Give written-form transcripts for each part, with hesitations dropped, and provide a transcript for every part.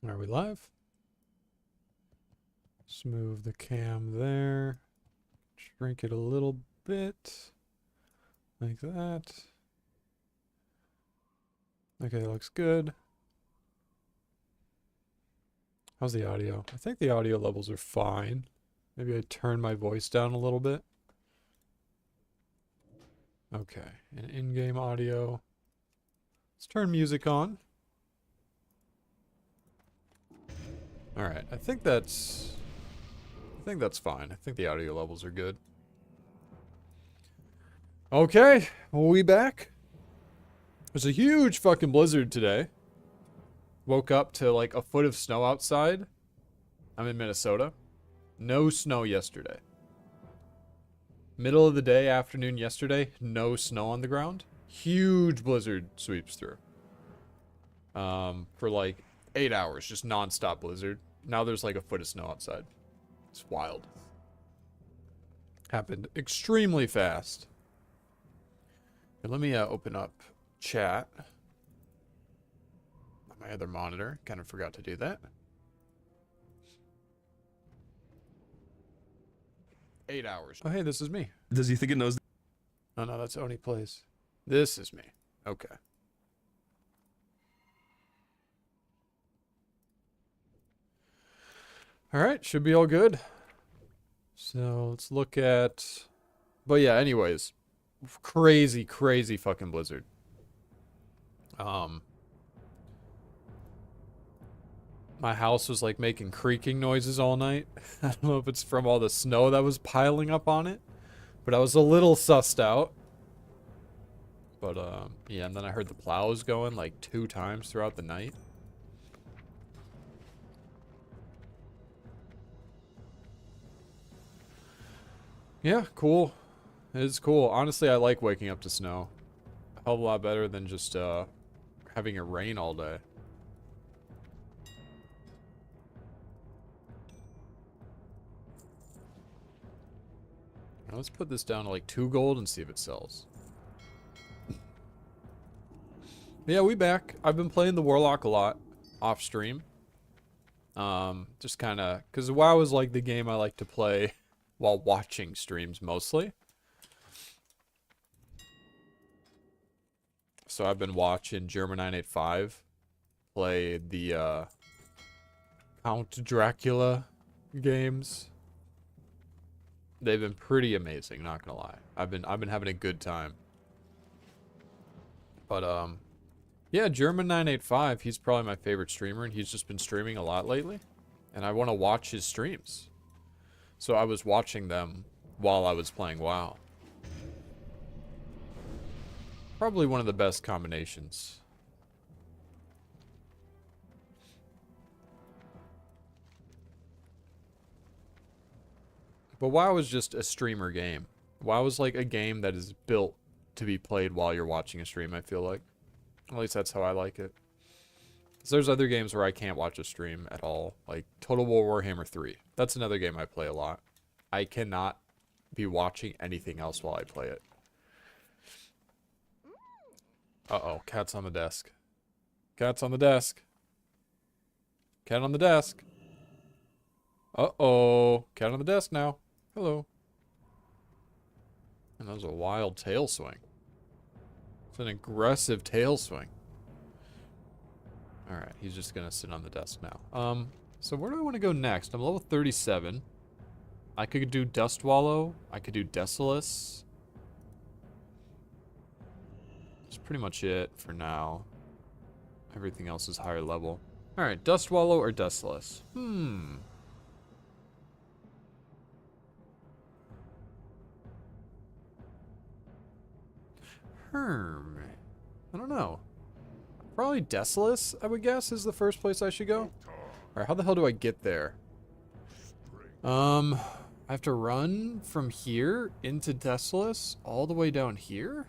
Are we live? Let's move the cam there. Shrink it a little bit. Like that. Okay, looks good. How's the audio? I think the audio levels are fine. Maybe I turn my voice down a little bit. Okay, and in-game audio. Let's turn music on. Alright, I think that's fine. I think the audio levels are good. Okay, we back. There's a huge fucking blizzard today. Woke up to like a foot of snow outside. I'm in Minnesota. No snow yesterday. Middle of the day, afternoon yesterday, no snow on the ground. Huge blizzard sweeps through. For like 8 hours, just non-stop blizzard. Now there's like a foot of snow outside. It's wild. Happened extremely fast. And let me open up chat on my other monitor. Kind of forgot to do that. 8 hours. Oh, hey, this is me. Does he think it knows? Oh, no, that's Oni Plays. This is me. Okay. Alright, should be all good. So, let's look at... But yeah, anyways. Crazy, crazy fucking blizzard. My house was like making creaking noises all night. I don't know if it's from all the snow that was piling up on it. But I was a little sussed out. But, yeah, and then I heard the plows going like 2 times throughout the night. Yeah, cool. It is cool. Honestly, I like waking up to snow. A hell of a lot better than just, having it rain all day. Now let's put this down to like 2 gold and see if it sells. Yeah, we back. I've been playing the Warlock a lot off stream. Just kind of, because WoW is like the game I like to play while watching streams mostly. So I've been watching German985 play the Count Dracula games. They've been pretty amazing, not gonna lie. I've been having a good time. But yeah, German985, he's probably my favorite streamer, and he's just been streaming a lot lately. And I want to watch his streams. So I was watching them while I was playing WoW. Probably one of the best combinations. But WoW is just a streamer game. WoW is like a game that is built to be played while you're watching a stream, I feel like. At least that's how I like it. Because there's other games where I can't watch a stream at all. Like Total War Warhammer 3. That's another game I play a lot. I cannot be watching anything else while I play it. Uh-oh, cat's on the desk. Cat's on the desk. Cat on the desk. Uh-oh, cat on the desk now. Hello. And that was a wild tail swing. It's an aggressive tail swing. Alright, he's just gonna sit on the desk now. So where do I want to go next? I'm level 37. I could do Dust Wallow. I could do Desolace. That's pretty much it for now. Everything else is higher level. Alright, Dust Wallow or Desolace? I don't know. Probably Desolace, I would guess, is the first place I should go. Alright, how the hell do I get there? I have to run from here into Desolace all the way down here?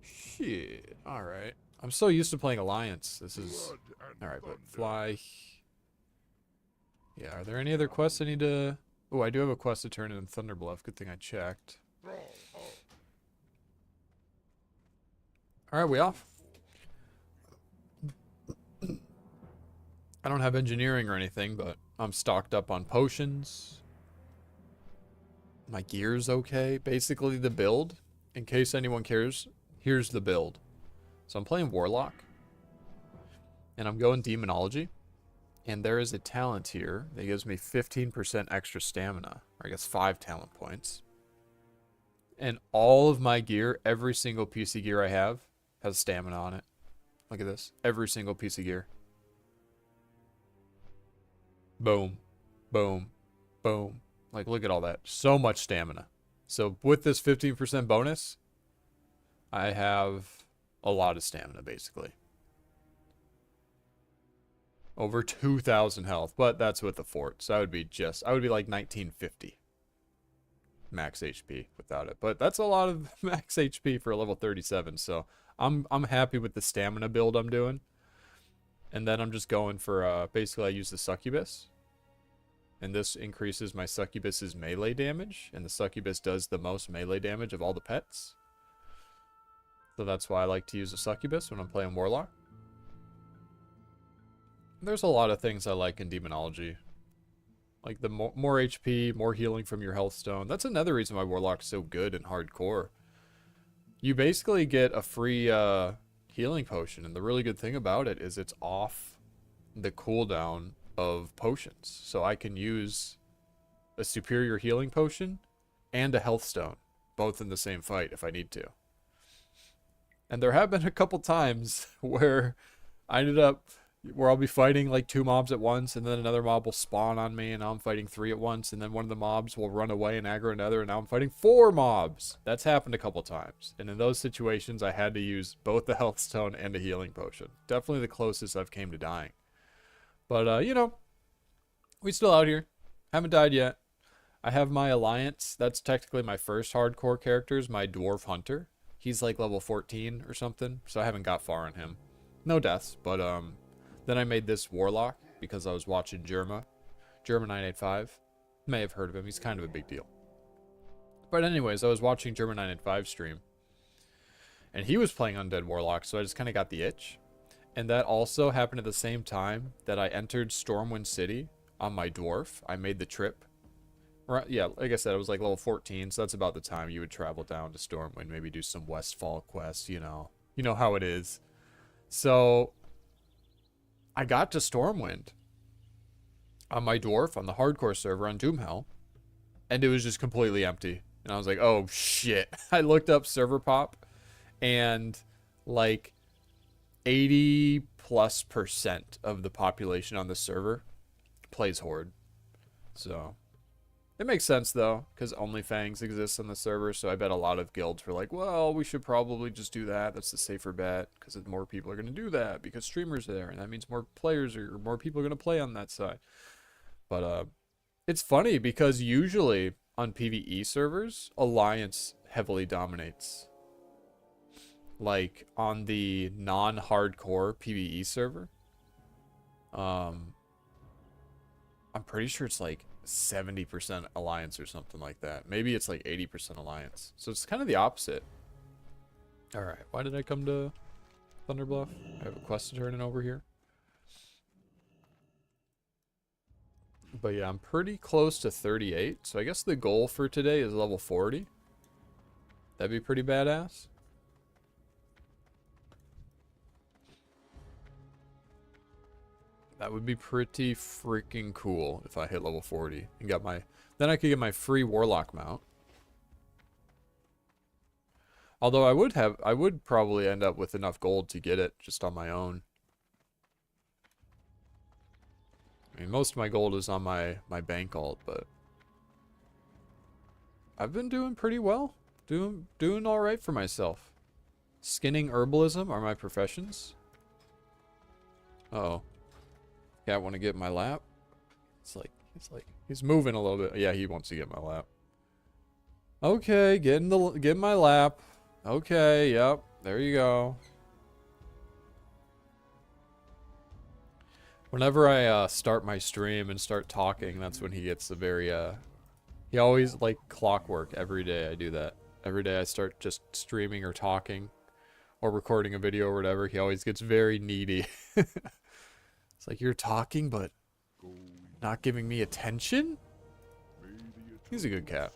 Shit. Alright. I'm so used to playing Alliance. This is... Alright, but fly... Yeah, are there any other quests I need to... Oh, I do have a quest to turn in Thunderbluff. Good thing I checked. Alright, we off? I don't have engineering or anything, but I'm stocked up on potions. My gear's okay. Basically, the build, in case anyone cares, here's the build. So I'm playing Warlock, and I'm going Demonology, and there is a talent here that gives me 15% extra stamina, or I guess 5 talent points. And all of my gear, every single piece of gear I have, has stamina on it. Look at this. Every single piece of gear. Boom. Boom. Boom. Like, look at all that. So much stamina. So with this 15% bonus, I have a lot of stamina, basically. Over 2,000 health. But that's with the fort. So I would be like 1950. Max HP without it. But that's a lot of max HP for a level 37. So I'm happy with the stamina build I'm doing. And then I'm just going for, basically I use the succubus. And this increases my succubus's melee damage. And the succubus does the most melee damage of all the pets. So that's why I like to use the succubus when I'm playing Warlock. There's a lot of things I like in Demonology. Like the more HP, more healing from your health stone. That's another reason why Warlock's so good in hardcore. You basically get a free healing potion. And the really good thing about it is it's off the cooldown of potions. So I can use a superior healing potion and a health stone, both in the same fight if I need to. And there have been a couple times where I ended up, where I'll be fighting like 2 mobs at once, and then another mob will spawn on me, and now I'm fighting 3 at once, and then one of the mobs will run away and aggro another, and now I'm fighting 4 mobs. That's happened a couple times. And in those situations, I had to use both the health stone and a healing potion. Definitely the closest I've came to dying. But, you know, we still out here. Haven't died yet. I have my alliance. That's technically my first hardcore character, is my dwarf hunter. He's like level 14 or something, so I haven't got far on him. No deaths, but then I made this warlock because I was watching Germa985. May have heard of him. He's kind of a big deal. But anyways, I was watching Germa985 stream, and he was playing Undead Warlock, so I just kind of got the itch. And that also happened at the same time that I entered Stormwind City on my dwarf. I made the trip. Yeah, like I said, it was like level 14, so that's about the time you would travel down to Stormwind, maybe do some Westfall quests, you know. You know how it is. So I got to Stormwind on my dwarf on the hardcore server on doomhowl, and it was just completely empty. And I was like, oh shit. I looked up server pop, and like 80+% of the population on the server plays Horde. So it makes sense though, because OnlyFangs exists on the server, so I bet a lot of guilds were like, well, we should probably just do that. That's the safer bet, because more people are going to do that, because streamers are there, and that means more players or more people are going to play on that side. But it's funny, because usually on PvE servers, Alliance heavily dominates. Like, on the non-hardcore PvE server, I'm pretty sure it's like 70% Alliance or something like that. Maybe it's like 80% Alliance. So it's kind of the opposite. Alright, why did I come to Thunderbluff? I have a quest to turn in over here. But yeah, I'm pretty close to 38. So I guess the goal for today is level 40. That'd be pretty badass. That would be pretty freaking cool if I hit level 40 and got my... Then I could get my free Warlock mount. Although I would probably end up with enough gold to get it just on my own. I mean, most of my gold is on my bank alt, but... I've been doing pretty well. Doing alright for myself. Skinning, herbalism are my professions. Uh-oh. Cat want to get my lap? It's like he's moving a little bit. Yeah, he wants to get my lap. Okay, get my lap. Okay, yep. There you go. Whenever I start my stream and start talking, that's when he gets the very he always like clockwork every day. I do that. Every day I start just streaming or talking or recording a video or whatever. He always gets very needy. It's like you're talking, but not giving me attention? He's a good cat.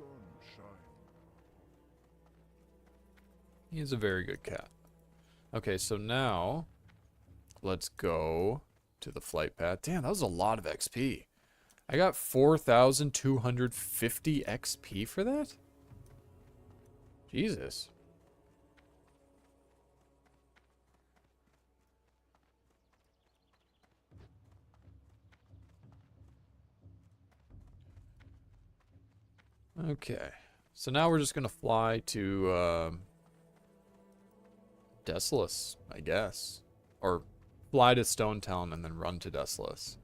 He is a very good cat. Okay, so now let's go to the flight path. Damn, that was a lot of XP. I got 4,250 XP for that? Jesus. Okay. So now we're just going to fly to Desolace, I guess. Or fly to Stone Town and then run to Desolace.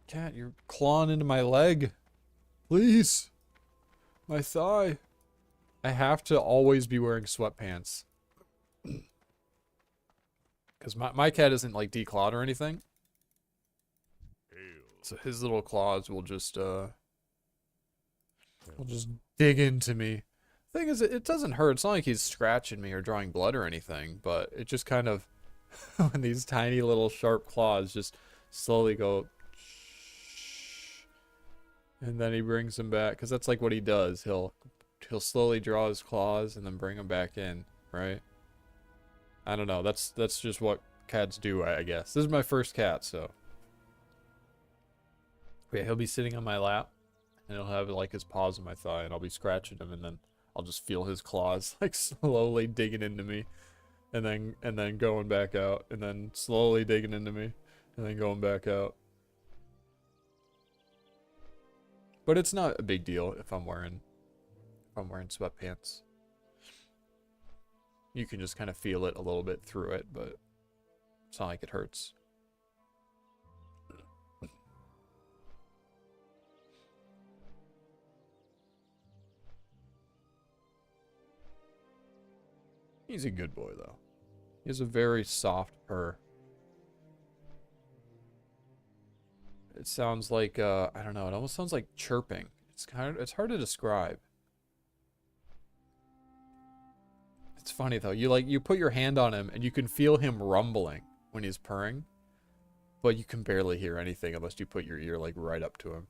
Cat, you're clawing into my leg. Please. My thigh. I have to always be wearing sweatpants. Because my cat isn't like declawed or anything. So his little claws will just dig into me. Thing is, it doesn't hurt. It's not like he's scratching me or drawing blood or anything, but it just kind of, when these tiny little sharp claws just slowly go, and then he brings them back, because that's like what he does. He'll slowly draw his claws and then bring them back in, right? I don't know. That's just what cats do, I guess. This is my first cat, so. Yeah, he'll be sitting on my lap, and he'll have like his paws on my thigh, and I'll be scratching him, and then I'll just feel his claws like slowly digging into me, and then going back out, and then slowly digging into me, and then going back out. But it's not a big deal if I'm wearing sweatpants. You can just kind of feel it a little bit through it, but it's not like it hurts. He's a good boy, though. He has a very soft purr. It sounds like, I don't know, it almost sounds like chirping. It's hard to describe. It's funny, though. You put your hand on him, and you can feel him rumbling when he's purring. But you can barely hear anything unless you put your ear, like, right up to him.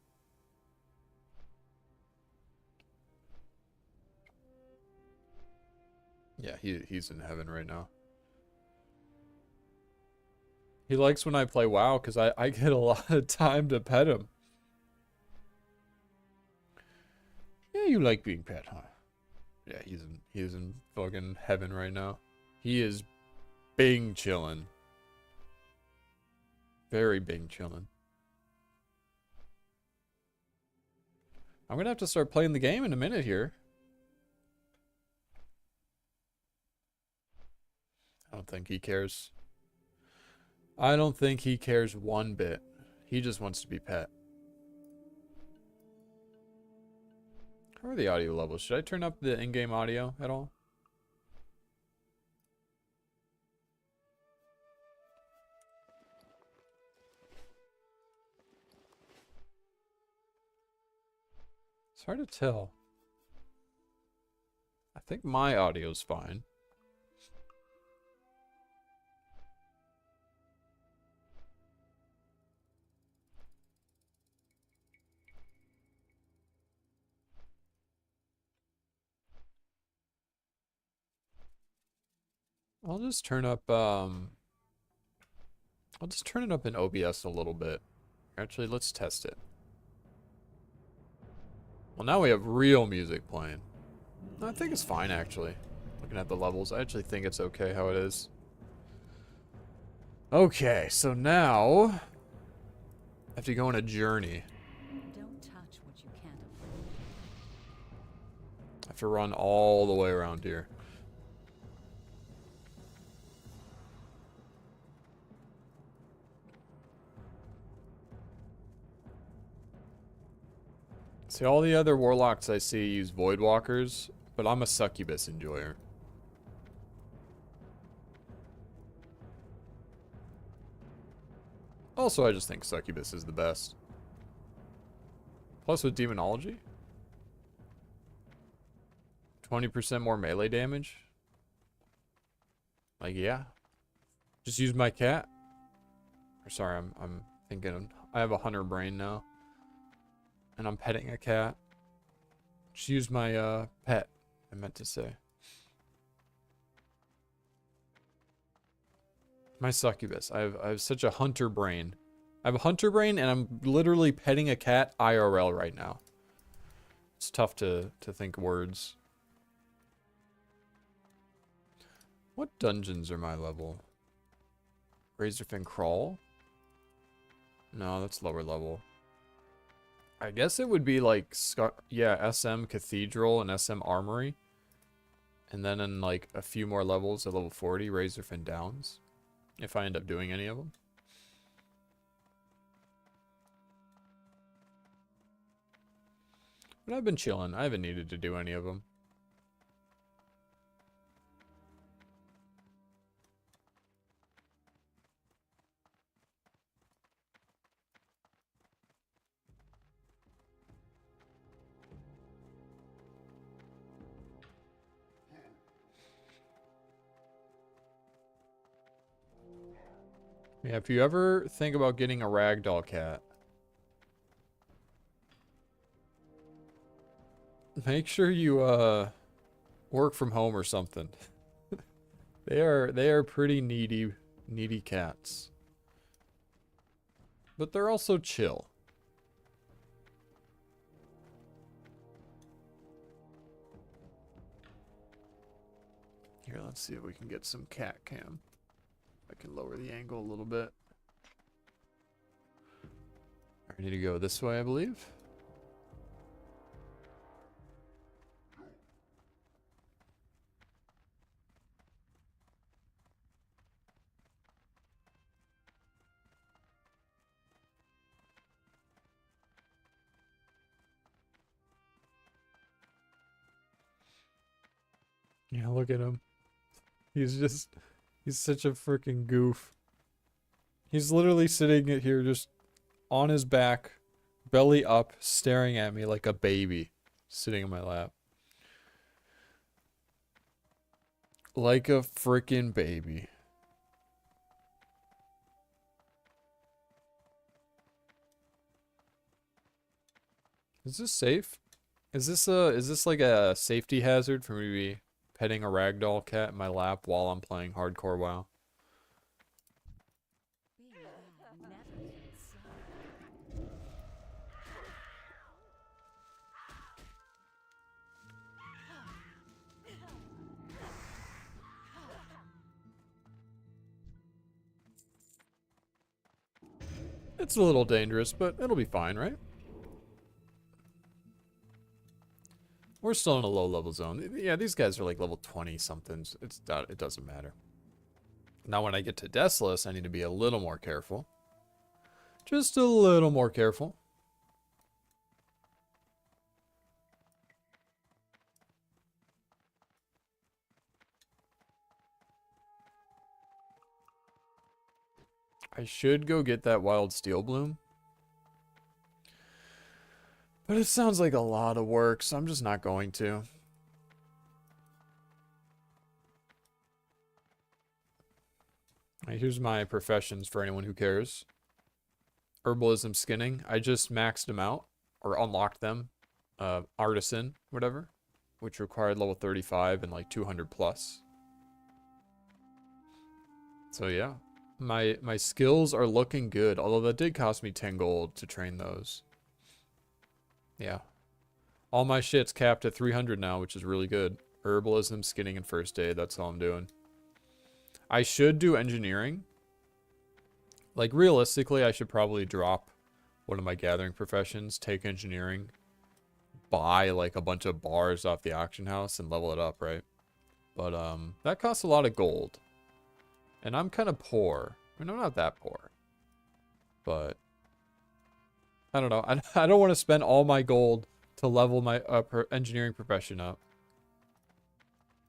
Yeah, he's in heaven right now. He likes when I play WoW because I get a lot of time to pet him. Yeah, you like being pet, huh? Yeah, he's in fucking heaven right now. He is bing chillin'. Very bing chillin'. I'm gonna have to start playing the game in a minute here. I don't think he cares. I don't think he cares one bit. He just wants to be pet. How are the audio levels? Should I turn up the in-game audio at all? It's hard to tell. I think my audio's fine. I'll just turn up, I'll just turn it up in OBS a little bit. Actually, let's test it. Well, now we have real music playing. I think it's fine, actually. Looking at the levels, I actually think it's okay how it is. Okay, so now I have to go on a journey. Don't touch what you can't afford. I have to run all the way around here. See, all the other warlocks I see use void walkers, but I'm a succubus enjoyer. Also, I just think succubus is the best. Plus with demonology, 20% more melee damage. Like, yeah. Just use my cat. Or sorry, I'm thinking I have a hunter brain now. And I'm petting a cat. Just use my pet, I meant to say. My succubus. I have such a hunter brain. I have a hunter brain and I'm literally petting a cat IRL right now. It's tough to think words. What dungeons are my level? Razorfin Crawl? No, that's lower level. I guess it would be like, yeah, SM Cathedral and SM Armory. And then in like a few more levels at level 40, Razorfin Downs. If I end up doing any of them. But I've been chilling. I haven't needed to do any of them. Yeah, if you ever think about getting a ragdoll cat, make sure you work from home or something. They are pretty needy cats. But they're also chill. Here, let's see if we can get some cat cam. I can lower the angle a little bit. I need to go this way, I believe. Yeah, look at him. He's such a freaking goof. He's literally sitting here just on his back, belly up, staring at me like a baby, sitting in my lap. Like a freaking baby. Is this safe? Is this like a safety hazard for me to be petting a ragdoll cat in my lap while I'm playing hardcore WoW? Being bad never gets so. It's a little dangerous, but it'll be fine, right? We're still in a low level zone. Yeah, these guys are like level 20 somethings. It doesn't matter. Now when I get to Desolace, I need to be a little more careful. Just a little more careful. I should go get that wild steel bloom. But it sounds like a lot of work, so I'm just not going to. Alright, here's my professions for anyone who cares. Herbalism, skinning. I just maxed them out, or unlocked them. Artisan, whatever. Which required level 35 and like 200 plus. So yeah. My skills are looking good, although that did cost me 10 gold to train those. Yeah. All my shit's capped at 300 now, which is really good. Herbalism, skinning, and first aid. That's all I'm doing. I should do engineering. Like, realistically, I should probably drop one of my gathering professions, take engineering, buy, like, a bunch of bars off the auction house, and level it up, right? But, that costs a lot of gold. And I'm kind of poor. I mean, I'm not that poor. But I don't know. I don't want to spend all my gold to level my engineering profession up.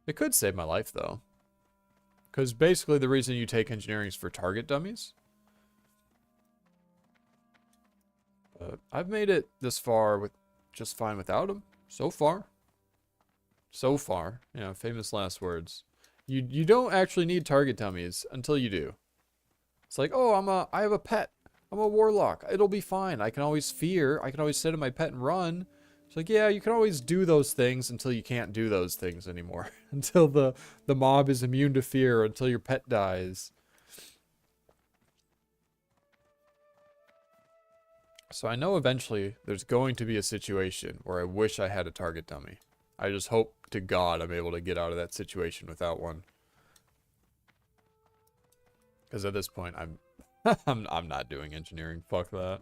It could save my life, though. Because basically the reason you take engineering is for target dummies. But I've made it this far with just fine without them. So far. So far. Yeah, famous last words. You don't actually need target dummies until you do. It's like, oh, I have a pet. I'm a warlock. It'll be fine. I can always fear. I can always sit in my pet and run. It's like, yeah, you can always do those things until you can't do those things anymore. Until the mob is immune to fear, until your pet dies. So I know eventually there's going to be a situation where I wish I had a target dummy. I just hope to God I'm able to get out of that situation without one. Because at this point, I'm not doing engineering. Fuck that.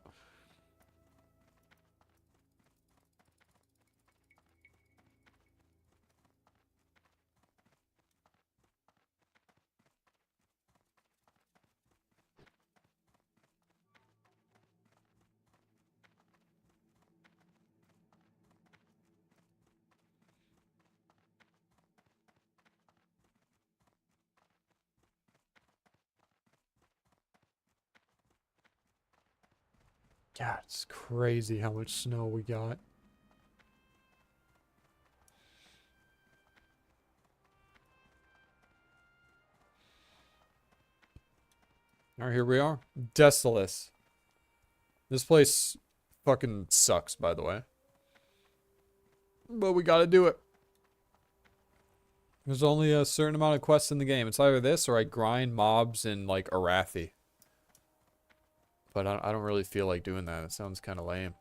God, it's crazy how much snow we got. Alright, here we are. Desolace. This place fucking sucks, by the way. But we gotta do it. There's only a certain amount of quests in the game. It's either this or I grind mobs in, like, Arathi. But I don't really feel like doing that. It sounds kind of lame.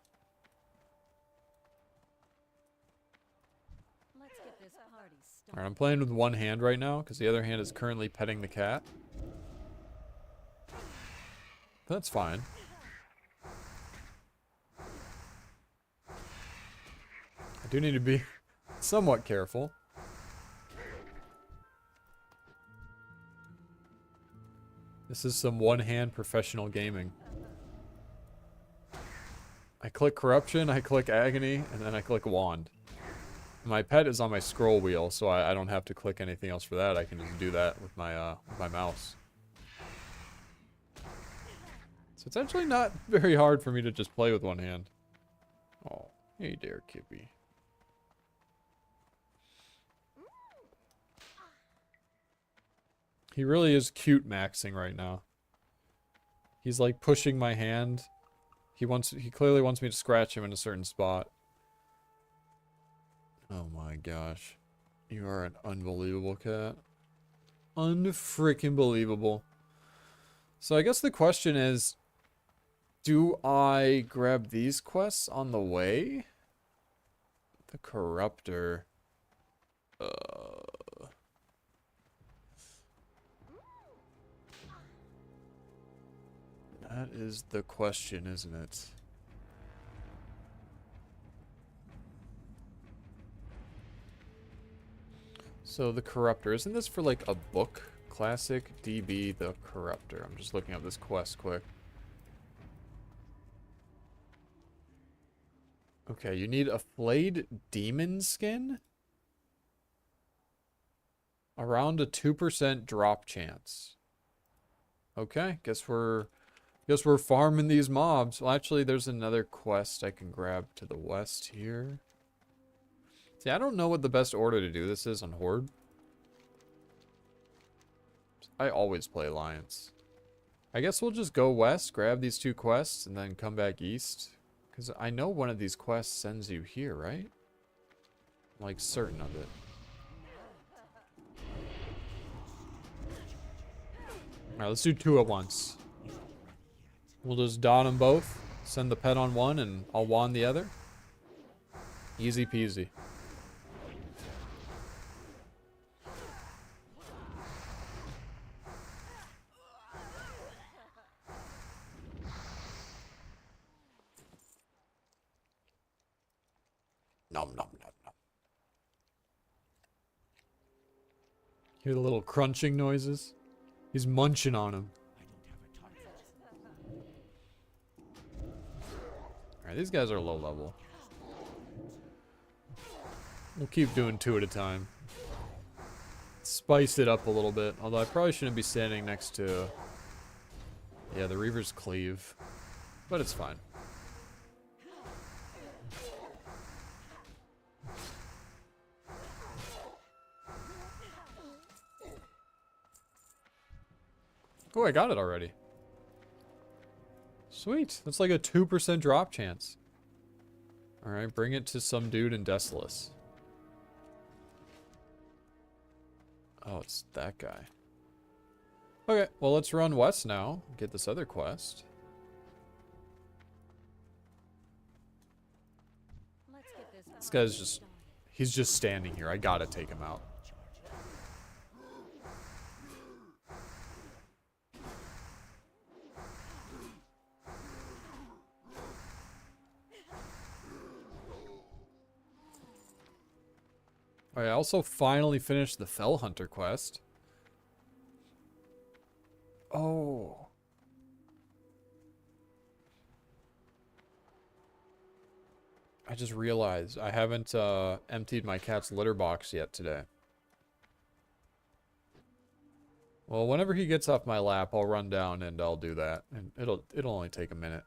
Let's get this party started. Alright, I'm playing with one hand right now, because the other hand is currently petting the cat. That's fine. I do need to be somewhat careful. This is some one-hand professional gaming. I click corruption, I click agony, and then I click wand. My pet is on my scroll wheel, so I don't have to click anything else for that. I can just do that with my mouse. So it's actually not very hard for me to just play with one hand. Oh, hey there, Kippy. He really is cute maxing right now. He's like pushing my hand. He clearly wants me to scratch him in a certain spot. Oh my gosh. You are an unbelievable cat. Unfreaking believable. So I guess the question is, do I grab these quests on the way? The Corruptor. That is the question, isn't it? So the Corruptor, isn't this for like a book? Classic DB the Corruptor. I'm just looking up this quest quick. Okay, you need a flayed demon skin? Around a 2% drop chance. Okay, guess we're farming these mobs. Well, actually, there's another quest I can grab to the west here. See, I don't know what the best order to do this is on Horde. I always play Alliance. I guess we'll just go west, grab these two quests, and then come back east. Because I know one of these quests sends you here, right? I'm like certain of it. Alright, let's do two at once. We'll just dot them both, send the pet on one, and I'll wand the other. Easy peasy. Nom nom nom nom. Hear the little crunching noises? He's munching on him. Alright, these guys are low level. We'll keep doing two at a time. Spice it up a little bit. Although I probably shouldn't be standing next to... Yeah, the Reaver's Cleave. But it's fine. Oh, I got it already. Sweet. That's like a 2% drop chance. Alright, bring it to some dude in Desolace. Oh, it's that guy. Okay, well, let's run west now. Get this other quest. Let's get This guy's just... He's just standing here. I gotta take him out. I also finally finished the Fell Hunter quest. Oh. I just realized I haven't emptied my cat's litter box yet today. Well, whenever he gets off my lap, I'll run down and I'll do that. And it'll only take a minute.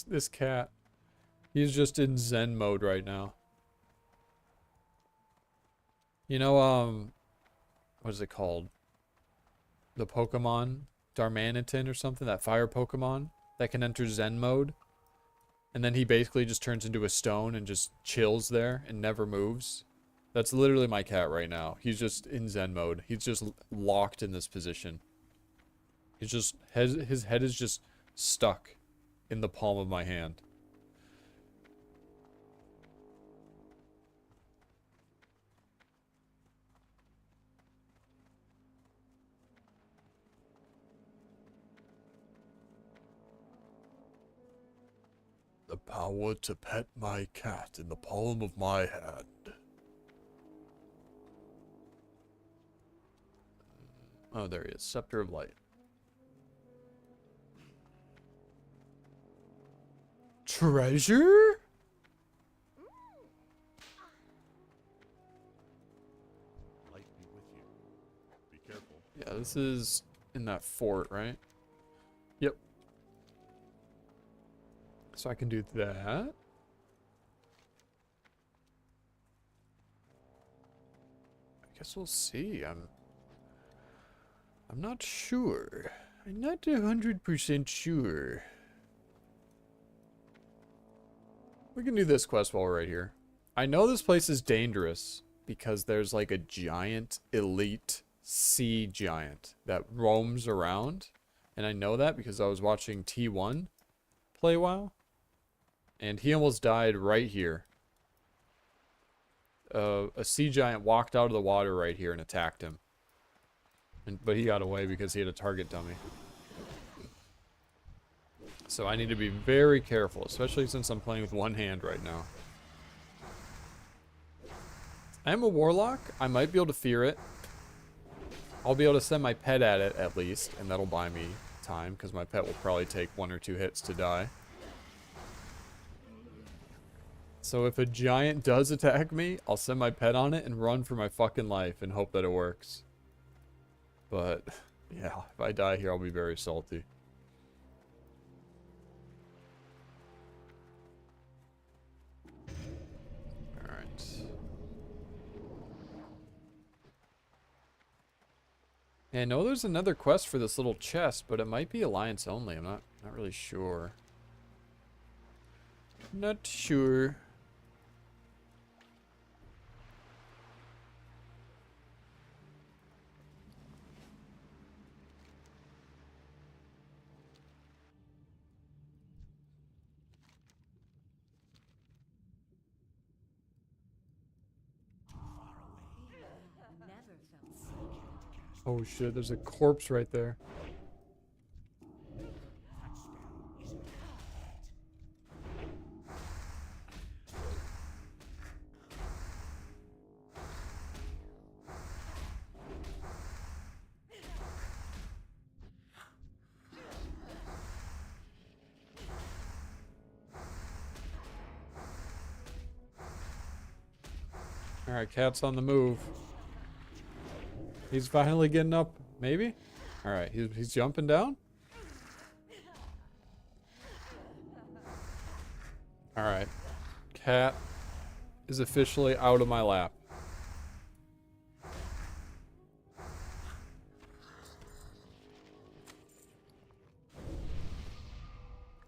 This cat, he's just in Zen mode right now. You know, what is it called? The Pokemon Darmanitan or something, that fire Pokemon that can enter Zen mode. And then he basically just turns into a stone and just chills there and never moves. That's literally my cat right now. He's just in Zen mode. He's just locked in this position. He's just, his head is just stuck in the palm of my hand. The power to pet my cat in the palm of my hand. Oh, there he is. Sceptre of Light. Treasure? Light be with you. Be careful. Yeah, this is in that fort, right? Yep. So I can do that. I guess we'll see. I'm not sure. I'm not 100% sure. We can do this quest while we're right here. I know this place is dangerous because there's like a giant elite sea giant that roams around. And I know that because I was watching T1 play WoW. And he almost died right here. A sea giant walked out of the water right here and attacked him. But he got away because he had a target dummy. So I need to be very careful, especially since I'm playing with one hand right now. I am a Warlock. I might be able to fear it. I'll be able to send my pet at it at least, and that'll buy me time, because my pet will probably take 1 or 2 hits to die. So if a giant does attack me, I'll send my pet on it and run for my fucking life and hope that it works. But, yeah, if I die here, I'll be very salty. Alright. Yeah, I know there's another quest for this little chest, but it might be Alliance only. I'm not really sure. Not sure. Never felt safe. Oh shit, there's a corpse right there. Alright, cat's on the move. He's finally getting up. Maybe? Alright, he's jumping down? Alright. Cat is officially out of my lap.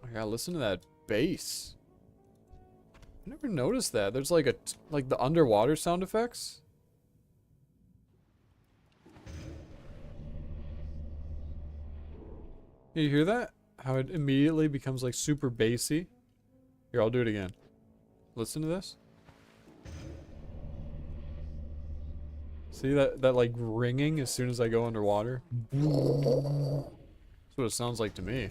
I gotta listen to that bass. I never noticed that. There's like like the underwater sound effects. You hear that? How it immediately becomes like super bassy. Here, I'll do it again. Listen to this. See that like ringing as soon as I go underwater? That's what it sounds like to me.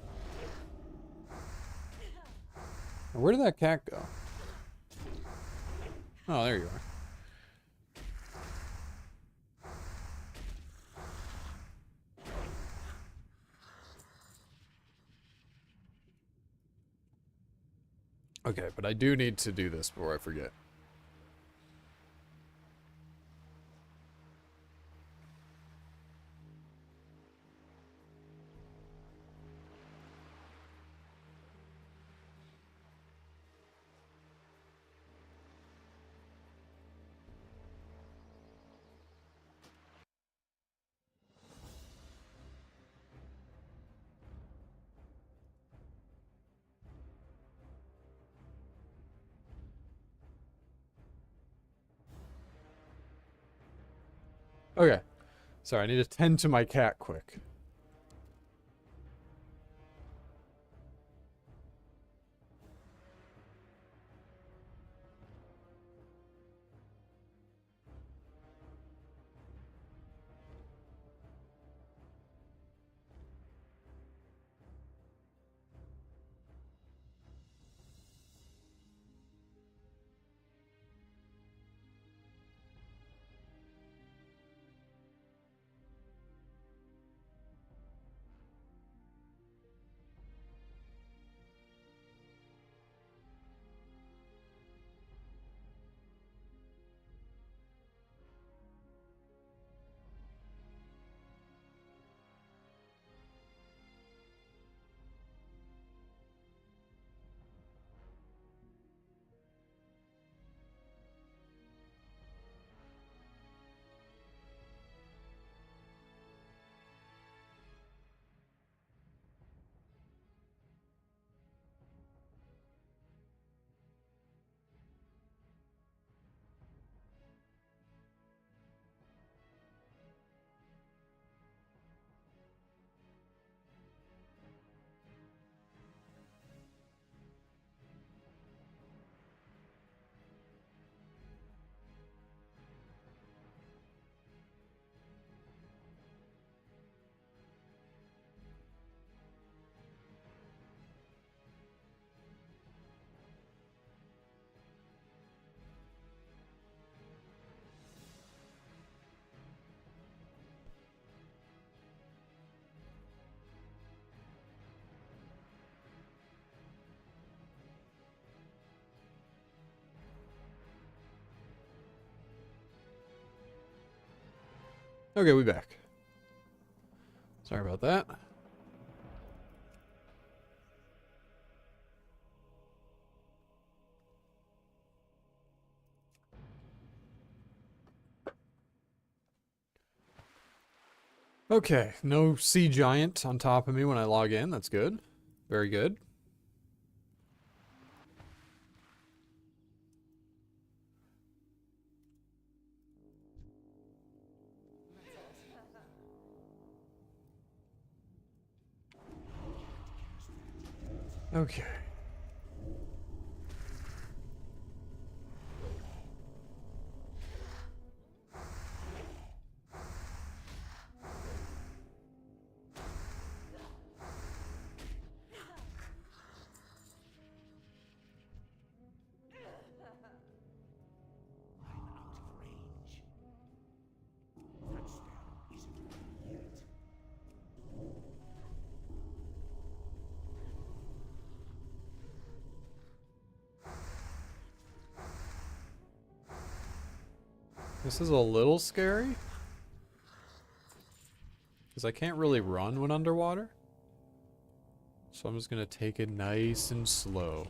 Now, where did that cat go? Oh, there you are. Okay, but I do need to do this before I forget. Okay. Sorry, I need to tend to my cat quick. Okay, we back. Sorry about that. Okay, no sea giant on top of me when I log in. That's good. Very good. Okay. This is a little scary. Because I can't really run when underwater. So I'm just going to take it nice and slow.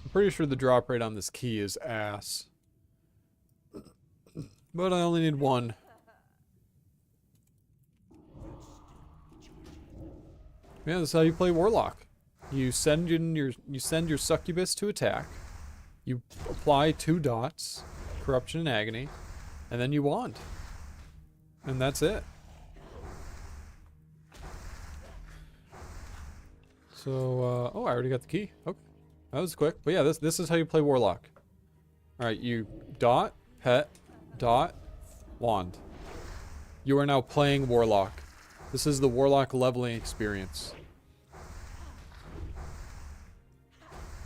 I'm pretty sure the drop rate on this key is ass. But I only need one. Yeah, that's how you play Warlock. You send your succubus to attack. You apply 2 dots, corruption and agony, and then you wand. And that's it. So, oh, I already got the key. Okay, that was quick. But yeah, this is how you play Warlock. All right, you dot, pet, dot, wand. You are now playing Warlock. This is the Warlock leveling experience.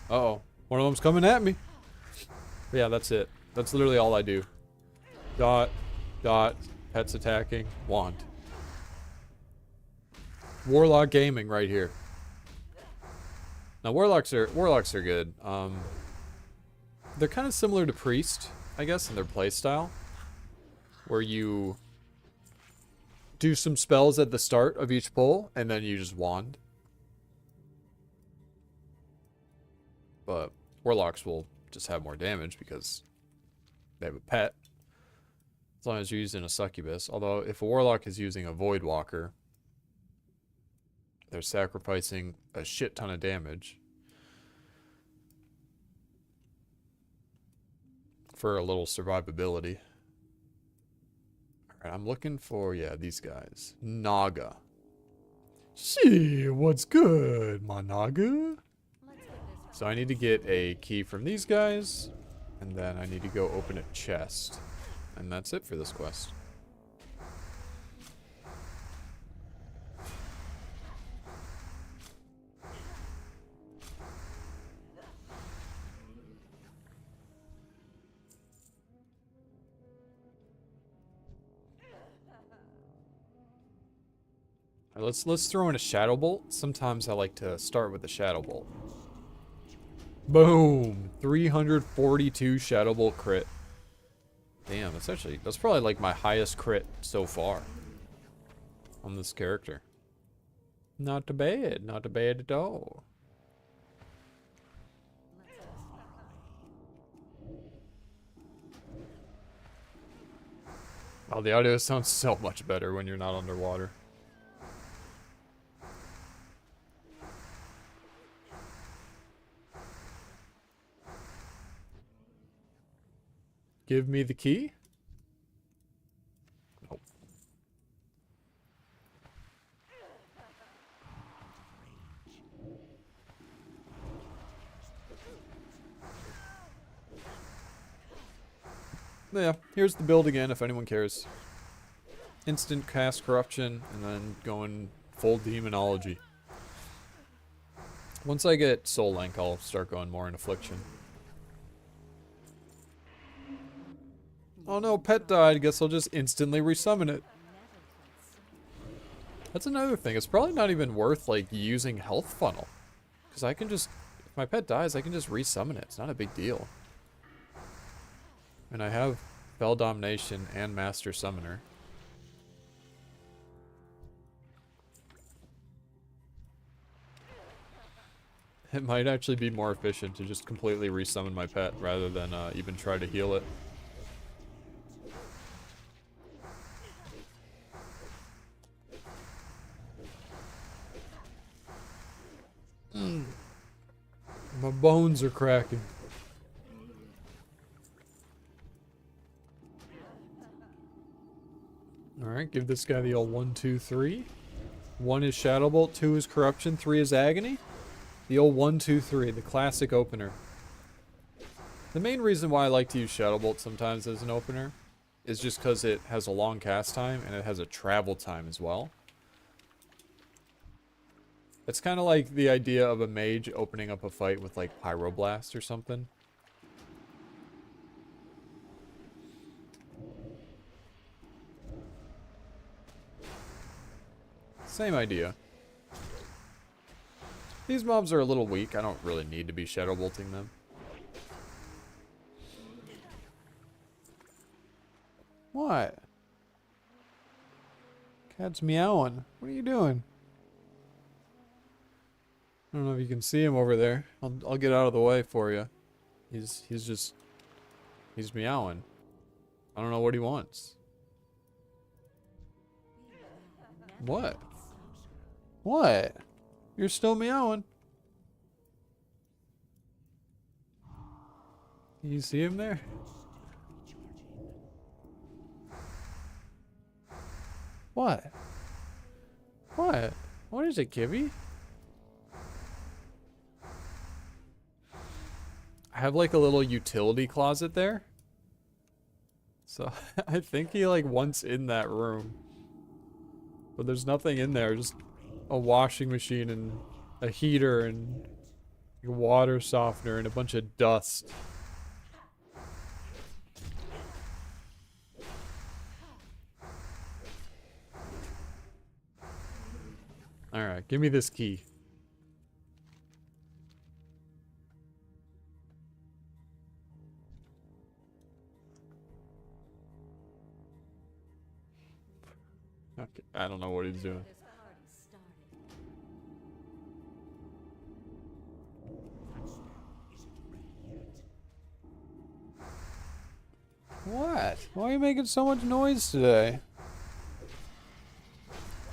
Uh-oh. One of them's coming at me. But yeah, that's it. That's literally all I do. Dot, dot, pets attacking, wand. Warlock gaming right here. Now, Warlocks are good. They're kind of similar to Priest, I guess, in their playstyle. Where you do some spells at the start of each pull, and then you just wand. But Warlocks will just have more damage because they have a pet. As long as you're using a succubus. Although, if a Warlock is using a Void Walker, they're sacrificing a shit ton of damage for a little survivability. Alright, I'm looking for, yeah, these guys. Naga. See, what's good, my Naga? So I need to get a key from these guys, and then I need to go open a chest. And that's it for this quest. Let's throw in a shadow bolt. Sometimes I like to start with a shadow bolt. Boom! 342 shadow bolt crit. Damn, that's probably like my highest crit so far on this character. Not bad, not bad at all. Oh, the audio sounds so much better when you're not underwater. Give me the key? Nope. Yeah, here's the build again if anyone cares. Instant cast corruption and then going full demonology. Once I get Soul Link, I'll start going more in affliction. Oh no, pet died. Guess I'll just instantly resummon it. That's another thing. It's probably not even worth, like, using health funnel. Because I can just, if my pet dies, I can just resummon it. It's not a big deal. And I have Fell Domination and Master Summoner. It might actually be more efficient to just completely resummon my pet rather than even try to heal it. My bones are cracking. Alright, give this guy the old 1, 2, 3. 1 is Shadow Bolt, 2 is Corruption, 3 is Agony. The old 1, 2, 3, the classic opener. The main reason why I like to use Shadow Bolt sometimes as an opener is just because it has a long cast time and it has a travel time as well. It's kind of like the idea of a mage opening up a fight with like Pyroblast or something. Same idea. These mobs are a little weak. I don't really need to be shadow bolting them. What? Cat's meowing. What are you doing? I don't know if you can see him over there. I'll get out of the way for you. He's meowing. I don't know what he wants. What? What? You're still meowing. You see him there? What? What? What is it, Kibby? I have like a little utility closet there. So I think he like wants in that room. But there's nothing in there, just a washing machine and a heater and a water softener and a bunch of dust. Alright, give me this key. Okay, I don't know what he's doing. This party started. What? Why are you making so much noise today?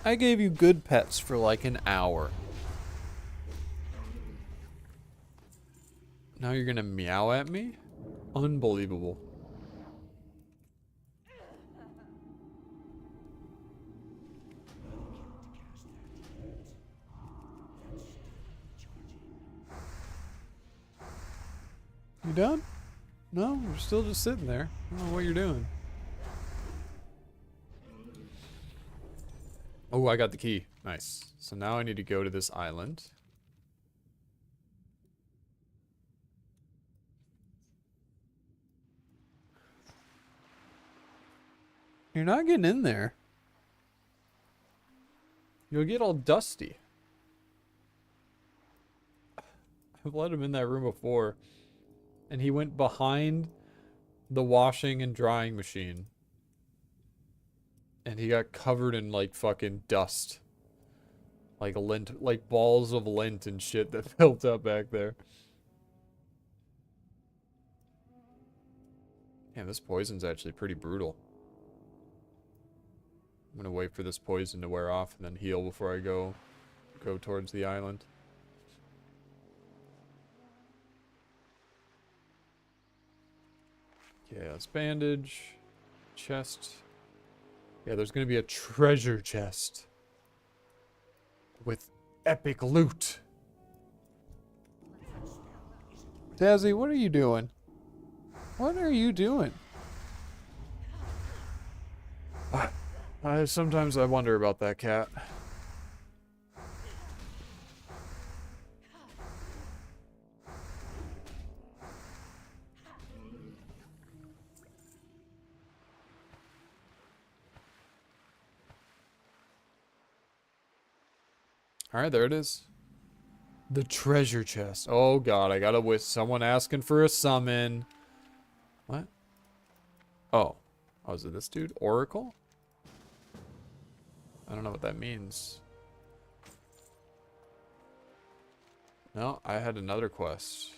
I gave you good pets for like an hour. Now you're gonna meow at me? Unbelievable. You done? No, you're still just sitting there. I don't know what you're doing. Oh, I got the key. Nice. So now I need to go to this island. You're not getting in there. You'll get all dusty. I've let him in that room before. And he went behind the washing and drying machine. And he got covered in like fucking dust. Like lint, like balls of lint and shit that built up back there. Damn, this poison's actually pretty brutal. I'm gonna wait for this poison to wear off and then heal before I go towards the island. Okay, let's bandage. Chest. Yeah, there's gonna be a treasure chest. With epic loot. Dazzy, what are you doing? What are you doing? Sometimes I wonder about that cat. Alright, there it is. The treasure chest. Oh god, I gotta with someone asking for a summon. What? Oh. Oh, is it this dude? Oracle? I don't know what that means. No, I had another quest.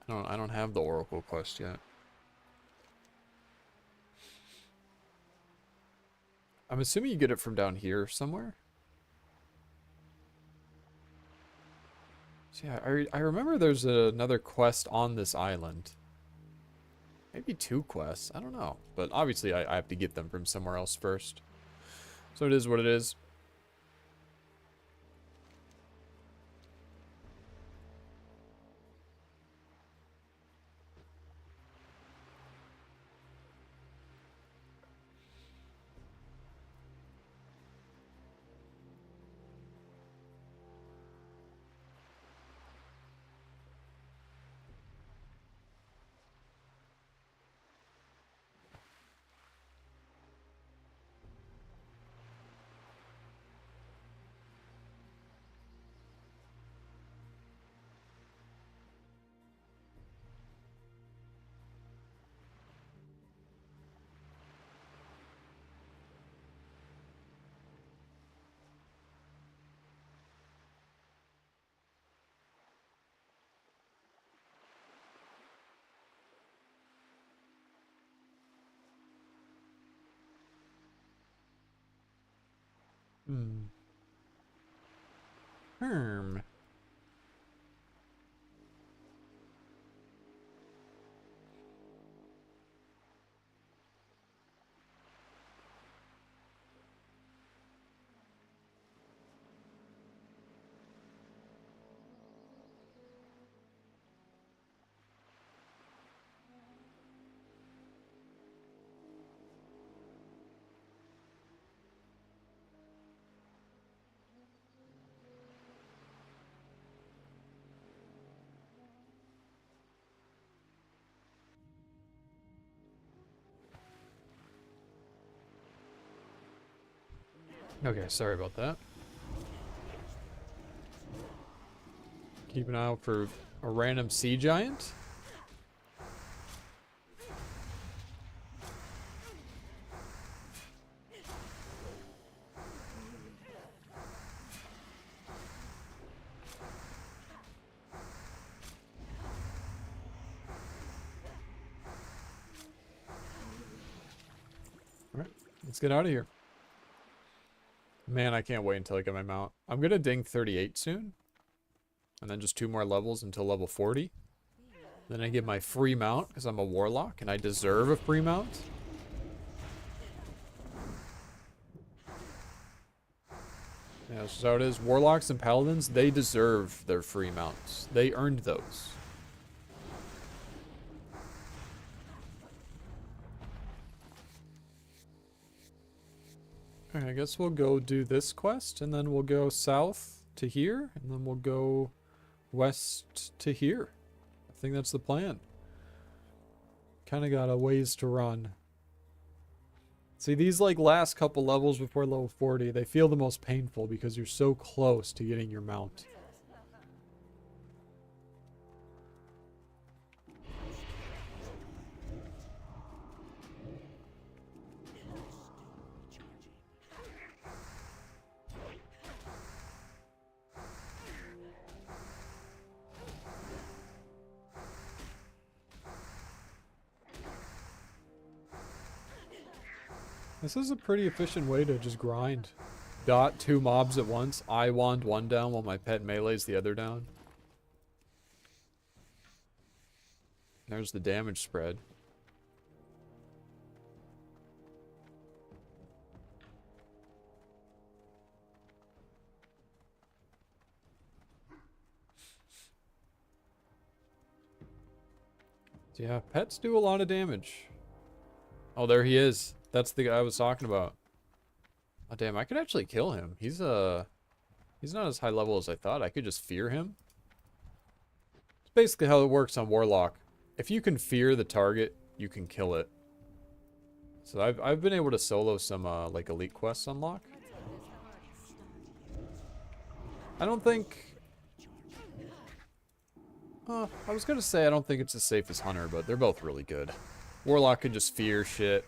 I don't have the Oracle quest yet. I'm assuming you get it from down here somewhere. So yeah, I remember there's another quest on this island. Maybe 2 quests. I don't know. But obviously I have to get them from somewhere else first. So it is what it is. Hmm. Okay, sorry about that. Keep an eye out for a random sea giant. Alright, let's get out of here. Man, I can't wait until I get my mount. I'm gonna ding 38 soon. And then just 2 more levels until level 40. Then I get my free mount because I'm a warlock and I deserve a free mount. Yeah, that's how it is. Warlocks and paladins, they deserve their free mounts. They earned those. Okay, I guess we'll go do this quest and then we'll go south to here and then we'll go west to here. I think that's the plan. Kind of got a ways to run. See, these like last couple levels before level 40, they feel the most painful because you're so close to getting your mount. This is a pretty efficient way to just grind. Dot 2 mobs at once. I wand 1 down while my pet melees the other down. There's the damage spread. Yeah, pets do a lot of damage. Oh, there he is. That's the guy I was talking about. Oh, damn, I could actually kill him. He's not as high level as I thought. I could just fear him. It's basically how it works on Warlock. If you can fear the target, you can kill it. So I've been able to solo some like elite quests unlock. I don't think... I was gonna say I don't think it's as safe as Hunter, but they're both really good. Warlock can just fear shit.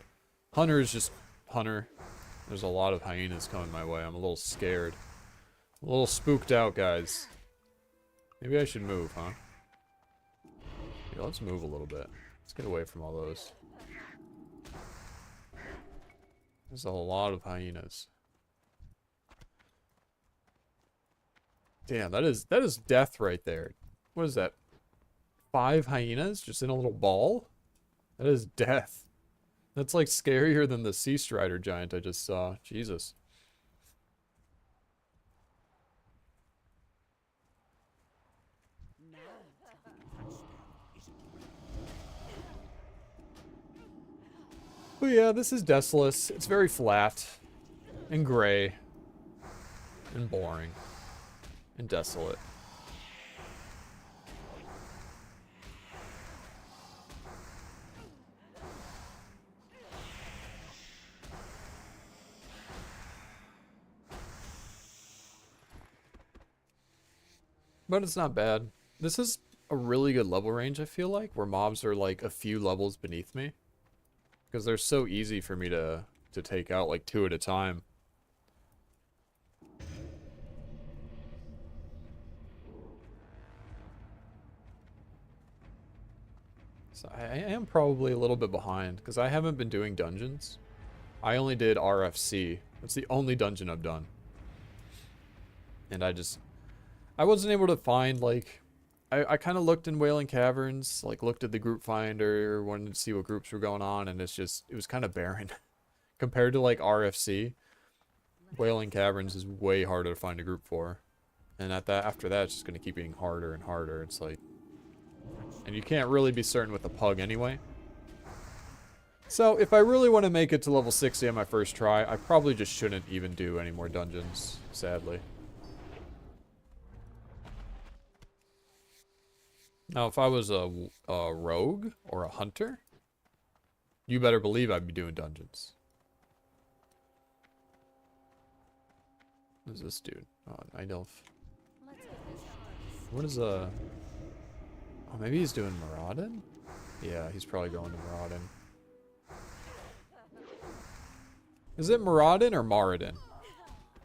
Hunter is just Hunter. There's a lot of hyenas coming my way. I'm a little scared. A little spooked out, guys. Maybe I should move, huh? Yeah, let's move a little bit. Let's get away from all those. There's a lot of hyenas. Damn, that is death right there. What is that? 5 hyenas just in a little ball? That is death. That's like scarier than the Sea Strider giant I just saw. Jesus. But yeah, this is Desolace. It's very flat and gray and boring and desolate. But it's not bad. This is a really good level range, I feel like, where mobs are like a few levels beneath me. Because they're so easy for me to take out like 2 at a time. So I am probably a little bit behind because I haven't been doing dungeons. I only did RFC. That's the only dungeon I've done. And I wasn't able to find, like, I kind of looked in Wailing Caverns, like looked at the group finder, wanted to see what groups were going on, and it was kind of barren. Compared to like RFC, Wailing Caverns is way harder to find a group for. And after that, it's just going to keep getting harder and harder. It's like, and you can't really be certain with the pug anyway. So if I really want to make it to level 60 on my first try, I probably just shouldn't even do any more dungeons, sadly. Now, if I was a rogue or a hunter, you better believe I'd be doing dungeons. What is this dude? Oh, Night Elf. Let's get this harvest. What is Oh, maybe he's doing Maraudin? Yeah, he's probably going to Maraudin. Is it Maraudin or Maradin?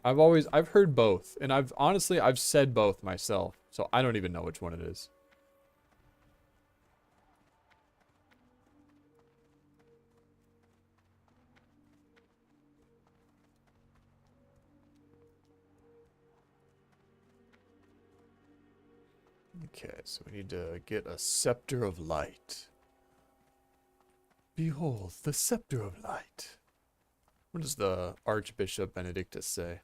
I've heard both, and I've said both myself, so I don't even know which one it is. Okay, so we need to get a Sceptre of Light. Behold, the Sceptre of Light. What does the Archbishop Benedictus say?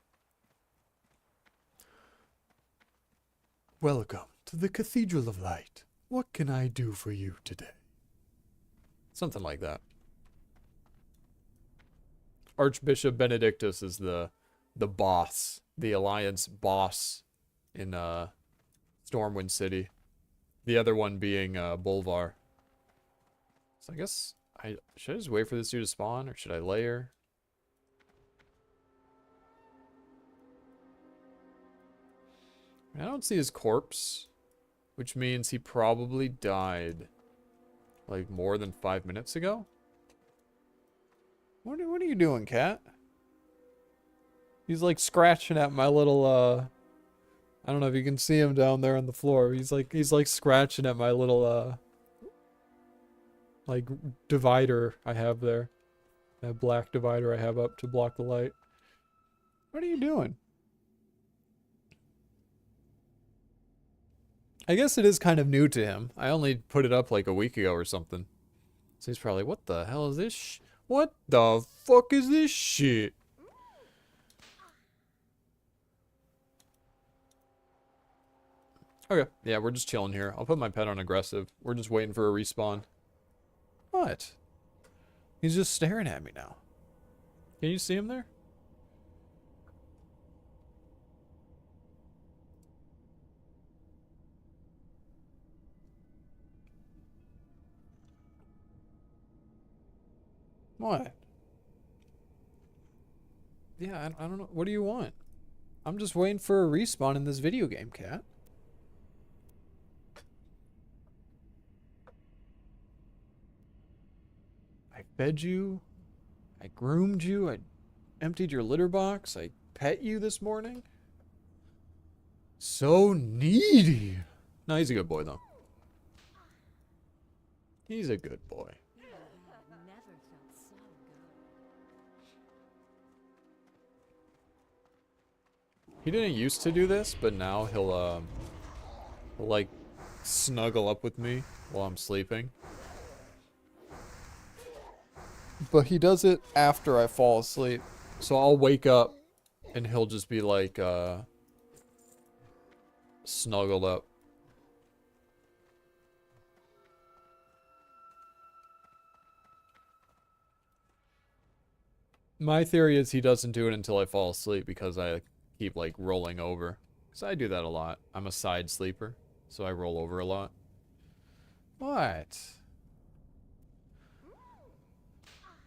Welcome to the Cathedral of Light. What can I do for you today? Something like that. Archbishop Benedictus is the boss, the Alliance boss in Stormwind City. The other one being Bolvar. So I guess should I just wait for this dude to spawn, or should I layer? I don't see his corpse, which means he probably died like more than 5 minutes ago. What are you doing, cat? He's like scratching at my little I don't know if you can see him down there on the floor. He's like scratching at my little like divider I have there. That black divider I have up to block the light. What are you doing? I guess it is kind of new to him. I only put it up like a week ago or something. So he's probably, what the hell is this? What the fuck is this shit? Okay, yeah, we're just chilling here. I'll put my pet on aggressive. We're just waiting for a respawn. What? He's just staring at me now. Can you see him there? What? Yeah, I don't know. What do you want? I'm just waiting for a respawn in this video game, cat. I fed you. I groomed you. I emptied your litter box. I pet you this morning. So needy. No, he's a good boy, though. He's a good boy. Never felt so good. He didn't used to do this, but now he'll like snuggle up with me while I'm sleeping. But he does it after I fall asleep. So I'll wake up and he'll just be like snuggled up. My theory is he doesn't do it until I fall asleep because I keep like rolling over. Because I do that a lot. I'm a side sleeper, so I roll over a lot. What?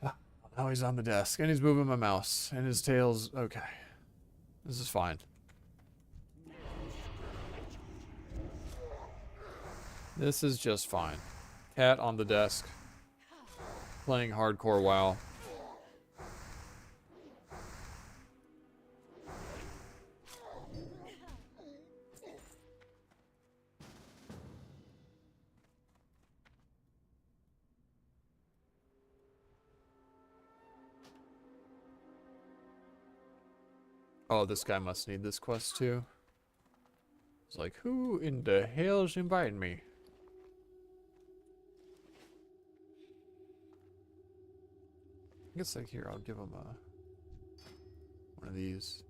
Ah, now he's on the desk and he's moving my mouse and his tail's okay. This is fine. This is just fine. Cat on the desk. Playing hardcore WoW. Oh, this guy must need this quest too. It's like, who in the hell's inviting me? I guess like here, I'll give him one of these.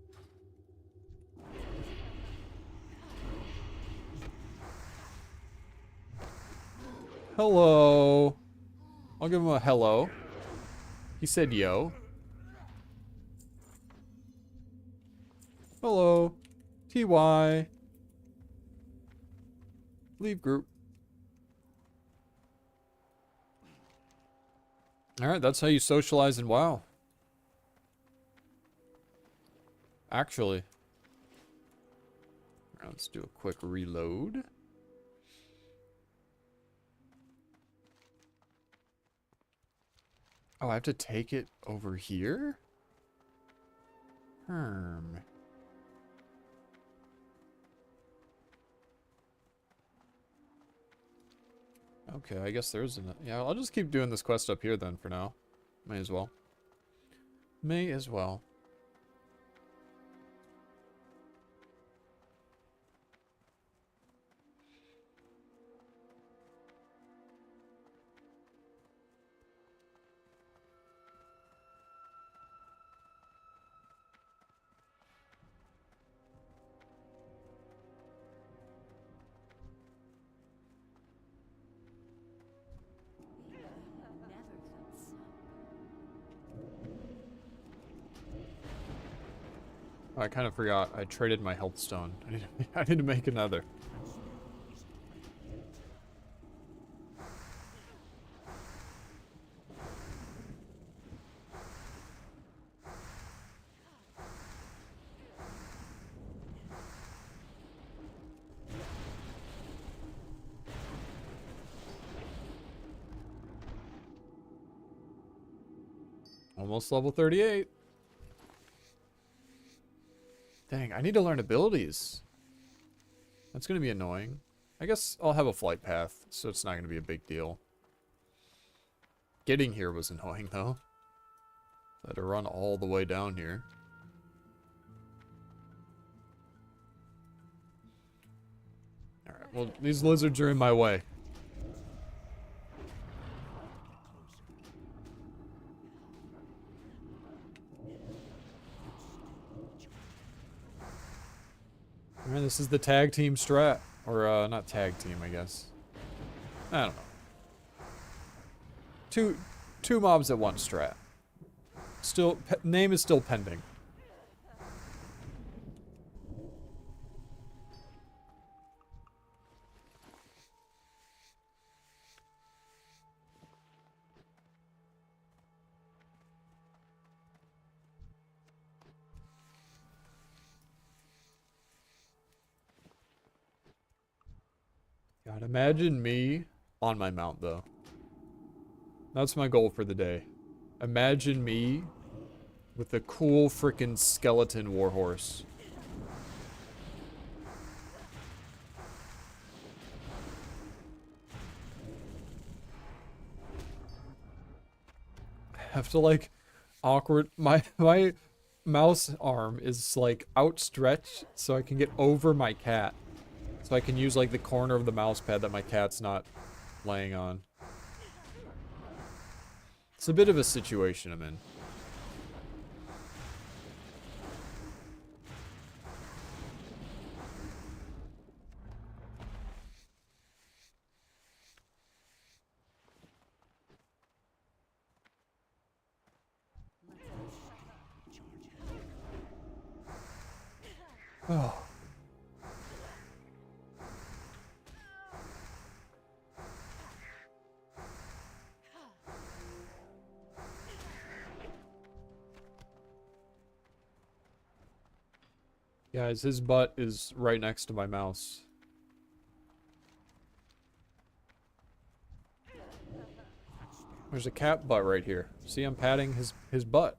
Hello. I'll give him a hello. He said yo. Hello. TY. Leave group. Alright, that's how you socialize in WoW. Actually. Alright, let's do a quick reload. Oh, I have to take it over here? Okay, I guess there isn't. Yeah, I'll just keep doing this quest up here then for now. May as well. May as well. Never felt so. I kind of forgot. I traded my health stone. I need to make another. Almost level 38. Dang, I need to learn abilities. That's going to be annoying. I guess I'll have a flight path, so it's not going to be a big deal. Getting here was annoying, though. I had to run all the way down here. Alright, well, these lizards are in my way. Alright, this is the tag team strat. Or, not tag team, I guess. I don't know. Two mobs at once strat. Still, name is still pending. God, imagine me on my mount, though. That's my goal for the day. Imagine me with a cool frickin' skeleton warhorse. I have to, like, awkward... My mouse arm is, like, outstretched so I can get over my cat. So I can use, like, the corner of the mouse pad that my cat's not laying on. It's a bit of a situation I'm in. Oh. Guys, his butt is right next to my mouse. There's a cat butt right here. See, I'm patting his butt.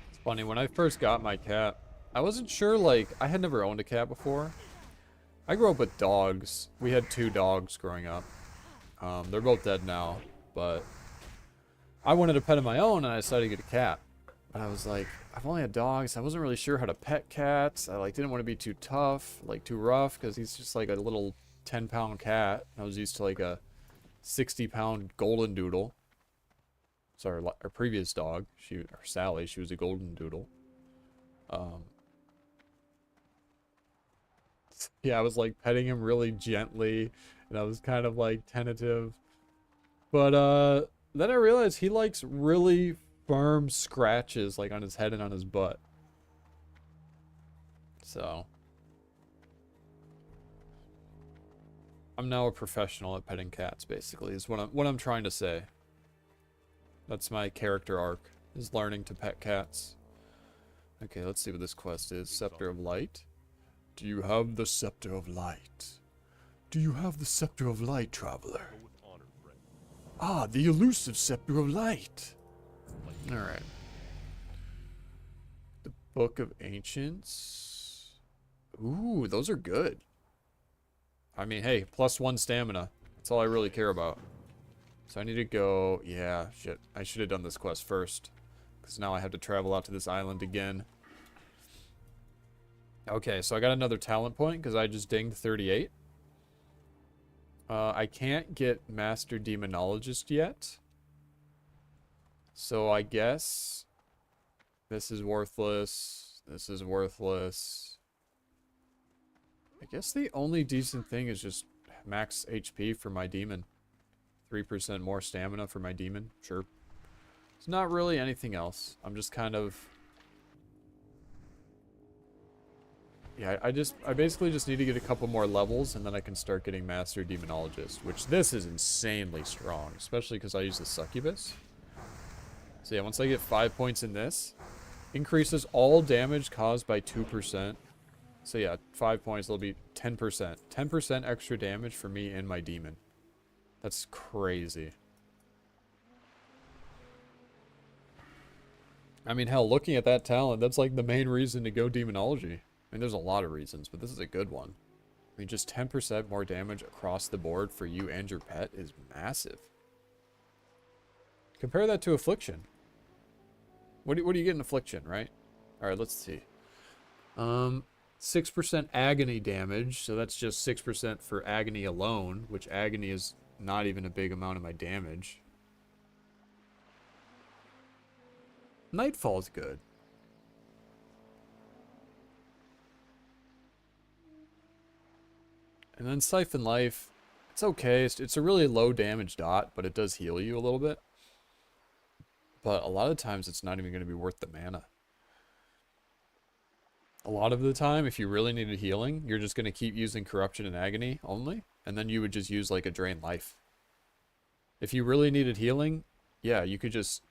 It's funny, when I first got my cat, I wasn't sure, like, I had never owned a cat before. I grew up with dogs. We had 2 dogs growing up. They're both dead now, but I wanted a pet of my own, and I decided to get a cat. But I was like, I've only had dogs. I wasn't really sure how to pet cats. I like didn't want to be too tough, like too rough, because he's just like a little 10-pound cat. I was used to like a 60-pound golden doodle. So our previous dog, Sally, she was a golden doodle. Yeah, I was like petting him really gently, and I was kind of like tentative. But then I realized he likes really firm scratches like on his head and on his butt. So I'm now a professional at petting cats, basically, is what I'm trying to say. That's my character arc, is learning to pet cats. Okay, let's see what this quest is. Sceptre of Light. Do you have the Sceptre of Light? Do you have the Sceptre of Light, traveler? Go with honor, friend. Ah, the elusive Sceptre of Light. Alright. The Book of Ancients. Ooh, those are good. I mean, hey, +1 stamina. That's all I really care about. So I need to go... Yeah, shit. I should have done this quest first. Because now I have to travel out to this island again. Okay, so I got another talent point because I just dinged 38. I can't get Master Demonologist yet. So I guess this is worthless. This is worthless. I guess the only decent thing is just max HP for my demon. 3% more stamina for my demon. Sure. It's not really anything else. I'm just kind of... Yeah, I basically just need to get a couple more levels, and then I can start getting Master Demonologist, which this is insanely strong, especially because I use the Succubus. So yeah, once I get 5 points in this, increases all damage caused by 2%. So yeah, 5 points, it'll be 10%. 10% extra damage for me and my demon. That's crazy. I mean, hell, looking at that talent, that's like the main reason to go Demonology. I mean, there's a lot of reasons, but this is a good one. I mean, just 10% more damage across the board for you and your pet is massive. Compare that to Affliction. What do you get in Affliction, right? Alright, let's see. 6% agony damage, so that's just 6% for agony alone, which agony is not even a big amount of my damage. Nightfall's good. And then Siphon Life, it's okay. It's a really low damage dot, but it does heal you a little bit. But a lot of times it's not even going to be worth the mana. A lot of the time, if you really needed healing, you're just going to keep using Corruption and Agony only. And then you would just use like a Drain Life. If you really needed healing, yeah, you could just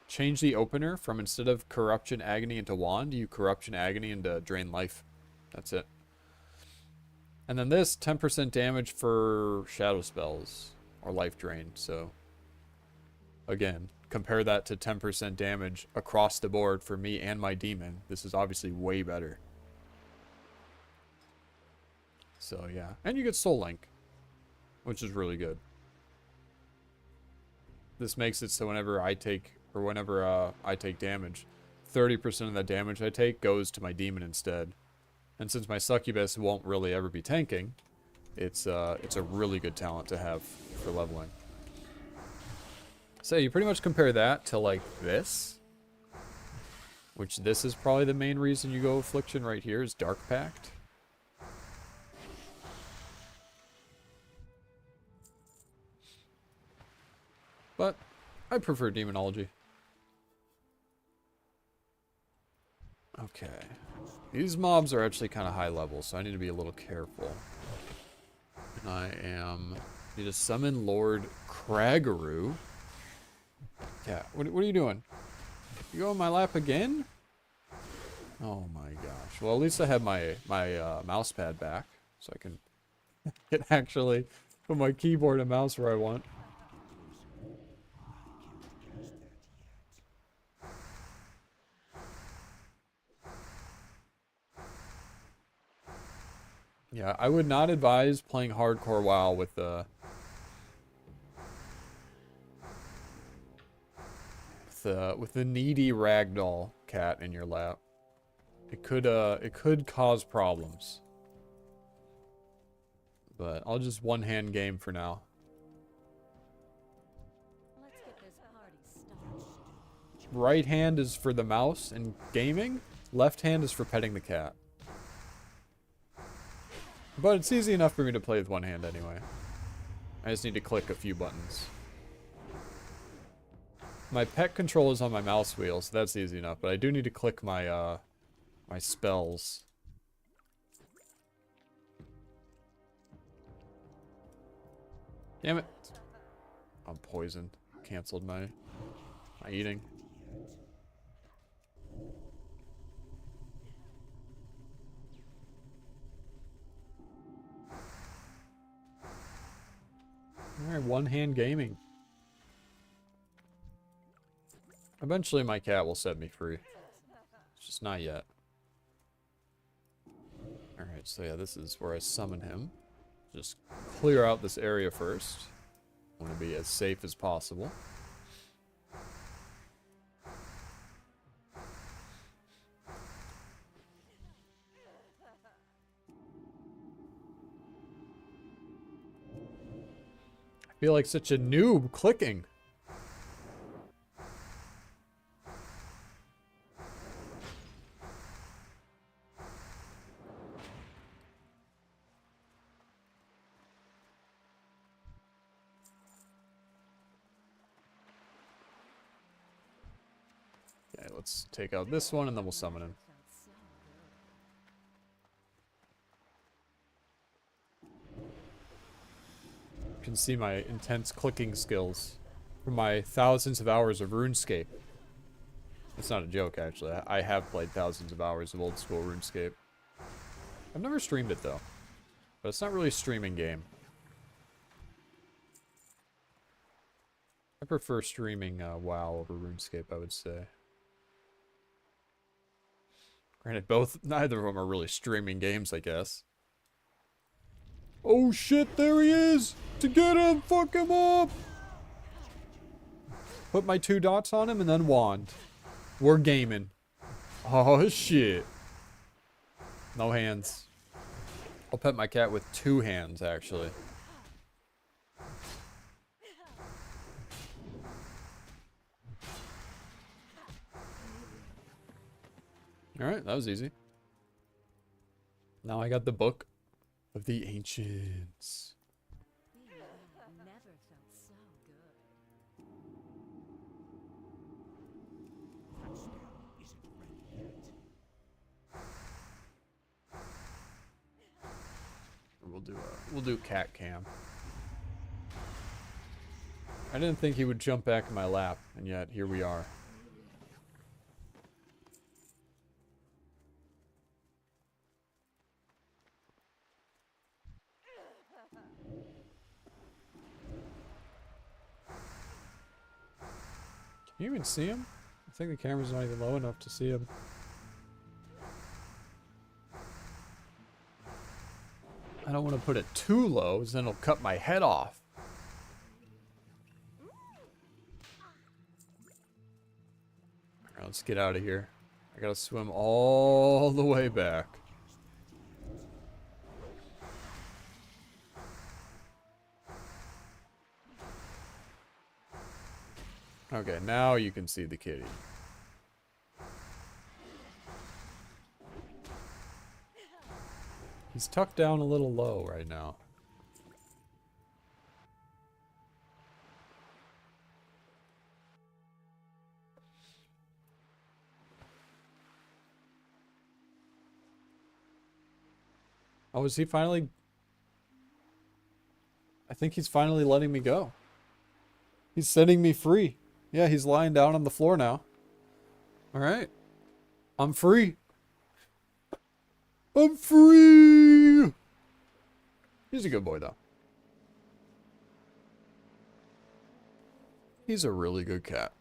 change the opener from instead of Corruption Agony into Wand, you Corruption Agony into Drain Life. That's it. And then this, 10% damage for shadow spells or life drain. So, again, compare that to 10% damage across the board for me and my demon. This is obviously way better. So, yeah. And you get Soul Link, which is really good. This makes it so whenever I take damage, 30% of that damage I take goes to my demon instead. And since my Succubus won't really ever be tanking, it's a really good talent to have for leveling. So you pretty much compare that to like this, which this is probably the main reason you go Affliction right here is Dark Pact. But I prefer Demonology. Okay. These mobs are actually kind of high level, so I need to be a little careful. And need to summon Lord Kragaru. Yeah, what are you doing? You go on my lap again? Oh my gosh. Well, at least I have my mouse pad back, so I can actually put my keyboard and mouse where I want. Yeah, I would not advise playing hardcore WoW with the needy ragdoll cat in your lap. It could cause problems. But I'll just one-hand game for now. Let's get this party started. Right hand is for the mouse and gaming. Left hand is for petting the cat. But it's easy enough for me to play with one hand anyway. I just need to click a few buttons. My pet control is on my mouse wheel, so that's easy enough. But I do need to click my my spells. Damn it. I'm poisoned. Canceled my eating. Alright, one-hand gaming. Eventually my cat will set me free. It's just not yet. Alright, so yeah, this is where I summon him. Just clear out this area first. I want to be as safe as possible. I feel like such a noob clicking. Okay, let's take out this one and then we'll summon him. Felt so good. You can see my intense clicking skills from my thousands of hours of RuneScape. That's not a joke, actually. I have played thousands of hours of old school RuneScape. I've never streamed it, though. But it's not really a streaming game. I prefer streaming WoW over RuneScape, I would say. Granted, neither of them are really streaming games, I guess. Oh shit, there he is! To get him, fuck him up! Put my 2 dots on him and then wand. We're gaming. Oh shit. No hands. I'll pet my cat with 2 hands, actually. Alright, that was easy. Now I got the book of the ancients. Never felt so good. We'll do cat cam. I didn't think he would jump back in my lap, and yet here we are. Can you even see him? I think the camera's not even low enough to see him. I don't want to put it too low, because then it'll cut my head off. Alright, let's get out of here. I gotta swim all the way back. Okay, now you can see the kitty. He's tucked down a little low right now. Oh, is he finally... I think he's finally letting me go. He's setting me free. Yeah, he's lying down on the floor now. Alright. I'm free. I'm free! He's a good boy, though. He's a really good cat.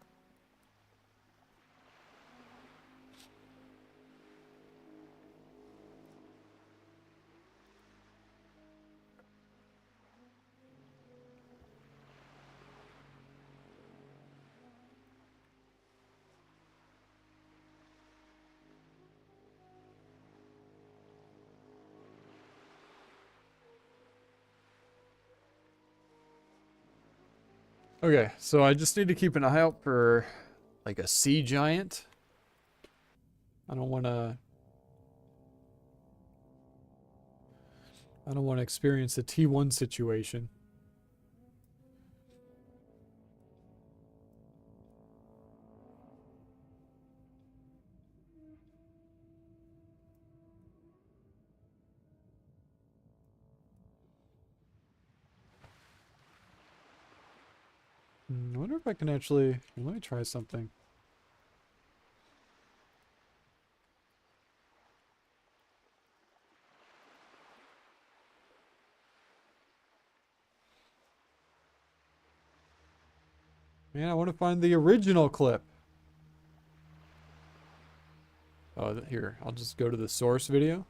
Okay, so I just need to keep an eye out for like a sea giant. I don't want to experience a T1 situation. I wonder if I can actually... Let me try something. Man, I want to find the original clip. Oh, here. I'll just go to the source video.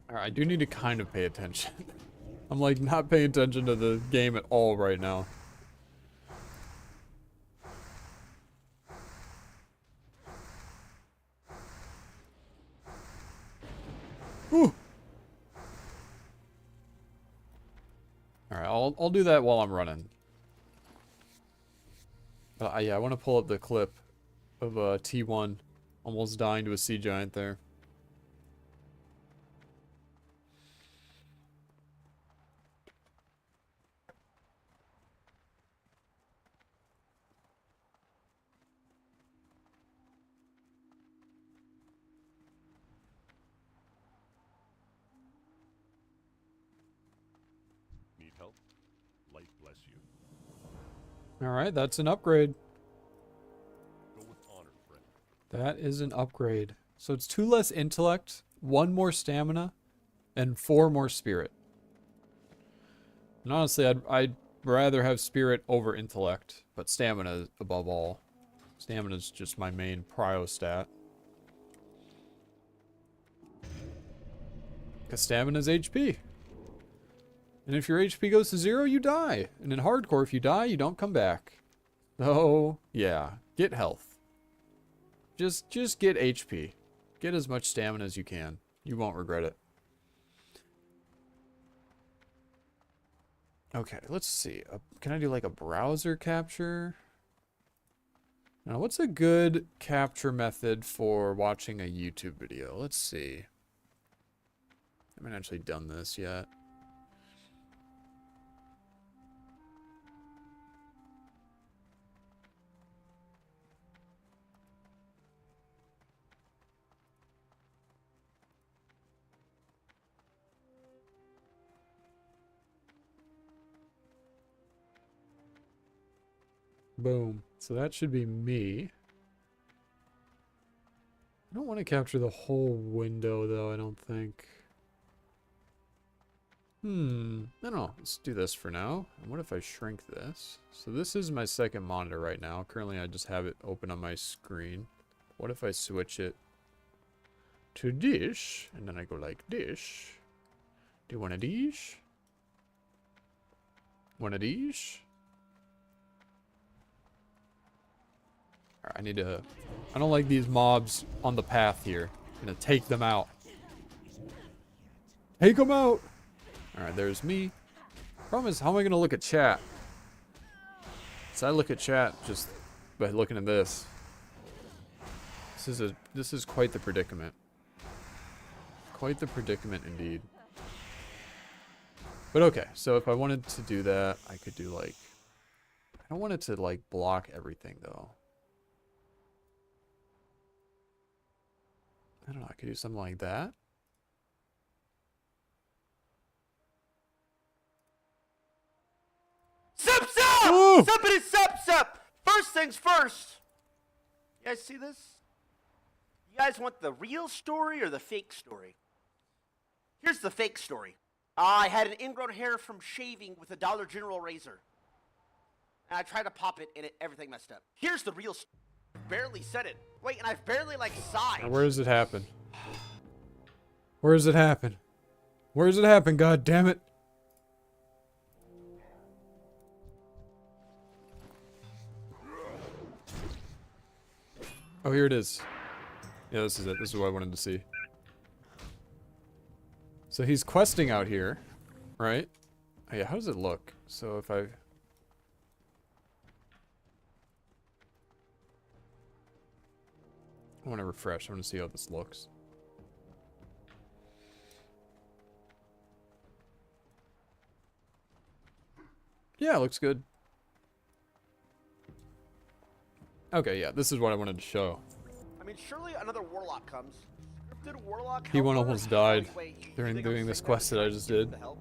Alright, I do need to kind of pay attention. I'm like not paying attention to the game at all right now. Whew. Alright, I'll do that while I'm running. Yeah, I want to pull up the clip of T1 almost dying to a sea giant there. Need help? Light bless you. Alright, that's an upgrade. Go with honor, friend. That is an upgrade. So it's 2 less intellect, 1 more stamina, and 4 more spirit. And honestly, I'd rather have spirit over intellect, but stamina above all. Stamina is just my main prio stat. Because stamina is HP. And if your HP goes to 0, you die. And in hardcore, if you die, you don't come back. So, yeah, get health. Just get HP. Get as much stamina as you can. You won't regret it. Okay, let's see. Can I do like a browser capture? Now, what's a good capture method for watching a YouTube video? Let's see. I haven't actually done this yet. Boom. So that should be me. I don't want to capture the whole window, though, I don't think. I don't know. Let's do this for now. And what if I shrink this? So this is my second monitor right now. Currently, I just have it open on my screen. What if I switch it to dish? And then I go like dish. Do you want a dish? Want a dish? I need to... I don't like these mobs on the path here. I'm gonna take them out. Take them out! Alright, there's me. Problem is, how am I gonna look at chat? So I look at chat just by looking at this. This is quite the predicament. Quite the predicament indeed. But okay, so if I wanted to do that, I could do like... I don't want it to like block everything though. I don't know, I could do something like that. Sup, sup! Ooh! Suppity sup, sup! First things first. You guys see this? You guys want the real story or the fake story? Here's the fake story. I had an ingrown hair from shaving with a Dollar General razor. And I tried to pop it and everything messed up. Here's the real story. Barely said it. Wait, and I've barely like sighed. Now, where does it happen? Where does it happen? Where does it happen? God damn it. Oh, here it is. Yeah, this is it. This is what I wanted to see. So he's questing out here, right? Oh, yeah, how does it look? So if I want to refresh, I want to see how this looks. Yeah, it looks good. Okay, yeah, this is what I wanted to show. I mean, surely another Warlock comes. Scripted Warlock He one helper? almost died Wait, you during think I'm doing this saying quest that I because just you did. the help?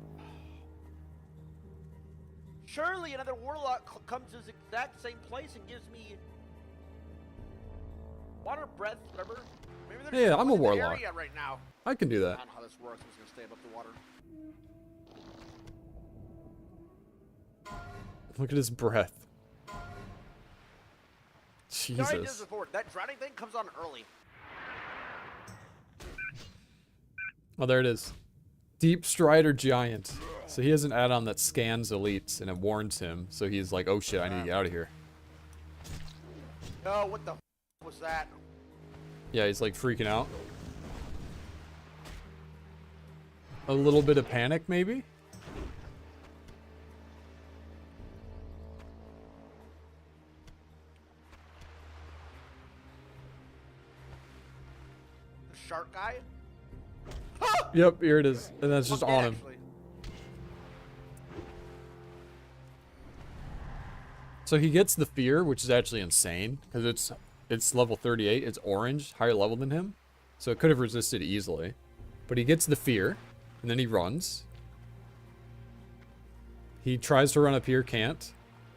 Surely another Warlock comes to the exact same place and gives me water breath, whatever. Maybe there's Yeah, I'm a someone in the Warlock. area right now. I can do I that. don't know how this works. I'm just gonna stay above the water. Look at his breath. He already did this Jesus. before. That drowning thing comes on early. Oh, there it is. Deep Strider Giant. So he has an add-on that scans elites and it warns him. So he's like, oh shit, I need to get out of here. No, what the was that? Yeah, he's like freaking out. A little bit of panic, maybe? The shark guy? Yep, here it is. And that's just I'm on dead, him. actually. So he gets the fear, which is actually insane. Because it's level 38. It's orange, higher level than him. So it could have resisted easily. But he gets the fear. And then he runs. He tries to run up here, can't.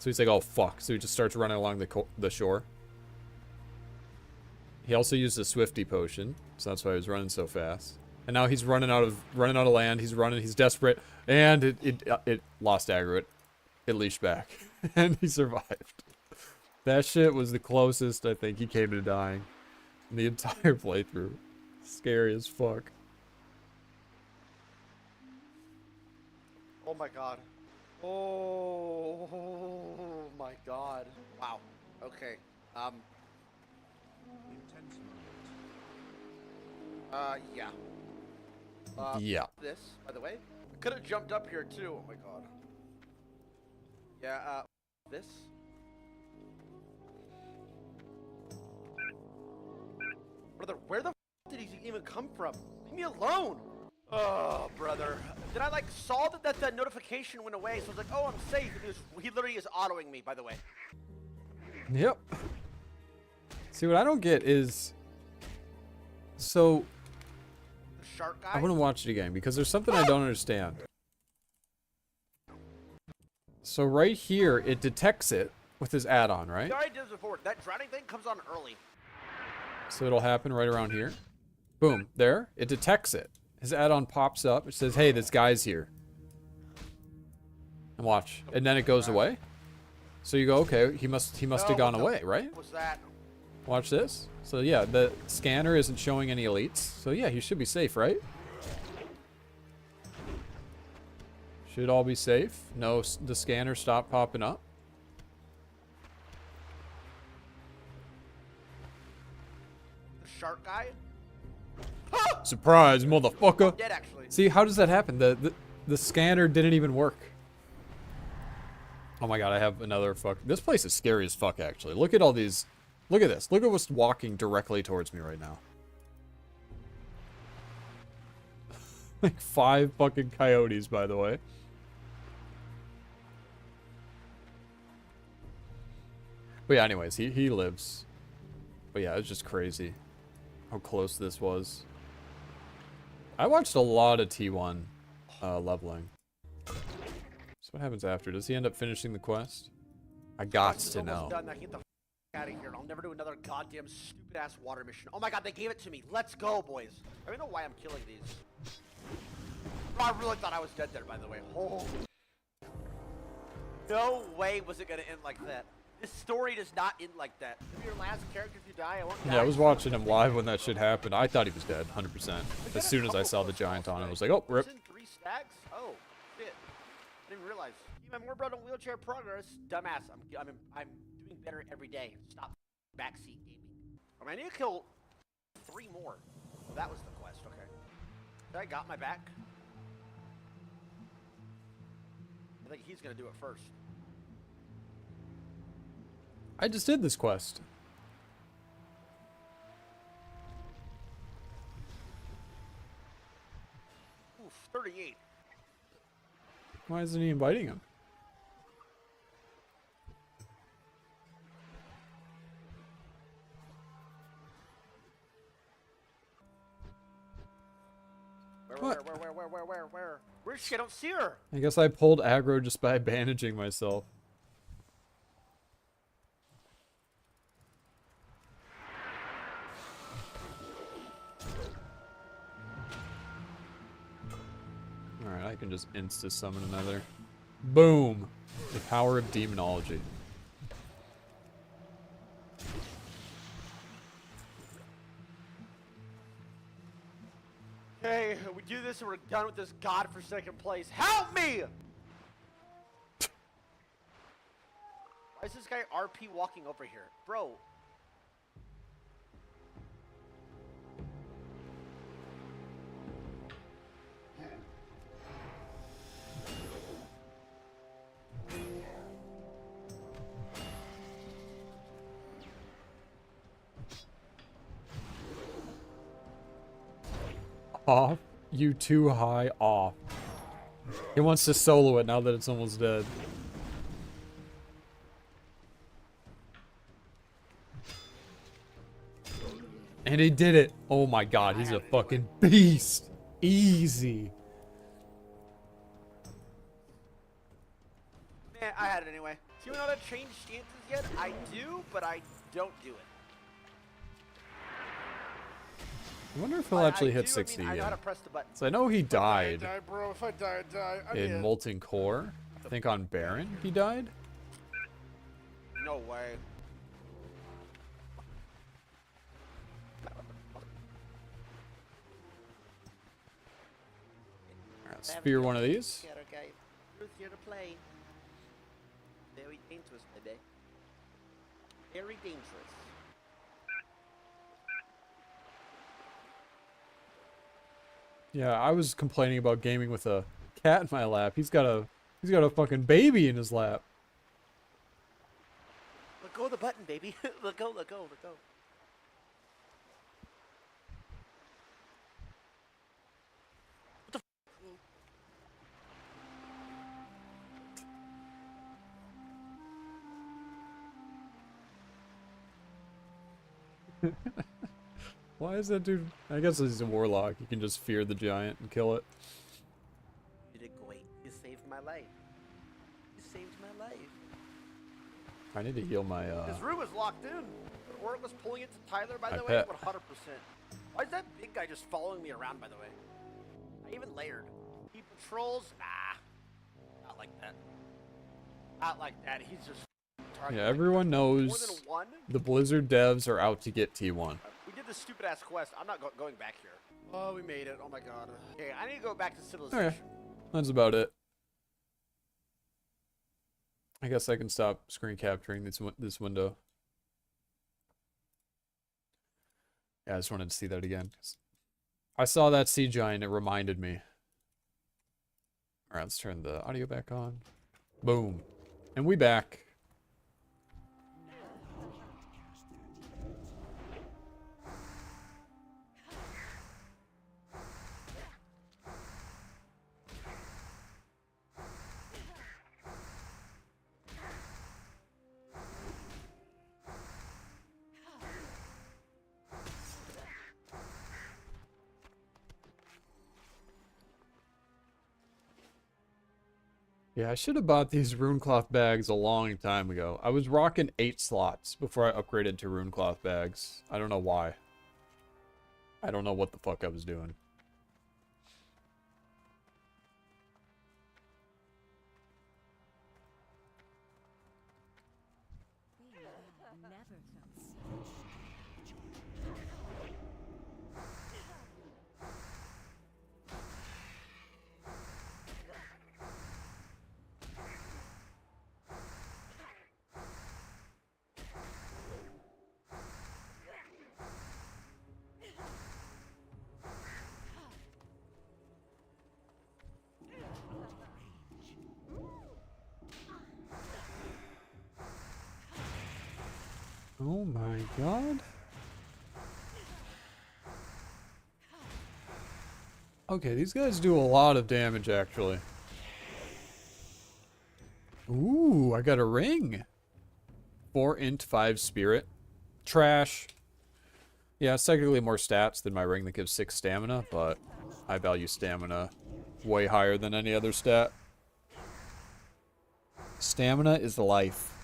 So he's like, oh fuck. So he just starts running along the shore. He also used a Swifty potion. So that's why he was running so fast. And now he's running out of land. He's running. He's desperate. And it lost aggro. It leashed back. And he survived. That shit was the closest I think he came to dying in the entire playthrough. Scary as fuck. Oh my god. Oh my god. Wow. Okay. Yeah. Yeah. This, by the way. I could have jumped up here too. Oh my god. Yeah, this. Brother, where the f did he even come from? Leave me alone! Oh, brother. Then I, like, saw that the notification went away, so I was like, oh, I'm safe. And he literally is autoing me, by the way. Yep. See, what I don't get is... So, The shark guy? I want to watch it again, because there's something I don't understand. So right here, it detects it with his add-on, right? He already did this before. That drowning thing comes on early. So it'll happen right around here. Boom, there. It detects it. His add-on pops up. It says, hey, this guy's here. And watch. And then it goes away. So you go, okay, he must have gone away, right? What was that? Watch this. So yeah, the scanner isn't showing any elites. So yeah, he should be safe, right? Should all be safe. No, the scanner stopped popping up. The shark guy? Surprise, motherfucker. I'm dead, actually. See, how does that happen? The scanner didn't even work. Oh my god, I have another fuck. This place is scary as fuck, actually. Look at all these. Look at this. Look at what's walking directly towards me right now. Like 5 fucking coyotes, by the way. But yeah, anyways, he lives. But yeah, it's just crazy how close this was. I watched a lot of T1 leveling. So what happens after? Does he end up finishing the quest? I gots to know. Done. Now get the f out of here. I'll never do another goddamn stupid ass water mission. Oh my god, they gave it to me. Let's go, boys. I don't know why I'm killing these. Oh, I really thought I was dead there, by the way. Oh. No way was it gonna end like that. This story does not end like that. If your last character, if you die, I won't die. Yeah, I was watching him live when that shit happened. I thought he was dead, 100%. As soon as I saw the giant on it, I was like, oh, rip. In 3 stacks? Oh, shit. I didn't realize. Keep my more broad on wheelchair progress. Dumbass. I'm doing better every day. Stop backseat gaming. I need to kill 3 more. Oh, that was the quest. Okay. I got my back. I think he's gonna do it first. I just did this quest. Oof, 38. Why isn't he inviting him? Where? Where's she? I don't see her. I guess I pulled aggro just by bandaging myself. Alright, I can just insta-summon another. Boom! The power of demonology. Hey, we do this and we're done with this godforsaken place. Help me! Why is this guy RP walking over here? Bro. Off. You too high off. He wants to solo it now that it's almost dead. And he did it. Oh my god, he's a fucking beast. Easy. Man, I had it anyway. Do you know how to change stances yet? I do, but I don't do it. I wonder if he'll actually hit I 60 know how yet. to press the button. So I know he If I died die, bro. If I die, I die. I'm in in. Molten Core. I think on Baron he died. No way. Alright, spear one of these. Okay. Truth here to play. Very dangerous today. Very dangerous. Yeah, I was complaining about gaming with a cat in my lap. He's got a fucking baby in his lap. Let go of the button, baby. Let go, let go, let go. What the Why is that dude? I guess he's a warlock. You can just fear the giant and kill it. You did great. You saved my life. You saved my life. I need to heal my His room is locked in. Warlock was pulling it to Tyler, by My the way, pet. 100%. Why is that big guy just following me around, by the way? I even layered. He patrols? Nah. Not like that. Not like that. He's just targeting. Yeah, everyone More knows than one? the Blizzard devs are out to get T1. We did this stupid ass quest. I'm not going back here. Oh, we made it. Oh my god. Okay, I need to go back to civilization. Okay, that's about it. I guess I can stop screen capturing this window. Yeah, I just wanted to see that again. I saw that sea giant, it reminded me. Alright, let's turn the audio back on. Boom. And we back. Yeah, I should have bought these runecloth bags a long time ago. I was rocking 8 slots before I upgraded to runecloth bags. I don't know why. I don't know what the fuck I was doing. Oh my god. Okay, these guys do a lot of damage, actually. Ooh, I got a ring. 4 int, 5 spirit. Trash. Yeah, it's technically more stats than my ring that gives 6 stamina, but I value stamina way higher than any other stat. Stamina is life.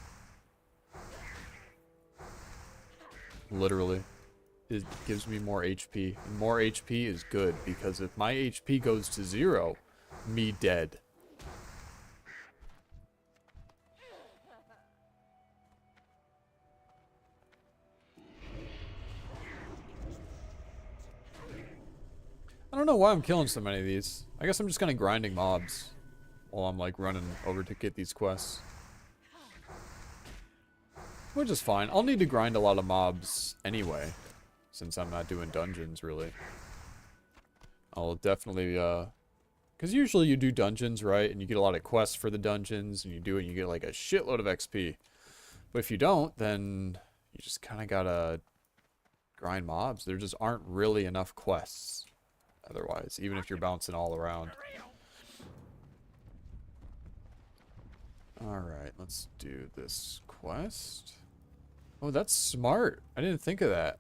Literally. It gives me more HP. And more HP is good, because if my HP goes to 0, me dead. I don't know why I'm killing so many of these. I guess I'm just kind of grinding mobs while I'm like running over to get these quests. Which is fine. I'll need to grind a lot of mobs anyway, since I'm not doing dungeons really. I'll definitely, because usually you do dungeons, right? And you get a lot of quests for the dungeons, and you do it and you get like a shitload of XP. But if you don't, then you just kind of gotta grind mobs. There just aren't really enough quests otherwise, even if you're bouncing all around. Alright, let's do this quest. Oh, that's smart. I didn't think of that.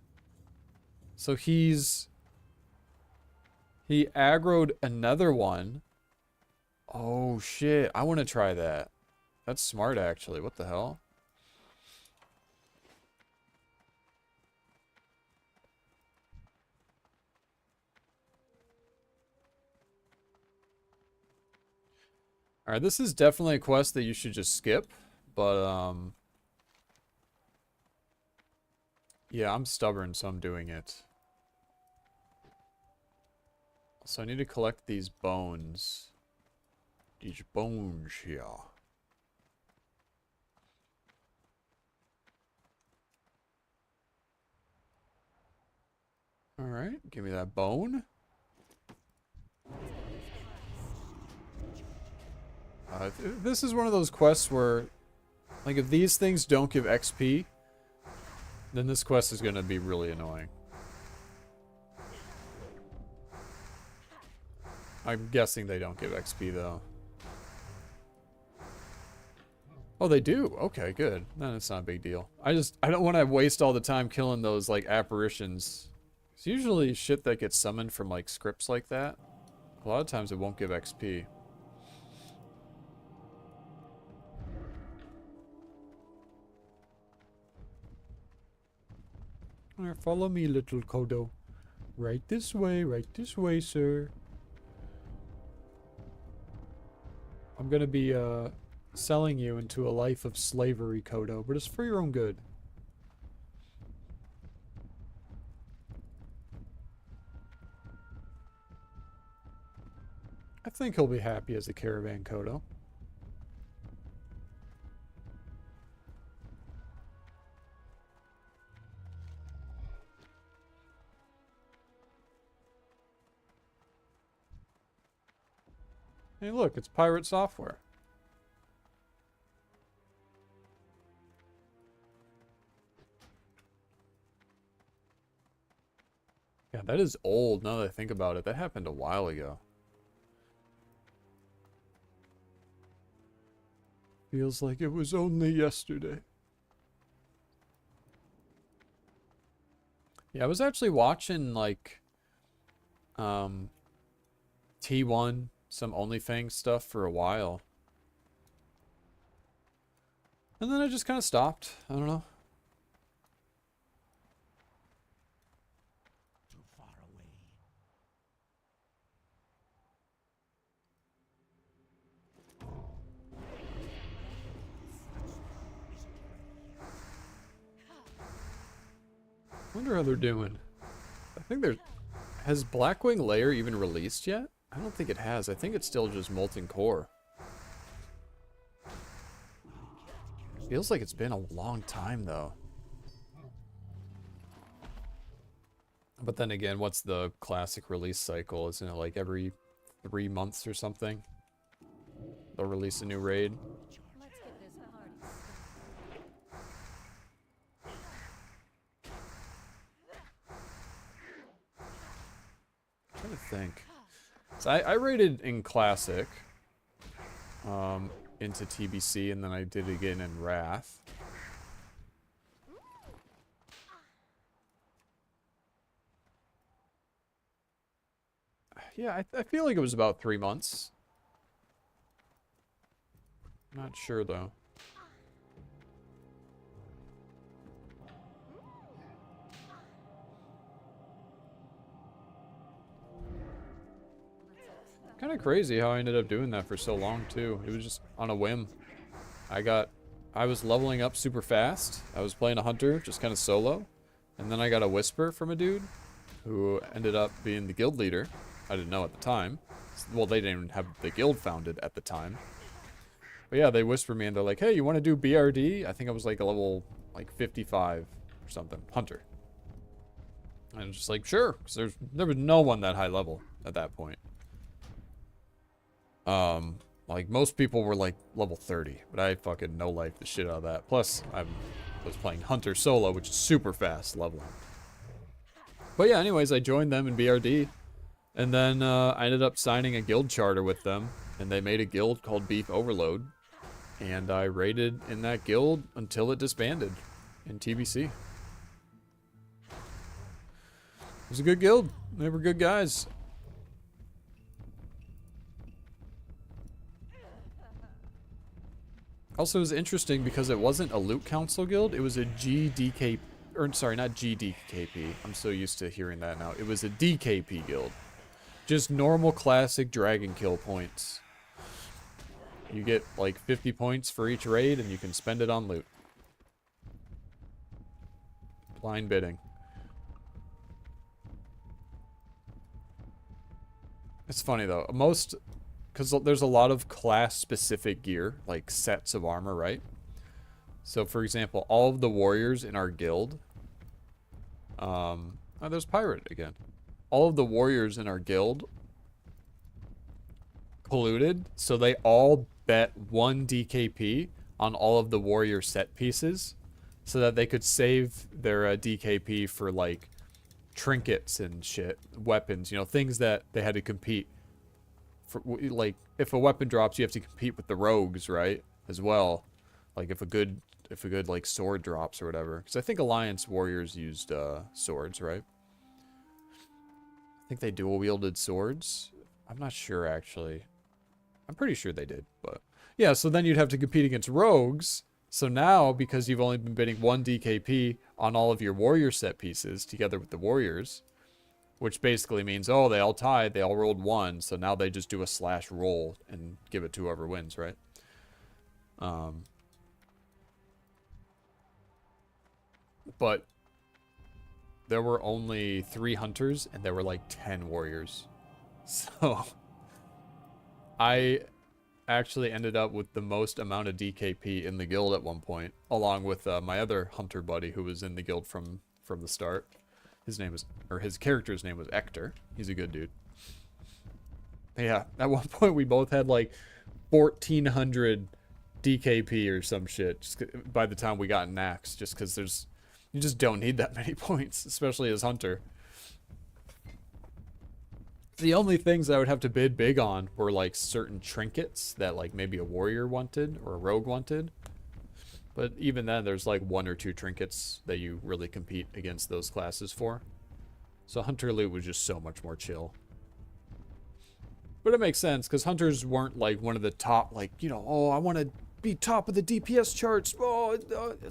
So he aggroed another one. Oh shit, I want to try that. That's smart actually. What the hell? Alright, this is definitely a quest that you should just skip, but, yeah, I'm stubborn, so I'm doing it. So I need to collect these bones. These bones here. Alright, give me that bone. This is one of those quests where, like, if these things don't give XP, then this quest is going to be really annoying. I'm guessing they don't give XP, though. Oh, they do? Okay, good. No, it's not a big deal. I don't want to waste all the time killing those, like, apparitions. It's usually shit that gets summoned from, like, scripts like that. A lot of times it won't give XP. Alright, follow me, little Kodo. Right this way, sir. I'm gonna be, selling you into a life of slavery, Kodo, but it's for your own good. I think he'll be happy as a caravan, Kodo. Hey, look, it's pirate software. Yeah, that is old now that I think about it. That happened a while ago. Feels like it was only yesterday. Yeah, I was actually watching, like, T1, some OnlyFans stuff for a while. And then I just kind of stopped. I don't know. Too far away. Wonder how they're doing. I think they're... Has Blackwing Lair even released yet? I don't think it has. I think it's still just Molten Core. Feels like it's been a long time, though. But then again, what's the classic release cycle? Isn't it like every 3 months or something? They'll release a new raid. Let's give this a hearty start. think. So I rated in Classic, into TBC, and then I did it again in Wrath. Yeah, I feel like it was about 3 months. Not sure, though. Kind of crazy how I ended up doing that for so long, too. It was just on a whim. I was leveling up super fast. I was playing a hunter, just kind of solo. And then I got a whisper from a dude who ended up being the guild leader. I didn't know at the time. Well, they didn't even have the guild founded at the time. But yeah, they whispered me and they're like, hey, you want to do BRD? I think I was like a level like 55 or something. Hunter. And I was just like, sure. Because there was no one that high level at that point. Like most people were like level 30. But I fucking no-life the shit out of that. Plus, I was playing Hunter solo, which is super fast leveling. But yeah, anyways, I joined them in BRD. And then I ended up signing a guild charter with them, and they made a guild called Beef Overload, and I raided in that guild until it disbanded in TBC. It was a good guild. They were good guys. Also, it was interesting because it wasn't a loot council guild, it was a GDK, or sorry, not GDKP. I'm so used to hearing that now. It was a DKP guild. Just normal classic dragon kill points. You get like 50 points for each raid and you can spend it on loot. Blind bidding. It's funny though. Because there's a lot of class specific gear, like sets of armor, right? So for example, all of the warriors in our guild. Oh, there's pirate again. All of the warriors in our guild colluded, so they all bet 1 DKP on all of the warrior set pieces so that they could save their DKP for like trinkets and shit, weapons, you know, things that they had to compete for. Like if a weapon drops, you have to compete with the rogues, right, as well. Like if a good like sword drops or whatever, because I think Alliance warriors used swords, right? I think they dual wielded swords. I'm not sure actually. I'm pretty sure they did, but yeah, so then you'd have to compete against rogues. So now, because you've only been bidding 1 DKP on all of your warrior set pieces together with the warriors, which basically means, oh, they all tied, they all rolled 1, so now they just do a slash roll and give it to whoever wins, right? But there were only 3 hunters, and there were like 10 warriors. So I actually ended up with the most amount of DKP in the guild at one point, along with my other hunter buddy who was in the guild from the start. His character's name was Ector. He's a good dude. Yeah, at one point we both had like 1,400 DKP or some shit just by the time we got Nax, just because you just don't need that many points, especially as hunter. The only things I would have to bid big on were like certain trinkets that like maybe a warrior wanted or a rogue wanted. But even then, there's like 1 or 2 trinkets that you really compete against those classes for. So hunter loot was just so much more chill. But it makes sense because hunters weren't like one of the top, like, you know, oh, I want to be top of the DPS charts. Oh,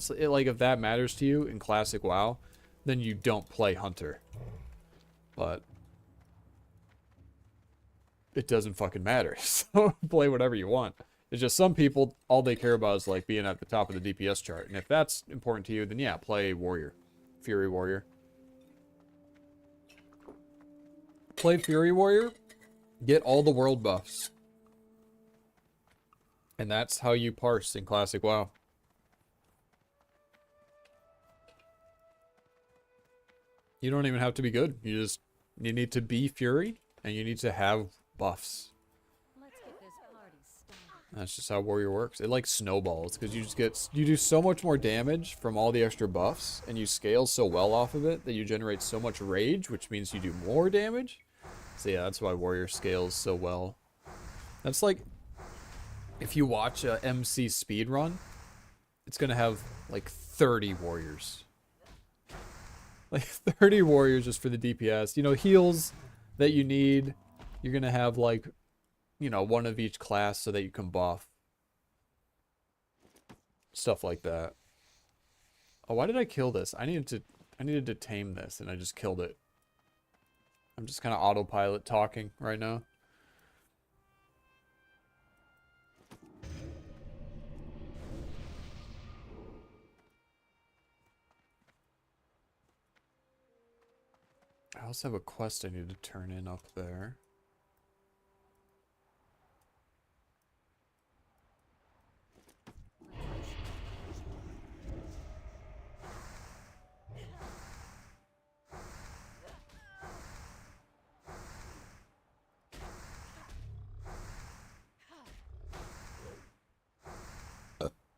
like if that matters to you in classic WoW, then you don't play hunter. But it doesn't fucking matter. So play whatever you want. It's just some people, all they care about is like being at the top of the DPS chart. And if that's important to you, then yeah, play warrior. Fury warrior. Play Fury warrior. Get all the world buffs. And that's how you parse in classic WoW. You don't even have to be good. You need to be Fury and you need to have buffs. Let's get this party started. That's just how warrior works. It like snowballs because you do so much more damage from all the extra buffs and you scale so well off of it that you generate so much rage, which means you do more damage. So yeah, that's why warrior scales so well. That's like, if you watch a MC speedrun, it's gonna have like 30 warriors. Like 30 warriors just for the DPS. You know, heals that you need, you're gonna have like, you know, one of each class so that you can buff. Stuff like that. Oh, why did I kill this? I needed to tame this and I just killed it. I'm just kind of autopilot talking right now. I also have a quest I need to turn in up there.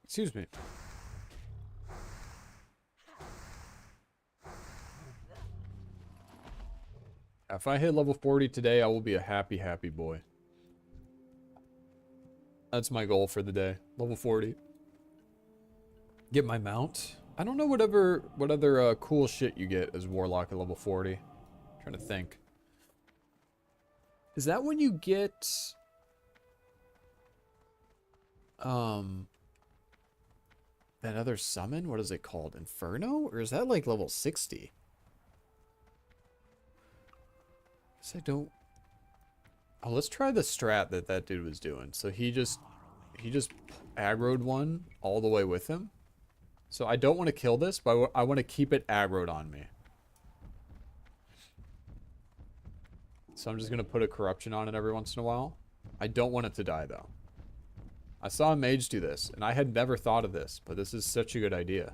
Excuse me. If I hit level 40 today, I will be a happy, happy boy. That's my goal for the day. Level 40. Get my mount. I don't know what other cool shit you get as Warlock at level 40. I'm trying to think. Is that when you get... that other summon? What is it called? Inferno? Or is that like level 60? I don't... Oh, let's try the strat that dude was doing. So he just aggroed one all the way with him. So I don't want to kill this, but I want to keep it aggroed on me. So I'm just going to put a corruption on it every once in a while. I don't want it to die, though. I saw a mage do this, and I had never thought of this, but this is such a good idea.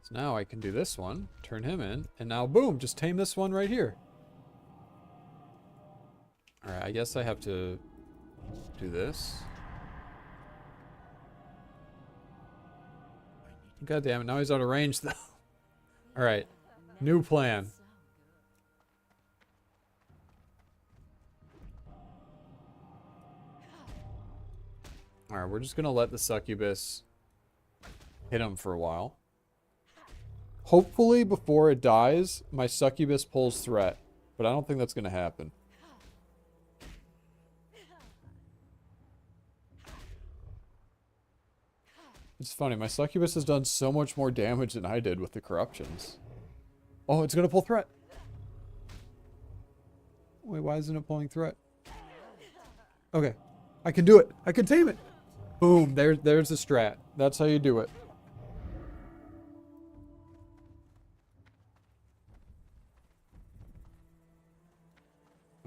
So now I can do this one, turn him in, and now boom, just tame this one right here. Alright, I guess I have to do this. God damn it, now he's out of range though. Alright, new plan. Alright, we're just gonna let the succubus hit him for a while. Hopefully before it dies, my succubus pulls threat. But I don't think that's gonna happen. It's funny, my succubus has done so much more damage than I did with the corruptions. Oh, it's gonna pull threat. Wait, why isn't it pulling threat? Okay, I can do it. I can tame it. Boom, there's the strat. That's how you do it.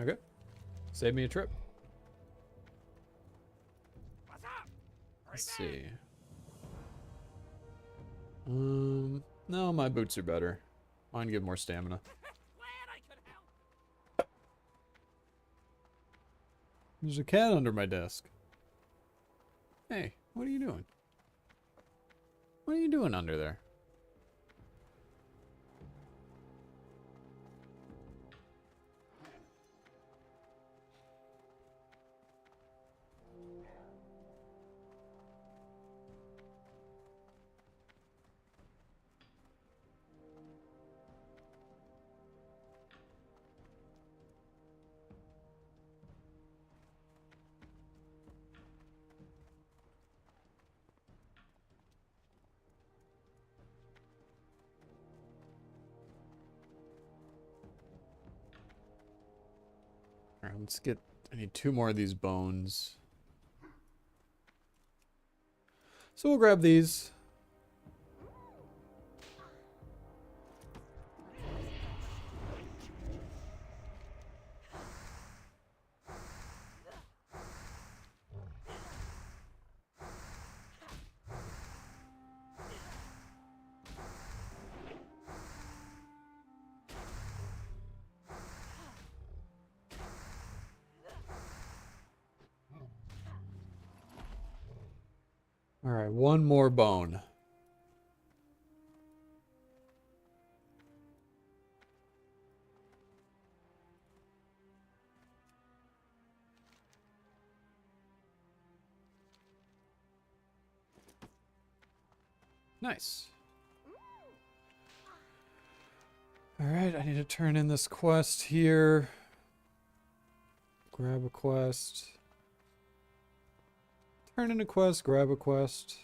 Okay, save me a trip. Let's see. No, my boots are better. Mine give more stamina. There's a cat under my desk. Hey, what are you doing? What are you doing under there? Alright, let's get... I need 2 more of these bones. So we'll grab these. Alright, one more bone. Nice. Alright, I need to turn in this quest here. Grab a quest. Turn in a quest, grab a quest.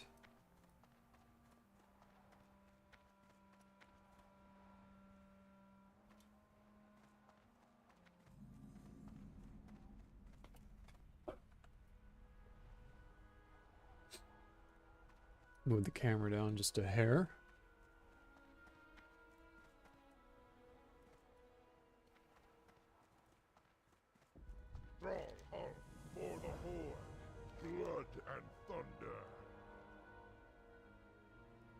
Move the camera down just a hair. Brawl hard for the Horde. Blood and thunder.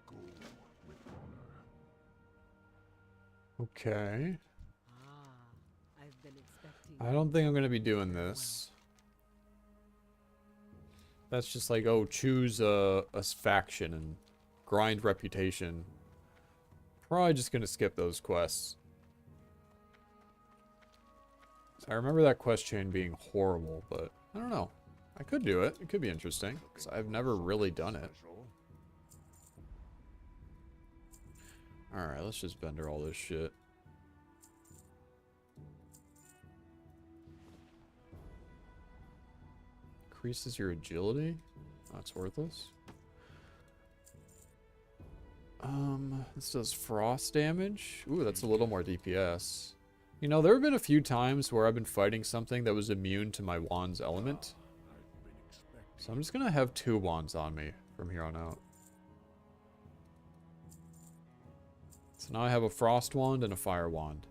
Go with honor. Okay. I've been expecting. I don't think I'm going to be doing this. That's just like, oh, choose a faction and grind reputation. Probably just going to skip those quests. So I remember that quest chain being horrible, but I don't know. I could do it. It could be interesting, because I've never really done it. Alright, let's just vendor all this shit. Increases your agility? That's worthless. This does frost damage. Ooh, that's a little more DPS. You know, there have been a few times where I've been fighting something that was immune to my wand's element. So I'm just gonna have 2 wands on me from here on out. So now I have a frost wand and a fire wand.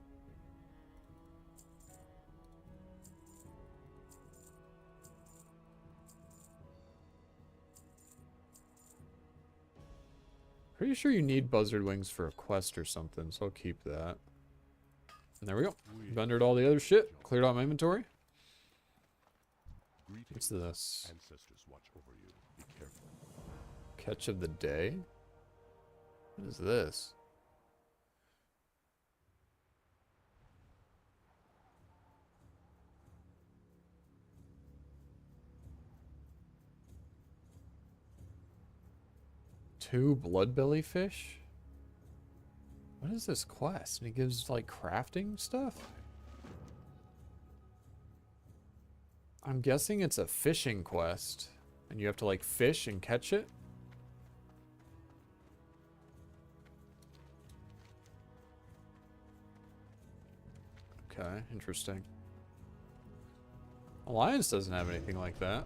Pretty sure you need buzzard wings for a quest or something, so I'll keep that. And there we go. Vendored all the other shit. Cleared out my inventory. What's this? Ancestors watch over you. Be careful. Catch of the day? What is this? Two bloodbelly fish? What is this quest? And it gives like crafting stuff? I'm guessing it's a fishing quest. And you have to like fish and catch it? Okay, interesting. Alliance doesn't have anything like that.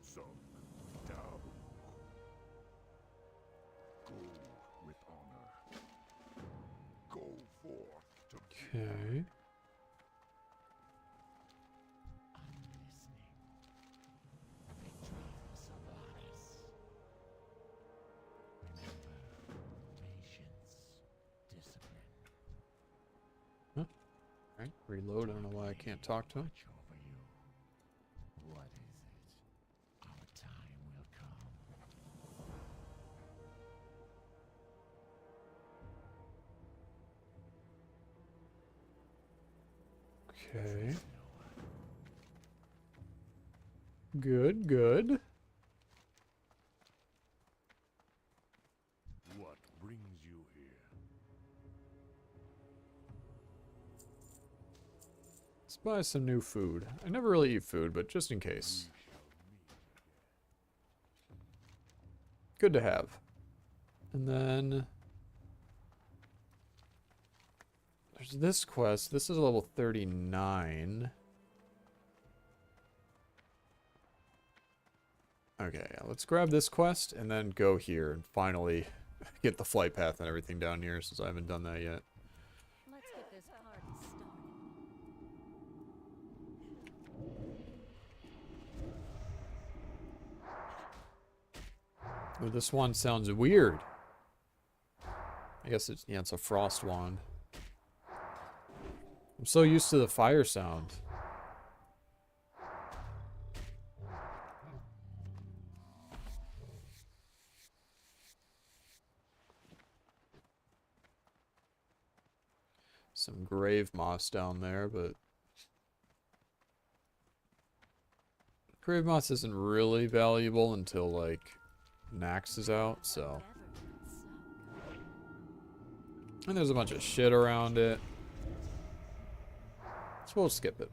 Some down. Go with honor. Go forth to Okay. I'm listening. Victory for Socializing. Remember, patience, discipline. Alright, reload. I don't know why I can't talk to him. Watch over you. What is it? Our time will come. Okay. Good, good. what brings you here. Let's buy some new food. I never really eat food, but just in case. Good to have. And then there's this quest. This is level 39. Okay, yeah, let's grab this quest and then go here and finally get the flight path and everything down here since I haven't done that yet. Let's get this party started. Oh, this one sounds weird. I guess it's, yeah, it's a frost wand. I'm so used to the fire sound. Some grave moss down there, but grave moss isn't really valuable until like Nax is out, so. And there's a bunch of shit around it. So we'll skip it.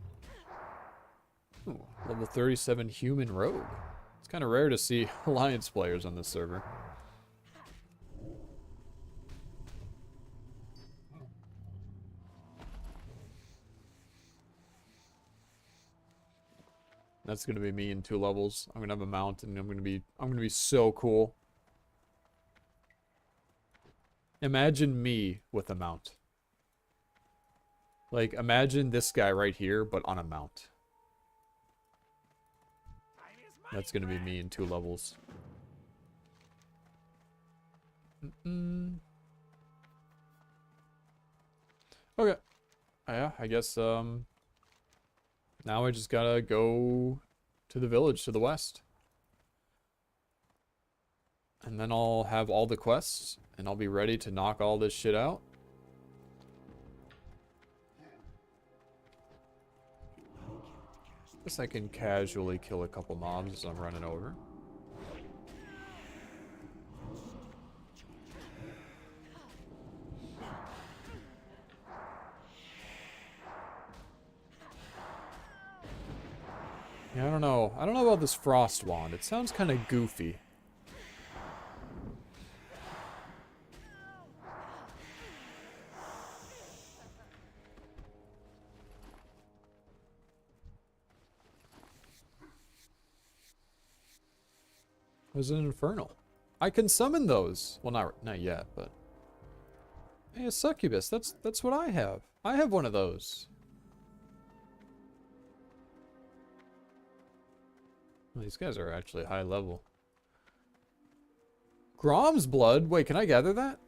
Ooh, level 37 human rogue. It's kind of rare to see alliance players on this server. That's gonna be me in 2 levels. I'm gonna have a mount and I'm gonna be so cool. Imagine me with a mount. Like, imagine this guy right here, but on a mount. That's gonna be me in 2 levels. Okay. Yeah, I guess, now I just gotta go to the village to the west. And then I'll have all the quests, and I'll be ready to knock all this shit out. Guess I can casually kill a couple mobs as I'm running over. Yeah, I don't know. I don't know about this frost wand. It sounds kind of goofy. Was an infernal. I can summon those. Well, not yet, but hey, a succubus. That's what I have. I have one of those. Well, these guys are actually high level. Grom's blood. Wait, can I gather that?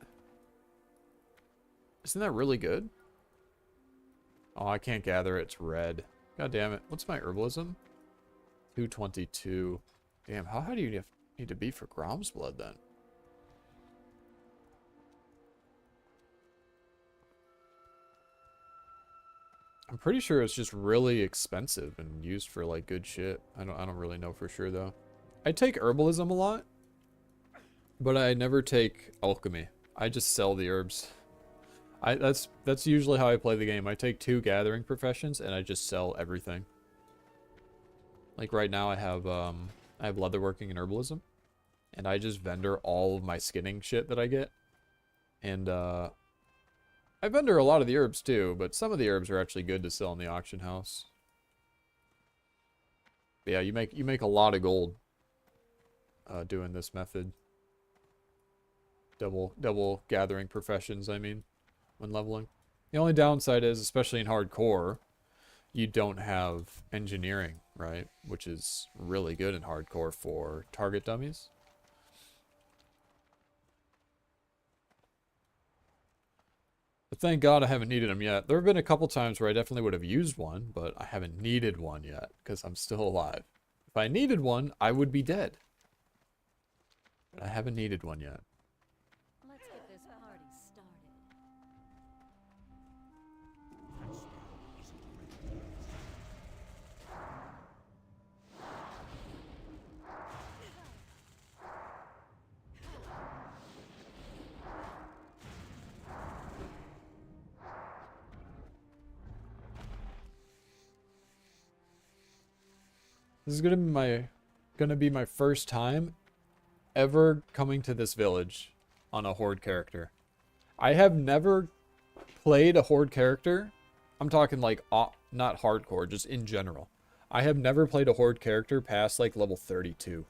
Isn't that really good? Oh, I can't gather it. It's red. God damn it. What's my herbalism? 222. Damn, how high do you need to be for Grom's blood then? I'm pretty sure it's just really expensive and used for like good shit. I don't really know for sure though. I take herbalism a lot, but I never take alchemy. I just sell the herbs. That's usually how I play the game. I take 2 gathering professions and I just sell everything. Like right now I have leatherworking and herbalism, and I just vendor all of my skinning shit that I get. And I vendor a lot of the herbs too, but some of the herbs are actually good to sell in the auction house. But yeah, you make a lot of gold doing this method. Double gathering professions, I mean, when leveling. The only downside is, especially in hardcore, you don't have engineering, right? Which is really good in hardcore for target dummies. But thank God I haven't needed them yet. There have been a couple times where I definitely would have used one, but I haven't needed one yet because I'm still alive. If I needed one, I would be dead. But I haven't needed one yet. Let's get this party started. This is gonna be my first time ever coming to this village on a Horde character. I have never played a Horde character. I'm talking like not hardcore, just in general. I have never played a Horde character past like level 32.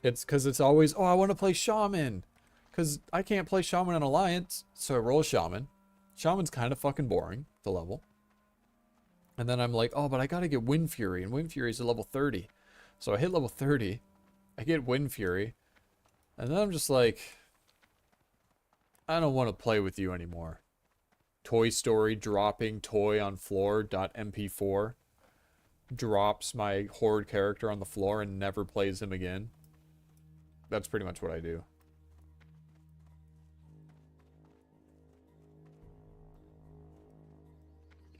It's because it's always, oh, I want to play Shaman. Because I can't play Shaman in Alliance, so I roll a Shaman. Shaman's kind of fucking boring, the level. And then I'm like, oh, but I gotta get Wind Fury, and Wind Fury's at level 30. So I hit level 30, I get Wind Fury, and then I'm just like, I don't want to play with you anymore. Toy Story dropping toy on floor .mp4 drops my Horde character on the floor and never plays him again. That's pretty much what I do.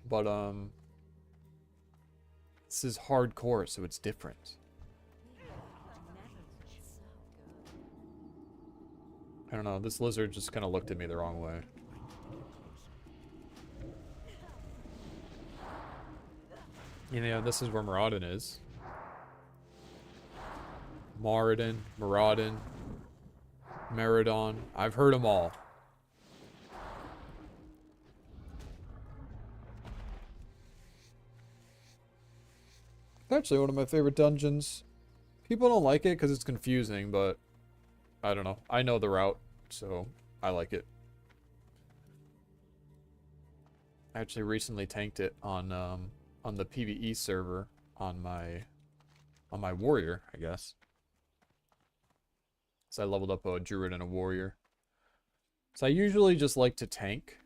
But, this is hardcore, so it's different. I don't know, this lizard just kind of looked at me the wrong way. You know, this is where Maraudin is. Moradin, Maraudin, Meridon. I've heard them all. Actually, one of my favorite dungeons. People don't like it because it's confusing, but I don't know. I know the route, so I like it. I actually recently tanked it on the PvE server on my warrior, I guess. So I leveled up a druid and a warrior. So I usually just like to tank.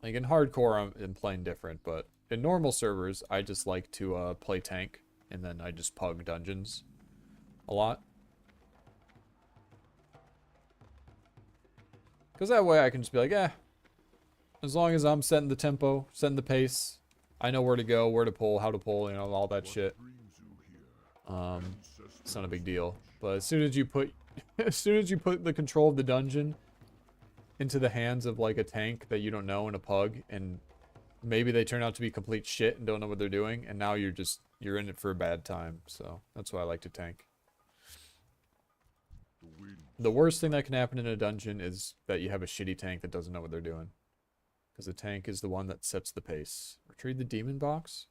Like in hardcore, I'm playing different, but in normal servers, I just like to play tank, and then I just pug dungeons a lot. Because that way I can just be like, as long as I'm setting the tempo, setting the pace, I know where to go, where to pull, how to pull, you know, all that shit. It's not a big deal. But as soon as you put the control of the dungeon into the hands of like a tank that you don't know and a pug, and maybe they turn out to be complete shit and don't know what they're doing, and now you're in it for a bad time. So that's why I like to tank. The worst thing that can happen in a dungeon is that you have a shitty tank that doesn't know what they're doing. Because the tank is the one that sets the pace. Retrieve the demon box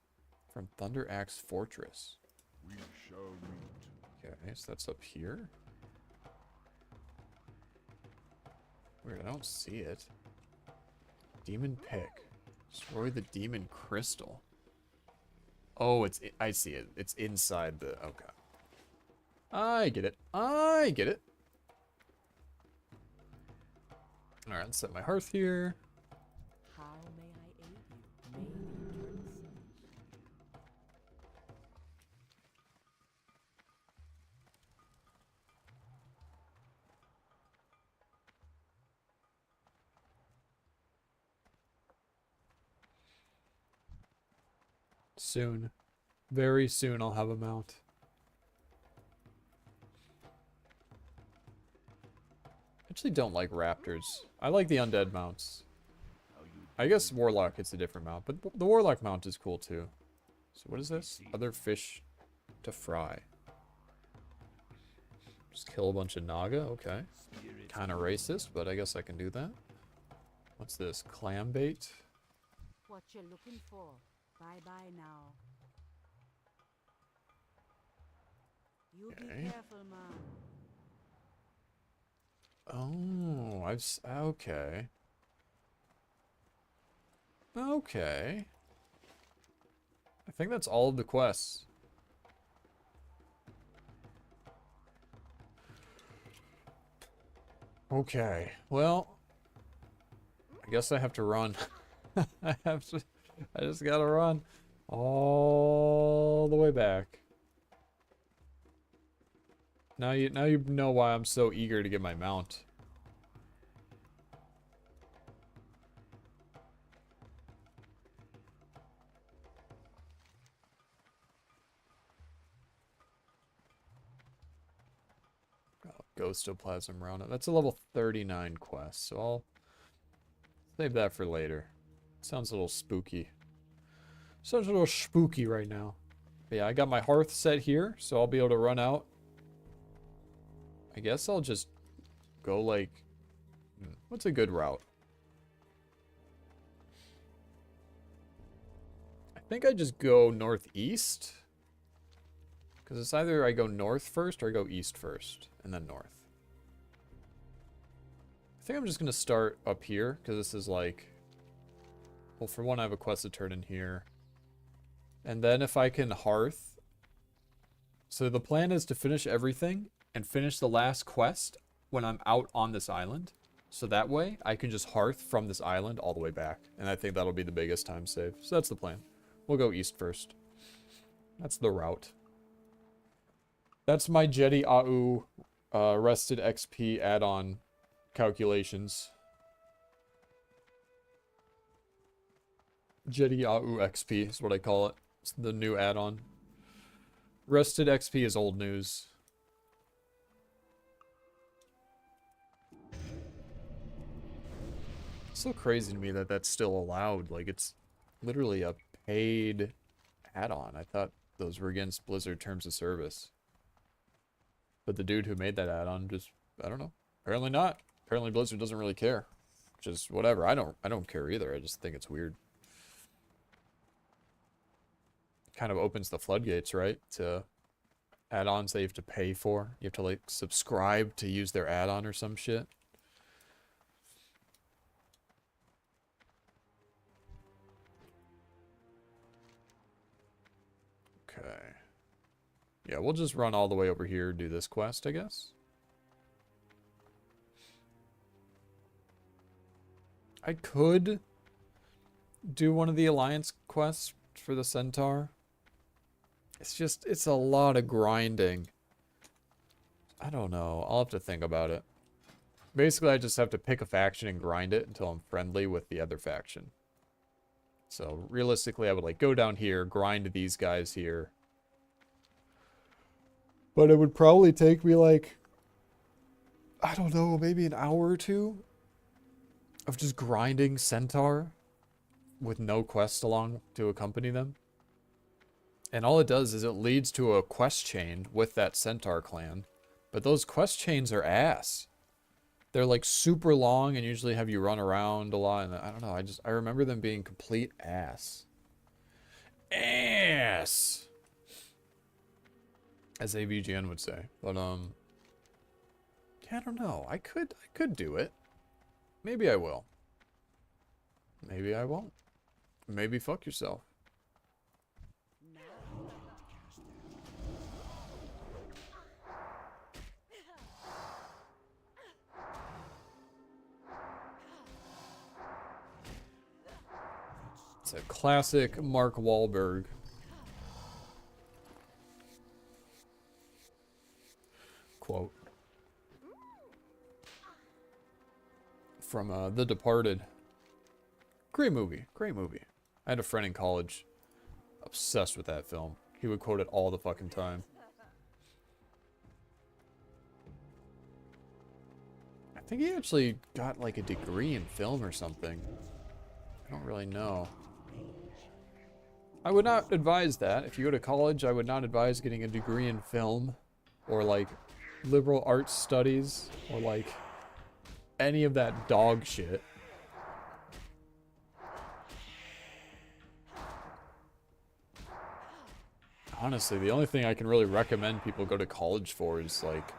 from Thunder Axe Fortress. We shall meet. Okay, so that's up here. Weird, I don't see it. Demon pick. Destroy the demon crystal. Oh, I see it. It's inside the... Okay. I get it. I get it. Alright, let's set my hearth here. How may I aid you? May you turn the siege. Soon. Very soon I'll have a mount. I actually don't like raptors. I like the undead mounts. I guess Warlock is a different mount, but the Warlock mount is cool too. So what is this? Other fish to fry. Just kill a bunch of Naga, okay. Kind of racist, but I guess I can do that. What's this? Clam bait? What you're looking for. Bye-bye now. You be Okay. careful, man. Oh, okay. Okay. I think that's all of the quests. Okay, well, I guess I have to run. I just gotta run all the way back. Now you know why I'm so eager to get my mount. Ghostoplasm Roundup. That's a level 39 quest, so I'll save that for later. Sounds a little spooky. Sounds a little spooky right now. But yeah, I got my hearth set here, so I'll be able to run out. I guess I'll just go like... What's a good route? I think I just go northeast. Because it's either I go north first or I go east first, and then north. I think I'm just going to start up here, because this is like... Well, for one, I have a quest to turn in here. And then if I can hearth... So the plan is to finish everything, and finish the last quest when I'm out on this island. So that way, I can just hearth from this island all the way back. And I think that'll be the biggest time save. So that's the plan. We'll go east first. That's the route. That's my Jetty AU Rested XP add-on calculations. Jetty AU XP is what I call it. It's the new add-on. Rested XP is old news. It's so crazy to me that that's still allowed. Like, it's literally a paid add-on. I thought those were against Blizzard terms of service. But the dude who made that add-on just, I don't know. Apparently not. Apparently Blizzard doesn't really care. Which is whatever. I don't care either. I just think it's weird. Kind of opens the floodgates, right? To add-ons that you have to pay for. You have to, like, subscribe to use their add-on or some shit. Okay. Yeah, we'll just run all the way over here, do this quest, I guess. I could do one of the Alliance quests for the Centaur. It's a lot of grinding. I don't know. I'll have to think about it. Basically, I just have to pick a faction and grind it until I'm friendly with the other faction. So, realistically, I would, like, go down here, grind these guys here. But it would probably take me, like, I don't know, maybe an hour or two of just grinding Centaur with no quest along to accompany them. And all it does is it leads to a quest chain with that Centaur clan. But those quest chains are ass. They're like super long and usually have you run around a lot. And I don't know, I remember them being complete ass. Ass! As AVGN would say. But, yeah, I don't know. I could do it. Maybe I will. Maybe I won't. Maybe fuck yourself. It's a classic Mark Wahlberg. Quote. From The Departed. Great movie. Great movie. I had a friend in college obsessed with that film. He would quote it all the fucking time. I think he actually got like a degree in film or something. I don't really know. I would not advise that. If you go to college, I would not advise getting a degree in film or like liberal arts studies or like any of that dog shit. Honestly, the only thing I can really recommend people go to college for is like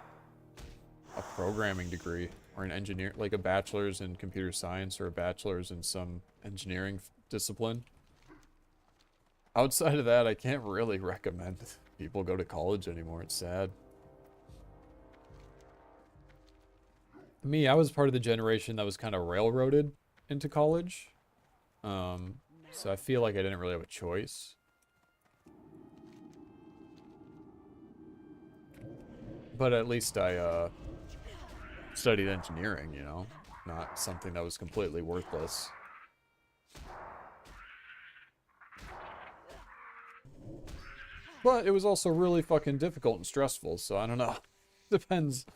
a programming degree or an engineer, like a bachelor's in computer science or a bachelor's in some engineering discipline. Outside of that, I can't really recommend people go to college anymore. It's sad. Me, I was part of the generation that was kind of railroaded into college. So I feel like I didn't really have a choice. But at least I studied engineering, you know? Not something that was completely worthless. But it was also really fucking difficult and stressful, so I don't know. Depends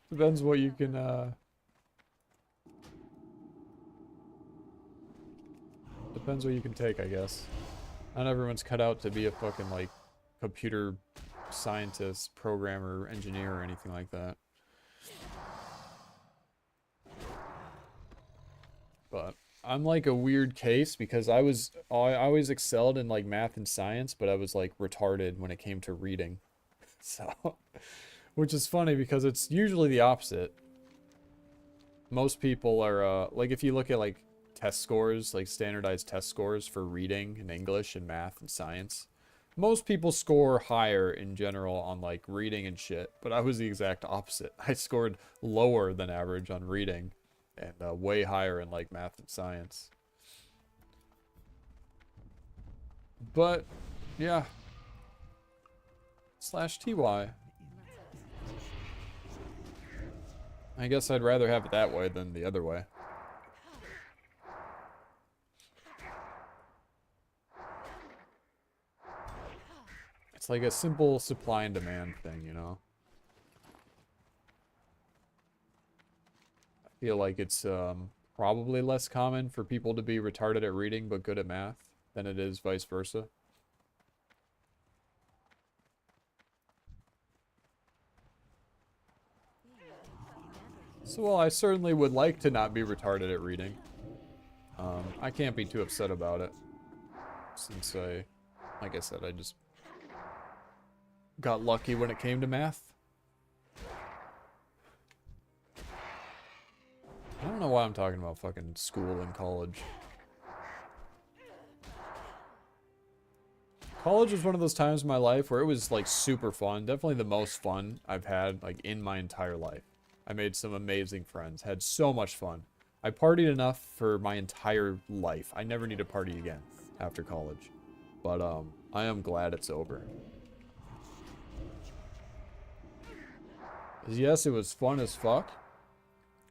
what you can, depends what you can take, I guess. Not everyone's cut out to be a fucking, like, computer scientist, programmer, engineer, or anything like that. But I'm like a weird case because I always excelled in like math and science, but I was like retarded when it came to reading. So, which is funny because it's usually the opposite. Most people are like if you look at like test scores, like standardized test scores for reading and English and math and science, most people score higher in general on like reading and shit, but I was the exact opposite. I scored lower than average on reading and way higher in like math and science. But yeah, /TY. I guess I'd rather have it that way than the other way. It's like a simple supply and demand thing, you know? I feel like it's probably less common for people to be retarded at reading but good at math than it is vice versa. So, well, I certainly would like to not be retarded at reading. I can't be too upset about it. Since like I said, I just got lucky when it came to math. I don't know why I'm talking about fucking school and college. College was one of those times in my life where it was like super fun. Definitely the most fun I've had like in my entire life. I made some amazing friends. Had so much fun. I partied enough for my entire life. I never need to party again after college. But I am glad it's over. 'Cause yes, it was fun as fuck.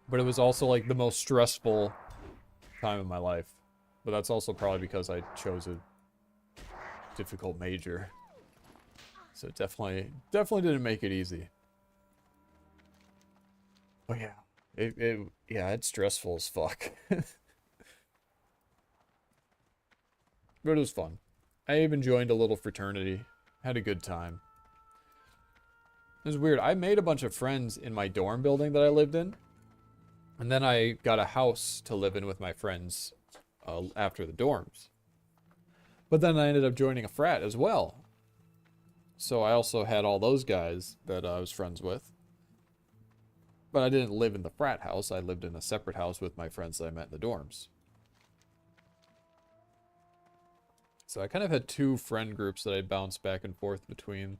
But it was also like the most stressful time of my life. But that's also probably because I chose a difficult major. So it definitely didn't make it easy. Oh yeah. Yeah, it's stressful as fuck. But it was fun. I even joined a little fraternity. Had a good time. It was weird. I made a bunch of friends in my dorm building that I lived in. And then I got a house to live in with my friends after the dorms. But then I ended up joining a frat as well. So I also had all those guys that I was friends with. But I didn't live in the frat house. I lived in a separate house with my friends that I met in the dorms. So I kind of had two friend groups that I bounced back and forth between.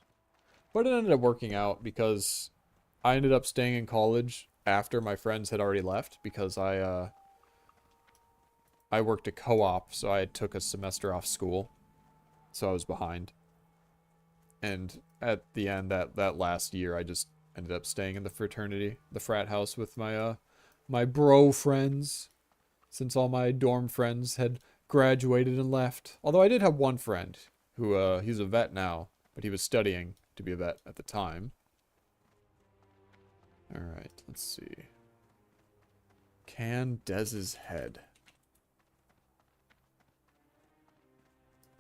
But it ended up working out because I ended up staying in college after my friends had already left because I worked a co-op, so I took a semester off school. So I was behind. And at the end, that last year, I just ended up staying in the fraternity, the frat house with my my bro friends, since all my dorm friends had graduated and left. Although I did have one friend who he's a vet now, but he was studying to be a vet at the time. All right, let's see. Can Dez's head.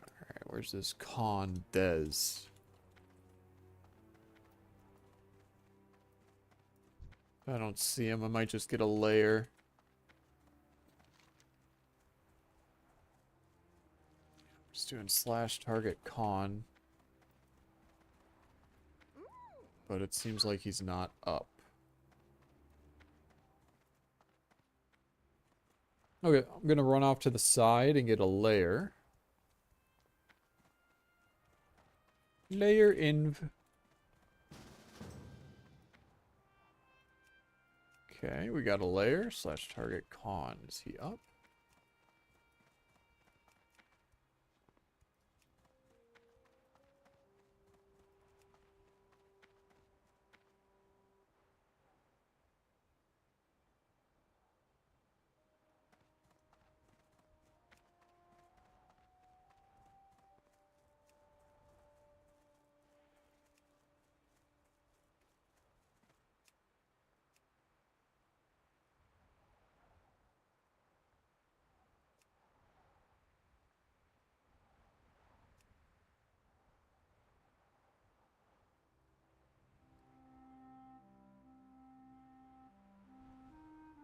All right, where's this Con Dez? If I don't see him, I might just get a layer. Just doing /target con. But it seems like he's not up. Okay, I'm gonna run off to the side and get a layer. Layer inv. Okay, we got a layer /target con. Is he up?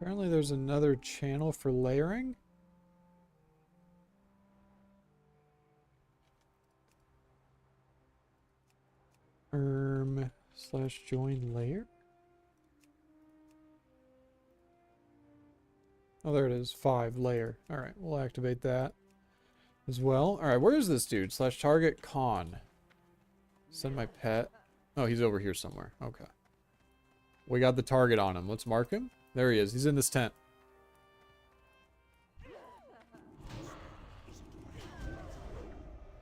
Apparently there's another channel for layering. /join layer. Oh, there it is. 5 layer. All right, we'll activate that as well. All right, where is this dude? /target con. Send my pet. Oh, he's over here somewhere. Okay. We got the target on him. Let's mark him. There he is. He's in this tent.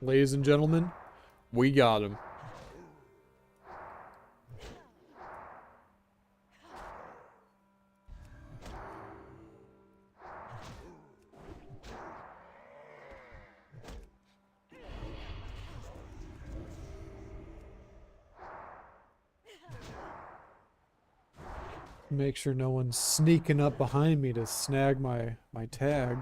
Ladies and gentlemen, we got him. Make sure no one's sneaking up behind me to snag my tag.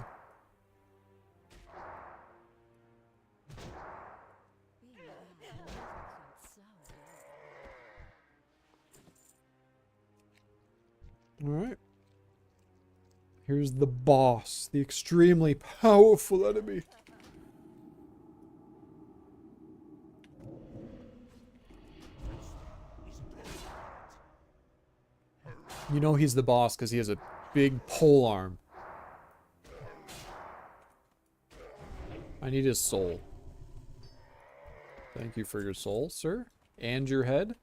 Alright. Here's the boss, the extremely powerful enemy. You know he's the boss because he has a big pole arm. I need his soul. Thank you for your soul, sir. And your head.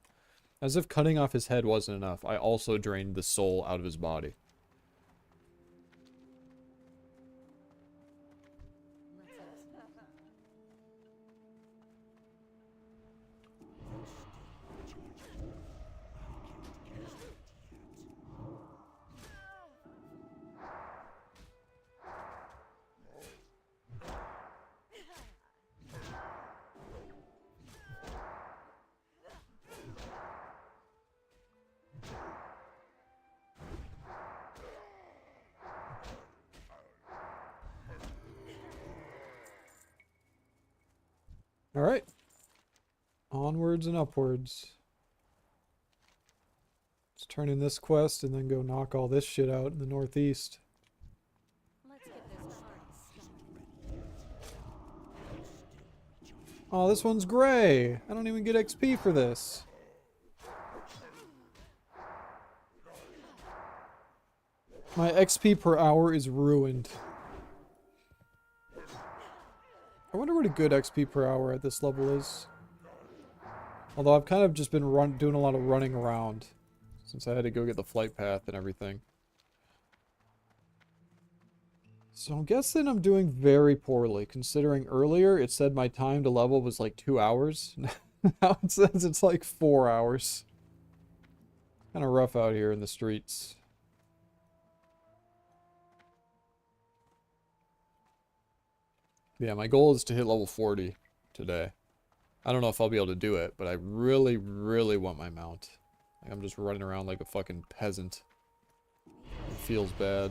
As if cutting off his head wasn't enough, I also drained the soul out of his body. Alright. Onwards and upwards. Let's turn in this quest and then go knock all this shit out in the northeast. Let's get this party started. Oh, this one's gray. I don't even get XP for this. My XP per hour is ruined. I wonder what a good XP per hour at this level is. Although I've kind of just been doing a lot of running around since I had to go get the flight path and everything. So I'm guessing I'm doing very poorly, considering earlier it said my time to level was like 2 hours. Now it says it's like 4 hours. Kind of rough out here in the streets. Yeah, my goal is to hit level 40 today. I don't know if I'll be able to do it, but I really, really want my mount. Like, I'm just running around like a fucking peasant. It feels bad.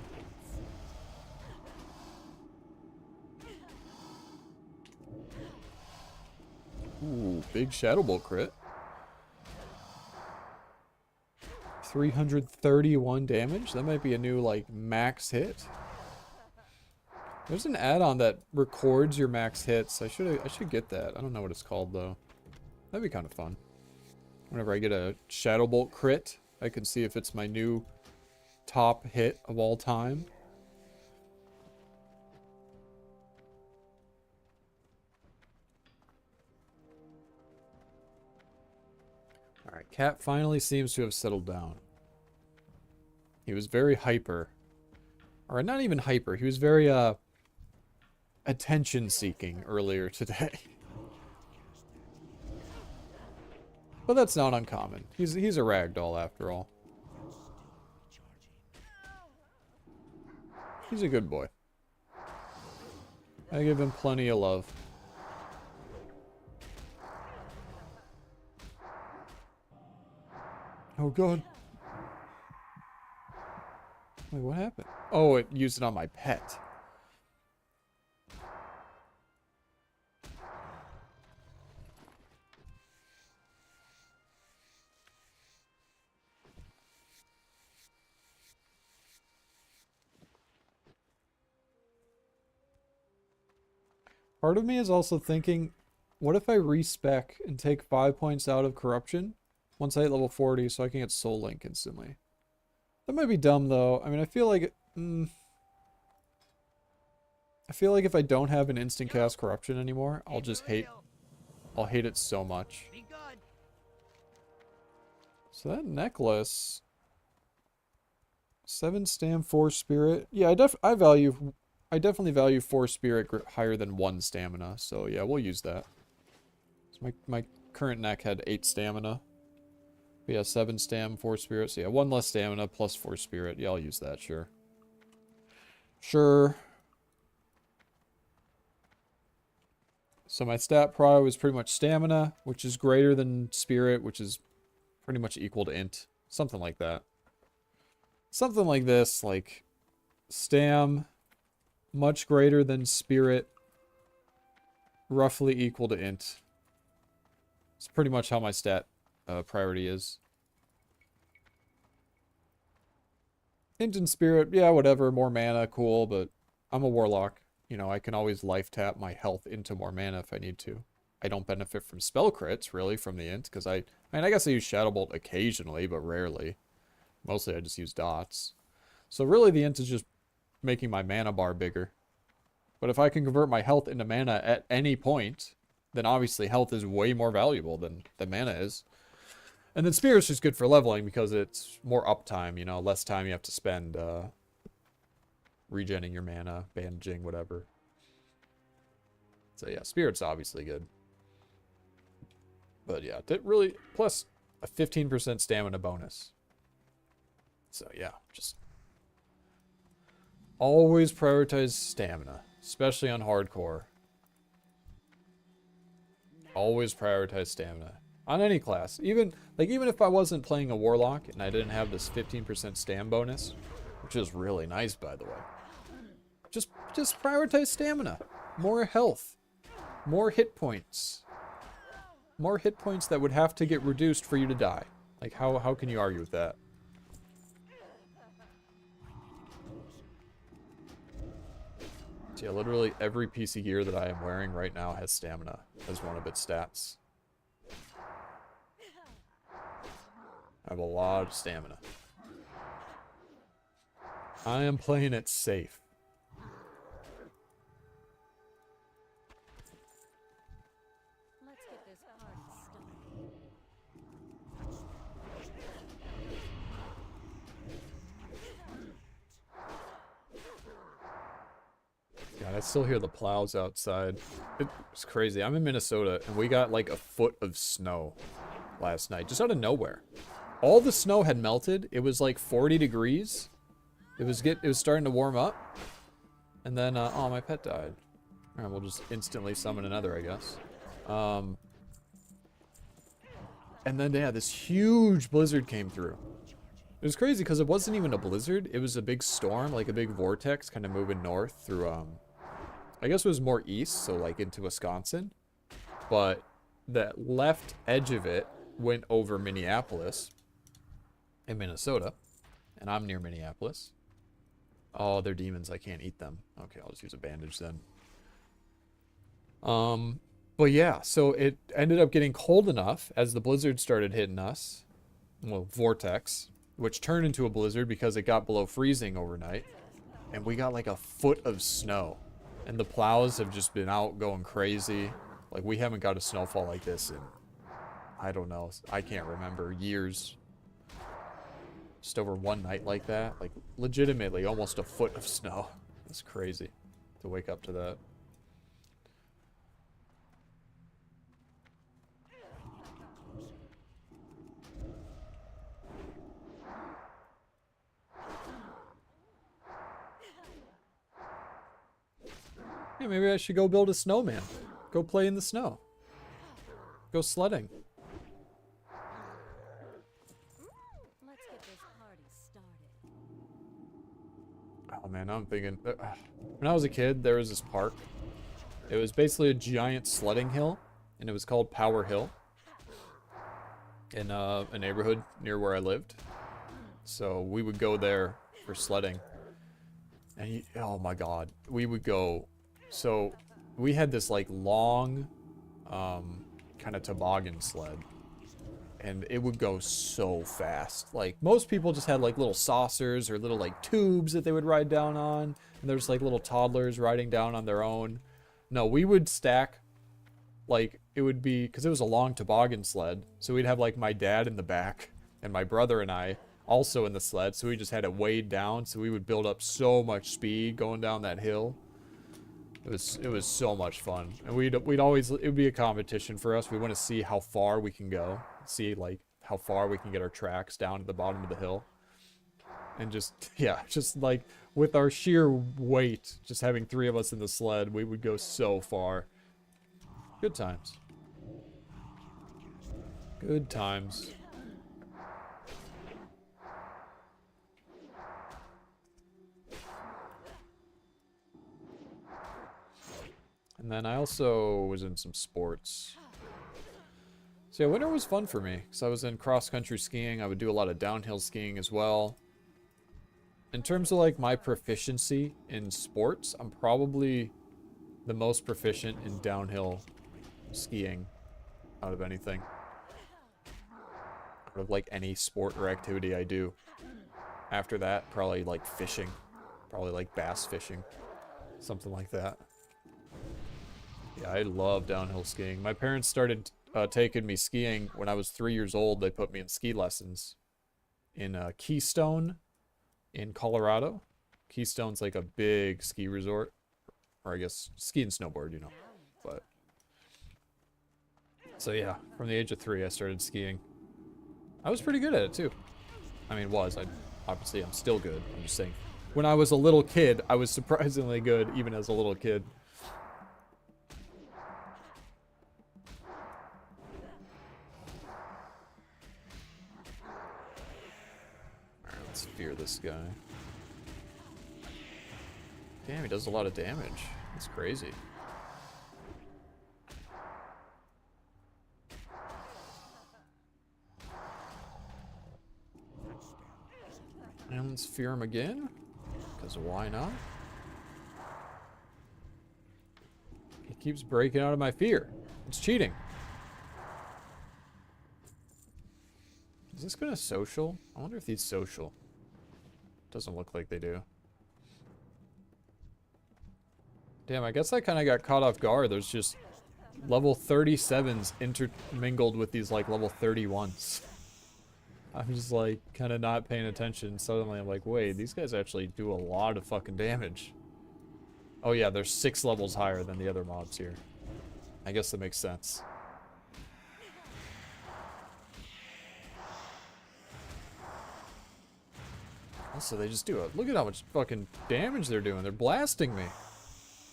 Ooh, big Shadow Bolt crit. 331 damage? That might be a new, like, max hit. There's an add-on that records your max hits. I should get that. I don't know what it's called, though. That'd be kind of fun. Whenever I get a Shadow Bolt crit, I can see if it's my new top hit of all time. Alright, Cat finally seems to have settled down. He was very hyper. Or not even hyper, he was very, attention-seeking earlier today. But that's not uncommon. He's a ragdoll after all. He's a good boy. I give him plenty of love. Oh god. Wait, what happened? Oh, it used it on my pet. Part of me is also thinking, what if I respec and take 5 points out of corruption once I hit level 40 so I can get Soul Link instantly? That might be dumb though. I mean, I feel like if I don't have an instant cast corruption anymore, I'll hate it so much. So that necklace, 7 stam, 4 spirit. Yeah, I I definitely value 4 spirit higher than 1 stamina. So yeah, we'll use that. So my current neck had 8 stamina. But yeah, 7 stam, 4 spirit. So yeah, 1 less stamina plus 4 spirit. Yeah, I'll use that, sure. Sure. So my stat prio is pretty much stamina, which is greater than spirit, which is pretty much equal to int. Something like that. Something like this, like stam, much greater than spirit, roughly equal to int. It's pretty much how my stat priority is. Int and spirit, yeah, whatever, more mana, cool, but I'm a warlock. You know, I can always life tap my health into more mana if I need to. I don't benefit from spell crits, really, from the int, because I mean, I guess I use Shadow Bolt occasionally, but rarely. Mostly I just use dots. So really the int is just making my mana bar bigger. But if I can convert my health into mana at any point, then obviously health is way more valuable than mana is. And then Spirit's just good for leveling because it's more uptime, you know, less time you have to spend regenning your mana, bandaging, whatever. So yeah, Spirit's obviously good. But yeah, that really, plus a 15% stamina bonus. So yeah, just always prioritize stamina, especially on hardcore. Always prioritize stamina on any class. Even if I wasn't playing a warlock and I didn't have this 15% stam bonus, which is really nice by the way. Just prioritize stamina, more health, more hit points. More hit points that would have to get reduced for you to die. Like how can you argue with that? So yeah, literally every piece of gear that I am wearing right now has stamina as one of its stats. I have a lot of stamina. I am playing it safe. Let's get this party started. God, I still hear the plows outside. It's crazy. I'm in Minnesota, and we got like a foot of snow last night, just out of nowhere. All the snow had melted. It was like 40 degrees. It was starting to warm up. And then, oh, my pet died. All right, we'll just instantly summon another, I guess. And then, yeah, this huge blizzard came through. It was crazy because it wasn't even a blizzard. It was a big storm, like a big vortex kind of moving north through, I guess it was more east, so like into Wisconsin. But the left edge of it went over Minneapolis in Minnesota. And I'm near Minneapolis. Oh, they're demons. I can't eat them. Okay, I'll just use a bandage then. But yeah, so it ended up getting cold enough as the blizzard started hitting us. Well, vortex. Which turned into a blizzard because it got below freezing overnight. And we got like a foot of snow. And the plows have just been out going crazy. Like, we haven't got a snowfall like this in, I don't know, I can't remember, years. Just over one night like that. Like, legitimately, almost a foot of snow. It's crazy to wake up to that. Yeah, maybe I should go build a snowman. Go play in the snow. Go sledding. Let's get this party started. Oh man, now I'm thinking. When I was a kid, there was this park. It was basically a giant sledding hill, and it was called Power Hill. In a neighborhood near where I lived. So we would go there for sledding. And oh my god, we would go. So we had this like long kind of toboggan sled, and it would go so fast. Like most people just had like little saucers or little like tubes that they would ride down on, and there's like little toddlers riding down on their own. No, we would stack, like it would be, because it was a long toboggan sled, so we'd have like my dad in the back and my brother and I also in the sled, so we just had it weighed down, so we would build up so much speed going down that hill. It was so much fun, and we'd always, it would be a competition for us. We want to see how far we can go, see like how far we can get our tracks down to the bottom of the hill, and just yeah, just like with our sheer weight, just having 3 of us in the sled, we would go so far. Good times. Good times. And then I also was in some sports. So yeah, winter was fun for me, because I was in cross-country skiing. I would do a lot of downhill skiing as well. In terms of like my proficiency in sports, I'm probably the most proficient in downhill skiing out of anything. Out of like any sport or activity I do. After that, probably like fishing. Probably like bass fishing. Something like that. Yeah, I love downhill skiing. My parents started taking me skiing when I was 3 years old. They put me in ski lessons in Keystone in Colorado. Keystone's like a big ski resort. Or I guess ski and snowboard, you know. But so yeah, from the age of 3 I started skiing. I was pretty good at it too. I mean, obviously I'm still good. I'm just saying. When I was a little kid, I was surprisingly good even as a little kid. Let's fear this guy. Damn, he does a lot of damage. That's crazy. And let's fear him again. Because why not? He keeps breaking out of my fear. It's cheating. Is this gonna social? I wonder if he's social. Doesn't look like they do. Damn, I guess I kind of got caught off guard. There's just level 37s intermingled with these like level 31s. I'm just like kind of not paying attention. Suddenly I'm like, wait, these guys actually do a lot of fucking damage. Oh yeah, they're 6 levels higher than the other mobs here. I guess that makes sense. Also, they just do it. Look at how much fucking damage they're doing. They're blasting me.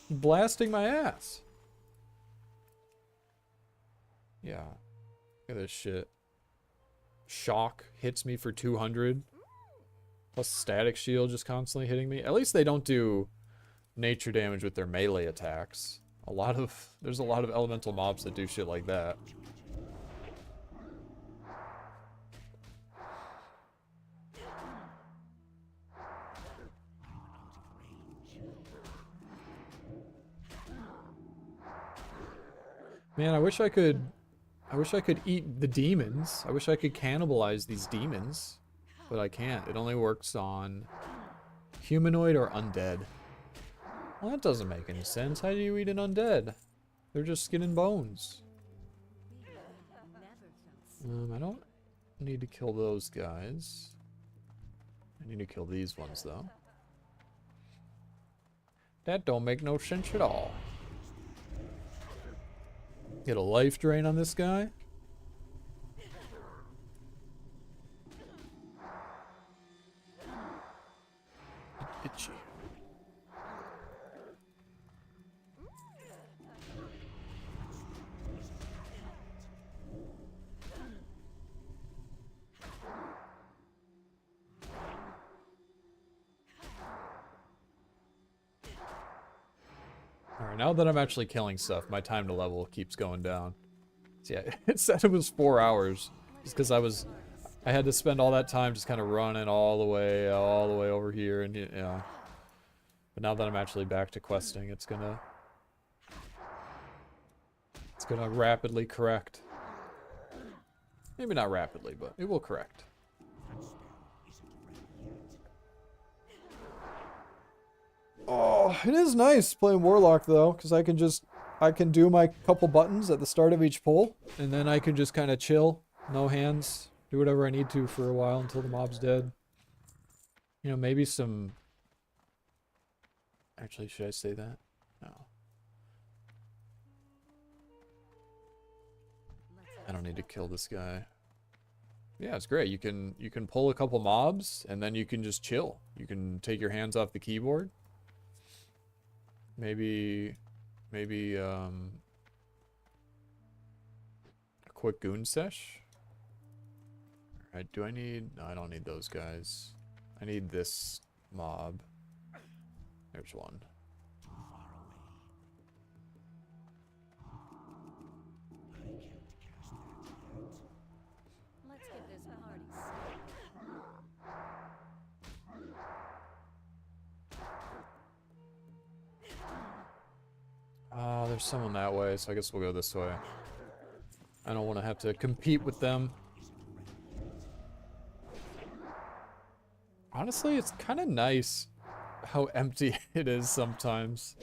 Blasting my ass. Yeah. Look at this shit. Shock hits me for 200. Plus static shield just constantly hitting me. At least they don't do nature damage with their melee attacks. There's a lot of elemental mobs that do shit like that. Man, I wish I could eat the demons. I wish I could cannibalize these demons. But I can't. It only works on humanoid or undead. Well, that doesn't make any sense. How do you eat an undead? They're just skin and bones. I don't need to kill those guys. I need to kill these ones, though. That don't make no sense at all. Get a life drain on this guy. Itchy. Alright, now that I'm actually killing stuff, my time to level keeps going down. So yeah, it said it was 4 hours. Just because I had to spend all that time just kind of running all the way over here, and yeah. But now that I'm actually back to questing, it's gonna rapidly correct. Maybe not rapidly, but it will correct. Oh, it is nice playing Warlock though, because I can do my couple buttons at the start of each pull, and then I can just kind of chill, no hands, do whatever I need to for a while until the mob's dead. You know, maybe some... Actually, should I say that? No. I don't need to kill this guy. Yeah, it's great. You can pull a couple mobs and then you can just chill. You can take your hands off the keyboard. Maybe a quick goon sesh. Alright, do I need... No, I don't need those guys. I need this mob. There's one. Let's give this a hearty start. There's someone that way, so I guess we'll go this way. I don't want to have to compete with them. Honestly, it's kind of nice how empty it is sometimes.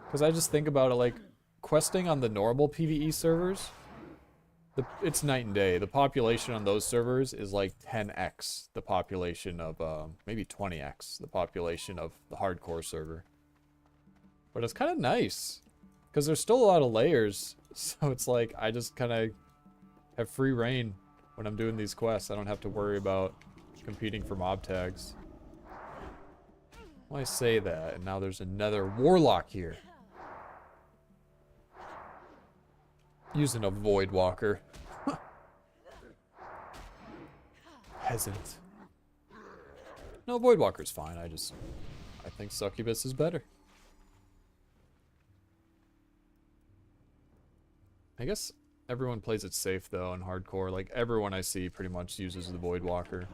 Because I just think about it, like, questing on the normal PvE servers, it's night and day. The population on those servers is like 10x the population of, maybe 20x the population of the hardcore server. But it's kind of nice. Because there's still a lot of layers, so it's like, I just kind of have free reign when I'm doing these quests. I don't have to worry about competing for mob tags. Well, I say that, and now there's another Warlock here. Using a Void Walker. Peasant. No, Void Walker's fine, I think Succubus is better. I guess everyone plays it safe, though, in hardcore. Like, everyone I see pretty much uses the Void Walker.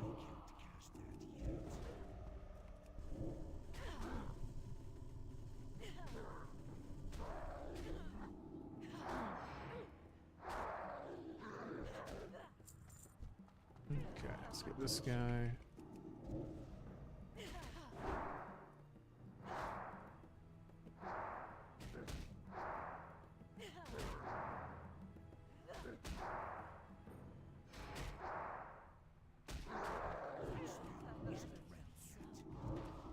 Okay, let's get this guy.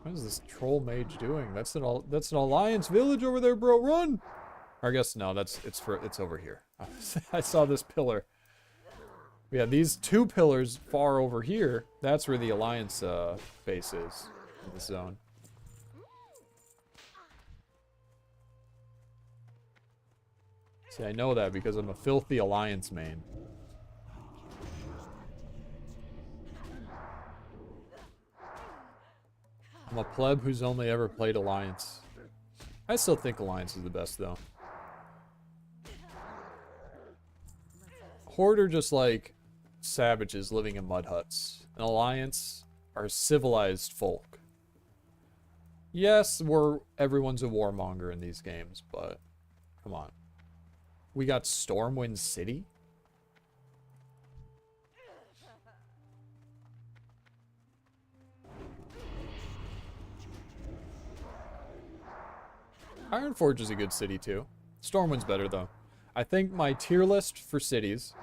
What is this troll mage doing? That's an alliance village over there, bro. Run! Or I guess no, it's over here. I saw this pillar. Yeah, these two pillars far over here, that's where the alliance base is in the zone. See, I know that because I'm a filthy alliance main. I'm a pleb who's only ever played Alliance. I still think Alliance is the best, though. Horde are just like savages living in mud huts. And Alliance are civilized folk. Yes, everyone's a warmonger in these games, but come on. We got Stormwind City? Ironforge is a good city too. Stormwind's better though. I think my tier list for cities,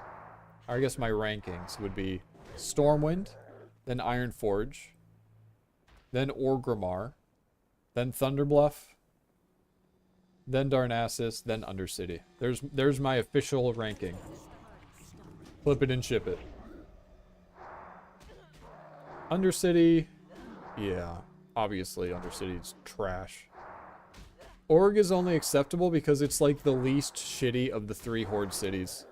or I guess my rankings would be Stormwind, then Ironforge, then Orgrimmar, then Thunderbluff, then Darnassus, then Undercity. There's my official ranking. Flip it and ship it. Undercity, yeah, obviously Undercity's trash. Org is only acceptable because it's like the least shitty of the 3 Horde cities.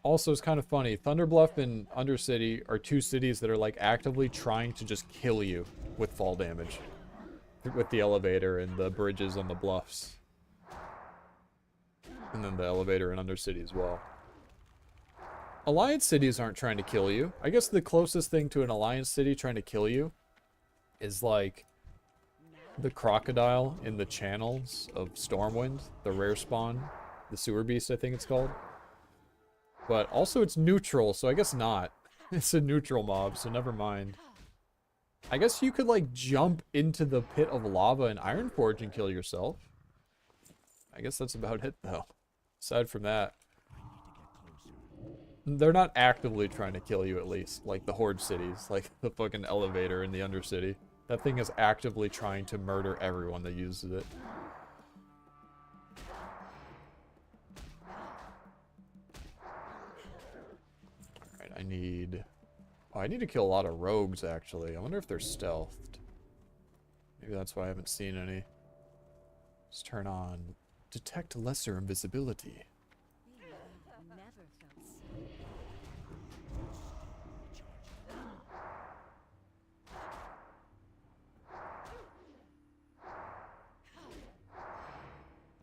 Also, it's kind of funny. Thunderbluff and Undercity are 2 cities that are like actively trying to just kill you with fall damage. With the elevator and the bridges on the bluffs. And then the elevator in Undercity as well. Alliance cities aren't trying to kill you. I guess the closest thing to an Alliance city trying to kill you is like the crocodile in the channels of Stormwind, the rare spawn, the sewer beast I think it's called. But also it's neutral, so I guess not. It's a neutral mob, so never mind. I guess you could like jump into the pit of lava in Ironforge and kill yourself. I guess that's about it though. Aside from that, they're not actively trying to kill you at least, like the Horde cities, like the fucking elevator in the Undercity. That thing is actively trying to murder everyone that uses it. need... Oh, I need to kill a lot of rogues, actually. I wonder if they're stealthed. Maybe that's why I haven't seen any. Let's turn on detect lesser invisibility. Never felt safe.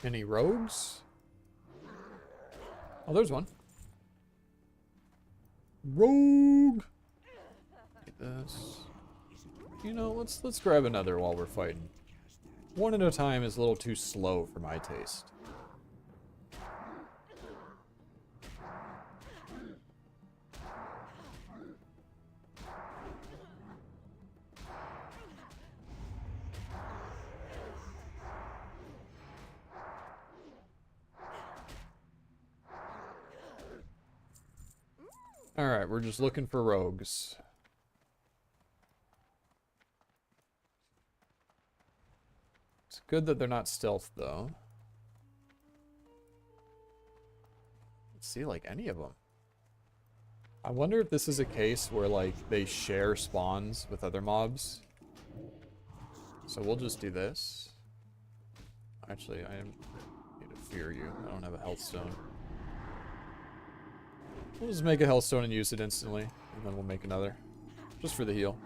Any rogues? Oh, there's one. Rogue! Like this. You know, let's grab another while we're fighting. One at a time is a little too slow for my taste. Alright, we're just looking for rogues. It's good that they're not stealth, though. Let's see, like, any of them. I wonder if this is a case where, like, they share spawns with other mobs. So we'll just do this. Actually, I need to fear you. I don't have a health stone. We'll just make a health stone and use it instantly, and then we'll make another. Just for the heal.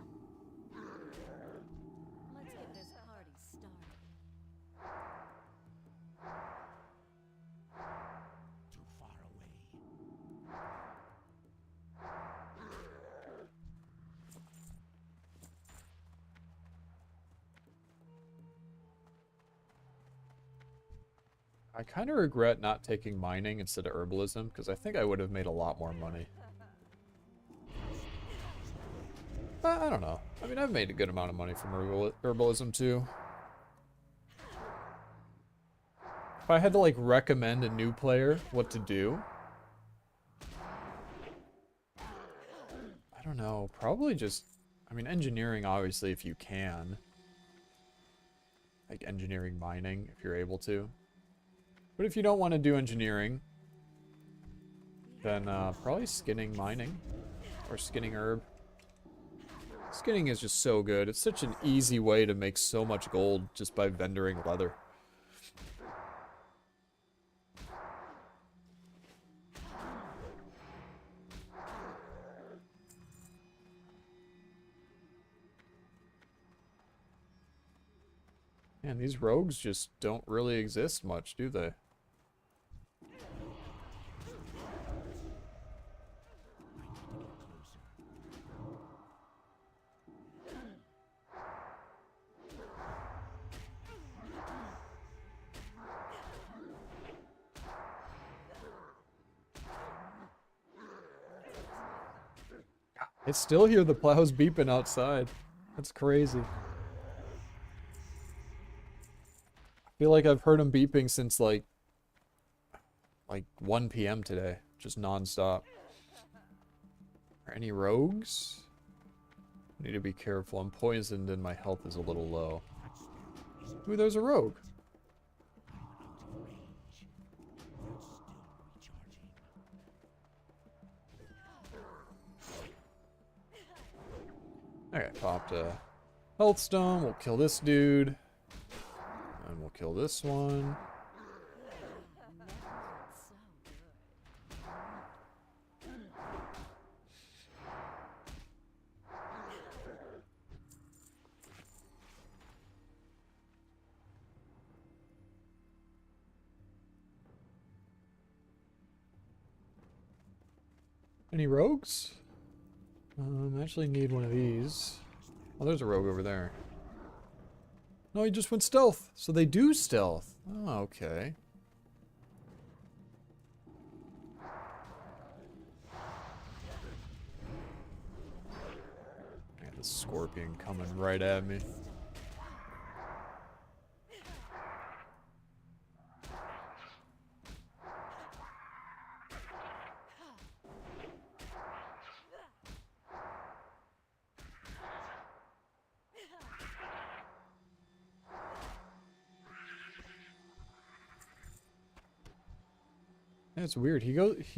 Let's get this party started. Too far away. I kind of regret not taking mining instead of herbalism, because I think I would have made a lot more money. But I don't know. I mean, I've made a good amount of money from herbalism too. If I had to, like, recommend a new player what to do, I don't know. Probably just, I mean, engineering, obviously, if you can. Like, engineering mining, if you're able to. But if you don't want to do engineering, then probably skinning mining or skinning herb. Skinning is just so good. It's such an easy way to make so much gold just by vendoring leather. Man, these rogues just don't really exist much, do they? I still hear the plows beeping outside. That's crazy. I feel like I've heard them beeping since like 1 p.m. today. Just non-stop. Are any rogues? I need to be careful. I'm poisoned and my health is a little low. Ooh, there's a rogue. Okay, popped a health stone. We'll kill this dude. And we'll kill this one. Any rogues? I actually need one of these. Oh, there's a rogue over there. No, he just went stealth. So they do stealth. Oh, okay. I got the scorpion coming right at me. Yeah, it's weird. He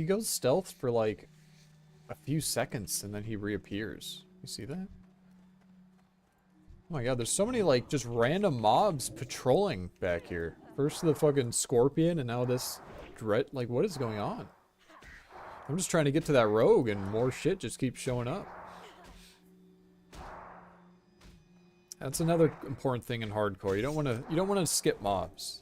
goes stealth for like a few seconds and then he reappears. You see that? Oh my god, there's so many like just random mobs patrolling back here. First the fucking scorpion and now this dread. Like, what is going on? I'm just trying to get to that rogue and more shit just keeps showing up. That's another important thing in hardcore. You don't want to skip mobs.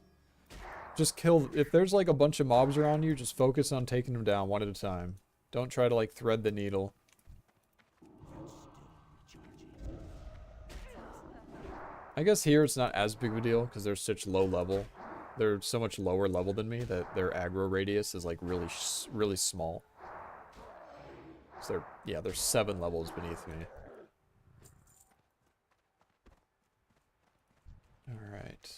Just kill. If there's like a bunch of mobs around you, just focus on taking them down one at a time. Don't try to like thread the needle. I guess here it's not as big of a deal because they're such low level. They're so much lower level than me that their aggro radius is like really small. So they're 7 levels beneath me. All right.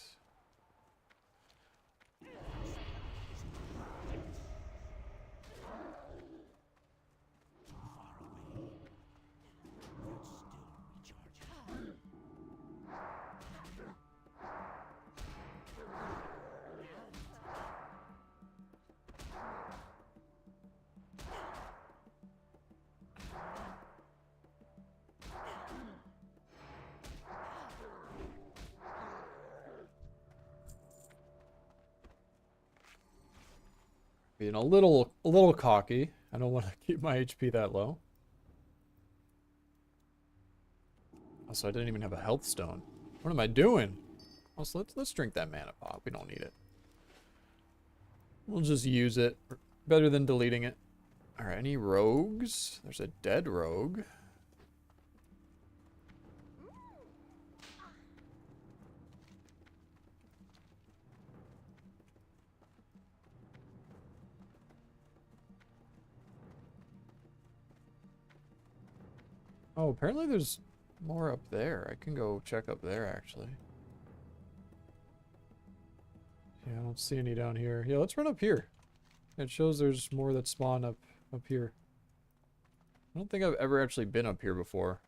Being a little cocky. I don't want to keep my HP that low. Also, I didn't even have a health stone. What am I doing? Also, let's drink that mana pot. We don't need it. We'll just use it. Better than deleting it. Alright, any rogues? There's a dead rogue. Oh, apparently there's more up there. I can go check up there, actually. Yeah, I don't see any down here. Yeah, let's run up here. It shows there's more that spawn up here. I don't think I've ever actually been up here before.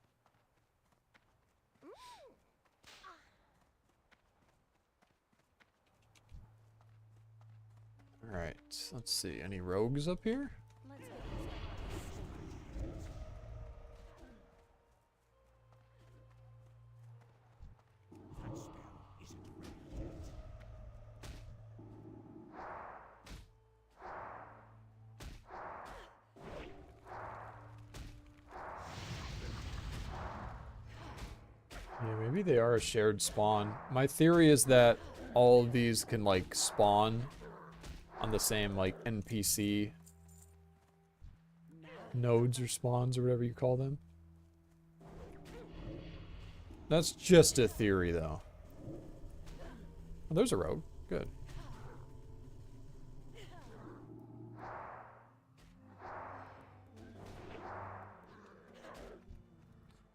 Alright, let's see. Any rogues up here? Let's get this party started. That spell isn't ready yet. Yeah, maybe they are a shared spawn. My theory is that all of these can, like, spawn on the same, like, NPC nodes or spawns or whatever you call them. That's just a theory, though. Oh, there's a rogue. Good.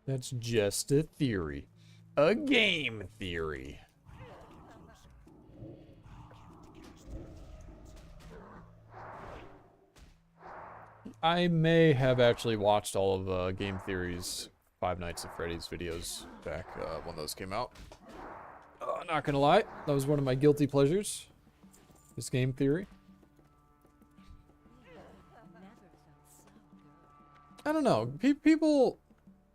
That's just a theory. A game theory. I may have actually watched all of Game Theory's Five Nights at Freddy's videos back when those came out. Not gonna lie, that was one of my guilty pleasures. This Game Theory. I don't know.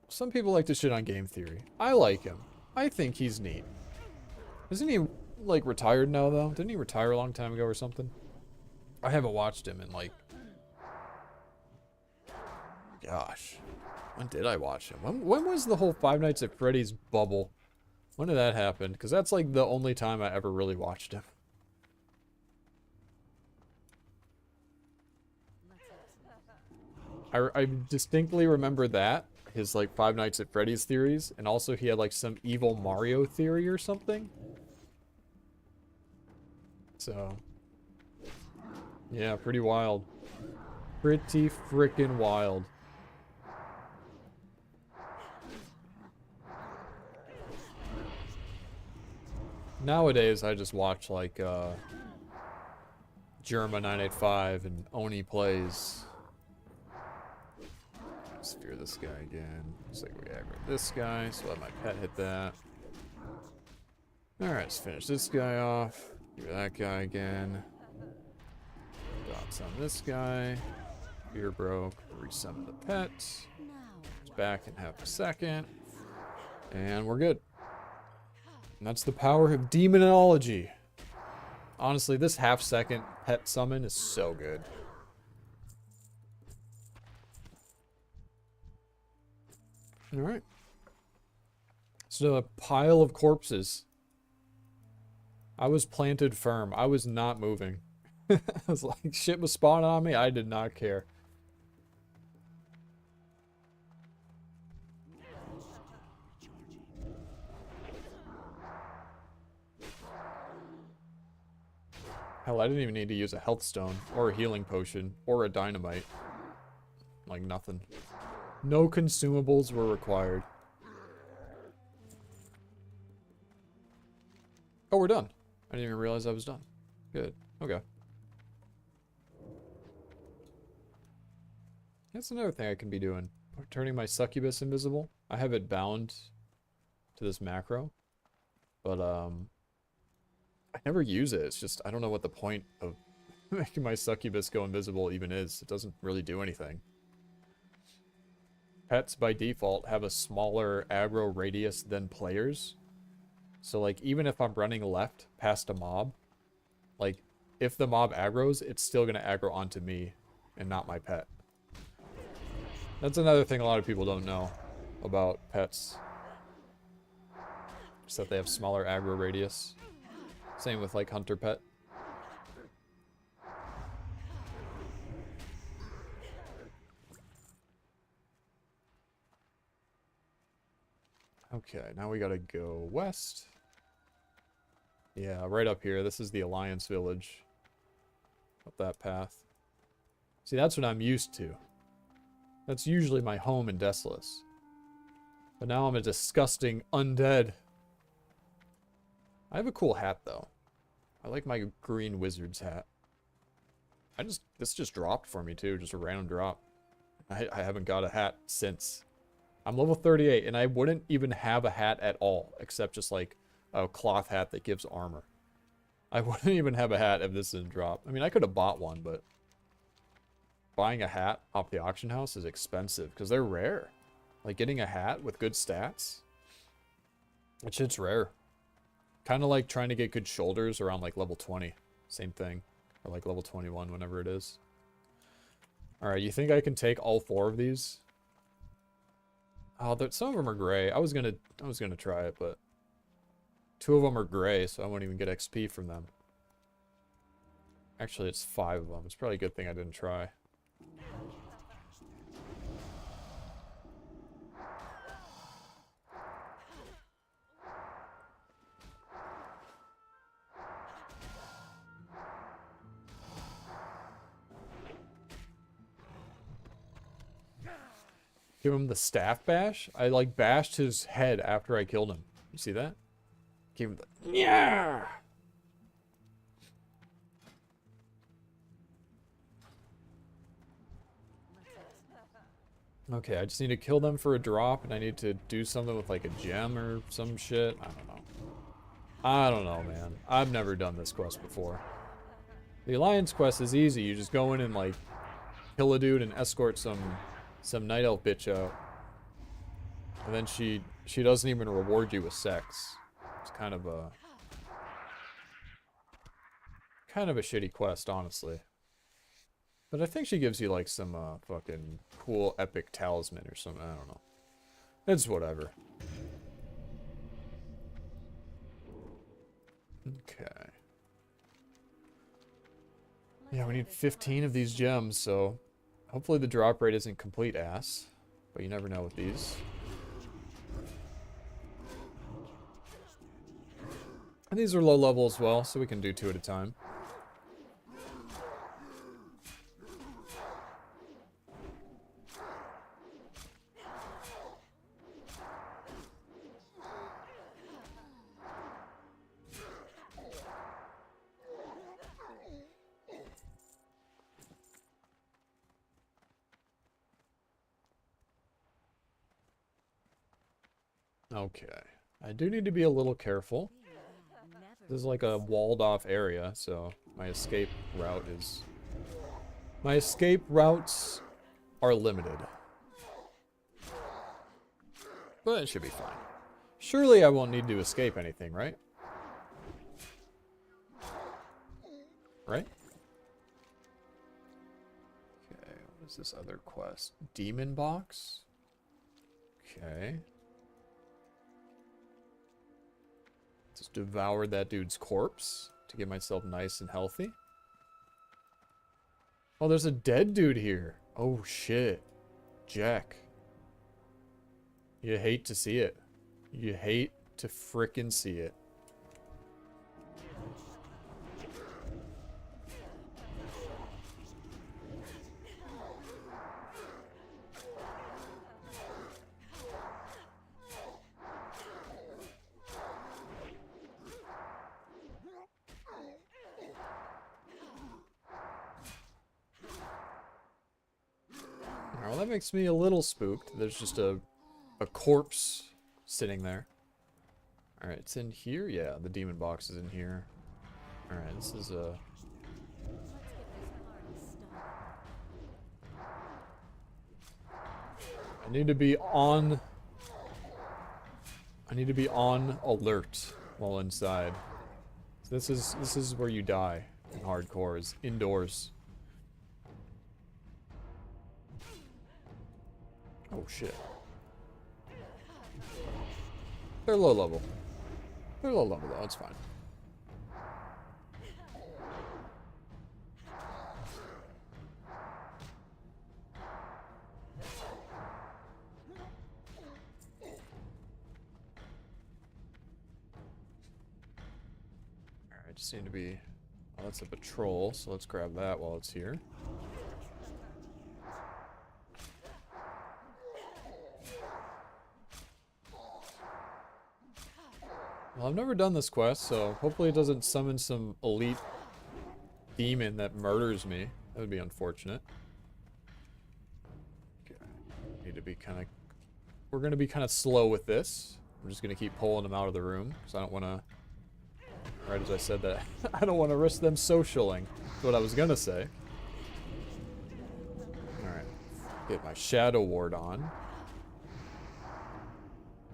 Some people like to shit on Game Theory. I like him. I think he's neat. Isn't he, like, retired now, though? Didn't he retire a long time ago or something? I haven't watched him in, like... Gosh. When did I watch him? When was the whole Five Nights at Freddy's bubble? When did that happen? Because that's, like, the only time I ever really watched him. I distinctly remember that. His, like, Five Nights at Freddy's theories. And also he had, like, some evil Mario theory or something. So. Yeah, pretty wild. Pretty frickin' wild. Nowadays, I just watch, like, Jerma985 and Oni Plays. Spear this guy again. Looks like we aggro this guy, so let my pet hit that. Alright, let's finish this guy off. Do that guy again. Dots on this guy. Spear broke. Resummon the pet. Now It's back in half a second. And we're good. And that's the power of demonology. Honestly, this half-second pet summon is so good. Alright. So a pile of corpses. I was planted firm. I was not moving. I was like, shit was spawning on me. I did not care. Hell, I didn't even need to use a health stone, or a healing potion, or a dynamite. Like, nothing. No consumables were required. Oh, we're done. I didn't even realize I was done. Good. Okay. That's another thing I can be doing. Turning my succubus invisible. I have it bound to this macro. But, I never use it. It's just, I don't know what the point of making my succubus go invisible even is. It doesn't really do anything. Pets, by default, have a smaller aggro radius than players. So, like, even if I'm running left past a mob, like, if the mob aggroes, it's still going to aggro onto me and not my pet. That's another thing a lot of people don't know about pets. Just that they have smaller aggro radius. Same with, like, hunter pet. Okay, now we gotta go west. Yeah, right up here. This is the Alliance Village. Up that path. See, that's what I'm used to. That's usually my home in Desolace. But now I'm a disgusting undead. I have a cool hat, though. I like my green wizard's hat. This just dropped for me, too. Just a random drop. I haven't got a hat since. I'm level 38, and I wouldn't even have a hat at all, except just, like, a cloth hat that gives armor. I wouldn't even have a hat if this didn't drop. I mean, I could have bought one, but buying a hat off the auction house is expensive, because they're rare. Like, getting a hat with good stats, that shit's rare. Kind of like trying to get good shoulders around, like, level 20. Same thing. Or, like, level 21, whenever it is. Alright, you think I can take all 4 of these? Oh, some of them are gray. I was gonna try it, but 2 of them are gray, so I won't even get XP from them. Actually, it's 5 of them. It's probably a good thing I didn't try. Give him the staff bash? I, like, bashed his head after I killed him. You see that? Give him the... Yeah! Okay, I just need to kill them for a drop, and I need to do something with, like, a gem or some shit. I don't know. I don't know, man. I've never done this quest before. The Alliance quest is easy. You just go in and, like, kill a dude and escort some night elf bitch out. And then she doesn't even reward you with sex. It's kind of a shitty quest, honestly. But I think she gives you, like, some fucking cool epic talisman or something. I don't know. It's whatever. Okay. Yeah, we need 15 of these gems, so hopefully the drop rate isn't complete ass, but you never know with these. And these are low level as well, so we can do 2 at a time. Okay. I do need to be a little careful. This is like a walled off area, so my escape route is... My escape routes are limited. But it should be fine. Surely I won't need to escape anything, right? Right? Okay, what is this other quest? Demon box? Okay. Just devoured that dude's corpse to get myself nice and healthy. Oh, there's a dead dude here. Oh, shit. Jack. You hate to see it. You hate to frickin' see it. Well, that makes me a little spooked. There's just a corpse sitting there. Alright, it's in here? Yeah, the demon box is in here. Alright, this is a... I need to be on alert while inside. So this is where you die in hardcore, is indoors. Oh shit. They're low level. They're low level though, it's fine. Alright, just seem to be... Oh, that's a patrol, so let's grab that while it's here. Well, I've never done this quest, so hopefully it doesn't summon some elite demon that murders me. That would be unfortunate. Okay. Need to be kind of... We're going to be kind of slow with this. I'm just going to keep pulling them out of the room, because I don't want to... Right as I said that, I don't want to risk them socialing. That's what I was going to say. Alright. Get my Shadow Ward on.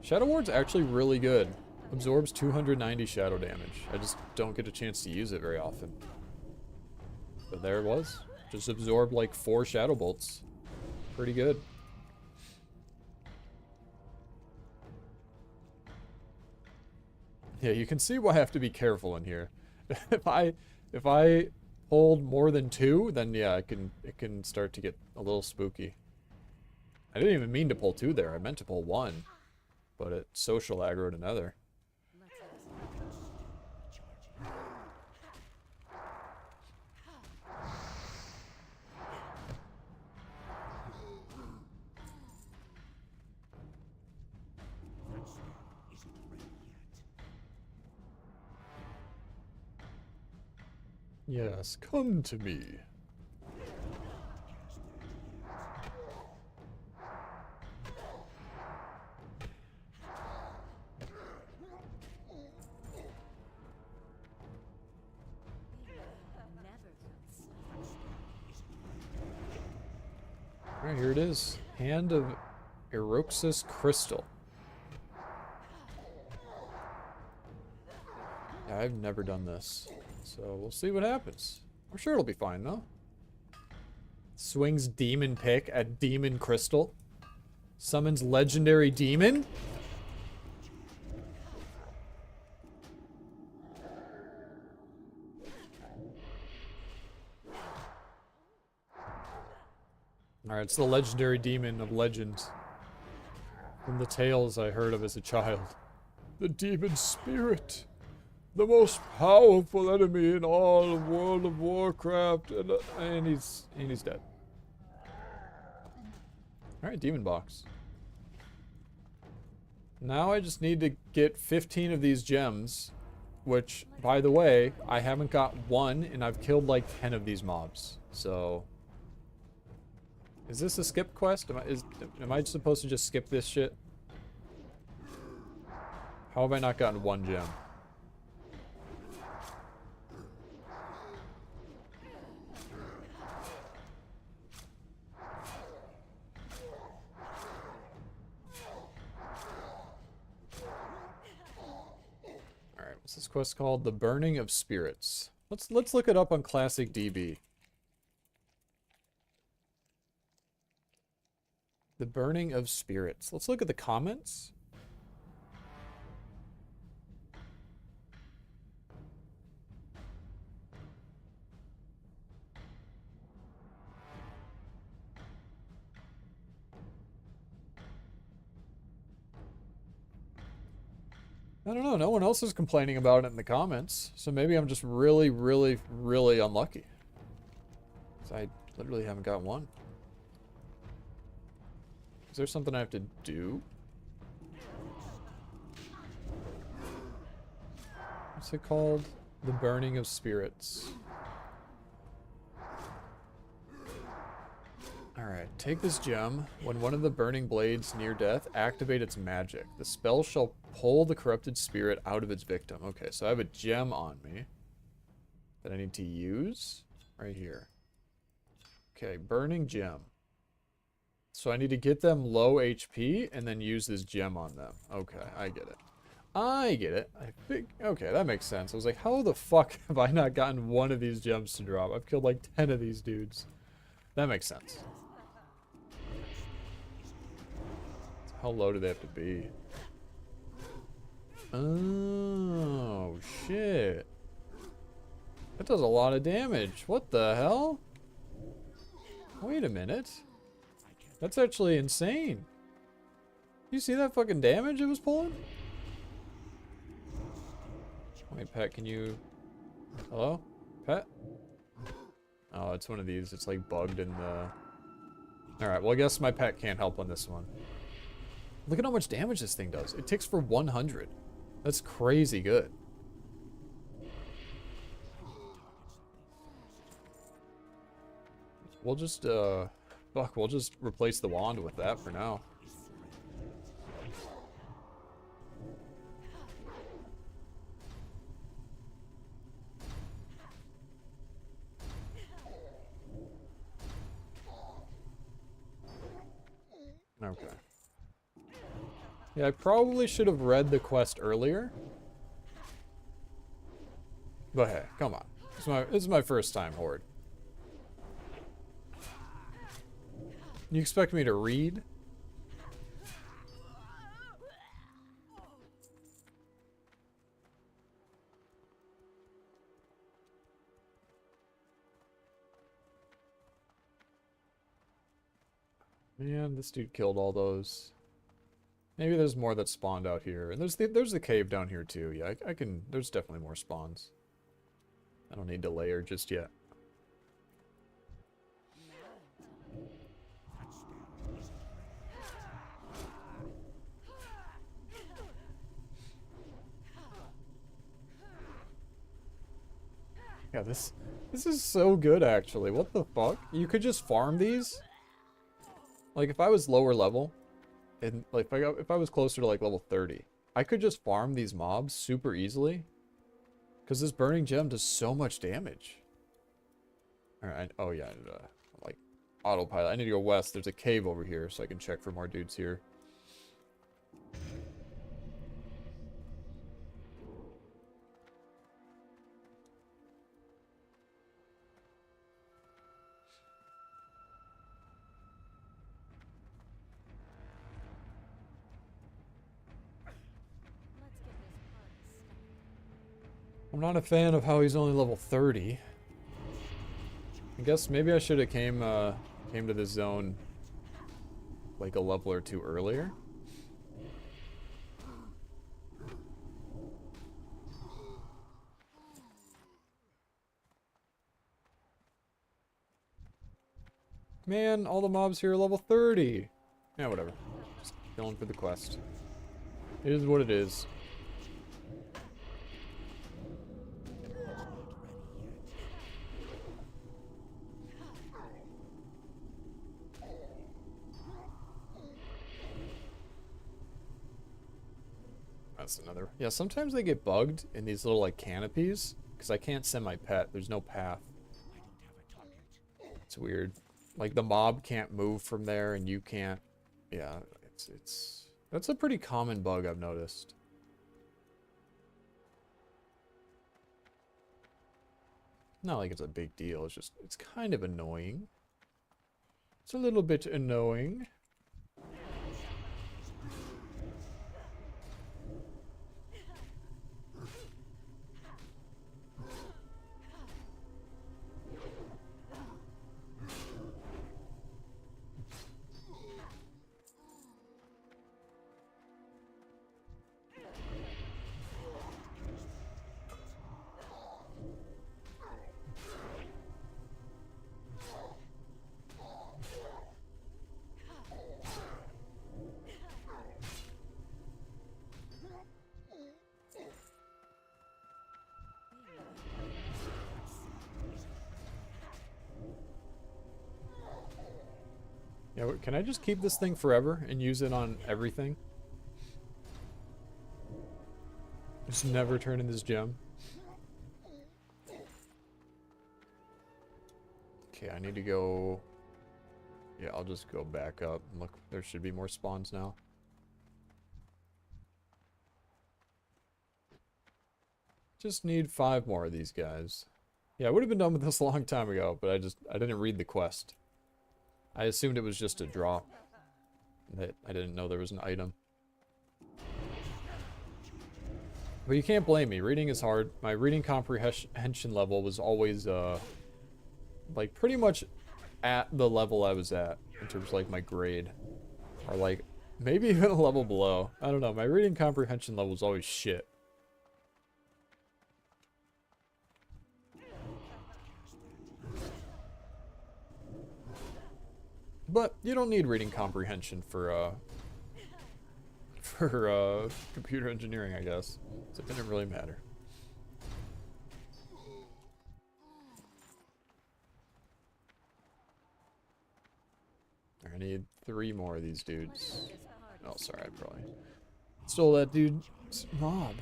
Shadow Ward's actually really good. Absorbs 290 shadow damage. I just don't get a chance to use it very often. But there it was. Just absorbed like 4 shadow bolts. Pretty good. Yeah, you can see why I have to be careful in here. if I hold more than 2, then yeah, it can start to get a little spooky. I didn't even mean to pull 2 there. I meant to pull 1, but it social aggroed another. Yes, come to me. Alright, here it is. Hand of Eroxis Crystal. Yeah, I've never done this. So we'll see what happens. I'm sure it'll be fine though. Swings demon pick at demon crystal. Summons legendary demon. Alright, it's the legendary demon of legends. From the tales I heard of as a child. The demon spirit. The most powerful enemy in all of World of Warcraft, and he's dead. Alright, demon box. Now I just need to get 15 of these gems, which, by the way, I haven't got 1, and I've killed like 10 of these mobs. So, is this a skip quest? Am I supposed to just skip this shit? How have I not gotten 1 gem? What's this quest called? The Burning of Spirits. Let's look it up on Classic DB. The Burning of Spirits. Let's look at the comments. I don't know. No one else is complaining about it in the comments. So maybe I'm just really, really, really unlucky. 'Cause I literally haven't got one. Is there something I have to do? What's it called? The Burning of Spirits. Alright, take this gem. When one of the burning blades near death, activate its magic. The spell shall pull the corrupted spirit out of its victim. Okay, so I have a gem on me that I need to use right here. Okay, burning gem. So I need to get them low HP and then use this gem on them. Okay, I get it. I get it. I think, okay, that makes sense. I was like, how the fuck have I not gotten one of these gems to drop? I've killed like 10 of these dudes. That makes sense. How low do they have to be? Oh, shit. That does a lot of damage. What the hell? Wait a minute. That's actually insane. You see that fucking damage it was pulling? Wait, pet, can you... Hello? Pet? Oh, it's one of these. It's like bugged in the... Alright, well I guess my pet can't help on this one. Look at how much damage this thing does. It ticks for 100. That's crazy good. We'll just, fuck, we'll just replace the wand with that for now. Okay. Yeah, I probably should have read the quest earlier. But hey, come on. This is my first time, Horde. You expect me to read? Man, this dude killed all those. Maybe there's more that spawned out here. And there's the cave down here too. Yeah, I can... There's definitely more spawns. I don't need to layer just yet. Yeah, this is so good actually. What the fuck? You could just farm these? Like if I was lower level, and like if I was closer to like level 30, I could just farm these mobs super easily. Because this burning gem does so much damage. Alright, oh yeah, like autopilot. I need to go west. There's a cave over here so I can check for more dudes here. I'm not a fan of how he's only level 30. I guess maybe I should have came to this zone like a level or two earlier. Man, all the mobs here are level 30. Yeah, whatever. Just going for the quest. It is what it is. That's another. Yeah, sometimes they get bugged in these little like canopies because I can't send my pet. There's no path. It's weird. Like the mob can't move from there and you can't. Yeah, that's a pretty common bug I've noticed. Not like it's a big deal. It's just, it's kind of annoying. It's a little bit annoying. Yeah, can I just keep this thing forever and use it on everything? Just never turn in this gem. Okay, I need to go... Yeah, I'll just go back up. Look, there should be more spawns now. Just need 5 more of these guys. Yeah, I would have been done with this a long time ago, but I didn't read the quest. I assumed it was just a drop. I didn't know there was an item. But you can't blame me. Reading is hard. My reading comprehension level was always, like, pretty much at the level I was at in terms of, like, my grade. Or, like, maybe even a level below. I don't know. My reading comprehension level was always shit. But you don't need reading comprehension for computer engineering, I guess. So it didn't really matter. I need 3 more of these dudes. Oh, sorry, I probably stole that dude's mob.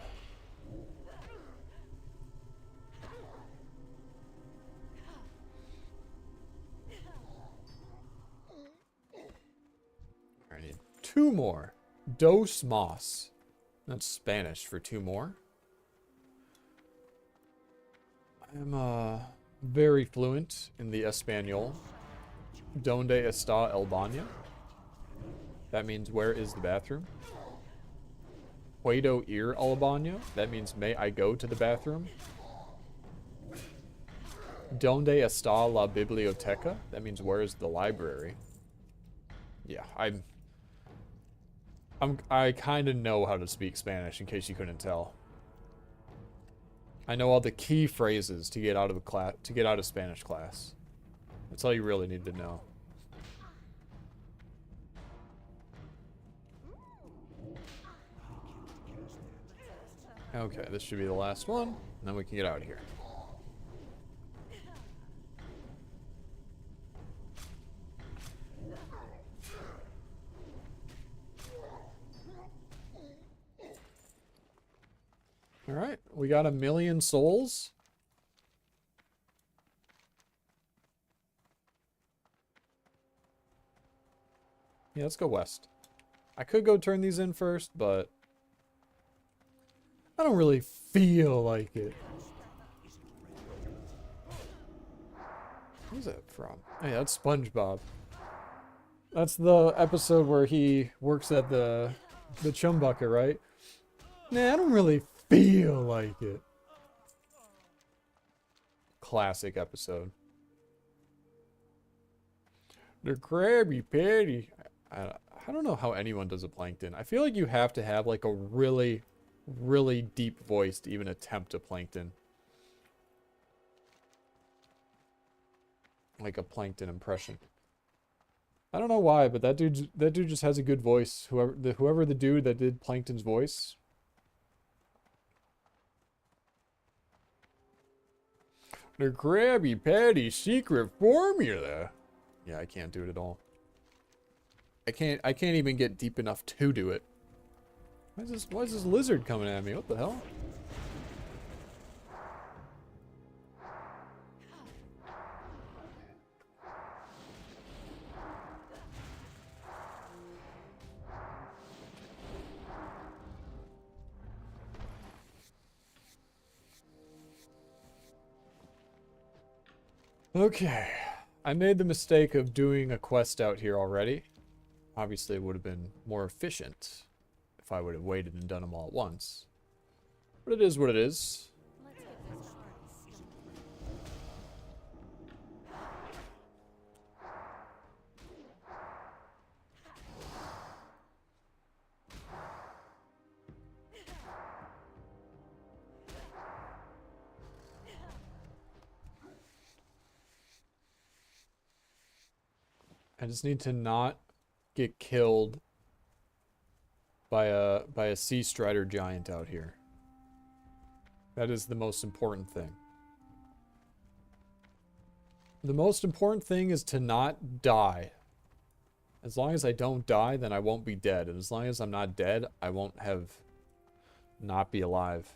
I need 2 more. Dos mas. That's Spanish for 2 more. I'm very fluent in the Espanol. Donde está el baño? That means where is the bathroom? Puedo ir al baño? That means may I go to the bathroom? Donde está la biblioteca? That means where is the library? Yeah, I kind of know how to speak Spanish in case you couldn't tell. I know all the key phrases to get out of Spanish class. That's all you really need to know. Okay, this should be the last one, and then we can get out of here. Alright, we got 1,000,000 souls. Yeah, let's go west. I could go turn these in first, but I don't really feel like it. Who's that from? Oh yeah, that's SpongeBob. That's the episode where he works at the chum bucket, right? Nah, I don't really feel like it. Classic episode. The Krabby Patty. I don't know how anyone does a plankton. I feel like you have to have like a really, really deep voice to even attempt a plankton. Like a plankton impression. I don't know why, but that dude just has a good voice. Whoever the dude that did Plankton's voice. The Krabby Patty secret formula. Yeah, I can't do it at all. I can't even get deep enough to do it. Why is this lizard coming at me? What the hell? Okay. I made the mistake of doing a quest out here already. Obviously, it would have been more efficient if I would have waited and done them all at once. But it is what it is. Let's get this Hardy stuff. I just need to not get killed by a sea strider giant out here. That is the most important thing. The most important thing is to not die. As long as I don't die, then I won't be dead. And as long as I'm not dead, I won't not be alive.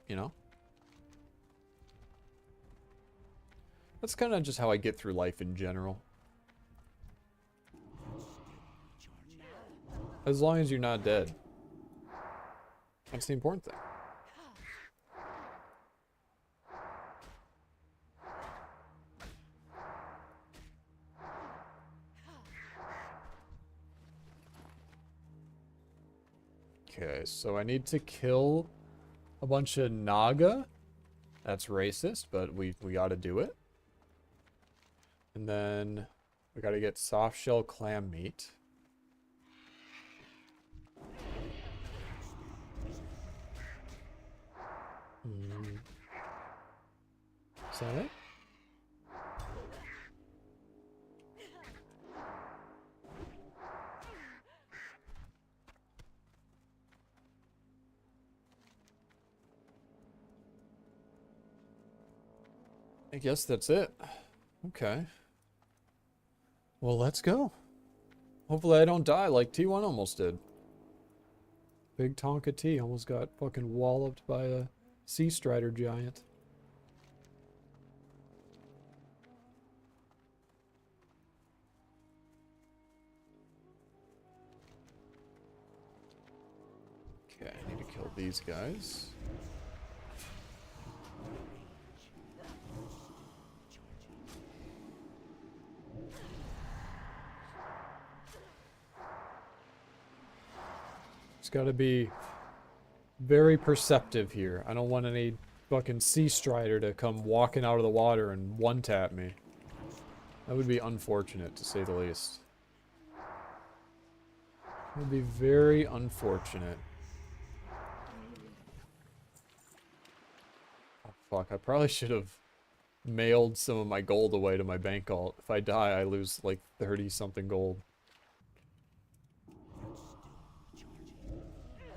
You know? That's kind of just how I get through life in general. As long as you're not dead. That's the important thing. Okay, so I need to kill a bunch of Naga. That's racist, but we gotta do it. And then we gotta get soft shell clam meat. Is that it? I guess that's it. Okay. Well, let's go. Hopefully I don't die like T1 almost did. Big Tonka T almost got fucking walloped by a sea strider giant. Okay, I need to kill these guys. It's gotta be very perceptive here. I don't want any fucking sea strider to come walking out of the water and one-tap me. That would be unfortunate, to say the least. It would be very unfortunate. Oh, fuck, I probably should have mailed some of my gold away to my bank alt. If I die, I lose like 30-something gold.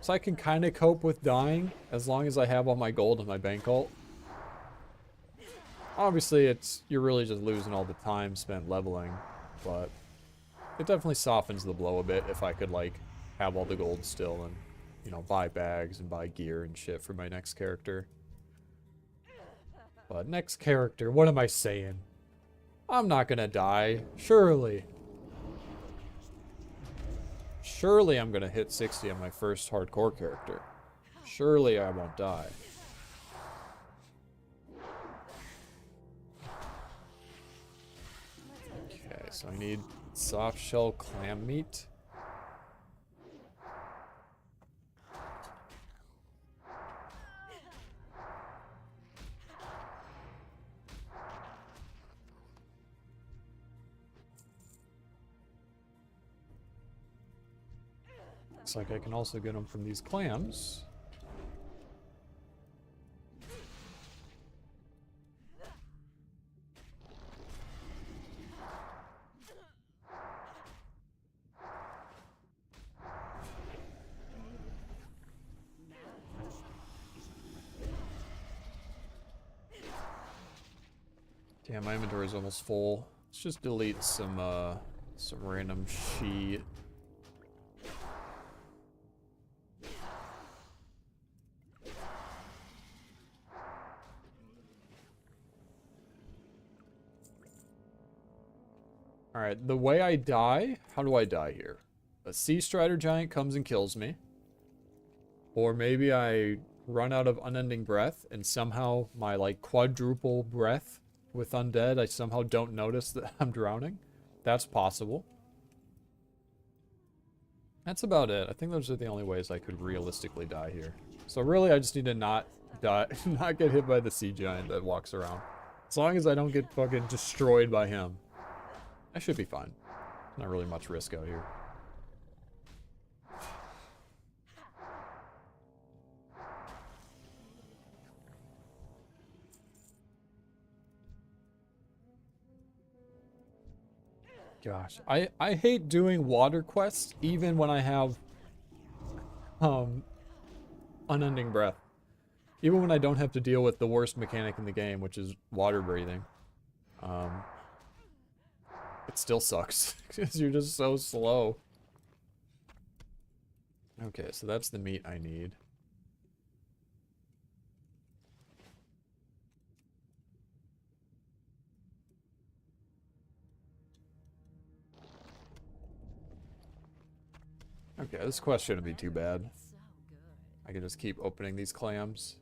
So I can kind of cope with dying as long as I have all my gold in my bank alt. Obviously, you're really just losing all the time spent leveling, but it definitely softens the blow a bit if I could like have all the gold still and, you know, buy bags and buy gear and shit for my next character. But next character, what am I saying? I'm not gonna die, surely. Surely I'm gonna hit 60 on my first hardcore character. Surely I won't die. Okay, so I need soft shell clam meat. Looks like I can also get them from these clams. Damn, my inventory is almost full. Let's just delete some random shit. Alright, the way I die, how do I die here? A sea strider giant comes and kills me. Or maybe I run out of unending breath and somehow my like quadruple breath with undead, I somehow don't notice that I'm drowning. That's possible. That's about it. I think those are the only ways I could realistically die here. So really, I just need to not die, not get hit by the sea giant that walks around. As long as I don't get fucking destroyed by him, I should be fine. Not really much risk out here. Gosh, I hate doing water quests even when I have unending breath. Even when I don't have to deal with the worst mechanic in the game, which is water breathing. It still sucks because you're just so slow. Okay, so that's the meat I need. Okay, this quest shouldn't be too bad. So good. I can just keep opening these clams.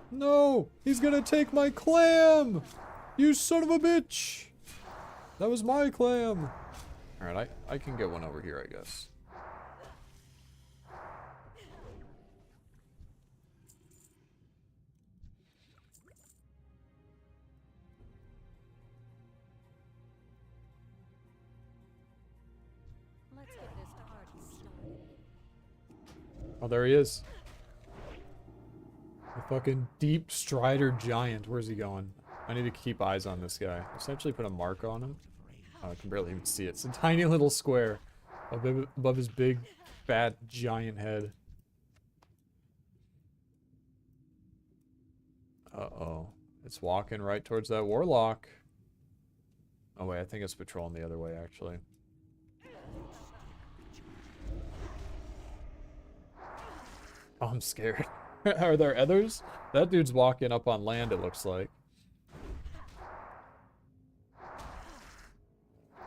No! He's gonna take my clam! You son of a bitch! That was my clam! Alright, I can get one over here, I guess. Let's get this party started. Oh, there he is. The fucking deep strider giant. Where's he going? I need to keep eyes on this guy. Essentially put a mark on him. Oh, I can barely even see it. It's a tiny little square above his big, fat, giant head. Uh-oh. It's walking right towards that warlock. Oh, wait. I think it's patrolling the other way, actually. Oh, I'm scared. Are there others? That dude's walking up on land, it looks like.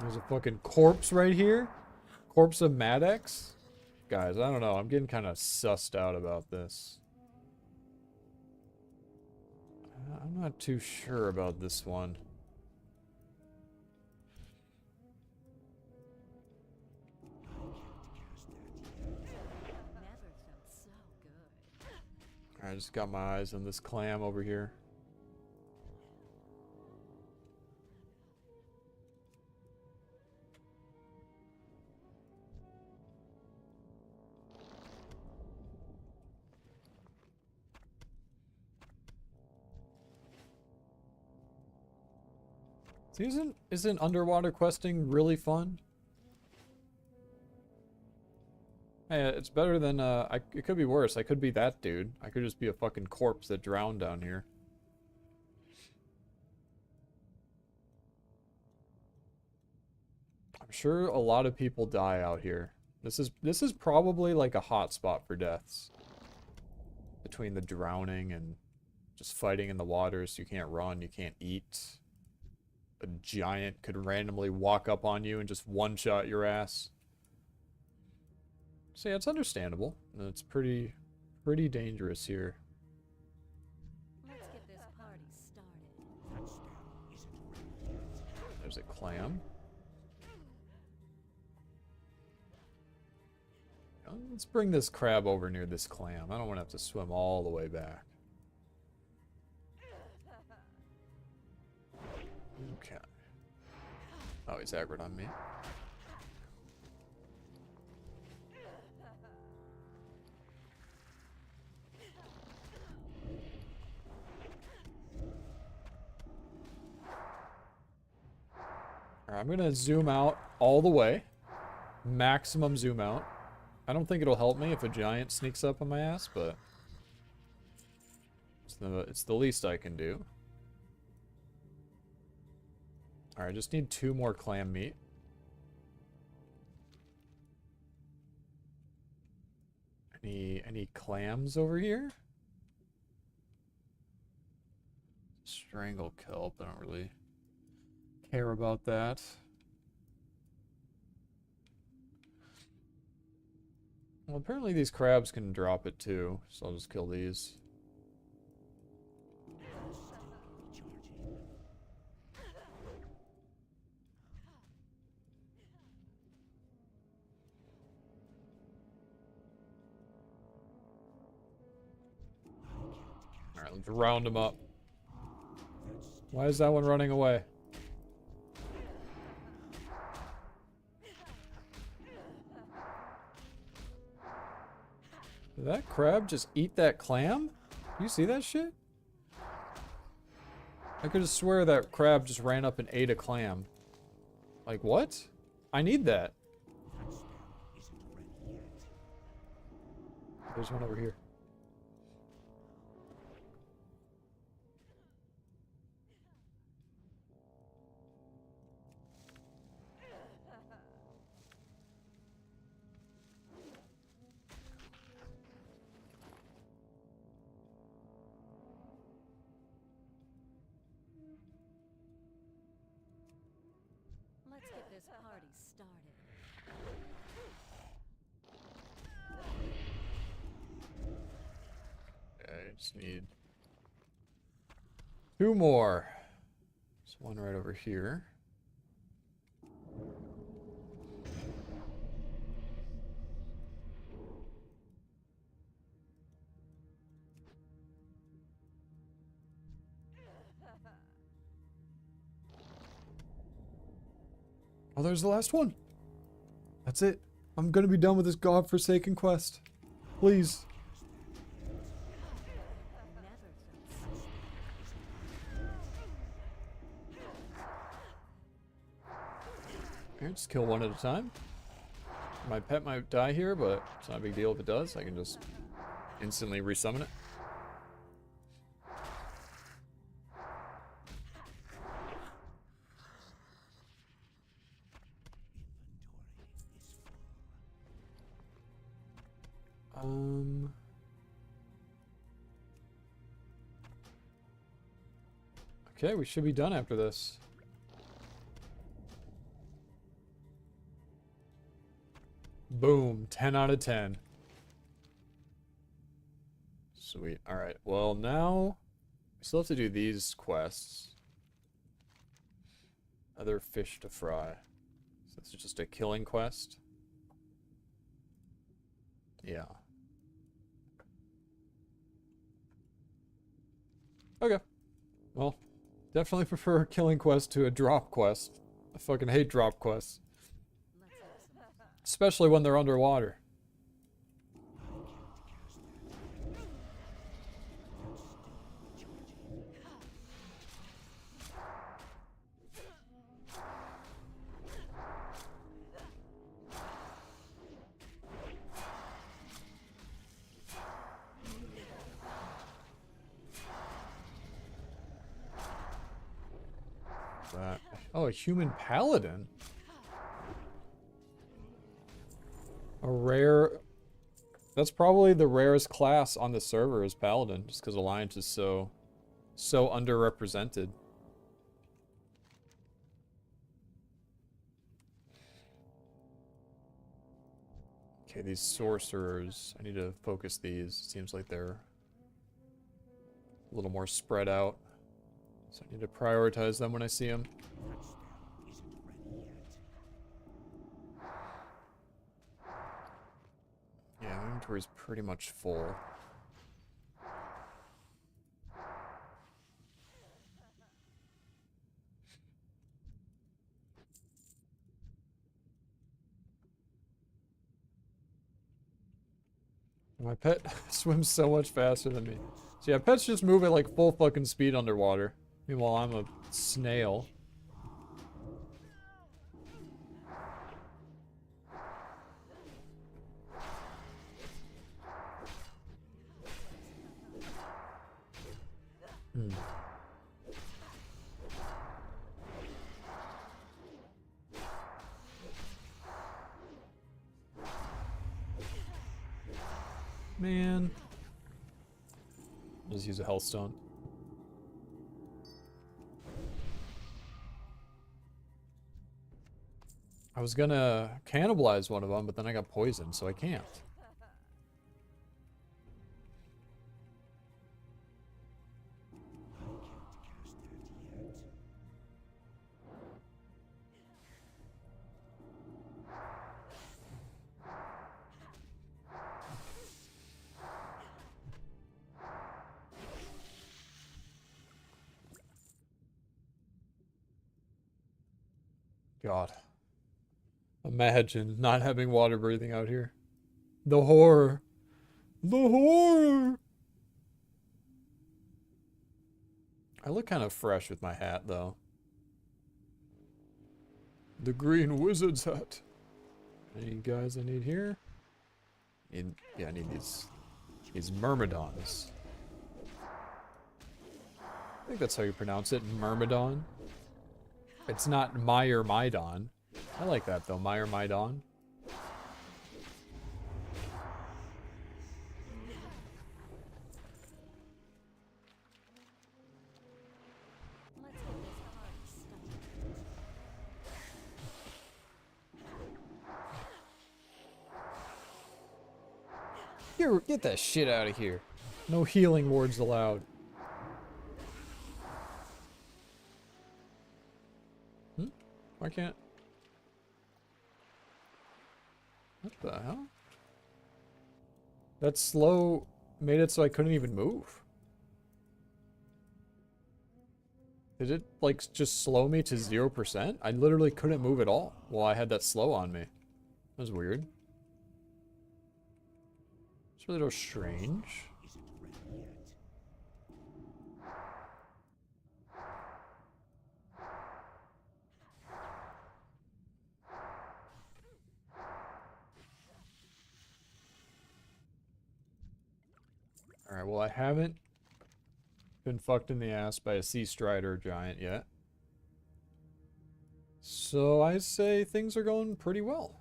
There's a fucking corpse right here. Corpse of Maddox. Guys, I don't know. I'm getting kind of sussed out about this. I'm not too sure about this one. Never felt so good. I just got my eyes on this clam over here. See, isn't underwater questing really fun? Hey, it's better than, it could be worse. I could be that dude. I could just be a fucking corpse that drowned down here. I'm sure a lot of people die out here. This is probably like a hot spot for deaths. Between the drowning and just fighting in the waters. You can't run, you can't eat. A giant could randomly walk up on you and just one-shot your ass. So yeah, it's understandable. It's pretty dangerous here. Let's get this party started. There's a clam. Let's bring this crab over near this clam. I don't want to have to swim all the way back. Okay. Oh, he's aggroed on me. Alright, I'm gonna zoom out all the way. Maximum zoom out. I don't think it'll help me if a giant sneaks up on my ass, but it's the least I can do. Alright, I just need 2 more clam meat. Any clams over here? Strangle kelp, I don't really care about that. Well, apparently these crabs can drop it too, so I'll just kill these. Alright, let's round them up. Why is that one running away? Did that crab just eat that clam? You see that shit? I could have swear that crab just ran up and ate a clam. Like, what? I need that. There's one over here. Let's get this party started. I just need 2 more. There's one right over here. Oh, there's the last one. That's it. I'm gonna be done with this godforsaken quest. Please. Here, just kill one at a time. My pet might die here, but it's not a big deal if it does. I can just instantly resummon it. Okay, we should be done after this. Boom, 10 out of 10. Sweet. Alright, well now we still have to do these quests. Other fish to fry. So this is just a killing quest. Yeah. Okay. Well, definitely prefer a killing quest to a drop quest. I fucking hate drop quests. Especially when they're underwater. That. Oh, a human paladin. A rare... That's probably the rarest class on the server is Paladin, just because Alliance is so underrepresented. Okay, these sorcerers, I need to focus these. It seems like they're a little more spread out. So I need to prioritize them when I see them. Yeah, my inventory's pretty much full. My pet swims so much faster than me. So yeah, pets just move at like full fucking speed underwater. Meanwhile, I'm a snail. Hmm. Man. Just use a health stone. I was gonna cannibalize one of them, but then I got poisoned, so I can't. God. Imagine not having water breathing out here. The horror. The horror! I look kind of fresh with my hat, though. The green wizard's hat. Any guys I need here? Yeah, I need these myrmidons. I think that's how you pronounce it, myrmidon. It's not Myrmidon. I like that though, Myrmidon. Let's get this party started. Here, get that shit out of here. No healing wards allowed. Why can't... What the hell? That slow made it so I couldn't even move. Did it, like, just slow me to 0%? I literally couldn't move at all while I had that slow on me. That was weird. It's really little strange. Alright, well I haven't been fucked in the ass by a sea strider giant yet. So I say things are going pretty well.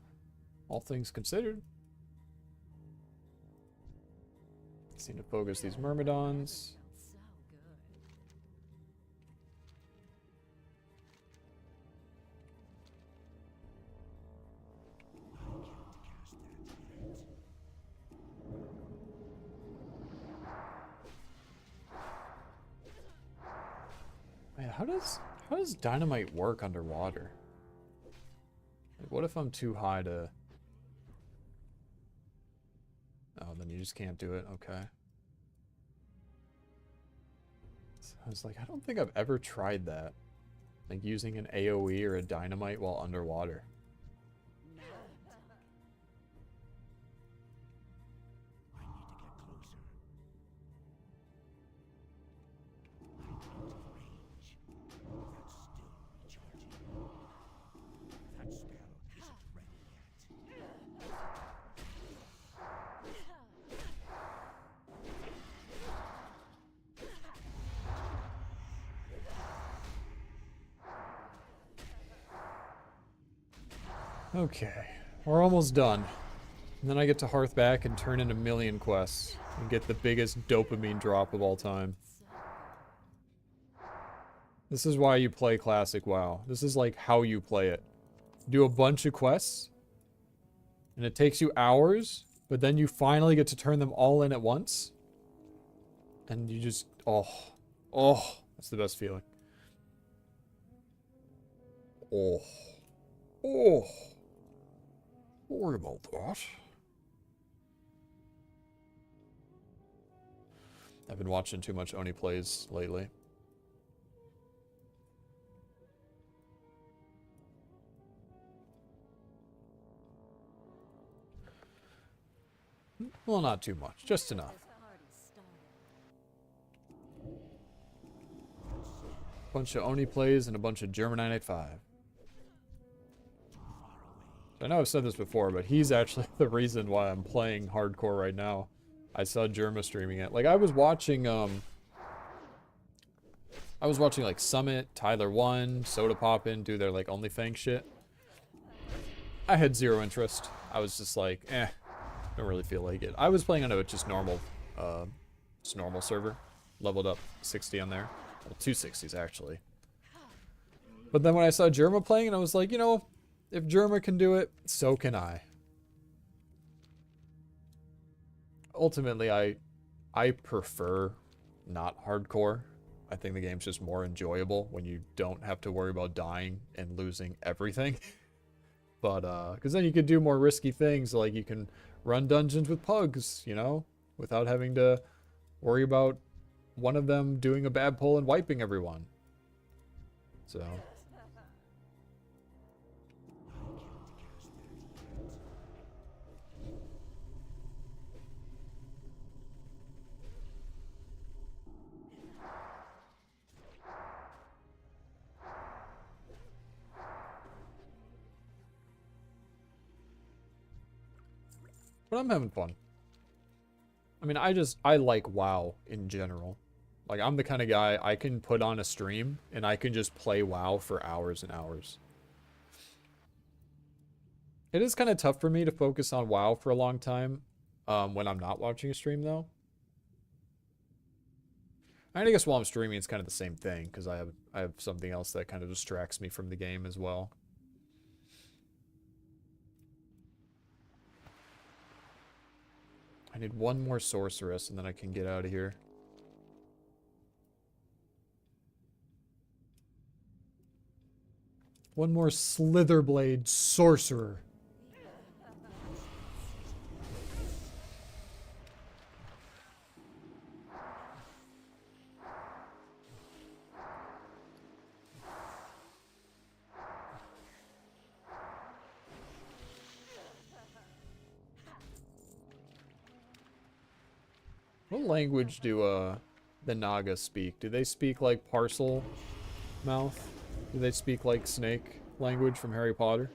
All things considered. Just need to focus these myrmidons. So good. Man, how does dynamite work underwater? Like, what if I'm too high to... Oh, then you just can't do it. Okay. So I was like, I don't think I've ever tried that. Like using an AoE or a dynamite while underwater. Okay, we're almost done. And then I get to Hearth back and turn in 1,000,000 quests and get the biggest dopamine drop of all time. This is why you play classic WoW. This is like how you play it. Do a bunch of quests, and it takes you hours, but then you finally get to turn them all in at once. And you just, oh, that's the best feeling. Oh. Don't worry about that. I've been watching too much Oni Plays lately. Well, not too much, just enough. This party started. Bunch of Oni Plays and a bunch of German 985. I know I've said this before, but he's actually the reason why I'm playing hardcore right now. I saw Germa streaming it. Like, I was watching like Summit, Tyler One, Soda Poppin' do their like OnlyFans shit. I had zero interest. I was just like, don't really feel like it. I was playing on a just normal server. Leveled up 60 on there. Well, 260s actually. But then when I saw Germa playing, and I was like, you know, If Germa can do it, so can I. Ultimately, I prefer not hardcore. I think the game's just more enjoyable when you don't have to worry about dying and losing everything. But, because then you could do more risky things, like you can run dungeons with pugs, you know, without having to worry about one of them doing a bad pull and wiping everyone. So. But I'm having fun. I mean, I like WoW in general. Like, I'm the kind of guy, I can put on a stream, and I can just play WoW for hours and hours. It is kind of tough for me to focus on WoW for a long time, when I'm not watching a stream, though. And I guess while I'm streaming, it's kind of the same thing, because I have something else that kind of distracts me from the game as well. I need one more sorceress, and then I can get out of here. One more Slitherblade sorcerer. What language do the Naga speak? Do they speak like parcel mouth? Do they speak like snake language from Harry Potter?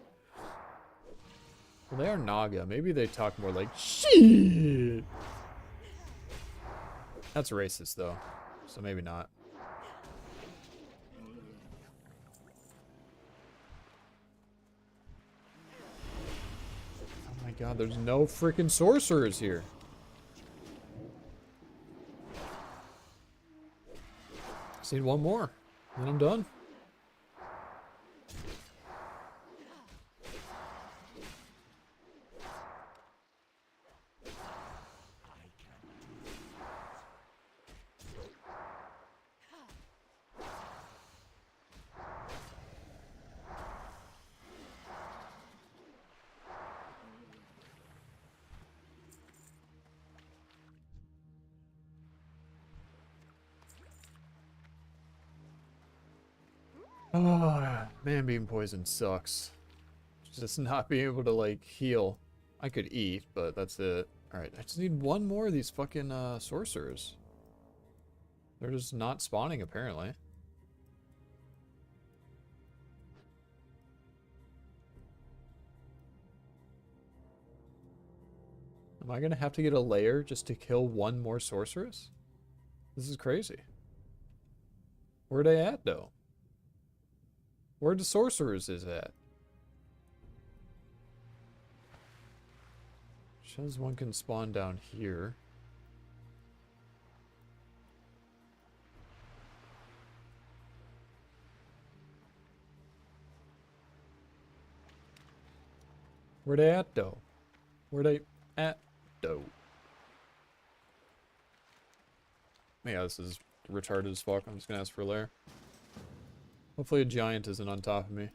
Well, they are Naga. Maybe they talk more like shit. That's racist though, so maybe not. Oh my god, there's no freaking sorcerers here. Just need one more, and I'm done. Oh, man, being poisoned sucks. Just not being able to, like, heal. I could eat, but that's it. Alright, I just need one more of these fucking, sorcerers. They're just not spawning, apparently. Am I gonna have to get a layer just to kill one more sorceress? This is crazy. Where they at, though? Where the sorcerers is at? Shows one can spawn down here. Where they at, though? Where they at, though? Yeah, this is retarded as fuck. I'm just gonna ask for a lair. Hopefully a giant isn't on top of me.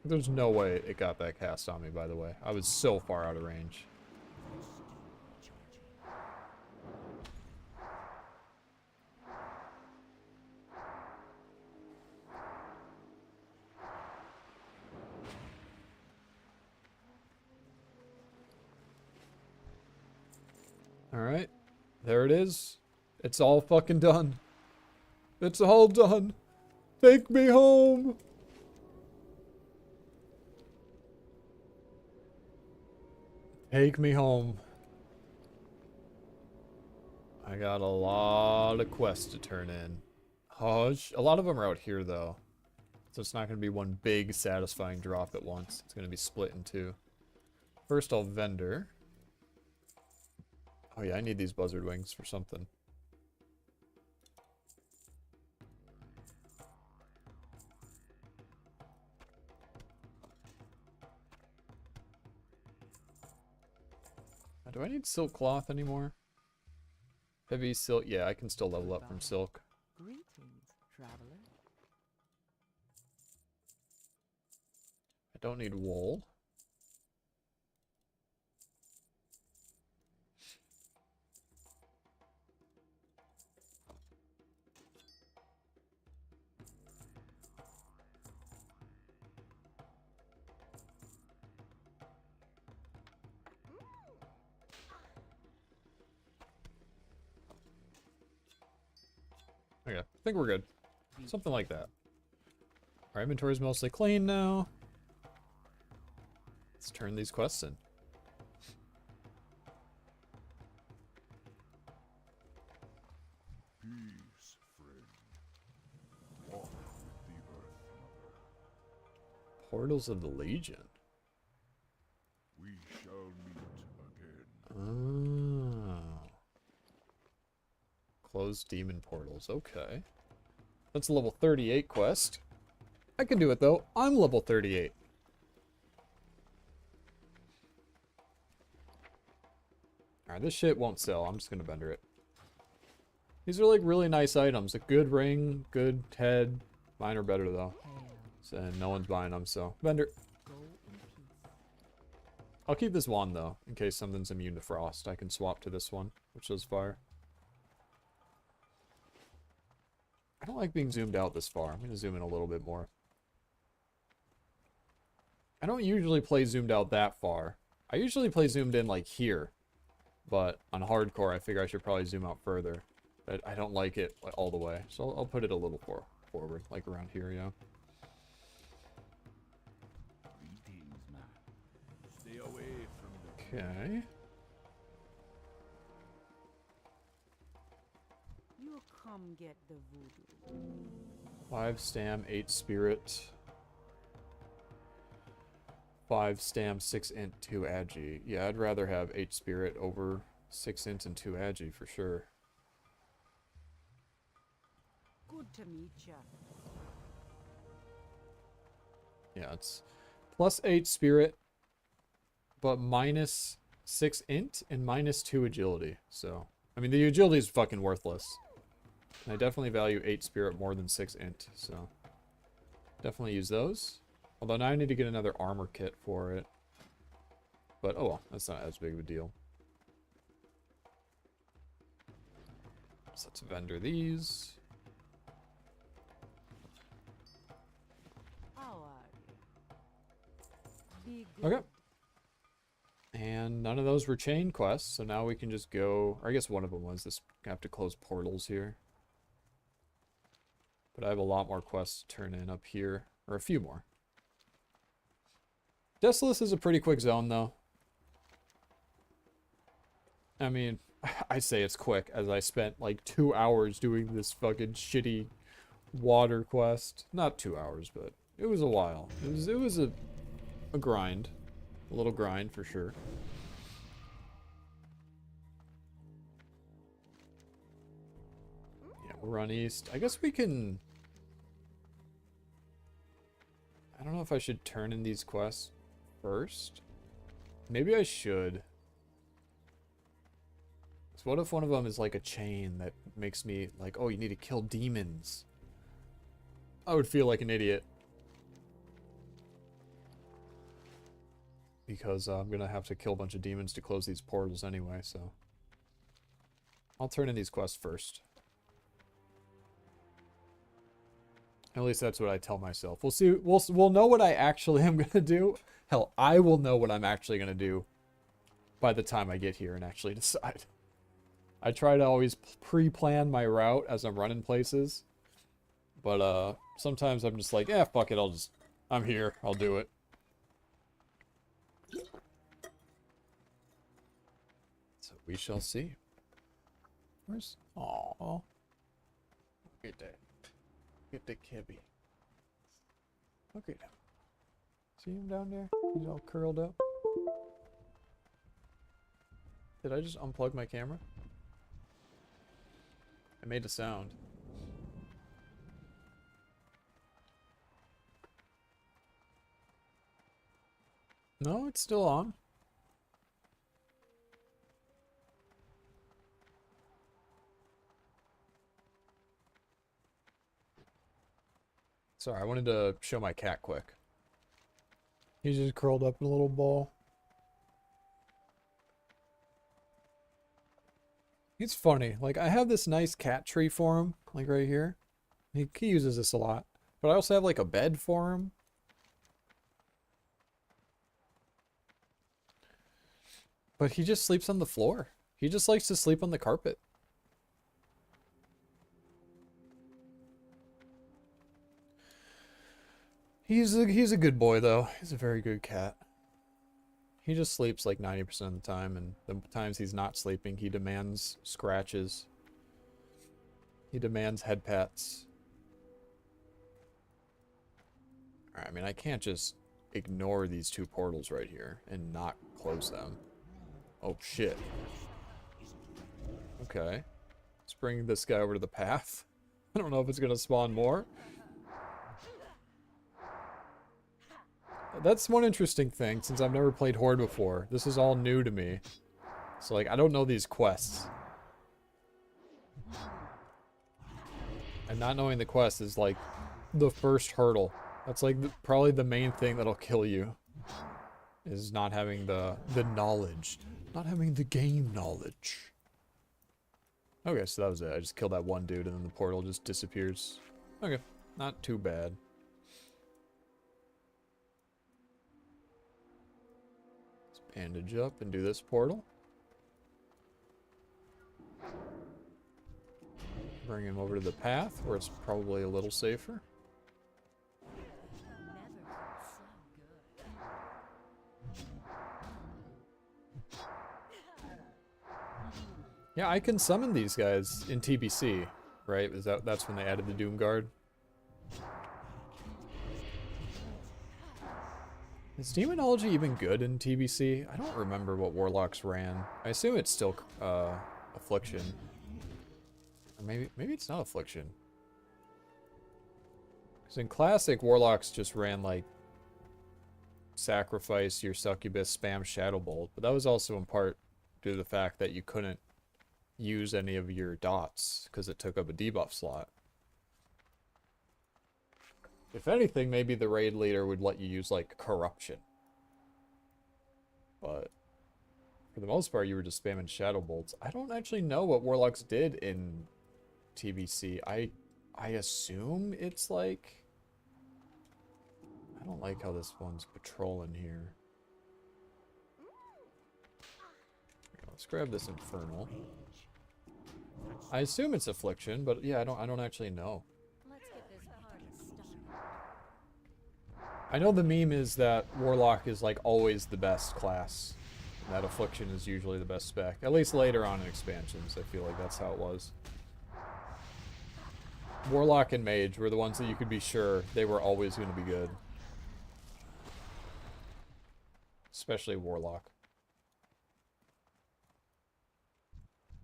There's no way it got that cast on me, by the way. I was so far out of range. Alright. There it is. It's all fucking done. It's all done. Take me home. Take me home. I got a lot of quests to turn in. Oh, a lot of them are out here, though. So it's not going to be one big satisfying drop at once. It's going to be split in two. First I'll vendor. Oh yeah, I need these buzzard wings for something. Do I need silk cloth anymore? Heavy silk. Yeah, I can still level up from silk. Greetings, traveler. I don't need wool. Okay, I think we're good. Something like that. Our inventory's mostly clean now. Let's turn these quests in. Peace, friend. Walk with the Earth Mother. Portals of the Legion. We shall meet again. Oh. Closed demon portals. Okay. That's a level 38 quest. I can do it though. I'm level 38. Alright, this shit won't sell. I'm just gonna vendor it. These are like really nice items. A good ring, good head. Mine are better though. So, and no one's buying them, so vendor. Go in peace. I'll keep this wand though, in case something's immune to frost. I can swap to this one, which does fire. I don't like being zoomed out this far. I'm going to zoom in a little bit more. I don't usually play zoomed out that far. I usually play zoomed in like here. But on hardcore, I figure I should probably zoom out further. But I don't like it all the way. So I'll put it a little forward, like around here, yeah. Greetings, man. Stay away from the Okay. You come get the voodoo. 5 stam, 8 spirit. 5 stam, 6 int, 2 agi. Yeah, I'd rather have 8 spirit over 6 int and 2 agi for sure. Good to meet ya. Yeah, it's plus 8 spirit, but minus 6 int and minus 2 agility. So, I mean, the agility is fucking worthless. And I definitely value 8 spirit more than 6 int, so definitely use those. Although now I need to get another armor kit for it. But, oh well, that's not as big of a deal. So let's vendor these. How are you? Be good. Okay. And none of those were chain quests, so now we can just go... Or I guess one of them was this. I have to close portals here. But I have a lot more quests to turn in up here. Or a few more. Desolace is a pretty quick zone, though. I mean, I say it's quick, as I spent like 2 hours doing this fucking shitty water quest. Not 2 hours, but it was a while. It was a grind. A little grind, for sure. Yeah, we'll run east. I guess we can... I don't know if I should turn in these quests first. Maybe I should. So what if one of them is like a chain that makes me like, oh, you need to kill demons? I would feel like an idiot. Because I'm going to have to kill a bunch of demons to close these portals anyway, so. I'll turn in these quests first. At least that's what I tell myself. We'll see. We'll know what I actually am going to do. Hell, I will know what I'm actually going to do by the time I get here and actually decide. I try to always pre-plan my route as I'm running places. But sometimes I'm just like, fuck it, I'm here, I'll do it. So we shall see. Where's... Aww. Get the kibby. Look at him. See him down there? He's all curled up. Did I just unplug my camera? I made a sound. No, it's still on. Sorry, I wanted to show my cat quick. He's just curled up in a little ball. It's funny. Like, I have this nice cat tree for him, like right here. He uses this a lot. But I also have like a bed for him. But he just sleeps on the floor. He just likes to sleep on the carpet. He's a good boy though. He's a very good cat. He just sleeps like 90% of the time, and the times he's not sleeping, he demands scratches. He demands head pats. Alright, I mean, I can't just ignore these two portals right here and not close them. Oh shit. Okay. Let's bring this guy over to the path. I don't know if it's gonna spawn more. That's one interesting thing, since I've never played Horde before. This is all new to me. So, like, I don't know these quests. And not knowing the quest is, like, the first hurdle. That's, like, probably the main thing that'll kill you. Is not having the knowledge. Not having the game knowledge. Okay, so that was it. I just killed that one dude and then the portal just disappears. Okay, not too bad. Bandage up and do this portal. Bring him over to the path where it's probably a little safer. Yeah, I can summon these guys in TBC, right? That's when they added the Doom Guard. Is Demonology even good in TBC? I don't remember what Warlocks ran. I assume it's still Affliction. Or maybe it's not Affliction. Because in Classic, Warlocks just ran like Sacrifice your Succubus, spam Shadow Bolt. But that was also in part due to the fact that you couldn't use any of your dots because it took up a debuff slot. If anything, maybe the raid leader would let you use, like, Corruption. But for the most part, you were just spamming Shadow Bolts. I don't actually know what Warlocks did in TBC. I assume it's, like... I don't like how this one's patrolling here. Let's grab this Infernal. I assume it's Affliction, but yeah, I don't actually know. I know the meme is that Warlock is like always the best class. And that Affliction is usually the best spec. At least later on in expansions, I feel like that's how it was. Warlock and Mage were the ones that you could be sure they were always going to be good. Especially Warlock.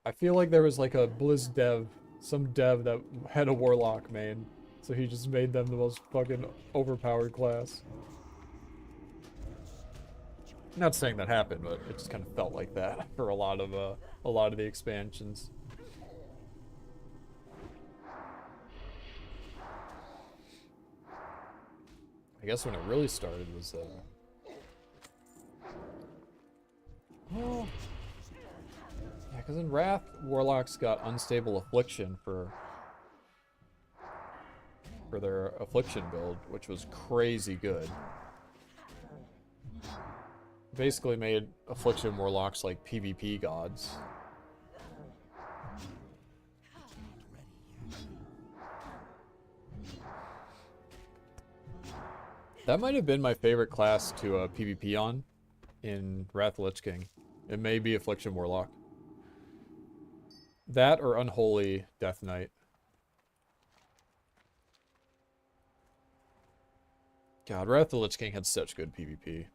I feel like there was like a Blizz dev, some dev that had a Warlock main. So he just made them the most fucking overpowered class. Not saying that happened, but it just kind of felt like that for a lot of the expansions. I guess when it really started was well, yeah, because in Wrath, Warlocks got Unstable Affliction for their Affliction build, which was crazy good. Basically made Affliction Warlocks like PvP gods. That might have been my favorite class to PvP on in Wrath of Lich King. It may be Affliction Warlock. That or Unholy Death Knight. God, Wrath of the Lich King had such good PvP.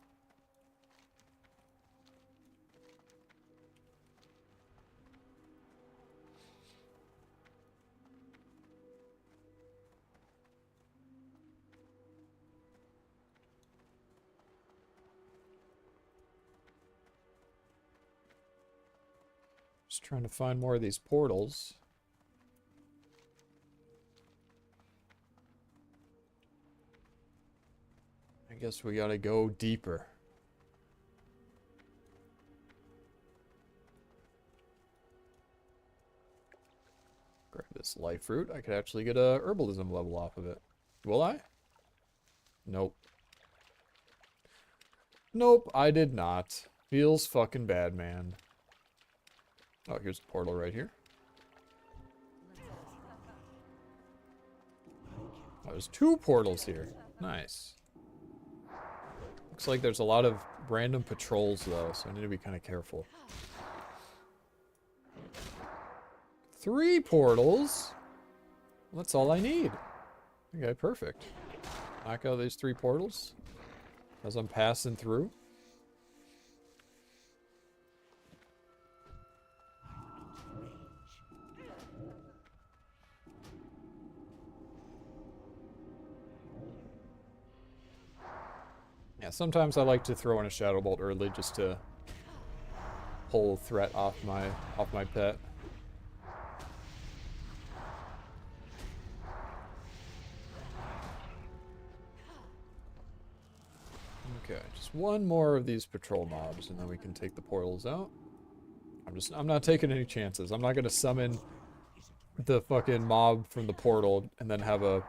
Just trying to find more of these portals. I guess we gotta go deeper. Grab this life fruit. I could actually get a herbalism level off of it. Will I? Nope. Nope, I did not. Feels fucking bad, man. Oh, here's a portal right here. Oh, there's 2 portals here. Nice. Looks like there's a lot of random patrols, though, so I need to be kind of careful. 3 portals? Well, that's all I need. Okay, perfect. Knock out these 3 portals as I'm passing through. Yeah, sometimes I like to throw in a Shadow Bolt early just to pull threat off my pet. Okay, just one more of these patrol mobs and then we can take the portals out. I'm not taking any chances. I'm not gonna summon the fucking mob from the portal and then have a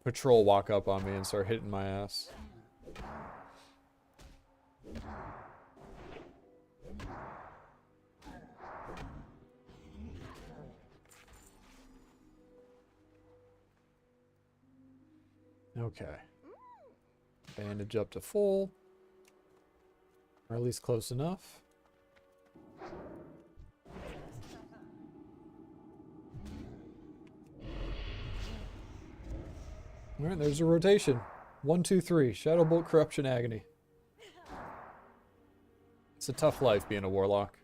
patrol walk up on me and start hitting my ass. Okay. Bandage up to full. Or at least close enough. Alright, there's a rotation. 1, 2, 3. Shadow Bolt, Corruption, Agony. It's a tough life being a Warlock.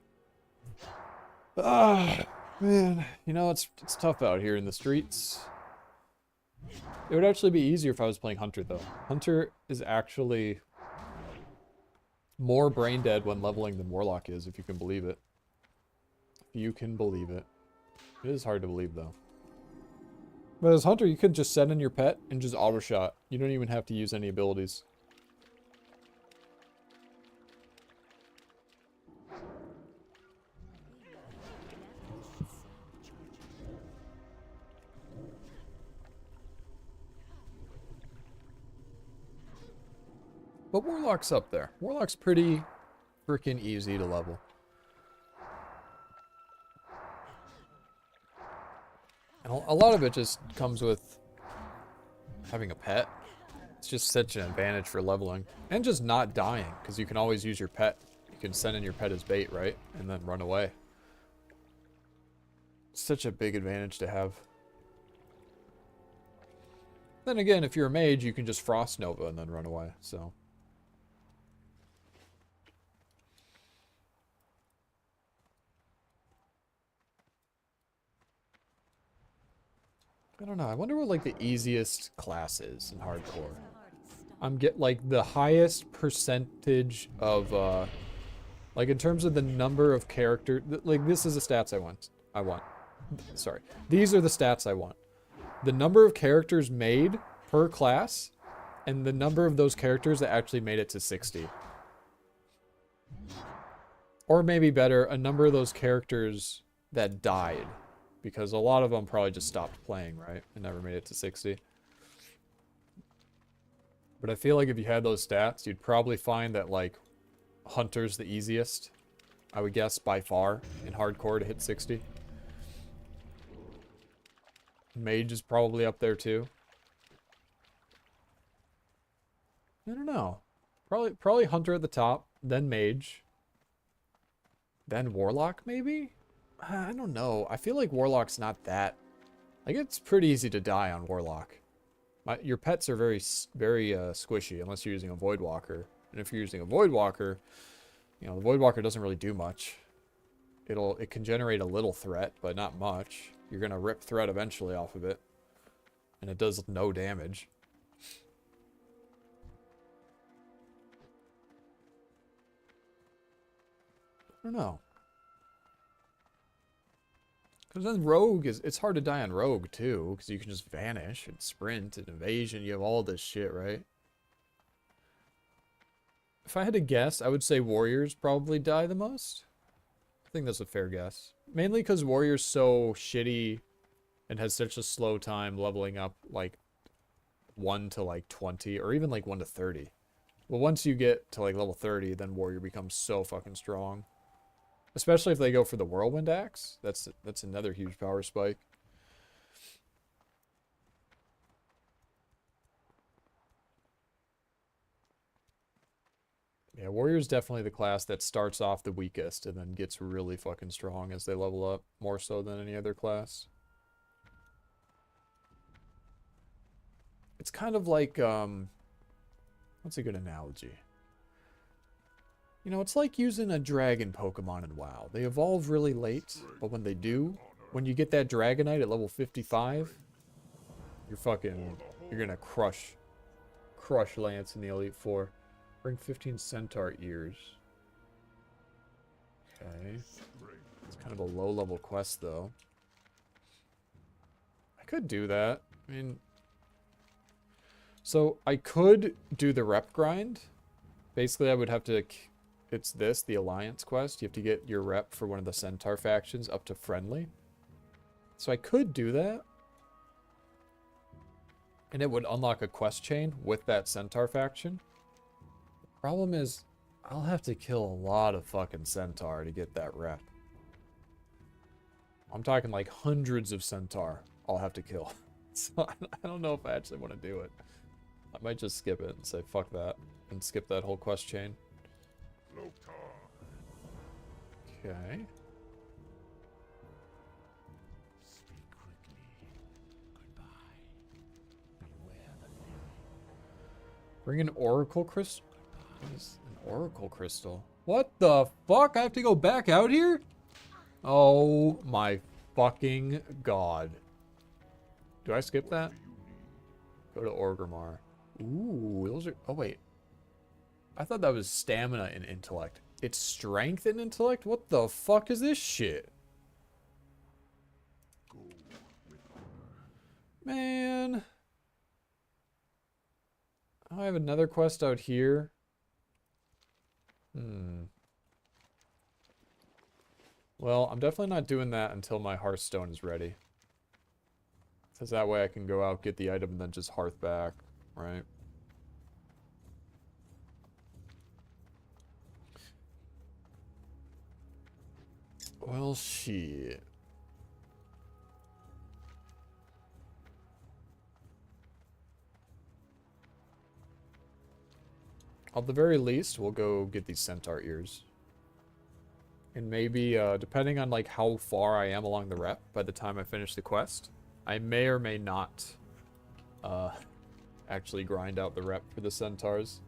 Ah, man. You know, it's tough out here in the streets. It would actually be easier if I was playing Hunter, though. Hunter is actually more brain dead when leveling than Warlock is, if you can believe it. If you can believe it. It is hard to believe, though. But as Hunter, you could just send in your pet and just auto-shot. You don't even have to use any abilities. But Warlock's up there. Warlock's pretty freaking easy to level. And a lot of it just comes with having a pet. It's just such an advantage for leveling. And just not dying, because you can always use your pet. You can send in your pet as bait, right? And then run away. Such a big advantage to have. Then again, if you're a mage, you can just Frost Nova and then run away, so... I don't know. I wonder what like the easiest class is in hardcore. I'm like the highest percentage of like in terms of the number of character, like this is the stats I want. Sorry. These are the stats I want. The number of characters made per class and the number of those characters that actually made it to 60. Or maybe better, a number of those characters that died. Because a lot of them probably just stopped playing, right? And never made it to 60. But I feel like if you had those stats, you'd probably find that, like, Hunter's the easiest. I would guess, by far, in hardcore to hit 60. Mage is probably up there, too. I don't know. Probably Hunter at the top, then Mage. Then Warlock, maybe? I don't know. I feel like Warlock's not that... Like, it's pretty easy to die on Warlock. Your pets are very squishy unless you're using a Void Walker. And if you're using a Void Walker, you know, the Void Walker doesn't really do much. It can generate a little threat, but not much. You're gonna rip threat eventually off of it. And it does no damage. I don't know. Because then Rogue it's hard to die on Rogue too, because you can just vanish and sprint and evasion. You have all this shit, right? If I had to guess, I would say Warriors probably die the most. I think that's a fair guess. Mainly because Warrior's so shitty and has such a slow time leveling up like 1 to like 20 or even like 1 to 30. Well, once you get to like level 30, then Warrior becomes so fucking strong. Especially if they go for the Whirlwind Axe. That's another huge power spike. Yeah, Warrior's definitely the class that starts off the weakest and then gets really fucking strong as they level up, more so than any other class. It's kind of like, what's a good analogy? You know, it's like using a dragon Pokemon in WoW. They evolve really late, but when they do, when you get that Dragonite at level 55, you're gonna crush Lance in the Elite Four. Bring 15 Centaur ears. Okay. It's kind of a low-level quest, though. I could do that. I mean... So, I could do the rep grind. Basically, I would have to... It's this, the Alliance quest. You have to get your rep for one of the Centaur factions up to friendly. So I could do that. And it would unlock a quest chain with that Centaur faction. Problem is, I'll have to kill a lot of fucking Centaur to get that rep. I'm talking like hundreds of Centaur I'll have to kill. So I don't know if I actually want to do it. I might just skip it and say fuck that. And skip that whole quest chain. Okay. Speak quickly. Goodbye. Beware the lily. Bring an Oracle Crystal. What is an Oracle Crystal? What the fuck? I have to go back out here? Oh my fucking god. Do I skip that? Go to Orgrimmar. Ooh, those are... Oh, wait. I thought that was stamina and intellect. It's strength and intellect? What the fuck is this shit? Man. Oh, I have another quest out here. Well, I'm definitely not doing that until my Hearthstone is ready. Because that way I can go out, get the item, and then just hearth back, right? Well, shit. At the very least, we'll go get these Centaur ears. And maybe, depending on like how far I am along the rep by the time I finish the quest, I may or may not actually grind out the rep for the Centaurs.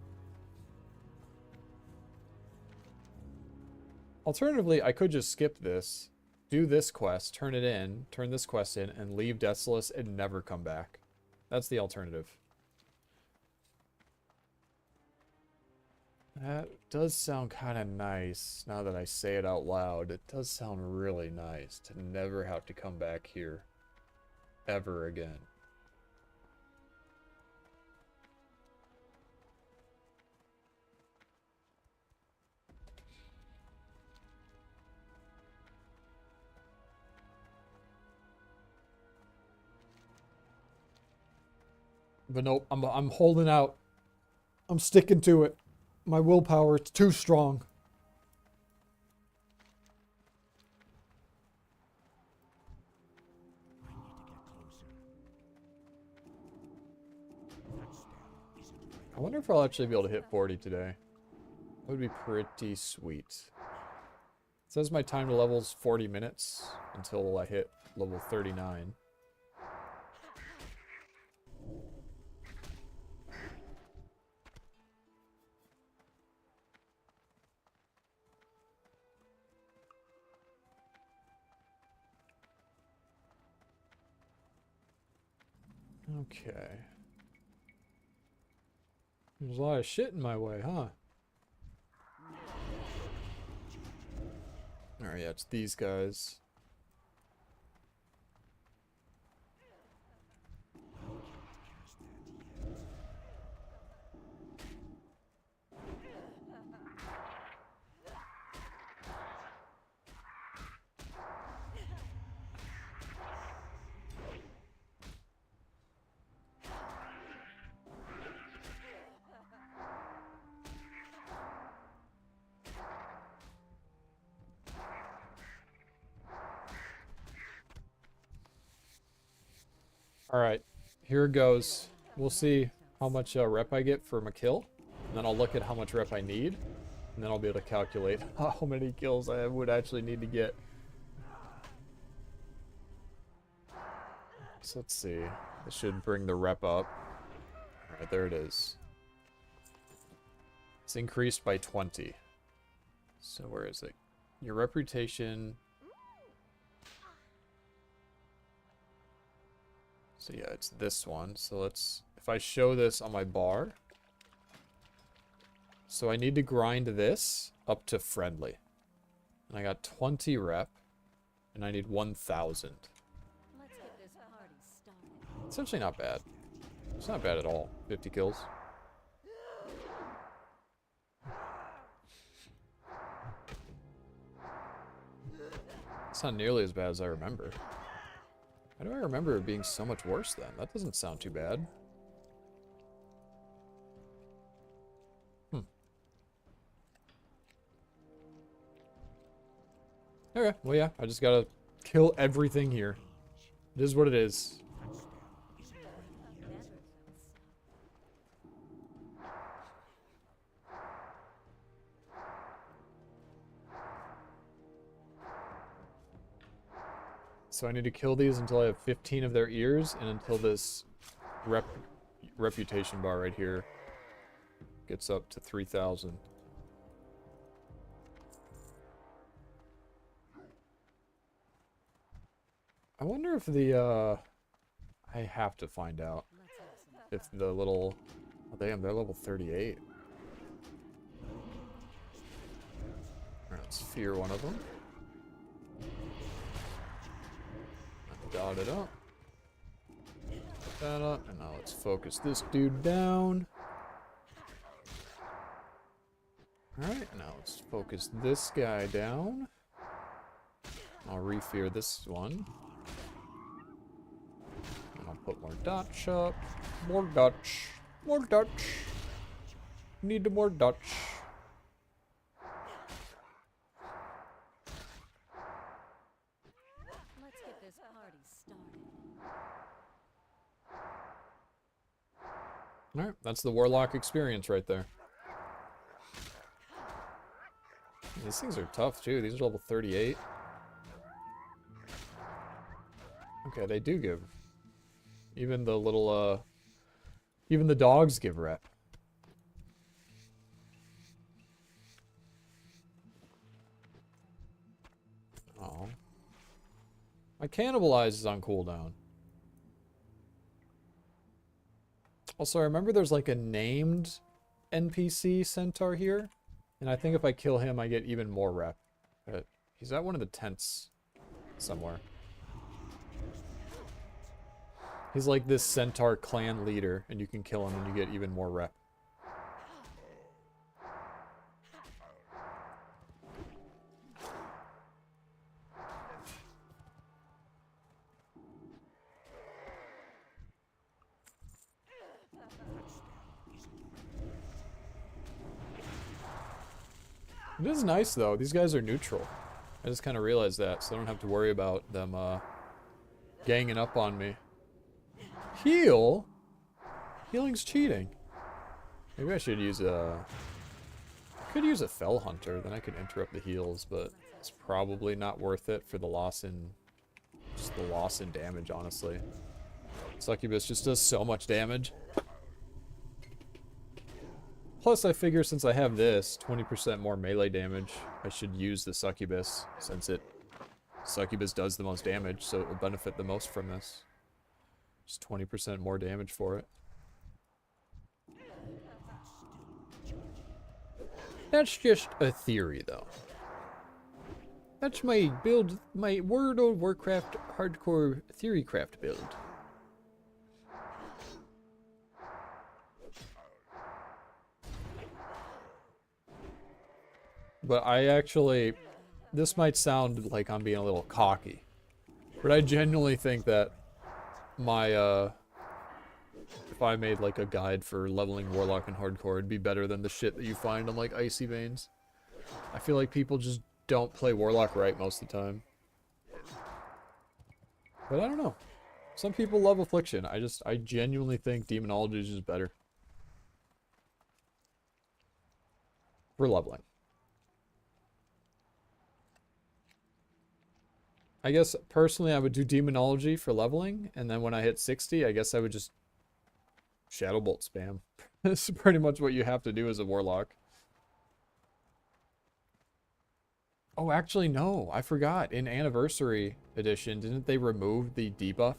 Alternatively, I could just skip this, do this quest, turn it in, turn this quest in, and leave Desolace and never come back. That's the alternative. That does sound kind of nice, now that I say it out loud. It does sound really nice to never have to come back here. Ever again. But nope, I'm holding out. I'm sticking to it. My willpower, it's too strong. I need to get closer. That spell isn't right. I wonder if I'll actually be able to hit 40 today. That would be pretty sweet. It says my time to level is 40 minutes until I hit level 39. Okay. There's a lot of shit in my way, huh? Alright, yeah, it's these guys. Alright, here it goes. We'll see how much rep I get from a kill. And then I'll look at how much rep I need. And then I'll be able to calculate how many kills I would actually need to get. So let's see. This should bring the rep up. Alright, there it is. It's increased by 20. So where is it? Your reputation... So yeah, it's this one. So let's, if I show this on my bar. So I need to grind this up to friendly. And I got 20 rep. And I need 1,000. Let's get this party started. It's actually not bad. It's not bad at all. 50 kills. It's not nearly as bad as I remember. Why do I remember it being so much worse then? That doesn't sound too bad. Okay, well yeah, I just gotta kill everything here. It is what it is. So I need to kill these until I have 15 of their ears, and until this reputation bar right here gets up to 3,000. I wonder if the, I have to find out if the little, oh damn, they're level 38. Alright, let's fear one of them. Dot it up. Put that up, and now let's focus this dude down. Alright, now let's focus this guy down. I'll re-fear this one. And I'll put more Dutch up. More Dutch. More Dutch. Need more Dutch. Let's get this party started. Alright, that's the Warlock experience right there. These things are tough too. These are level 38. Okay, they do give. Even the little, even the dogs give rep. Oh. My cannibalize is on cooldown. Also, I remember there's like a named NPC centaur here. And I think if I kill him, I get even more rep. But he's at one of the tents somewhere. He's like this centaur clan leader, and you can kill him and you get even more rep. It is nice though, these guys are neutral. I just kind of realized that, so I don't have to worry about them ganging up on me. Heal? Healing's cheating. Maybe I should use a... I could use a Fell Hunter, then I could interrupt the heals, but it's probably not worth it for the loss in... just the loss in damage, honestly. Succubus just does so much damage. Plus, I figure since I have this, 20% more melee damage, I should use the Succubus, since Succubus does the most damage, so it will benefit the most from this. Just 20% more damage for it. That's just a theory, though. That's my build, my World of Warcraft hardcore theory craft build. But I actually, this might sound like I'm being a little cocky, but I genuinely think that my, if I made like a guide for leveling Warlock and Hardcore, it'd be better than the shit that you find on like Icy Veins. I feel like people just don't play Warlock right most of the time. But I don't know. Some people love Affliction. I genuinely think Demonology is just better. For leveling. I guess personally I would do Demonology for leveling, and then when I hit 60, I guess I would just Shadow Bolt spam. This is pretty much what you have to do as a Warlock. Oh, actually, no. I forgot. In Anniversary Edition, didn't they remove the debuff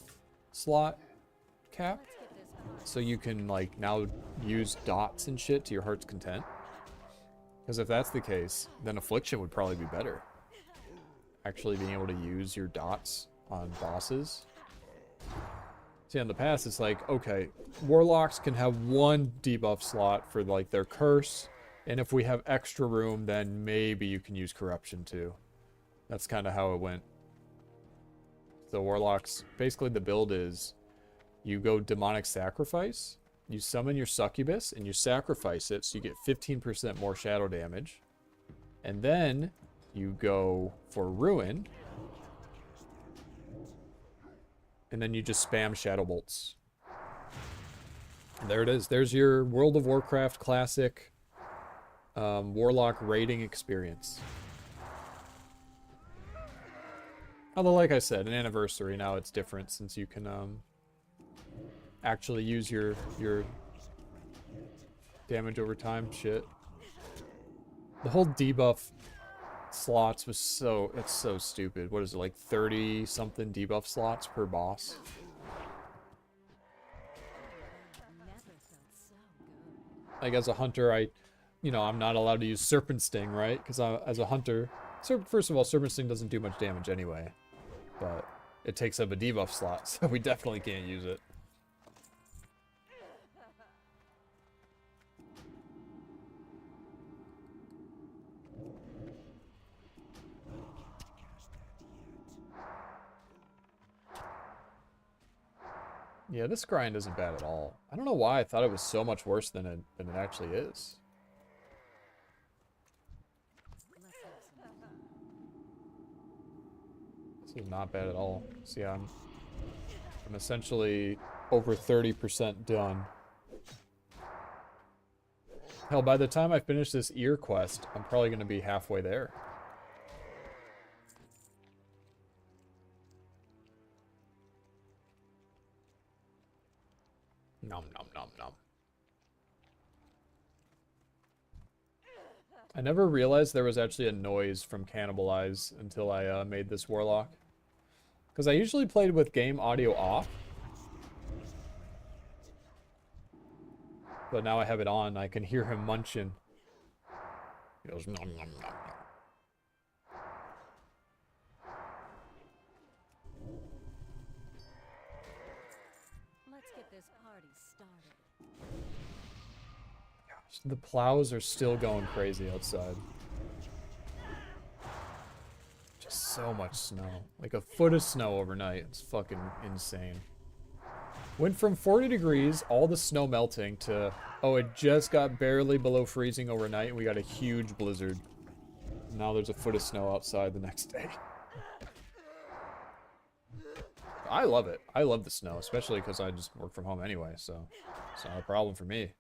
slot cap? So you can, like, now use dots and shit to your heart's content? Because if that's the case, then Affliction would probably be better. Actually being able to use your dots on bosses. See, in the past, it's like, okay, Warlocks can have one debuff slot for, like, their curse. And if we have extra room, then maybe you can use Corruption too. That's kind of how it went. So Warlocks, basically the build is, you go Demonic Sacrifice, you summon your Succubus, and you sacrifice it, so you get 15% more shadow damage. And then you go for Ruin, and then you just spam Shadow Bolts. And there it is. There's your World of Warcraft classic Warlock raiding experience. Although, like I said, an Anniversary, now it's different since you can actually use your damage over time shit. The whole debuff slots was it's so stupid. What is it, like 30 something debuff slots per boss? Like as a hunter, I'm not allowed to use Serpent Sting, right? Because as a hunter, first of all, Serpent Sting doesn't do much damage anyway, but it takes up a debuff slot, so we definitely can't use it. Yeah, this grind isn't bad at all. I don't know why I thought it was so much worse than it actually is. This is not bad at all. See, I'm essentially over 30% done. Hell, by the time I finish this ear quest, I'm probably going to be halfway there. Nom nom nom nom. I never realized there was actually a noise from Cannibalize until I made this Warlock. Because I usually played with game audio off. But now I have it on, I can hear him munching. He goes nom nom nom nom. Let's get this party started. Gosh, the plows are still going crazy outside. Just so much snow. Like a foot of snow overnight. It's fucking insane. Went from 40 degrees, all the snow melting, to, oh, it just got barely below freezing overnight and we got a huge blizzard. Now there's a foot of snow outside the next day. I love it. I love the snow, especially because I just work from home anyway, so it's not a problem for me.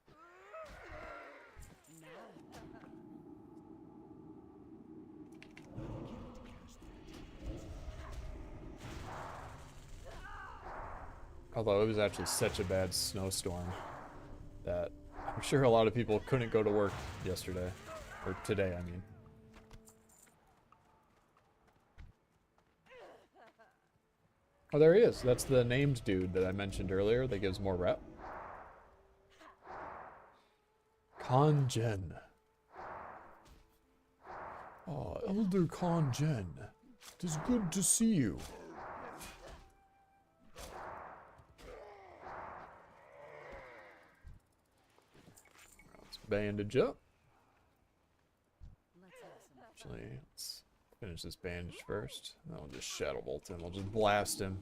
Although it was actually such a bad snowstorm that I'm sure a lot of people couldn't go to work yesterday. Or today, I mean. Oh, there he is. That's the named dude that I mentioned earlier that gives more rep. Congen. Oh, Elder Congen. It is good to see you. Let's bandage up. Actually, let's finish this bandage first. Then we'll just Shadow Bolt him. We'll just blast him.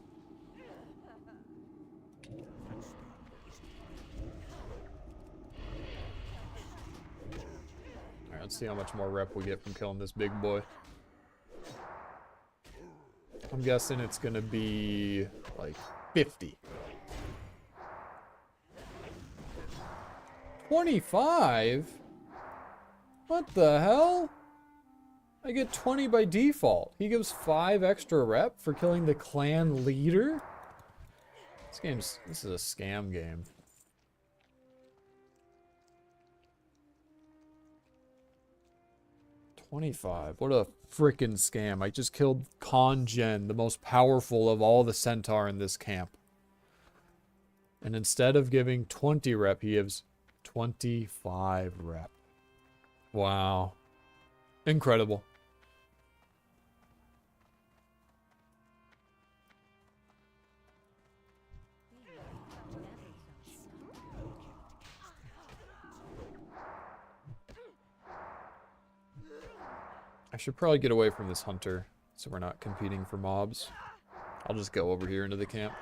Alright, let's see how much more rep we get from killing this big boy. I'm guessing it's gonna be like 50. 25? What the hell? I get 20 by default. He gives 5 extra rep for killing the clan leader? This is a scam game. $25. What a frickin' scam. I just killed Congen, the most powerful of all the centaur in this camp. And instead of giving 20 rep, he gives 25 rep. Wow. Incredible. I should probably get away from this hunter so we're not competing for mobs. I'll just go over here into the camp.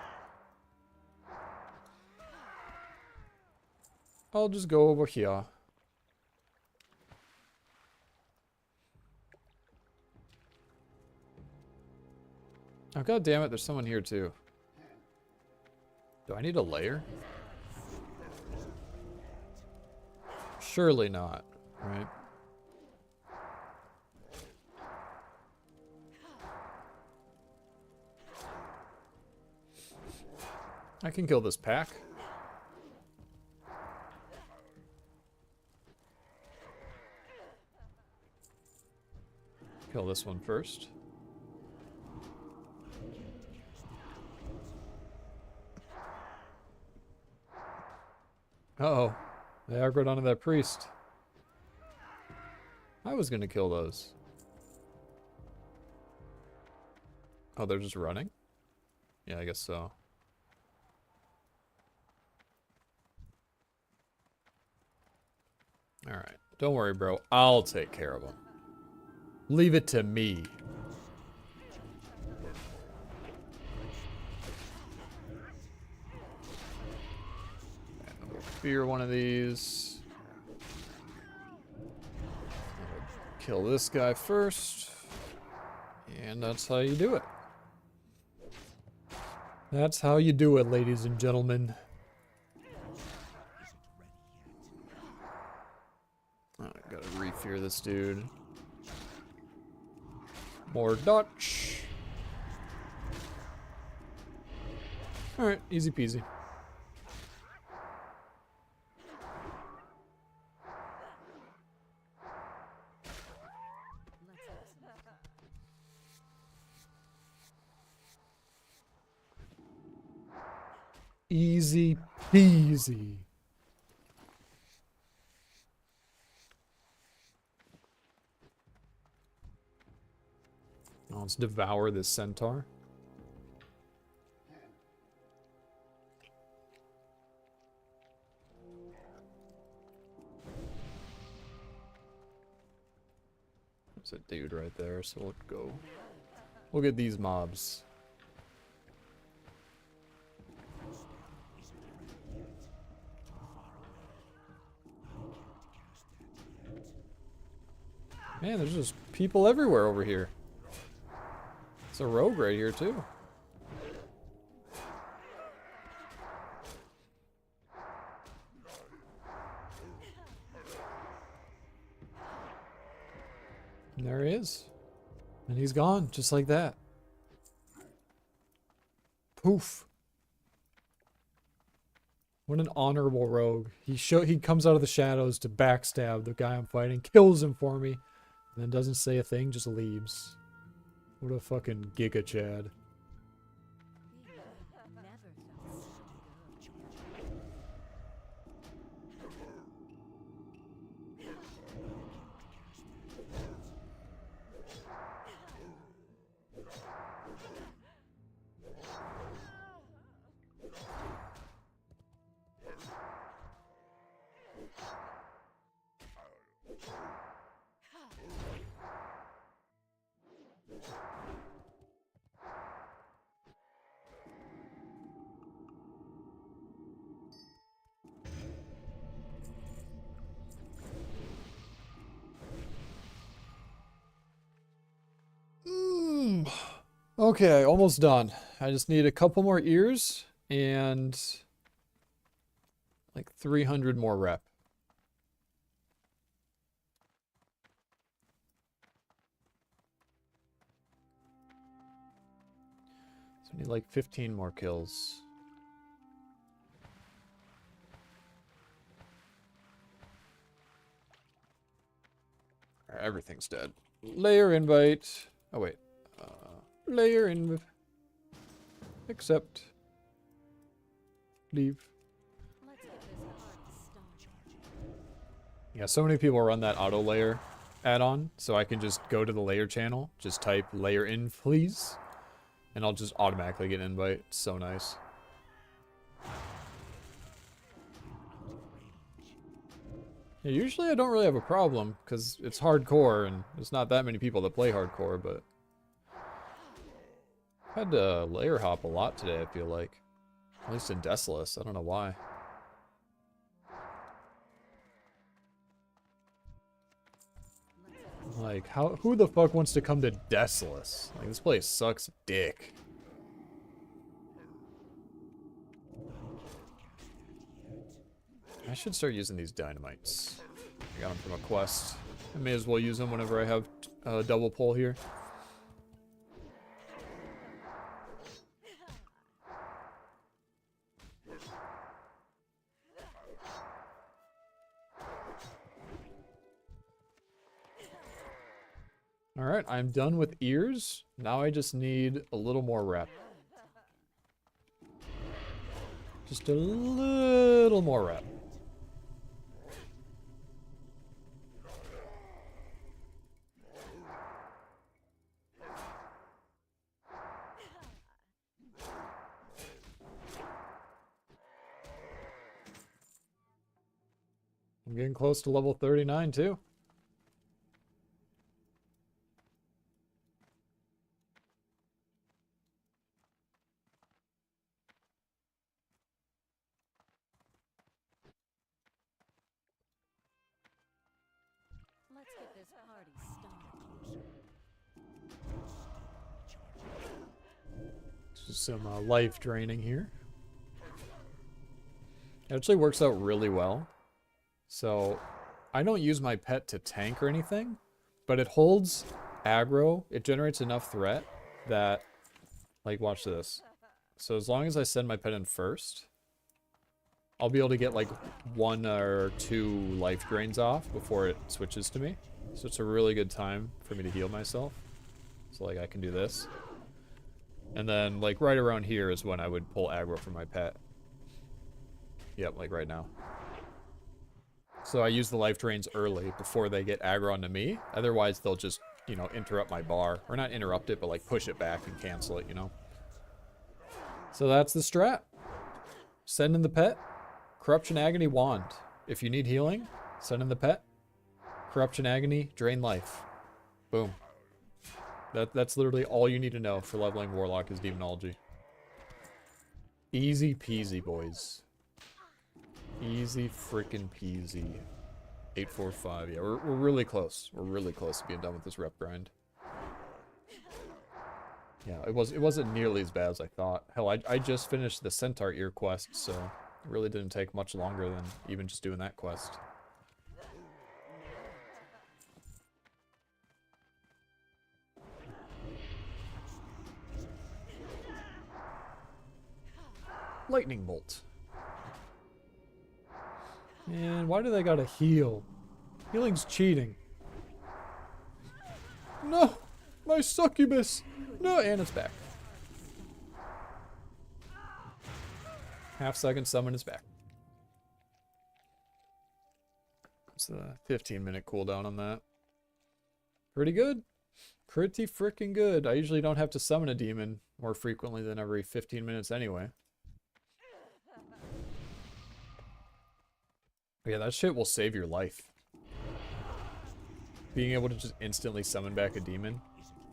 I'll just go over here. Oh, god damn it, there's someone here too. Do I need a layer? Surely not, right? I can kill this pack. Kill this one first. Uh-oh. They aggroed onto that priest. I was gonna kill those. Oh, they're just running? Yeah, I guess so. Alright. Don't worry, bro. I'll take care of them. Leave it to me. And we'll fear one of these. Kill this guy first. And that's how you do it. That's how you do it, ladies and gentlemen. Gotta re-fear this dude. More Dutch. Alright, easy peasy. Easy peasy. Let's devour this centaur. There's a dude right there, so we'll go. We'll get these mobs. Man, there's just people everywhere over here. It's a rogue right here, too. And there he is. And he's gone, just like that. Poof. What an honorable rogue. He comes out of the shadows to backstab the guy I'm fighting, kills him for me, and then doesn't say a thing, just leaves. What a fucking Giga Chad. Okay, almost done. I just need a couple more ears and like 300 more rep. So I need like 15 more kills. Alright, everything's dead. Layer invite. Oh wait. Layer invite. Accept. Leave. Let's get this party started. Yeah, so many people run that auto layer add-on, so I can just go to the layer channel, just type layer in please, and I'll just automatically get an invite. It's so nice. Yeah, usually I don't really have a problem, because it's hardcore, and there's not that many people that play hardcore, but I had to layer hop a lot today, I feel like. At least in Desolace, I don't know why. Like, who the fuck wants to come to Desolace? Like, this place sucks dick. I should start using these dynamites. I got them from a quest. I may as well use them whenever I have a double pull here. Alright, I'm done with ears. Now I just need a little more rep. Just a little more rep. I'm getting close to level 39 too. Let's get this party started. Just some life draining here. It actually works out really well. So, I don't use my pet to tank or anything, but it holds aggro. It generates enough threat that, like, watch this. So as long as I send my pet in first, I'll be able to get like 1 or 2 life drains off before it switches to me. So it's a really good time for me to heal myself. So like I can do this. And then like right around here is when I would pull aggro from my pet. Yep, like right now. So I use the life drains early before they get aggro onto me. Otherwise they'll just, you know, interrupt my bar. Or not interrupt it, but like push it back and cancel it, you know. So that's the strat. Send in the pet. Corruption Agony Wand. If you need healing, send in the pet. Corruption Agony, drain life. Boom. That's literally all you need to know for leveling Warlock is Demonology. Easy peasy, boys. Easy freaking peasy. 845. Yeah, we're really close. We're really close to being done with this rep grind. Yeah, it wasn't nearly as bad as I thought. Hell, I just finished the Centaur Ear quest, so it really didn't take much longer than even just doing that quest. Lightning Bolt. Man, why do they gotta heal? Healing's cheating. No! My succubus! No, and it's back. Half second summon is back. It's a 15-minute cooldown on that. Pretty good. Pretty freaking good. I usually don't have to summon a demon more frequently than every 15 minutes anyway. But yeah, that shit will save your life. Being able to just instantly summon back a demon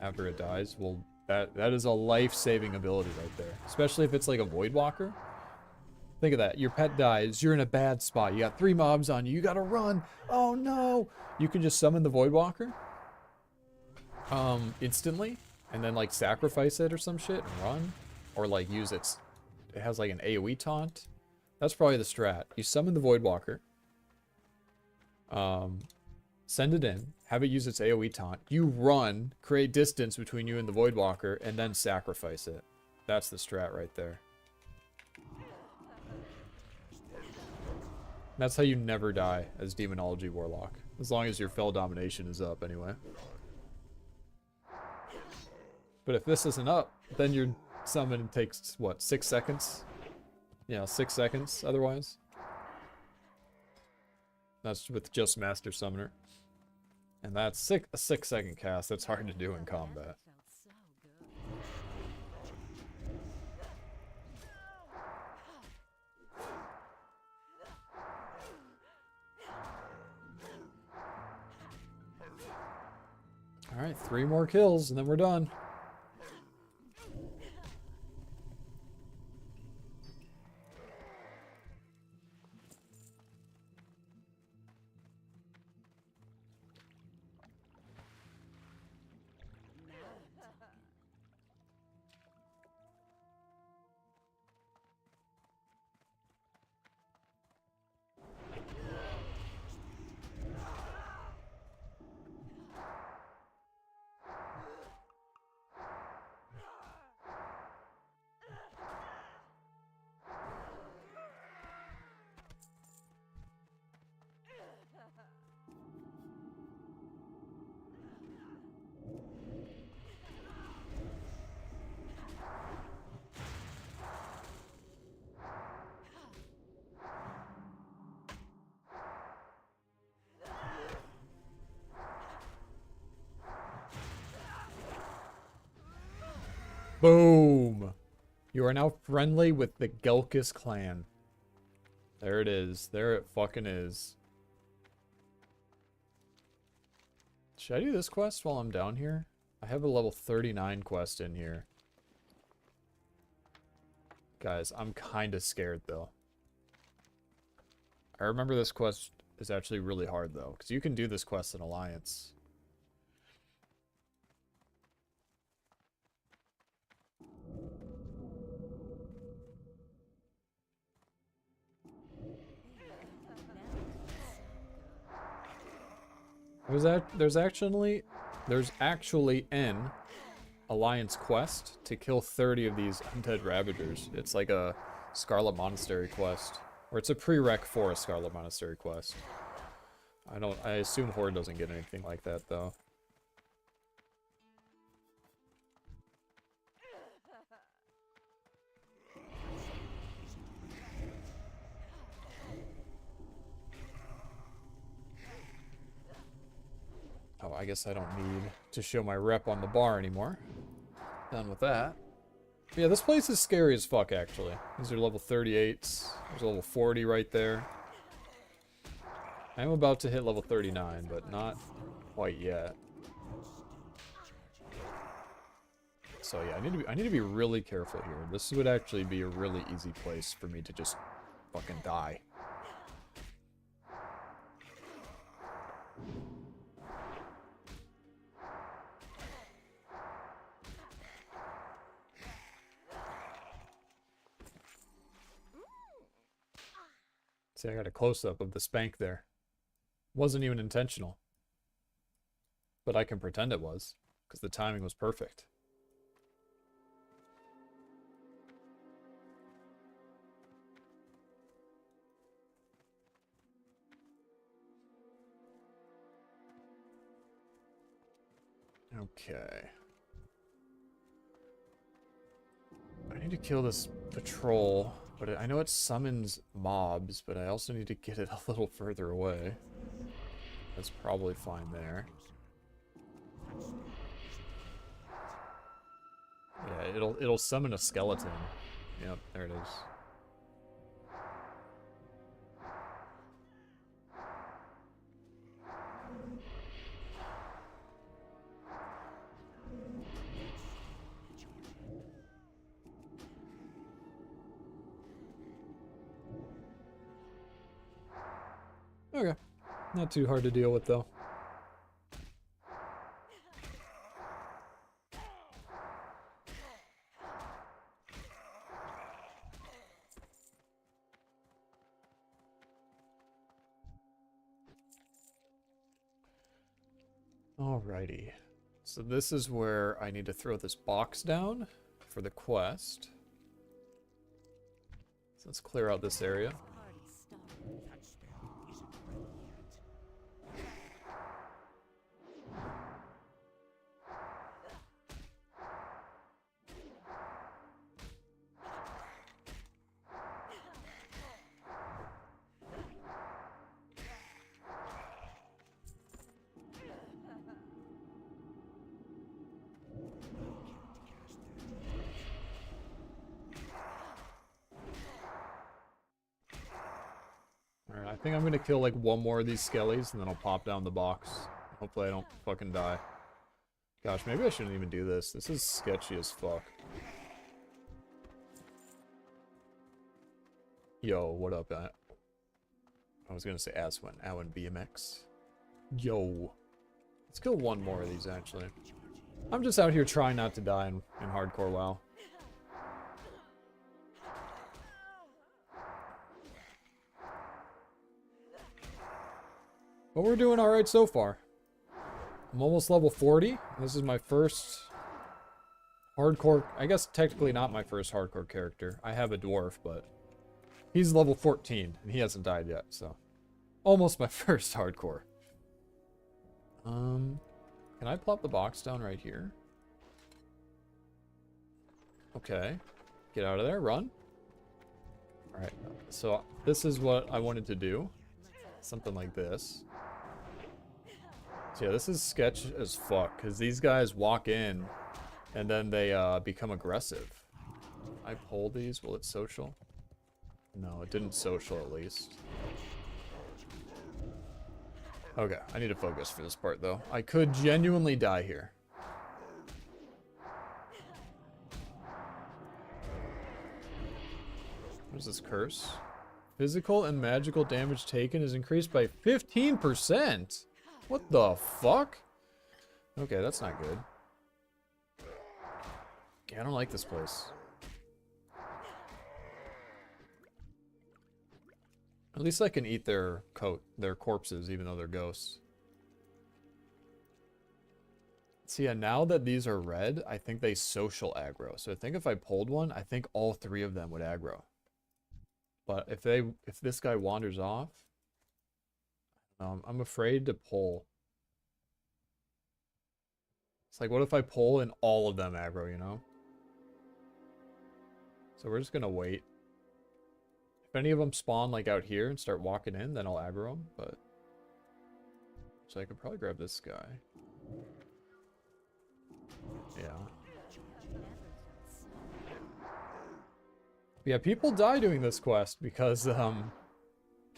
after it dies, will that is a life-saving ability right there. Especially if it's like a Void Walker. Think of that. Your pet dies. You're in a bad spot. You got 3 mobs on you. You gotta run. Oh no! You can just summon the Void Walker. Instantly. and then like sacrifice it or some shit and run, or like use its. It has like an AOE taunt. That's probably the strat. You summon the Voidwalker. Send it in. Have it use its AOE taunt. You run, create distance between you and the Voidwalker, and then sacrifice it. That's the strat right there. That's how you never die as Demonology Warlock. As long as your Fell Domination is up, anyway. But if this isn't up, then your summon takes, what, 6 seconds? Yeah, 6 seconds otherwise. That's with just Master Summoner. And that's a 6-second cast. That's hard to do in combat. Felt so good. Alright, 3 more kills and then we're done. Boom! You are now friendly with the Gelkis clan. There it is. There it fucking is. Should I do this quest while I'm down here? I have a level 39 quest in here. Guys, I'm kinda scared though. I remember this quest is actually really hard though, because you can do this quest in Alliance. There's actually an Alliance quest to kill 30 of these undead Ravagers. It's like a Scarlet Monastery quest. Or it's a prereq for a Scarlet Monastery quest. I assume Horde doesn't get anything like that though. Oh, I guess I don't need to show my rep on the bar anymore. Done with that. But yeah, this place is scary as fuck, actually. These are level 38s. There's a level 40 right there. I am about to hit level 39, but not quite yet. So yeah, I need to be really careful here. This would actually be a really easy place for me to just fucking die. See, I got a close-up of the spank there. Wasn't even intentional. But I can pretend it was, because the timing was perfect. Okay. I need to kill this patrol. But I know it summons mobs, but I also need to get it a little further away. That's probably fine there. Yeah, it'll summon a skeleton. Yep, there it is. Okay. Not too hard to deal with, though. Alrighty. So this is where I need to throw this box down for the quest. So let's clear out this area. Party started. That spell isn't ready yet. Alright, I think I'm gonna kill like one more of these skellies and then I'll pop down the box. Hopefully I don't fucking die. Gosh, maybe I shouldn't even do this. This is sketchy as fuck. Yo, what up, I was gonna say Aswin. Awen BMX. Yo. Let's kill one more of these, actually. I'm just out here trying not to die in hardcore WoW. But we're doing alright so far. I'm almost level 40. This is my first hardcore... I guess technically not my first hardcore character. I have a dwarf, but... He's level 14, and he hasn't died yet, so... Almost my first hardcore. Can I plop the box down right here? Okay. Get out of there, run. Alright, so this is what I wanted to do. Something like this. So yeah, this is sketch as fuck, because these guys walk in, and then they become aggressive. I pull these, will it social? No, it didn't social at least. Okay, I need to focus for this part though. I could genuinely die here. What is this curse? Physical and magical damage taken is increased by 15%. What the fuck? Okay, that's not good. Okay, I don't like this place. At least I can eat their corpses, even though they're ghosts. See, yeah, now that these are red, I think they social aggro. So I think if I pulled one, I think all three of them would aggro. But if this guy wanders off, I'm afraid to pull. It's like, what if I pull and all of them aggro, you know? So we're just gonna wait. If any of them spawn like out here and start walking in, then I'll aggro them, but... So I could probably grab this guy. Yeah. Yeah, people die doing this quest because,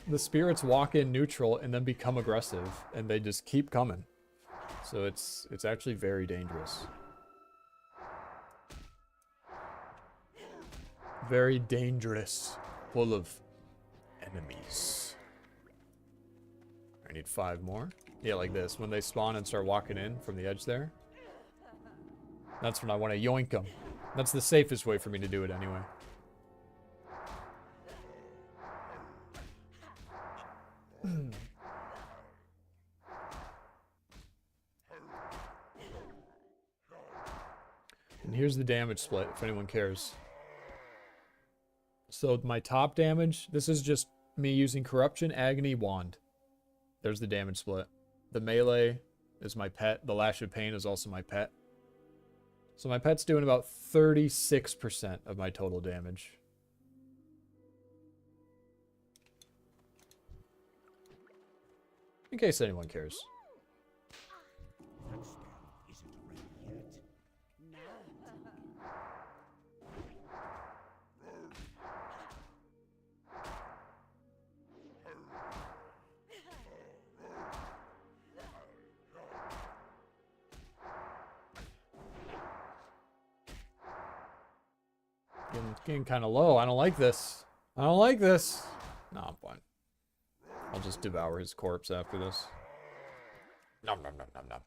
the spirits walk in neutral and then become aggressive, and they just keep coming. So it's actually very dangerous. Very dangerous. Full of enemies. I need 5 more. Yeah, like this. When they spawn and start walking in from the edge there. That's when I want to yoink them. That's the safest way for me to do it anyway. And here's the damage split, if anyone cares. So my top damage, this is just me using Corruption, Agony, Wand. There's the damage split. The melee is my pet. The Lash of Pain is also my pet. So my pet's doing about 36% of my total damage. In case anyone cares. That spell isn't ready yet. Getting kind of low. I don't like this. I don't like this. No, I'm fine. I'll just devour his corpse after this. Nom nom nom nom nom.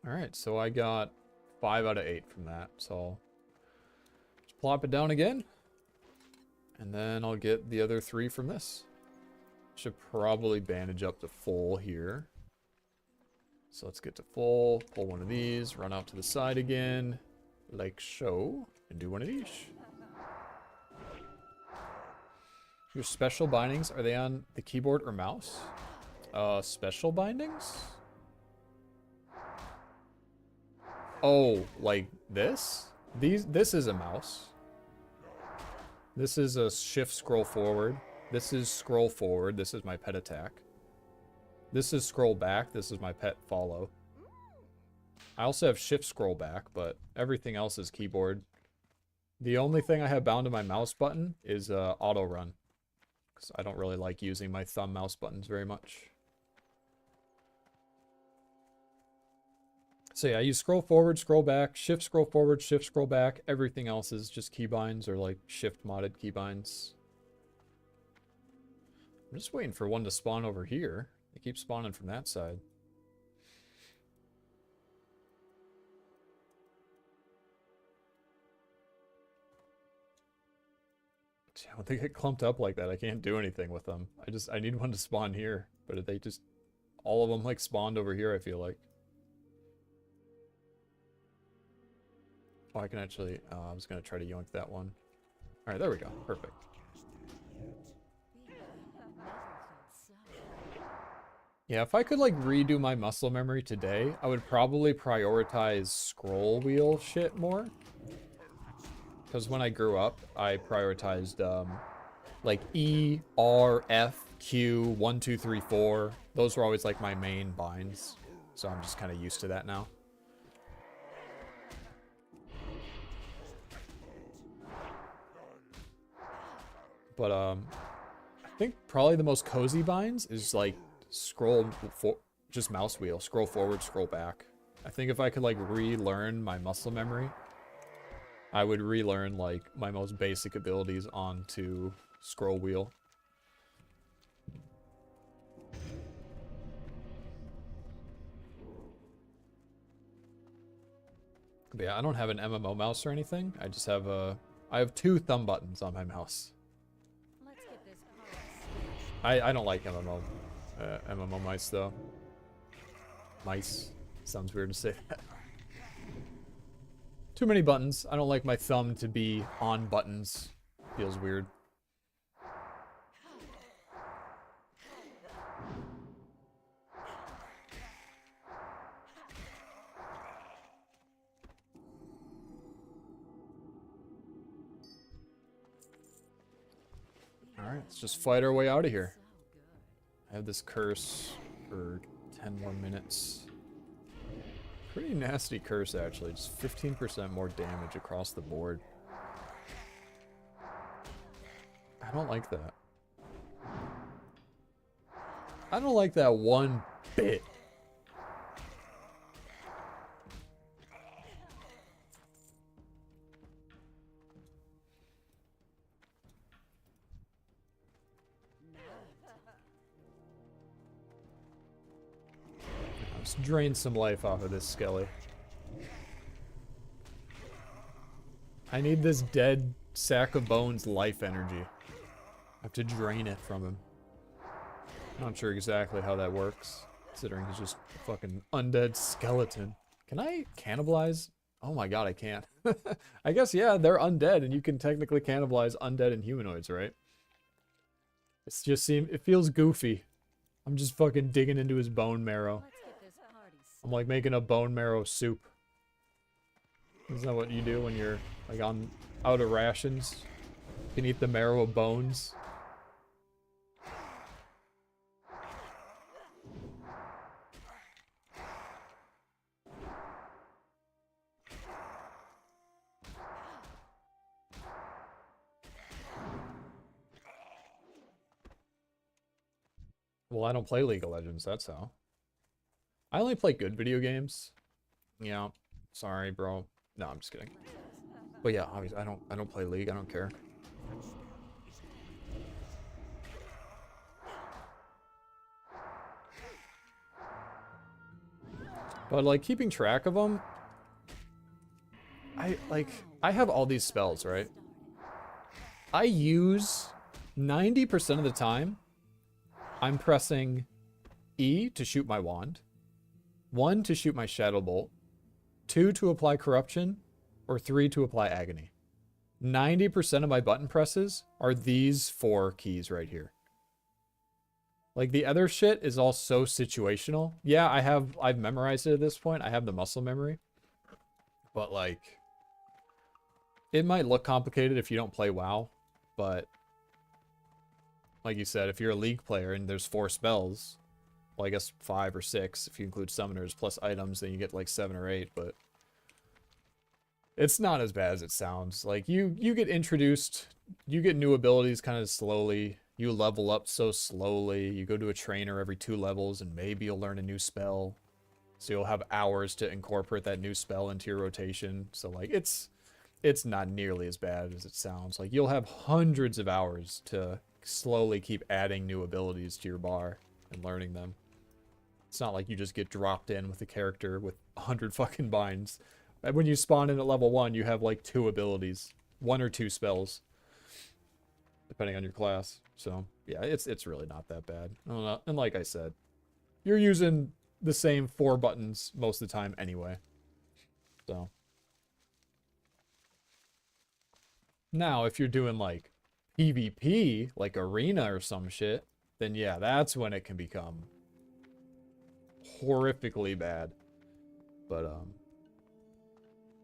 Alright, so I got 5 out of 8 from that, so I'll just plop it down again. And then I'll get the other 3 from this. Should probably bandage up to full here. So let's get to full, pull one of these, run out to the side again, like so, and do one of these. Your special bindings, are they on the keyboard or mouse? Special bindings? Oh, like this? This is a mouse. This is a shift scroll forward. This is scroll forward. This is my pet attack. This is scroll back. This is my pet follow. I also have shift scroll back, but everything else is keyboard. The only thing I have bound to my mouse button is auto run. Because I don't really like using my thumb mouse buttons very much. So yeah, I use scroll forward, scroll back, shift scroll forward, shift scroll back. Everything else is just keybinds or like shift modded keybinds. I'm just waiting for one to spawn over here. They keep spawning from that side. See, when they get clumped up like that, I can't do anything with them. I need one to spawn here. But they just, all of them like spawned over here, I feel like. Oh, I can actually, I was going to try to yoink that one. Alright, there we go. Perfect. Yeah, if I could like redo my muscle memory today, I would probably prioritize scroll wheel shit more. Because when I grew up, I prioritized like E, R, F, Q, 1, 2, 3, 4. Those were always like my main binds. So I'm just kind of used to that now. But I think probably the most cozy binds is like just mouse wheel, scroll forward, scroll back. I think if I could like relearn my muscle memory, I would relearn like my most basic abilities onto scroll wheel. But yeah, I don't have an MMO mouse or anything. I just have I have 2 thumb buttons on my mouse. Let's get this party I don't like MMO mice though. Mice. Sounds weird to say that. Too many buttons. I don't like my thumb to be on buttons. Feels weird. Alright, let's just fight our way out of here. I have this curse for 10 more minutes. Pretty nasty curse, actually. Just 15% more damage across the board. I don't like that. I don't like that one bit. Let's drain some life off of this skelly. I need this dead sack of bones life energy. I have to drain it from him. Not sure exactly how that works, considering he's just a fucking undead skeleton. Can I cannibalize? Oh my god, I can't. I guess, yeah, they're undead, and you can technically cannibalize undead and humanoids, right? It feels goofy. I'm just fucking digging into his bone marrow. I'm like making a bone marrow soup. Isn't that what you do when you're like out of rations? You can eat the marrow of bones. Well, I don't play League of Legends, that's how. I only play good video games. Yeah, sorry, bro. No, I'm just kidding. But yeah, obviously, I don't play League. I don't care. But like keeping track of them, I have all these spells, right? I use 90% of the time, I'm pressing E to shoot my wand, 1 to shoot my shadow bolt, 2 to apply corruption, or 3 to apply agony. 90% of my button presses are these 4 keys right here. Like, the other shit is all so situational. Yeah, I've memorized it at this point. I have the muscle memory. But, like, it might look complicated if you don't play WoW, but like you said, if you're a League player and there's 4 spells, well, I guess 5 or 6 if you include summoners plus items, then you get like 7 or 8, but it's not as bad as it sounds. Like, you get introduced, you get new abilities kind of slowly. You level up so slowly. You go to a trainer every 2 levels and maybe you'll learn a new spell. So you'll have hours to incorporate that new spell into your rotation. So, like, it's not nearly as bad as it sounds. Like, you'll have hundreds of hours to slowly keep adding new abilities to your bar and learning them. It's not like you just get dropped in with a character with 100 fucking binds. When you spawn in at level 1, you have like 2 abilities. 1 or 2 spells. Depending on your class. So, yeah, it's really not that bad. And like I said, you're using the same 4 buttons most of the time anyway. So. Now, if you're doing like PvP, like arena or some shit, then yeah, that's when it can become horrifically bad. But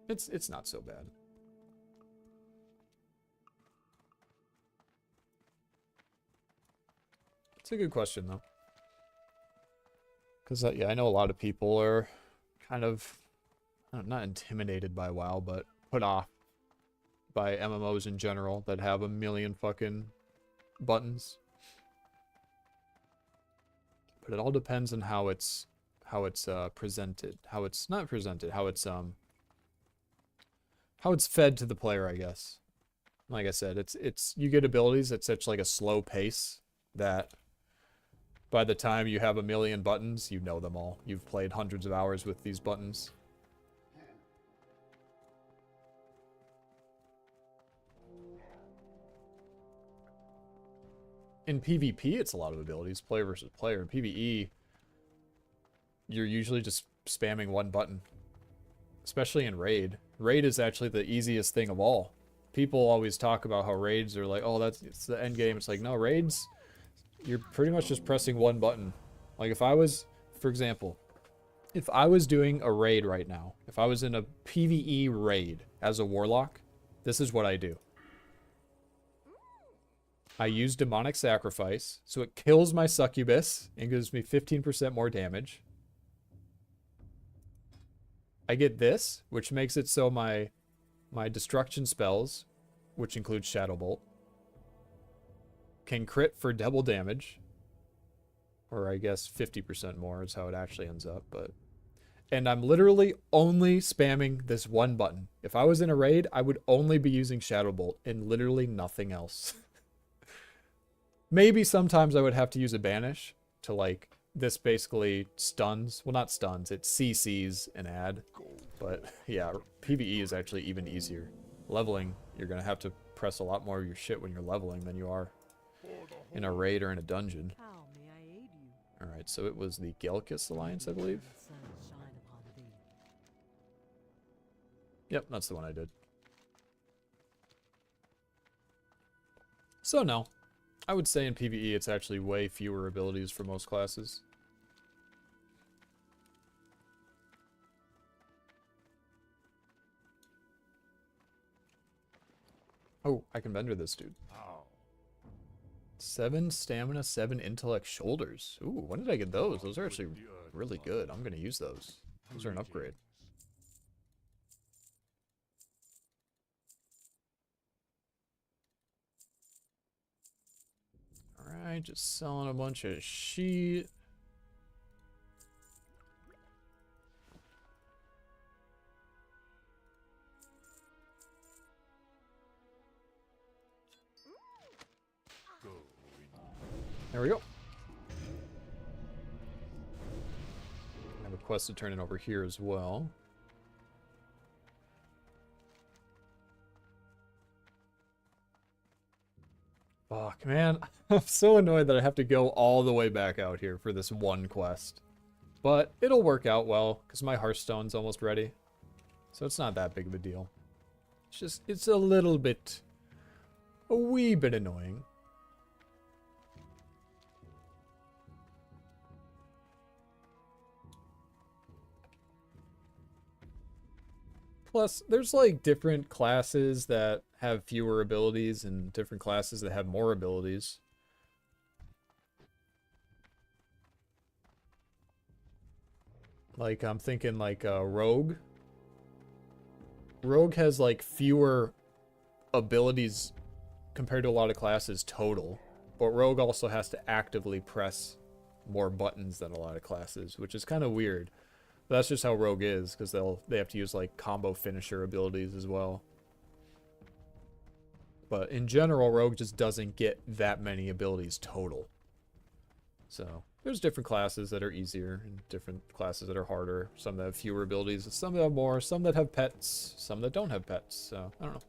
it's not so bad. It's a good question though. Cuz yeah, I know a lot of people are kind of not intimidated by WoW, but put off by MMOs in general that have a million fucking buttons. But it all depends on how it's presented, how it's not presented, how it's fed to the player, I guess. Like I said, it's you get abilities at such like a slow pace that by the time you have a million buttons, you know them all. You've played hundreds of hours with these buttons. In PvP, it's a lot of abilities, player versus player. In PvE, you're usually just spamming 1 button. Especially in Raid. Raid is actually the easiest thing of all. People always talk about how raids are like, oh, it's the end game. It's like, no, raids, you're pretty much just pressing 1 button. Like, if I was, for example, if I was doing a raid right now, if I was in a PvE raid as a Warlock, this is what I do. I use Demonic Sacrifice, so it kills my Succubus and gives me 15% more damage. I get this, which makes it so my destruction spells, which includes Shadow Bolt, can crit for double damage. Or I guess 50% more is how it actually ends up, but... And I'm literally only spamming this 1 button. If I was in a raid, I would only be using Shadow Bolt and literally nothing else. Maybe sometimes I would have to use a banish to, like, this basically stuns. Well, not stuns, it CCs an ad. But yeah, PvE is actually even easier. Leveling, you're going to have to press a lot more of your shit when you're leveling than you are in a raid or in a dungeon. How may I aid you? Alright, so it was the Gelkis Alliance, I believe. Sun shine upon thee. Yep, that's the one I did. So no. I would say in PvE it's actually way fewer abilities for most classes. Oh, I can bender this dude. 7 stamina, 7 intellect shoulders. Ooh, when did I get those? Those are actually really good. I'm gonna use those. Those are an upgrade. Alright, just selling a bunch of shit. There we go. I have a quest to turn in over here as well. Fuck, man. I'm so annoyed that I have to go all the way back out here for this one quest. But it'll work out well, because my Hearthstone's almost ready. So it's not that big of a deal. It's just, it's a little bit, a wee bit annoying. Plus, there's like different classes that have fewer abilities and different classes that have more abilities. Like, I'm thinking like Rogue. Rogue has like fewer abilities compared to a lot of classes total. But Rogue also has to actively press more buttons than a lot of classes, which is kind of weird. But that's just how Rogue is, because they have to use like combo finisher abilities as well. But in general, Rogue just doesn't get that many abilities total. So there's different classes that are easier and different classes that are harder. Some that have fewer abilities, some that have more, some that have pets, some that don't have pets. So I don't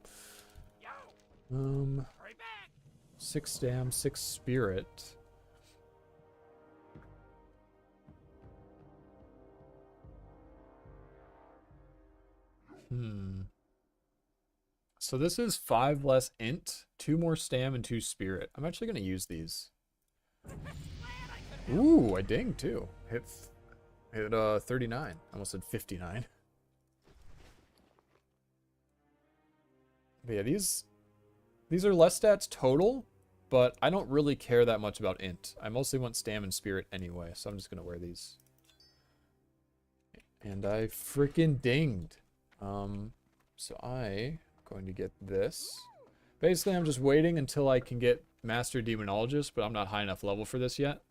know. 6 Dam, 6 Spirit. So this is 5 less int, 2 more stam, and 2 spirit. I'm actually going to use these. Ooh, I dinged too. Hit 39. I almost said 59. But yeah, these are less stats total, but I don't really care that much about int. I mostly want stam and spirit anyway, so I'm just going to wear these. And I freaking dinged. So I'm going to get this. Basically, I'm just waiting until I can get Master Demonologist, but I'm not high enough level for this yet.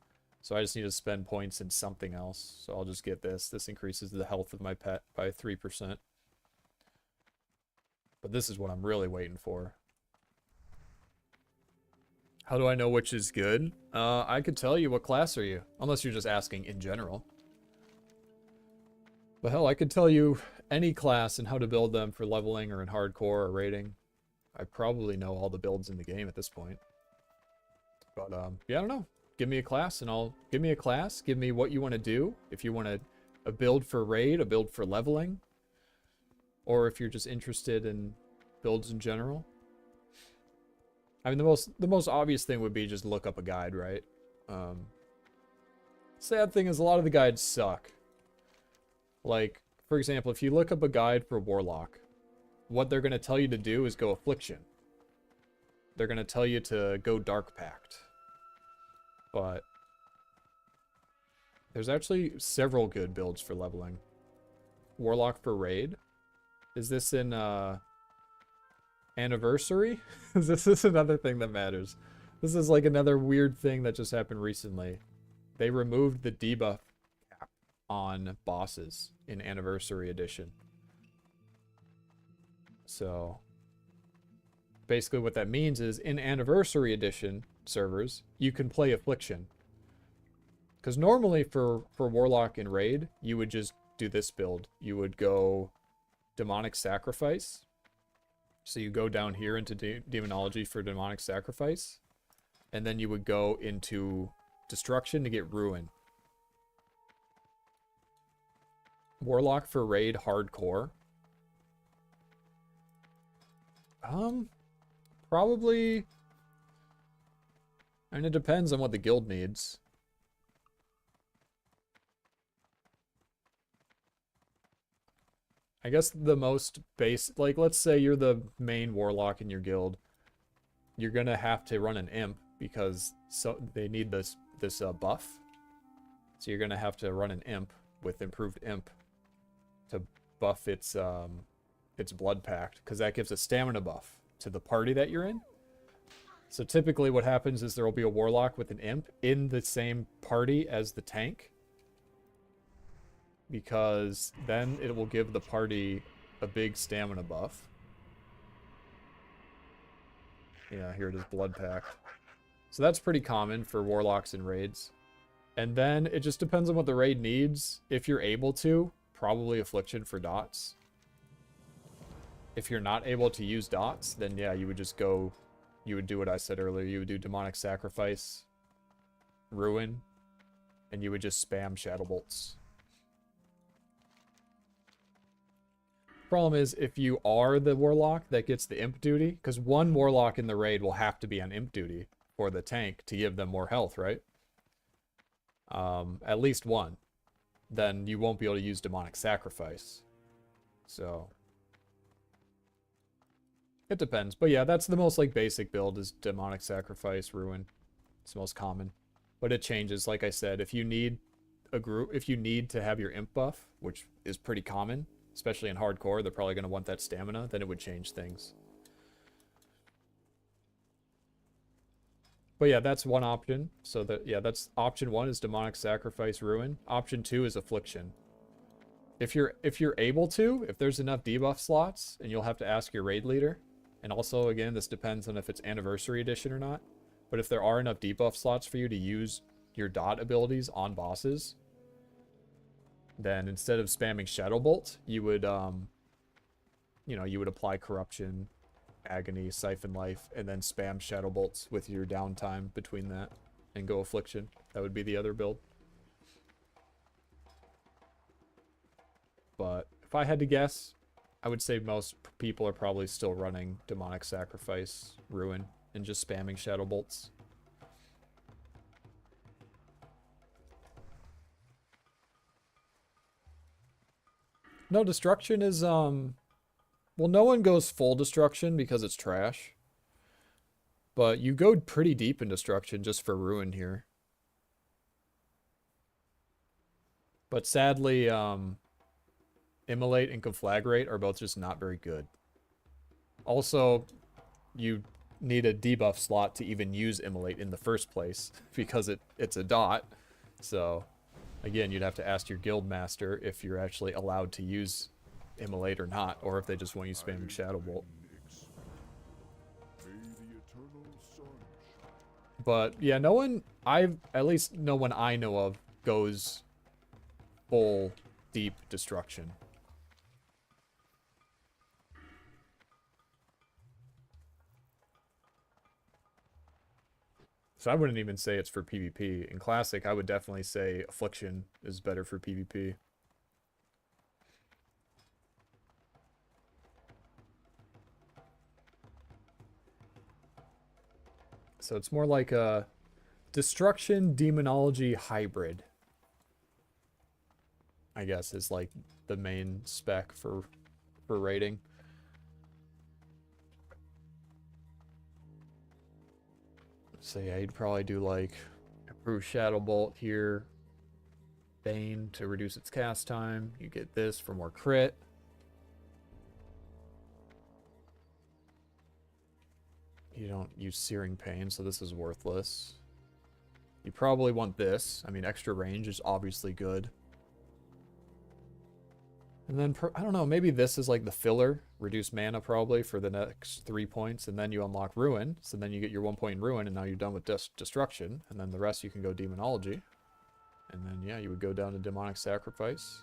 So I just need to spend points in something else. So I'll just get this. This increases the health of my pet by 3%. But this is what I'm really waiting for. How do I know which is good? I could tell you what class are you, unless you're just asking in general. But hell, I could tell you any class and how to build them for leveling or in hardcore or raiding. I probably know all the builds in the game at this point. But yeah, I don't know. Give me a class and give me what you want to do. If you want a build for raid, a build for leveling, or if you're just interested in builds in general. I mean, the most obvious thing would be just look up a guide, right? Sad thing is a lot of the guides suck. Like, for example, if you look up a guide for Warlock, what they're going to tell you to do is go Affliction. They're going to tell you to go Dark Pact. But there's actually several good builds for leveling. Warlock for raid. Is this in Anniversary? This is another thing that matters. This is like another weird thing that just happened recently. They removed the debuff cap on bosses in Anniversary Edition. So basically what that means is in Anniversary Edition servers, you can play Affliction. Because normally for Warlock and Raid, you would just do this build. You would go Demonic Sacrifice. So you go down here into Demonology for Demonic Sacrifice. And then you would go into Destruction to get Ruin. Warlock for Raid Hardcore. Probably... I mean, it depends on what the guild needs. I guess the most base, like, let's say you're the main warlock in your guild. You're gonna have to run an imp because they need this buff. So you're gonna have to run an imp with improved imp to buff its blood pact, because that gives a stamina buff to the party that you're in. So typically what happens is there will be a warlock with an imp in the same party as the tank, because then it will give the party a big stamina buff. Yeah, here it is, blood pact. So that's pretty common for warlocks and raids. And then it just depends on what the raid needs. If you're able to, probably Affliction for dots. If you're not able to use dots, then yeah, you would just go you would do what I said earlier. You would do demonic sacrifice, ruin, and you would just spam shadow bolts. Problem is, if you are the warlock that gets the imp duty, because one warlock in the raid will have to be on imp duty for the tank to give them more health, right? At least one. Then you won't be able to use demonic sacrifice. So it depends. But yeah, that's the most like basic build is demonic sacrifice, ruin. It's the most common. But it changes, like I said, if you need to have your imp buff, which is pretty common, especially in hardcore, they're probably going to want that stamina, then it would change things. But yeah, that's one option. So that's option 1 is demonic sacrifice, ruin. Option 2 is affliction. If you're able to, if there's enough debuff slots, and you'll have to ask your raid leader, and also again, this depends on if it's anniversary edition or not. But if there are enough debuff slots for you to use your dot abilities on bosses, then instead of spamming Shadow Bolt, you would, you would apply Corruption, Agony, Siphon Life, and then spam Shadow Bolts with your downtime between that, and go Affliction. That would be the other build. But if I had to guess, I would say most people are probably still running Demonic Sacrifice, Ruin, and just spamming Shadow Bolts. No, Destruction is, well, no one goes full Destruction because it's trash. But you go pretty deep in Destruction just for Ruin here. But sadly, Immolate and Conflagrate are both just not very good. Also, you need a debuff slot to even use Immolate in the first place because it's a dot. So, again, you'd have to ask your guild master if you're actually allowed to use Immolate or not, or if they just want you spamming Shadow Bolt. But yeah, no one, at least no one I know of goes full deep Destruction. So I wouldn't even say it's for PvP. In Classic, I would definitely say Affliction is better for PvP. So it's more like a Destruction Demonology hybrid, I guess, is like the main spec for rating. So yeah, you'd probably do like Improve Shadow Bolt here. Bane to reduce its cast time. You get this for more crit. You don't use Searing Pain, so this is worthless. You probably want this. I mean, extra range is obviously good. And then, I don't know, maybe this is like the filler. Reduce mana probably for the next 3 points, and then you unlock Ruin. So then you get your 1 point in Ruin, and now you're done with Destruction. And then the rest you can go Demonology. And then, yeah, you would go down to Demonic Sacrifice.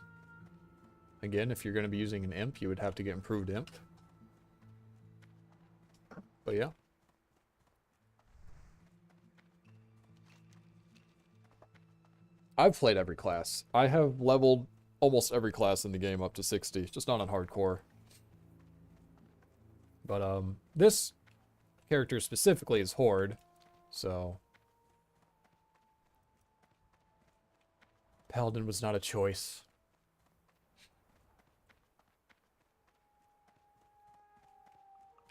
Again, if you're going to be using an Imp, you would have to get Improved Imp. But yeah. I've played every class. I have leveled almost every class in the game up to 60, just not on hardcore. But this character specifically is Horde, so Paladin was not a choice.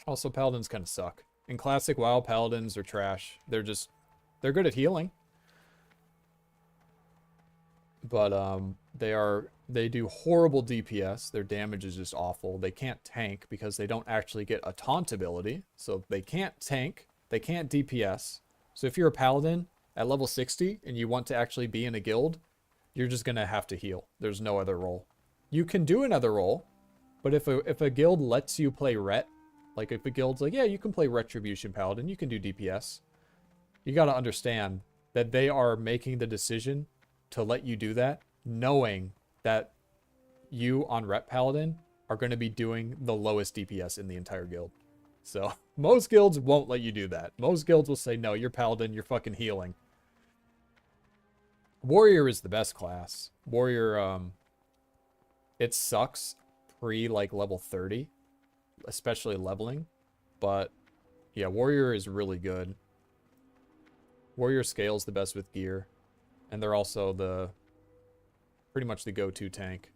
Also, Paladins kind of suck. In Classic WoW, Paladins are trash. They're good at healing. But they do horrible DPS. Their damage is just awful. They can't tank because they don't actually get a taunt ability. So they can't tank. They can't DPS. So if you're a paladin at level 60 and you want to actually be in a guild, you're just going to have to heal. There's no other role. You can do another role, but if a guild lets you play Ret, like if a guild's like, yeah, you can play Retribution Paladin, you can do DPS, you got to understand that they are making the decision to let you do that, knowing that you on Rep Paladin are going to be doing the lowest DPS in the entire guild. So most guilds won't let you do that. Most guilds will say, no, you're paladin, you're fucking healing. Warrior is the best class. Warrior, it sucks pre like level 30, especially leveling. But yeah, warrior is really good. Warrior scales the best with gear. And they're also the pretty much the go-to tank.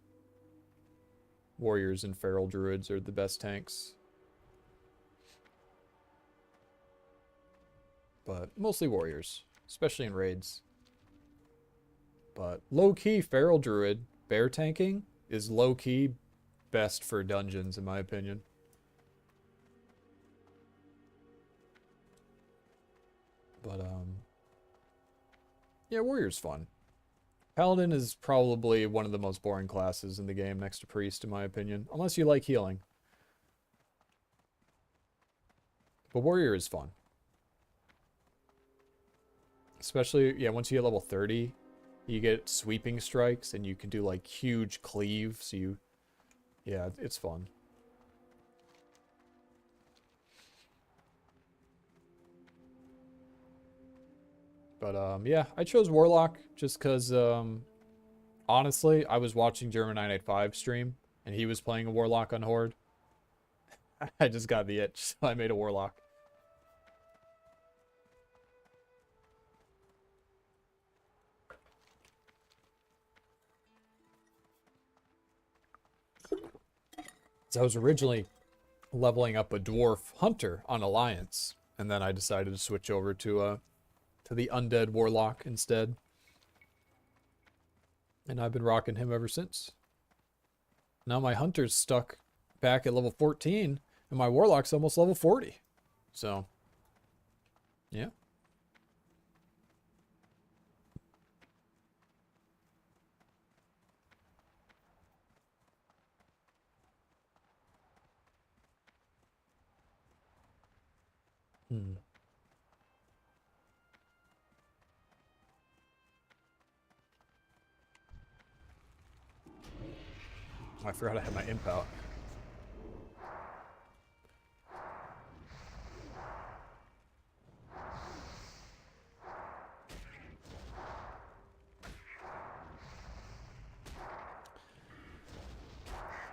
Warriors and feral druids are the best tanks. But mostly warriors, especially in raids. But low-key feral druid bear tanking is low-key best for dungeons in my opinion. But yeah, warrior's fun. Paladin is probably one of the most boring classes in the game next to priest in my opinion, unless you like healing. But warrior is fun. Especially, yeah, once you get level 30, you get sweeping strikes and you can do like huge cleave, so you, yeah, it's fun. But yeah, I chose Warlock just because, honestly, I was watching German985 stream and he was playing a Warlock on Horde. I just got the itch, so I made a Warlock. So I was originally leveling up a dwarf hunter on Alliance, and then I decided to switch over to the undead warlock instead. And I've been rocking him ever since. Now my hunter's stuck back at level 14, and my warlock's almost level 40. So, yeah. I forgot I had my imp out.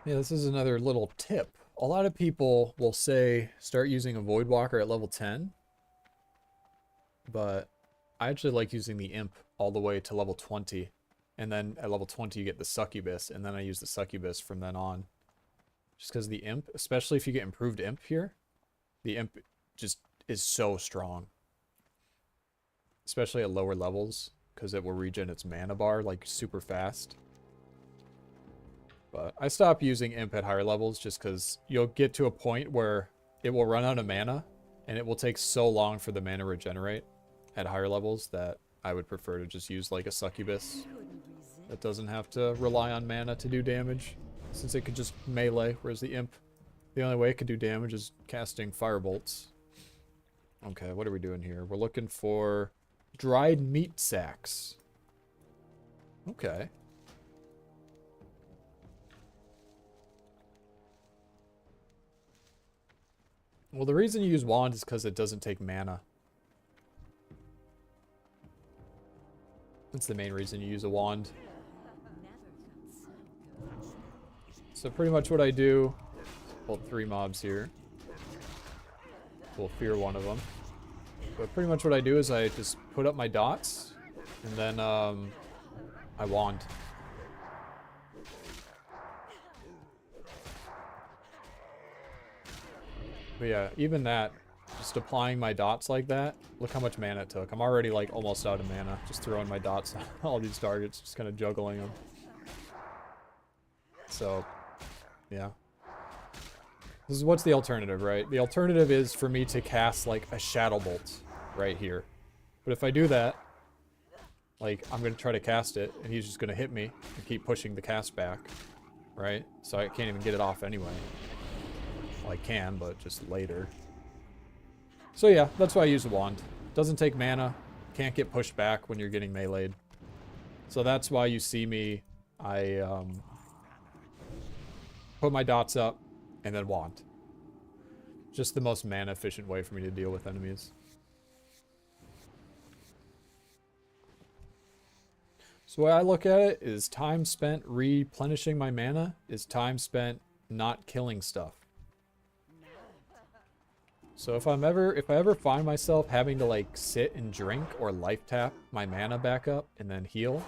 Yeah, this is another little tip. A lot of people will say start using a Voidwalker at level 10. But I actually like using the imp all the way to level 20. And then at level 20 you get the succubus, and then I use the succubus from then on. Just because the imp, especially if you get improved imp here, the imp just is so strong. Especially at lower levels, because it will regen its mana bar like super fast. But I stopped using imp at higher levels just because you'll get to a point where it will run out of mana, and it will take so long for the mana to regenerate at higher levels that I would prefer to just use like a succubus that doesn't have to rely on mana to do damage, since it could just melee, whereas the imp, the only way it could do damage is casting firebolts. Okay, what are we doing here? We're looking for dried meat sacks. Okay. Well, the reason you use wand is because it doesn't take mana. That's the main reason you use a wand. So pretty much what I do, well, 3 mobs here. We'll fear one of them. But pretty much what I do is I just put up my dots, and then I wand. But yeah, even that, just applying my dots like that, look how much mana it took. I'm already like almost out of mana, just throwing my dots on all these targets, just kind of juggling them. So, yeah. This is what's the alternative, right? The alternative is for me to cast like a Shadow Bolt right here. But if I do that, like I'm going to try to cast it, and he's just going to hit me and keep pushing the cast back, right? So I can't even get it off anyway. Well, I can, but just later. So yeah, that's why I use a wand. Doesn't take mana, can't get pushed back when you're getting meleeed. So that's why you see me, I put my dots up and then wand. Just the most mana efficient way for me to deal with enemies. So the way I look at it is time spent replenishing my mana is time spent not killing stuff. So if I ever find myself having to like sit and drink or life tap my mana back up and then heal,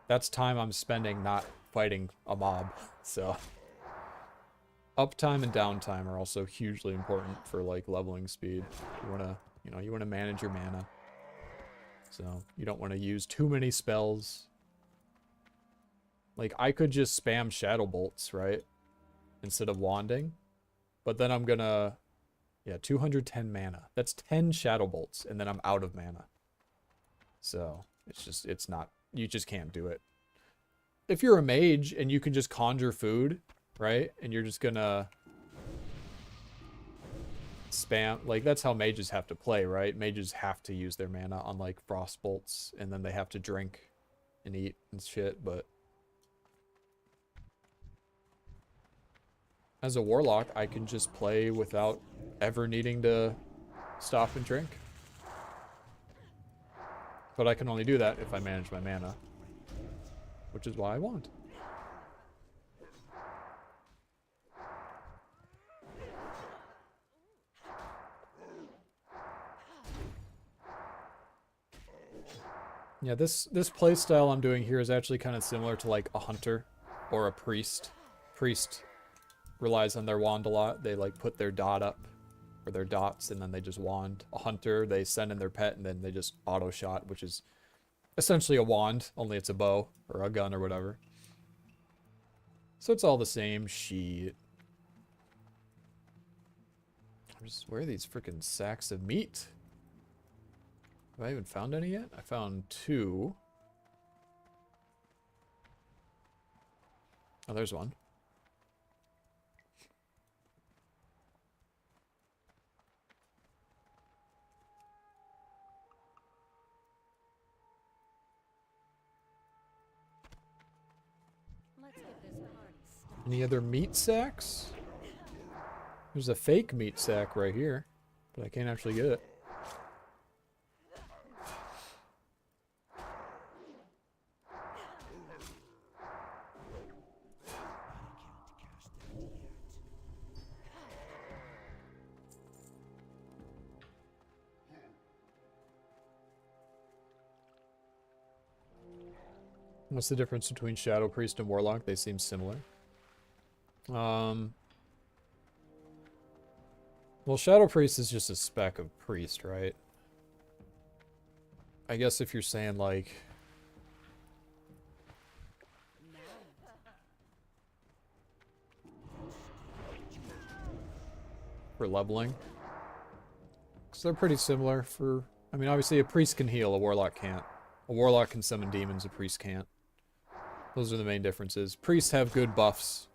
that's time I'm spending not fighting a mob. So uptime and downtime are also hugely important for like leveling speed. You wanna manage your mana. So you don't want to use too many spells. Like I could just spam shadow bolts, right? Instead of wanding. But then I'm gonna 210 mana. That's 10 shadow bolts and then I'm out of mana. So you just can't do it. If you're a mage and you can just conjure food, right? And you're just gonna spam, like that's how mages have to play, right? Mages have to use their mana on like frost bolts and then they have to drink and eat and shit, but as a warlock, I can just play without ever needing to stop and drink. But I can only do that if I manage my mana, which is why I want. Yeah, this playstyle I'm doing here is actually kind of similar to like a hunter or a priest. Priest relies on their wand a lot. They like put their dot up or their dots and then they just wand. A hunter, they send in their pet and then they just auto shot, which is essentially a wand, only it's a bow or a gun or whatever. So it's all the same shit. Where are these freaking sacks of meat? Have I even found any yet? I found 2. Oh, there's one. Let's get this party started. Any other meat sacks? There's a fake meat sack right here, but I can't actually get it. What's the difference between Shadow Priest and Warlock? They seem similar. Well, Shadow Priest is just a spec of Priest, right? I guess if you're saying, like... for leveling. Because they're pretty similar for... I mean, obviously a Priest can heal, a Warlock can't. A Warlock can summon demons, a Priest can't. Those are the main differences. Priests have good buffs.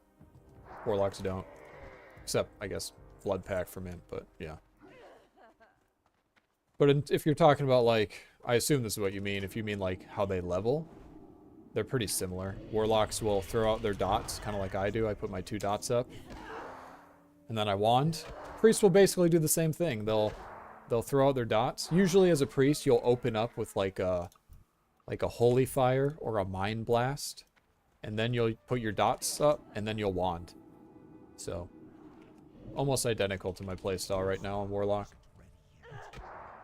Warlocks don't. Except, I guess, Blood Pact for Mint, but yeah. But if you're talking about, like, I assume this is what you mean. If you mean, like, how they level, they're pretty similar. Warlocks will throw out their dots, kind of like I do. I put my 2 dots up. And then I wand. Priests will basically do the same thing. They'll throw out their dots. Usually as a priest, you'll open up with, like a holy fire or a mind blast. And then you'll put your dots up, and then you'll wand. So, almost identical to my playstyle right now on Warlock.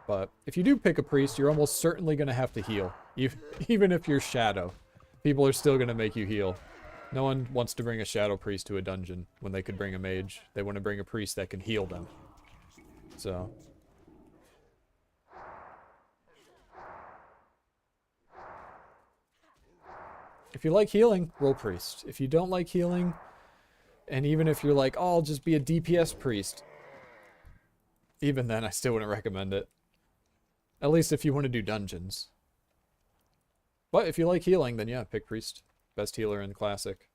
But if you do pick a priest, you're almost certainly going to have to heal. Even if you're Shadow. People are still going to make you heal. No one wants to bring a Shadow Priest to a dungeon when they could bring a mage. They want to bring a priest that can heal them. So... if you like healing, roll priest. If you don't like healing, and even if you're like, oh, I'll just be a DPS priest, even then, I still wouldn't recommend it. At least if you want to do dungeons. But if you like healing, then yeah, pick priest. Best healer in Classic.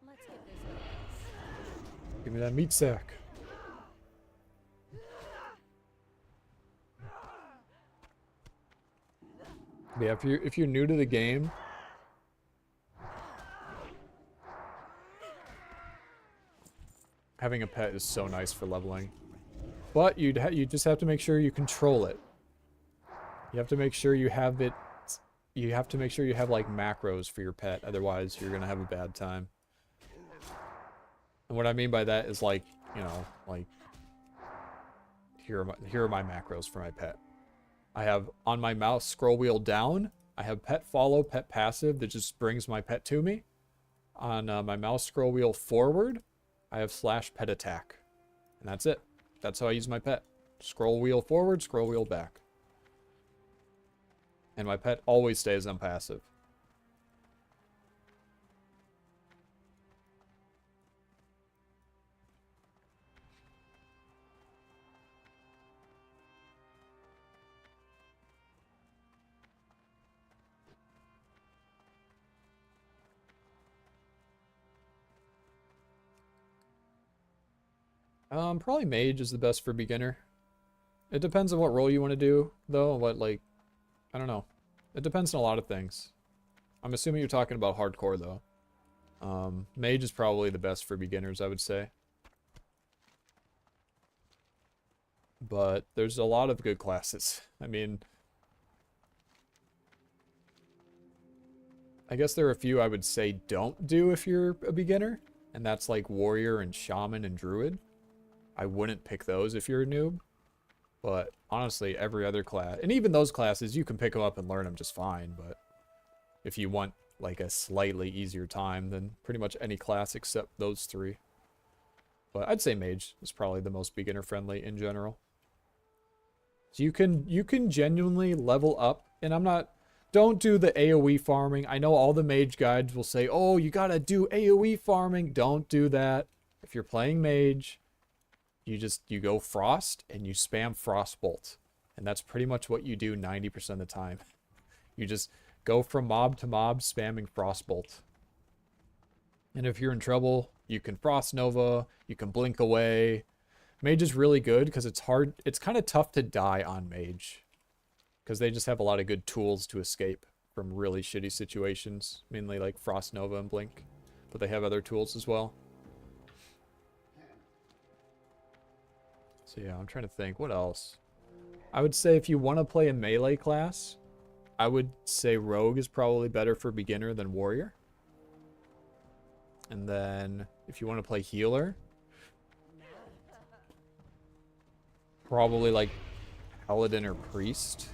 Let's get this party started. Give me that meat sack. Yeah, if you're new to the game, having a pet is so nice for leveling. But you just have to make sure you control it. You have to make sure you have it. You have to make sure you have like macros for your pet, otherwise you're gonna have a bad time. And what I mean by that is like, you know, like here are my macros for my pet. I have on my mouse scroll wheel down. I have pet follow, pet passive that just brings my pet to me. On my mouse scroll wheel forward, I have slash pet attack, and that's it. That's how I use my pet. Scroll wheel forward, scroll wheel back. And my pet always stays on passive. Probably mage is the best for beginner. It depends on what role you want to do, though. What, like, I don't know. It depends on a lot of things. I'm assuming you're talking about hardcore, though. Mage is probably the best for beginners, I would say. But there's a lot of good classes. I mean, I guess there are a few I would say don't do if you're a beginner. And that's like warrior and shaman and druid. I wouldn't pick those if you're a noob. But honestly, every other class, and even those classes, you can pick them up and learn them just fine. But if you want like a slightly easier time, then pretty much any class except those three. But I'd say mage is probably the most beginner friendly in general. So you can genuinely level up, and don't do the AoE farming. I know all the mage guides will say, oh, you gotta do AoE farming. Don't do that. If you're playing mage, you go frost and you spam frostbolt. And that's pretty much what you do 90% of the time. You just go from mob to mob spamming frostbolt. And if you're in trouble, you can frost nova, you can blink away. Mage is really good because it's hard. It's kind of tough to die on mage, because they just have a lot of good tools to escape from really shitty situations, mainly like frost nova and blink, but they have other tools as well. So yeah, I'm trying to think what else. I would say if you want to play a melee class, I would say rogue is probably better for beginner than warrior. And then if you want to play healer, probably like paladin or priest.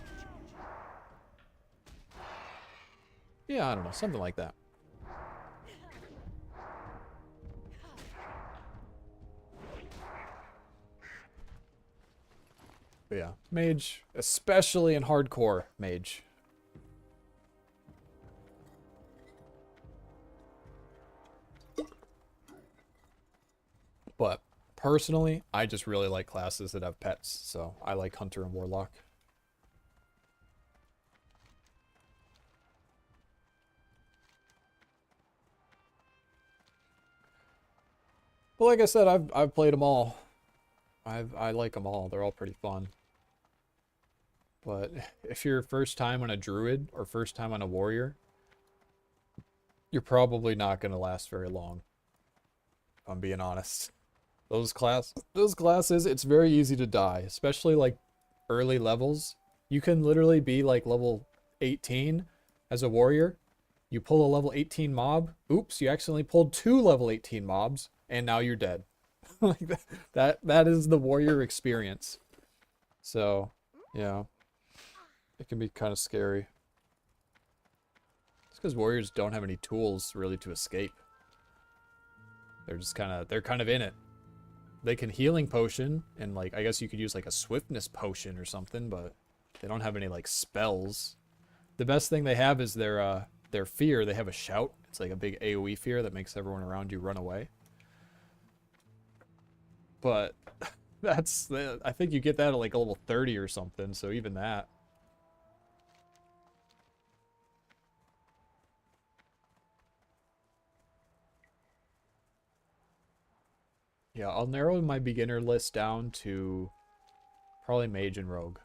Yeah, I don't know, something like that. But yeah, mage, especially in hardcore mage. But personally, I just really like classes that have pets, so I like hunter and warlock. But like I said, I've played them all. I like them all. They're all pretty fun. But if you're first time on a druid or first time on a warrior, you're probably not going to last very long, if I'm being honest. Those classes, it's very easy to die, especially like early levels. You can literally be like level 18 as a warrior. You pull a level 18 mob. Oops, you accidentally pulled 2 level 18 mobs, and now you're dead. Like that is the warrior experience. So, yeah. It can be kind of scary. It's because warriors don't have any tools really to escape. They're kind of in it. They can healing potion, and like I guess you could use like a swiftness potion or something, but they don't have any like spells. The best thing they have is their fear. They have a shout. It's like a big AoE fear that makes everyone around you run away. But I think you get that at like a level 30 or something, so even that. Yeah, I'll narrow my beginner list down to probably mage and rogue.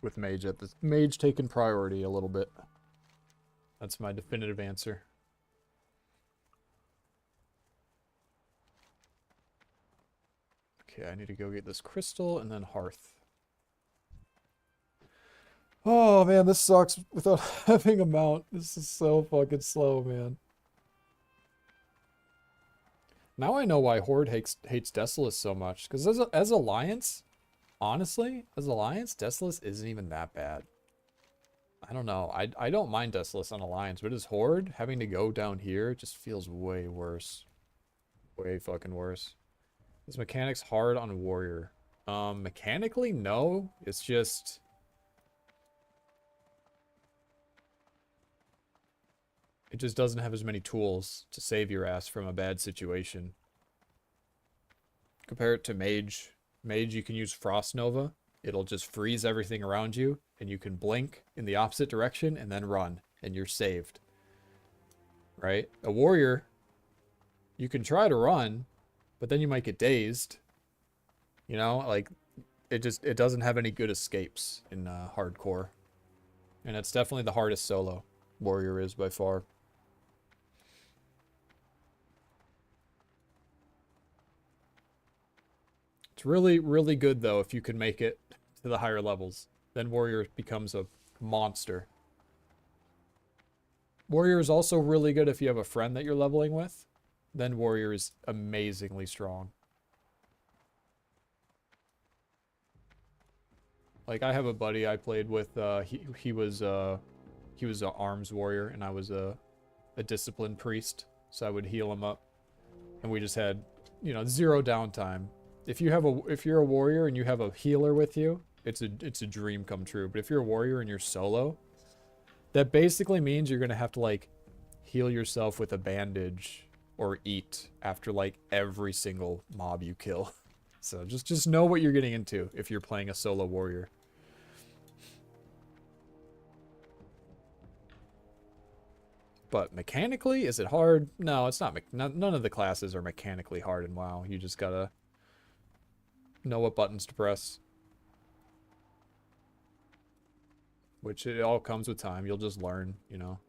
with mage at this. Mage taking priority a little bit. That's my definitive answer. Okay, I need to go get this crystal and then hearth. Oh man, this sucks without having a mount. This is so fucking slow, man. Now I know why Horde hates Desolace so much. Because as Alliance, honestly, as Alliance, Desolace isn't even that bad. I don't know. I don't mind Desolace on Alliance, but as Horde, having to go down here just feels way worse. Way fucking worse. Is mechanics hard on Warrior? Mechanically, no. It's just... it just doesn't have as many tools to save your ass from a bad situation. Compare it to Mage. Mage, you can use Frost Nova. It'll just freeze everything around you, and you can blink in the opposite direction and then run, and you're saved. Right? A Warrior, you can try to run, but then you might get dazed. You know, like, it doesn't have any good escapes in hardcore. And it's definitely the hardest solo. Warrior is by far. It's really, really good, though, if you can make it to the higher levels. Then Warrior becomes a monster. Warrior is also really good if you have a friend that you're leveling with. Then Warrior is amazingly strong. Like, I have a buddy I played with, he was an arms warrior, and I was a disciplined priest, so I would heal him up. And we just had, you know, zero downtime. If you're a warrior and you have a healer with you, it's a dream come true. But if you're a warrior and you're solo, that basically means you're gonna have to, like, heal yourself with a bandage or eat after, like, every single mob you kill. So just know what you're getting into if you're playing a solo warrior. But mechanically, is it hard? No, it's not. None of the classes are mechanically hard in WoW. You just gotta know what buttons to press. Which it all comes with time. You'll just learn, you know.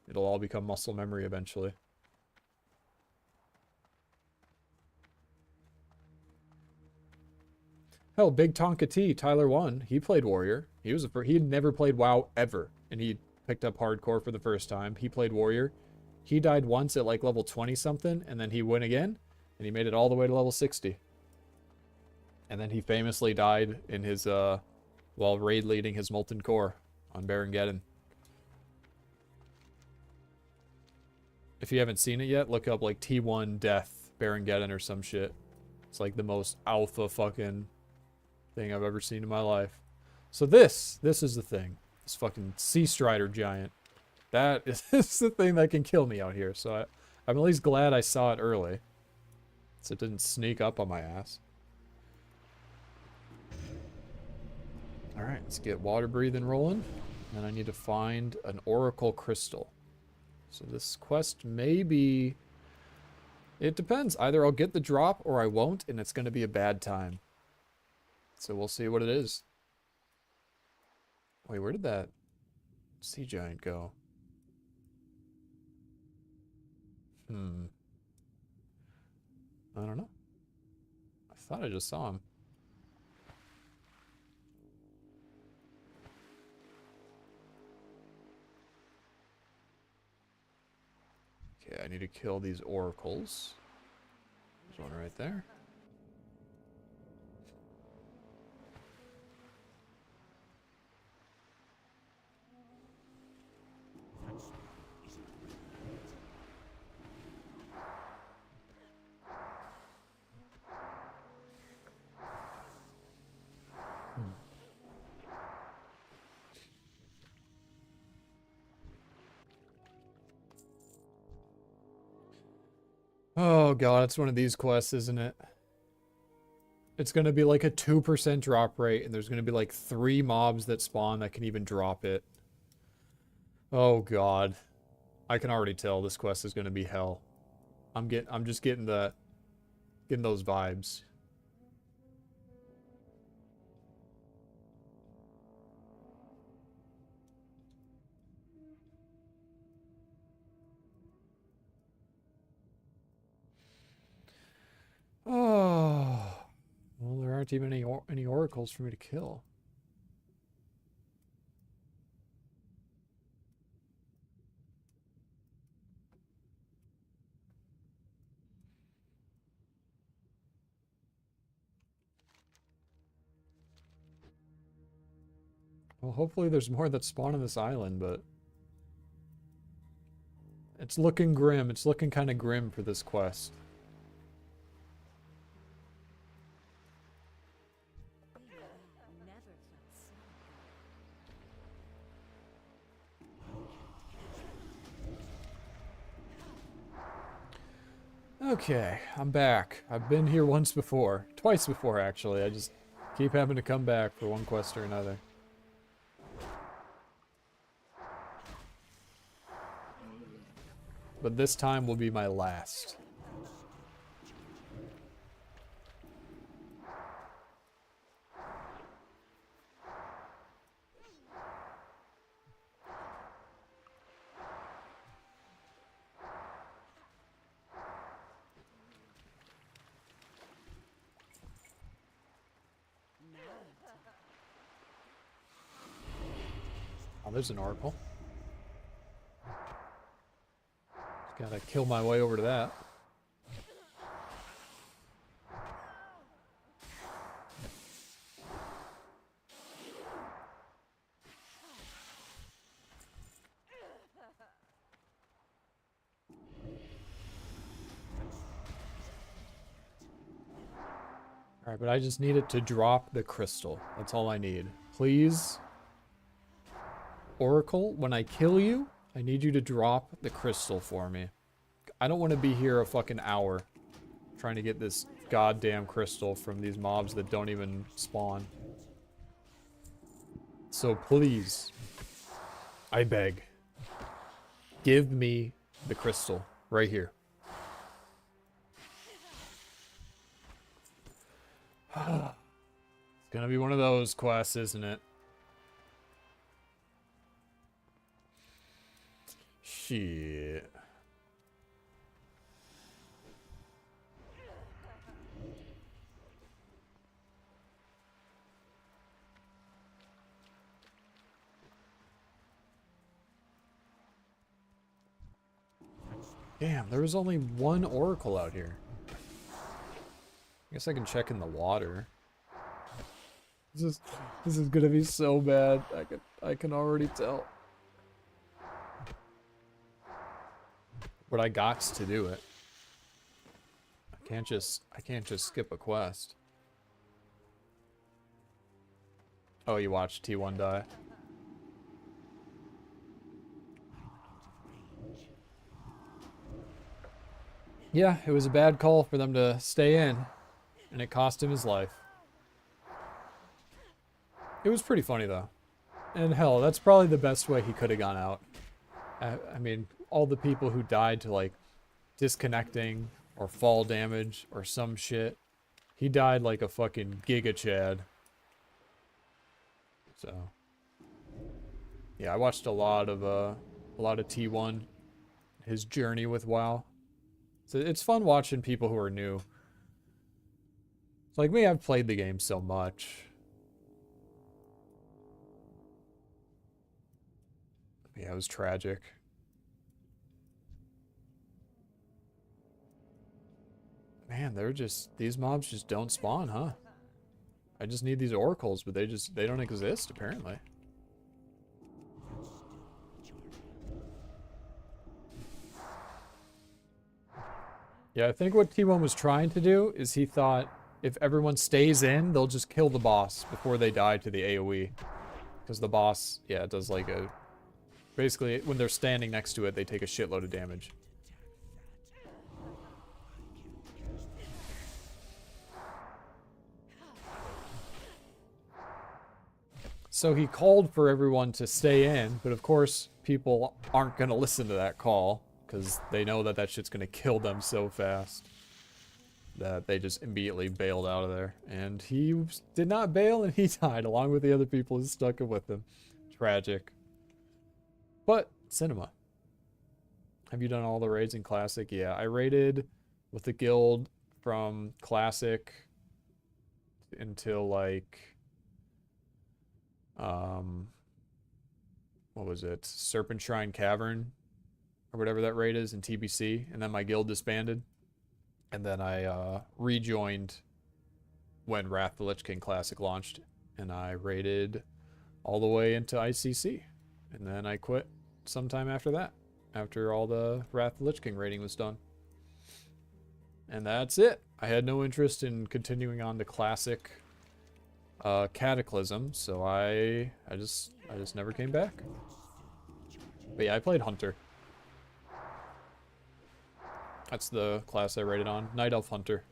It'll all become muscle memory eventually. Hell, Big Tonka T, Tyler 1, he played Warrior. He had never played WoW ever, and he picked up hardcore for the first time. He played Warrior. He died once at like level 20 something, and then he went again, and he made it all the way to level 60. And then he famously died in his while raid leading his Molten Core on Baron. If you haven't seen it yet, look up like T1 Death Baron or some shit. It's like the most alpha fucking thing I've ever seen in my life. So this is the thing. This fucking Sea Strider giant. That is the thing that can kill me out here. So I'm at least glad I saw it early. So it didn't sneak up on my ass. Alright, let's get water breathing rolling. And I need to find an Oracle Crystal. So this quest may be... it depends. Either I'll get the drop or I won't, and it's going to be a bad time. So we'll see what it is. Wait, where did that sea giant go? I don't know. I thought I just saw him. Okay, I need to kill these oracles. There's one right there. Oh god, it's one of these quests, isn't it? It's gonna be like a 2% drop rate, and there's gonna be like 3 mobs that spawn that can even drop it. Oh god. I can already tell this quest is gonna be hell. I'm just getting those vibes. Oh. Well, there aren't even any oracles for me to kill. Well, hopefully there's more that spawn on this island, but it's looking grim. It's looking kind of grim for this quest. Never felt so Okay, I'm back. I've been here once before. Twice before, actually. I just keep having to come back for one quest or another. But this time will be my last. Oh, there's an oracle. Just gotta kill my way over to that. Alright, but I just need it to drop the crystal. That's all I need. Please, Oracle, when I kill you, I need you to drop the crystal for me. I don't want to be here a fucking hour trying to get this goddamn crystal from these mobs that don't even spawn. So please, I beg, give me the crystal right here. It's gonna be one of those quests, isn't it? Shit. Damn, there was only one oracle out here. I guess I can check in the water. This is gonna be so bad. I can already tell. But I gots to do it. I can't just skip a quest. Oh, you watched T1 die. Yeah, it was a bad call for them to stay in, and it cost him his life. It was pretty funny though. And hell, that's probably the best way he could have gone out. I mean, all the people who died to like disconnecting or fall damage or some shit. He died like a fucking Giga Chad. So yeah, I watched a lot of T1, his journey with WoW. So it's fun watching people who are new. It's like me, I've played the game so much. Yeah, it was tragic. Man, these mobs just don't spawn, huh? I just need these oracles, but they don't exist, apparently. Yeah, I think what T1 was trying to do is he thought if everyone stays in, they'll just kill the boss before they die to the AoE. Because the boss, yeah, does like a... Basically, when they're standing next to it, they take a shitload of damage. So he called for everyone to stay in, but of course, people aren't going to listen to that call, because they know that that shit's going to kill them so fast that they just immediately bailed out of there. And he did not bail, and he died, along with the other people who stuck it with him. Tragic. But, cinema. Have you done all the raids in Classic? Yeah, I raided with the guild from Classic until like what was it? Serpent Shrine Cavern or whatever that raid is in TBC, and then my guild disbanded. And then I rejoined when Wrath of the Lich King Classic launched, and I raided all the way into ICC. And then I quit sometime after that, after all the Wrath of the Lich King raiding was done. And that's it. I had no interest in continuing on to Classic Cataclysm, so I just never came back. But yeah, I played Hunter. That's the class I rated on. Night Elf Hunter.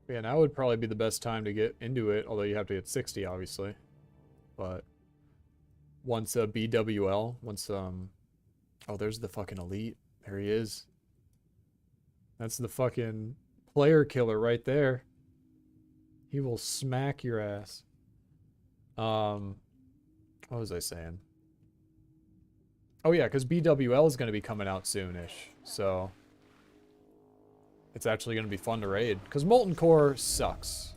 Yeah, now would probably be the best time to get into it, although you have to get 60, obviously. But once BWL, once oh, there's the fucking elite. There he is. That's the fucking player killer right there. He will smack your ass. What was I saying? Oh yeah, because BWL is going to be coming out soonish, so it's actually going to be fun to raid. Because Molten Core sucks.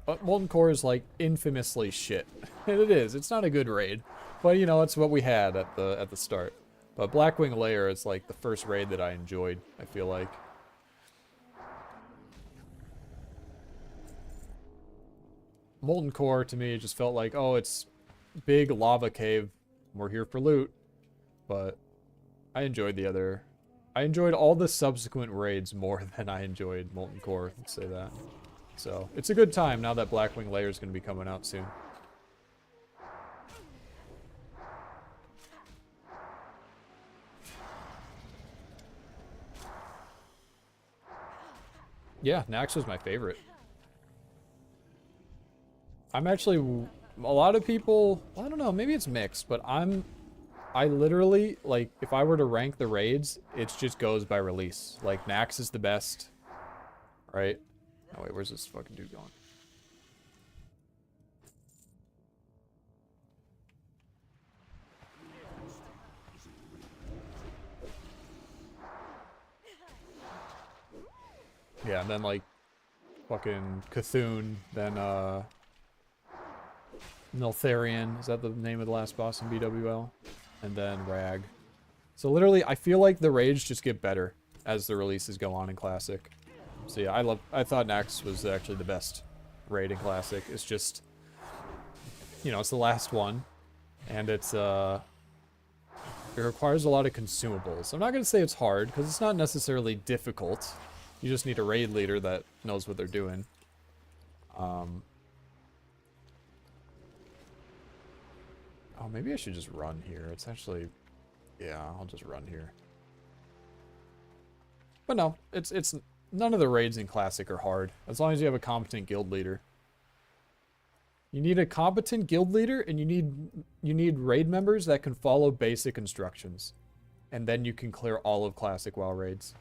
But Molten Core is, like, infamously shit. And it is. It's not a good raid. But, you know, it's what we had at the start. But Blackwing Lair is, like, the first raid that I enjoyed, I feel like. Molten Core, to me, just felt like, oh, it's big lava cave. We're here for loot. But I enjoyed the other... I enjoyed all the subsequent raids more than I enjoyed Molten Core, let's say that. So, it's a good time now that Blackwing Lair is going to be coming out soon. Yeah, Nax was my favorite. I'm actually... A lot of people... I don't know, maybe it's mixed, but I literally, like, if I were to rank the raids, it just goes by release. Like, Nax is the best, right? Oh, wait, where's this fucking dude going? Yeah, and then, like, fucking Cthulhu, then, Neltharion. Is that the name of the last boss in BWL? And then Rag. So literally, I feel like the raids just get better as the releases go on in Classic. So yeah, I thought Nax was actually the best raid in Classic. It's just, you know, it's the last one, and it's it requires a lot of consumables. I'm not gonna say it's hard because it's not necessarily difficult. You just need a raid leader that knows what they're doing. Oh, maybe I should just run here. It's actually... Yeah, I'll just run here. But no, it's none of the raids in Classic are hard, as long as you have a competent guild leader. You need a competent guild leader, and you need raid members that can follow basic instructions. And then you can clear all of Classic WoW raids.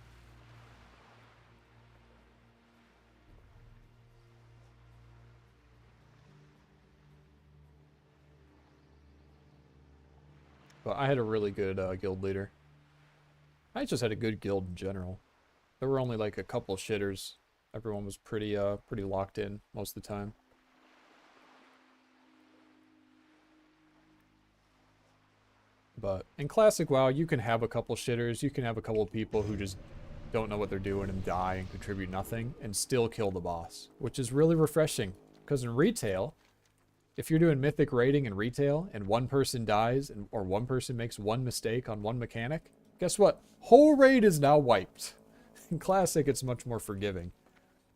But I had a really good guild leader. I just had a good guild in general. There were only like a couple shitters. Everyone was pretty locked in most of the time. But in Classic WoW, you can have a couple shitters. You can have a couple people who just don't know what they're doing and die and contribute nothing and still kill the boss, which is really refreshing. Because in retail, if you're doing mythic raiding in retail and one person dies or one person makes one mistake on one mechanic, guess what? Whole raid is now wiped. In Classic, it's much more forgiving.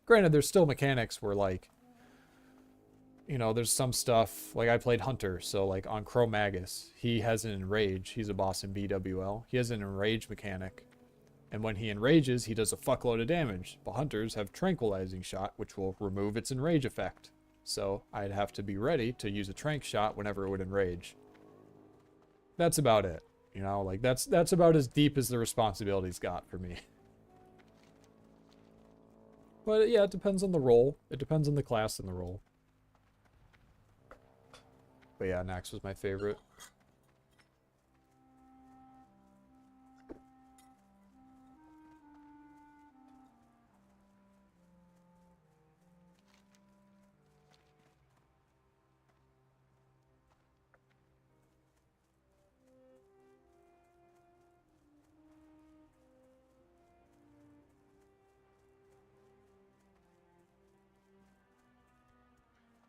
Granted, there's still mechanics where, like, you know, there's some stuff, like I played Hunter, so like on Cro-Magus, he has an enrage. He's a boss in BWL. He has an enrage mechanic. And when he enrages, he does a fuckload of damage. But Hunters have tranquilizing shot, which will remove its enrage effect. So I'd have to be ready to use a trank shot whenever it would enrage. That's about it. You know, like that's about as deep as the responsibilities got for me. But yeah, it depends on the role. It depends on the class and the role. But yeah, Nax was my favorite.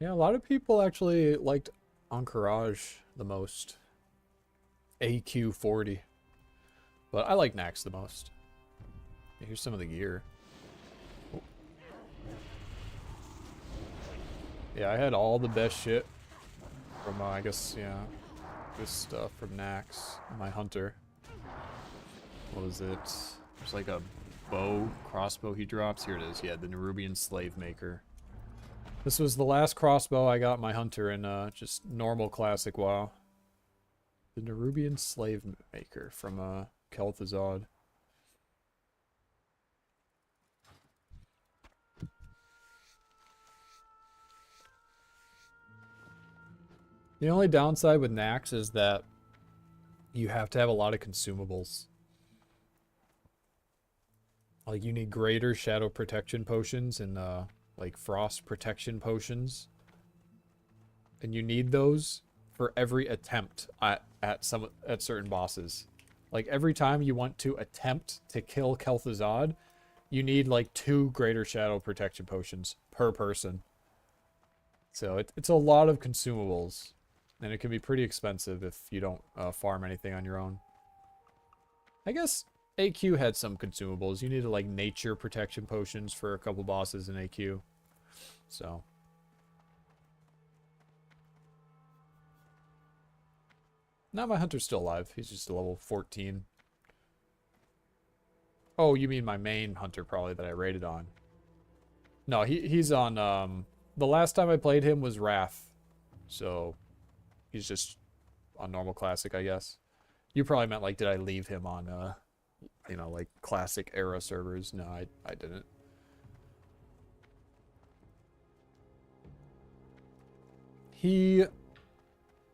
Yeah, a lot of people actually liked Encourage the most. AQ 40. But I like Nax the most. Yeah, here's some of the gear. Oh. Yeah, I had all the best shit from, I guess, yeah, this stuff from Nax, my hunter. What was it? There's like a crossbow he drops. Here it is. Yeah, the Nerubian Slave Maker. This was the last crossbow I got my hunter in just normal classic WoW. The Nerubian Slave Maker from Kel'Thuzad. The only downside with Nax is that you have to have a lot of consumables. Like you need greater shadow protection potions and like frost protection potions, and you need those for every attempt at certain bosses. Like every time you want to attempt to kill Kel'Thuzad, you need like 2 greater shadow protection potions per person. So it's a lot of consumables, and it can be pretty expensive if you don't farm anything on your own. I guess AQ had some consumables. You needed like nature protection potions for a couple bosses in AQ. So. Now my hunter's still alive. He's just a level 14. Oh, you mean my main hunter probably that I raided on. No, he's on, the last time I played him was Wrath. So, he's just on normal classic, I guess. You probably meant like, did I leave him on, you know, like classic era servers? No, I didn't. He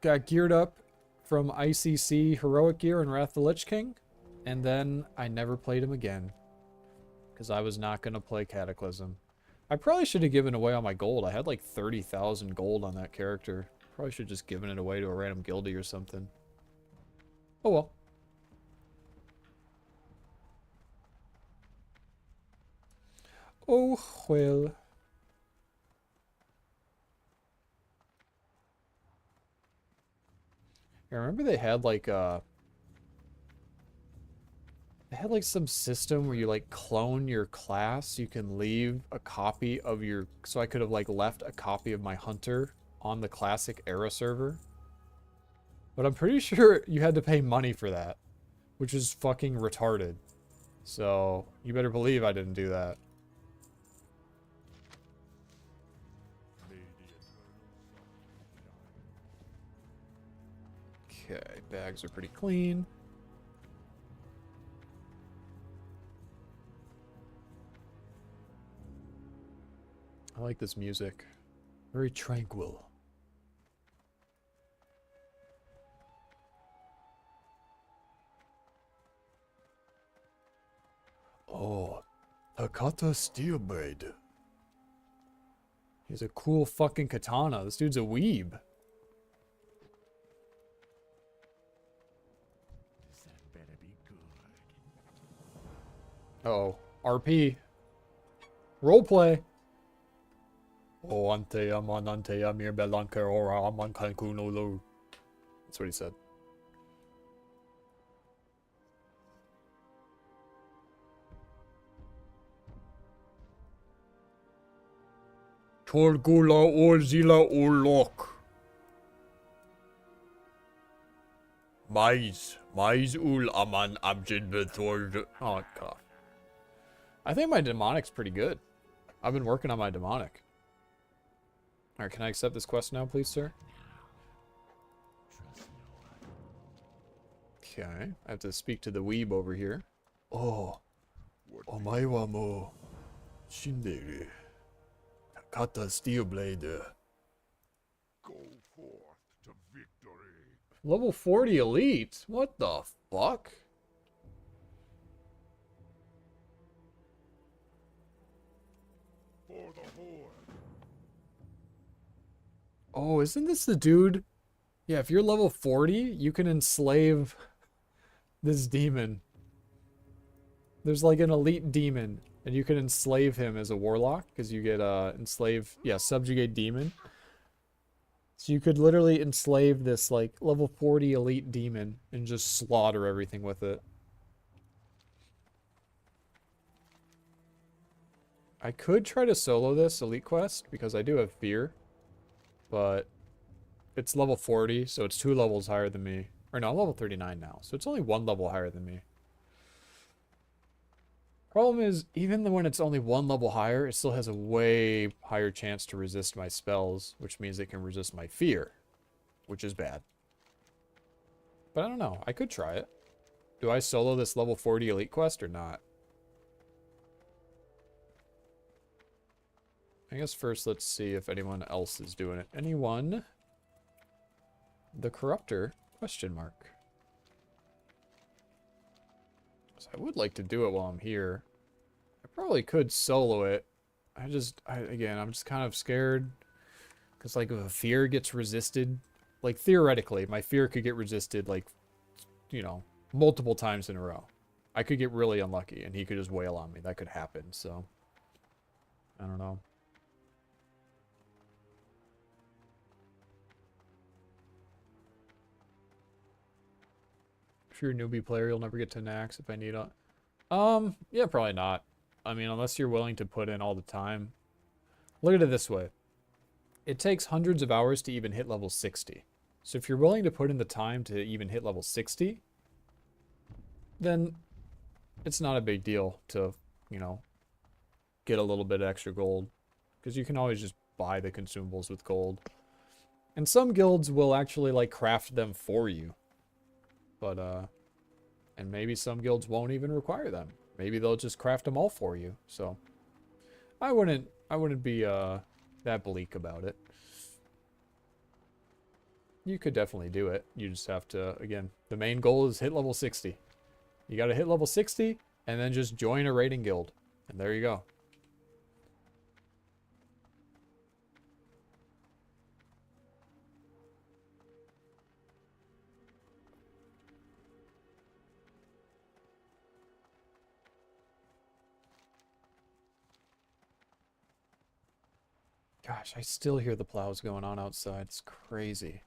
got geared up from ICC Heroic Gear and Wrath the Lich King, and then I never played him again. Because I was not going to play Cataclysm. I probably should have given away all my gold. I had like 30,000 gold on that character. Probably should have just given it away to a random guildie or something. Oh well. Oh well. I remember they had like some system where you like clone your class. You can leave a copy of your, so I could have like left a copy of my hunter on the classic era server. But I'm pretty sure you had to pay money for that, which is fucking retarded. So you better believe I didn't do that. Okay, bags are pretty clean. I like this music. Very tranquil. Oh, Hakata Steelblade. He's a cool fucking katana. This dude's a weeb. That better be good. Uh-oh. RP. Roleplay. Oh, ante aman ante amir belanker ora aman kankunulu. That's what he said. Torgula orzila Warlock. Mais ul aman abjid bethord. Oh god. I think my demonic's pretty good. I've been working on my demonic. Alright, can I accept this quest now, please, sir? Trust no one. Okay, I have to speak to the weeb over here. Oh, omae wa mo shindeiru. Takata steel blade. Go forth to victory. Level 40 elite? What the fuck? For the Horde. Oh, isn't this the dude? Yeah, if you're level 40, you can enslave this demon. There's like an elite demon, and you can enslave him as a warlock, because you get subjugate demon. So you could literally enslave this like level 40 elite demon and just slaughter everything with it. I could try to solo this elite quest because I do have fear, but it's level 40, so it's 2 levels higher than me. Or no, I'm level 39 now, so it's only 1 level higher than me. Problem is, even when it's only 1 level higher, it still has a way higher chance to resist my spells, which means it can resist my fear, which is bad. But I don't know, I could try it. Do I solo this level 40 elite quest or not? I guess first let's see if anyone else is doing it. Anyone? The Corruptor? Question mark. So I would like to do it while I'm here. I probably could solo it. Again, I'm just kind of scared. Because, like, if a fear gets resisted, like, theoretically, my fear could get resisted, like, you know, multiple times in a row. I could get really unlucky, and he could just wail on me. That could happen, so. I don't know. If you're a newbie player, you'll never get to Nax if I need a... yeah, probably not. I mean, unless you're willing to put in all the time. Look at it this way. It takes hundreds of hours to even hit level 60. So if you're willing to put in the time to even hit level 60, then it's not a big deal to, you know, get a little bit extra gold. Because you can always just buy the consumables with gold. And some guilds will actually, like, craft them for you. But, and maybe some guilds won't even require them. Maybe they'll just craft them all for you. So, I wouldn't be, that bleak about it. You could definitely do it. You just have to, again, the main goal is hit level 60. You gotta hit level 60, and then just join a raiding guild. And there you go. Gosh, I still hear the plows going on outside. It's crazy.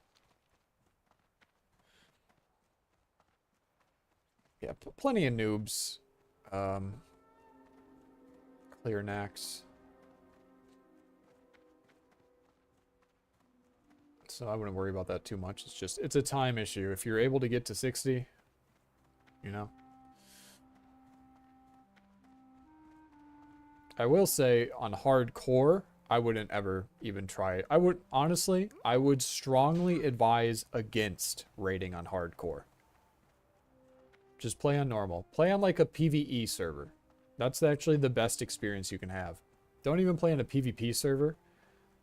Yeah, plenty of noobs. Clear Nax. So I wouldn't worry about that too much. It's a time issue. If you're able to get to 60, you know. I will say on hardcore, I wouldn't ever even try it. I would strongly advise against raiding on hardcore. Just play on normal. Play on like a PvE server. That's actually the best experience you can have. Don't even play on a PvP server.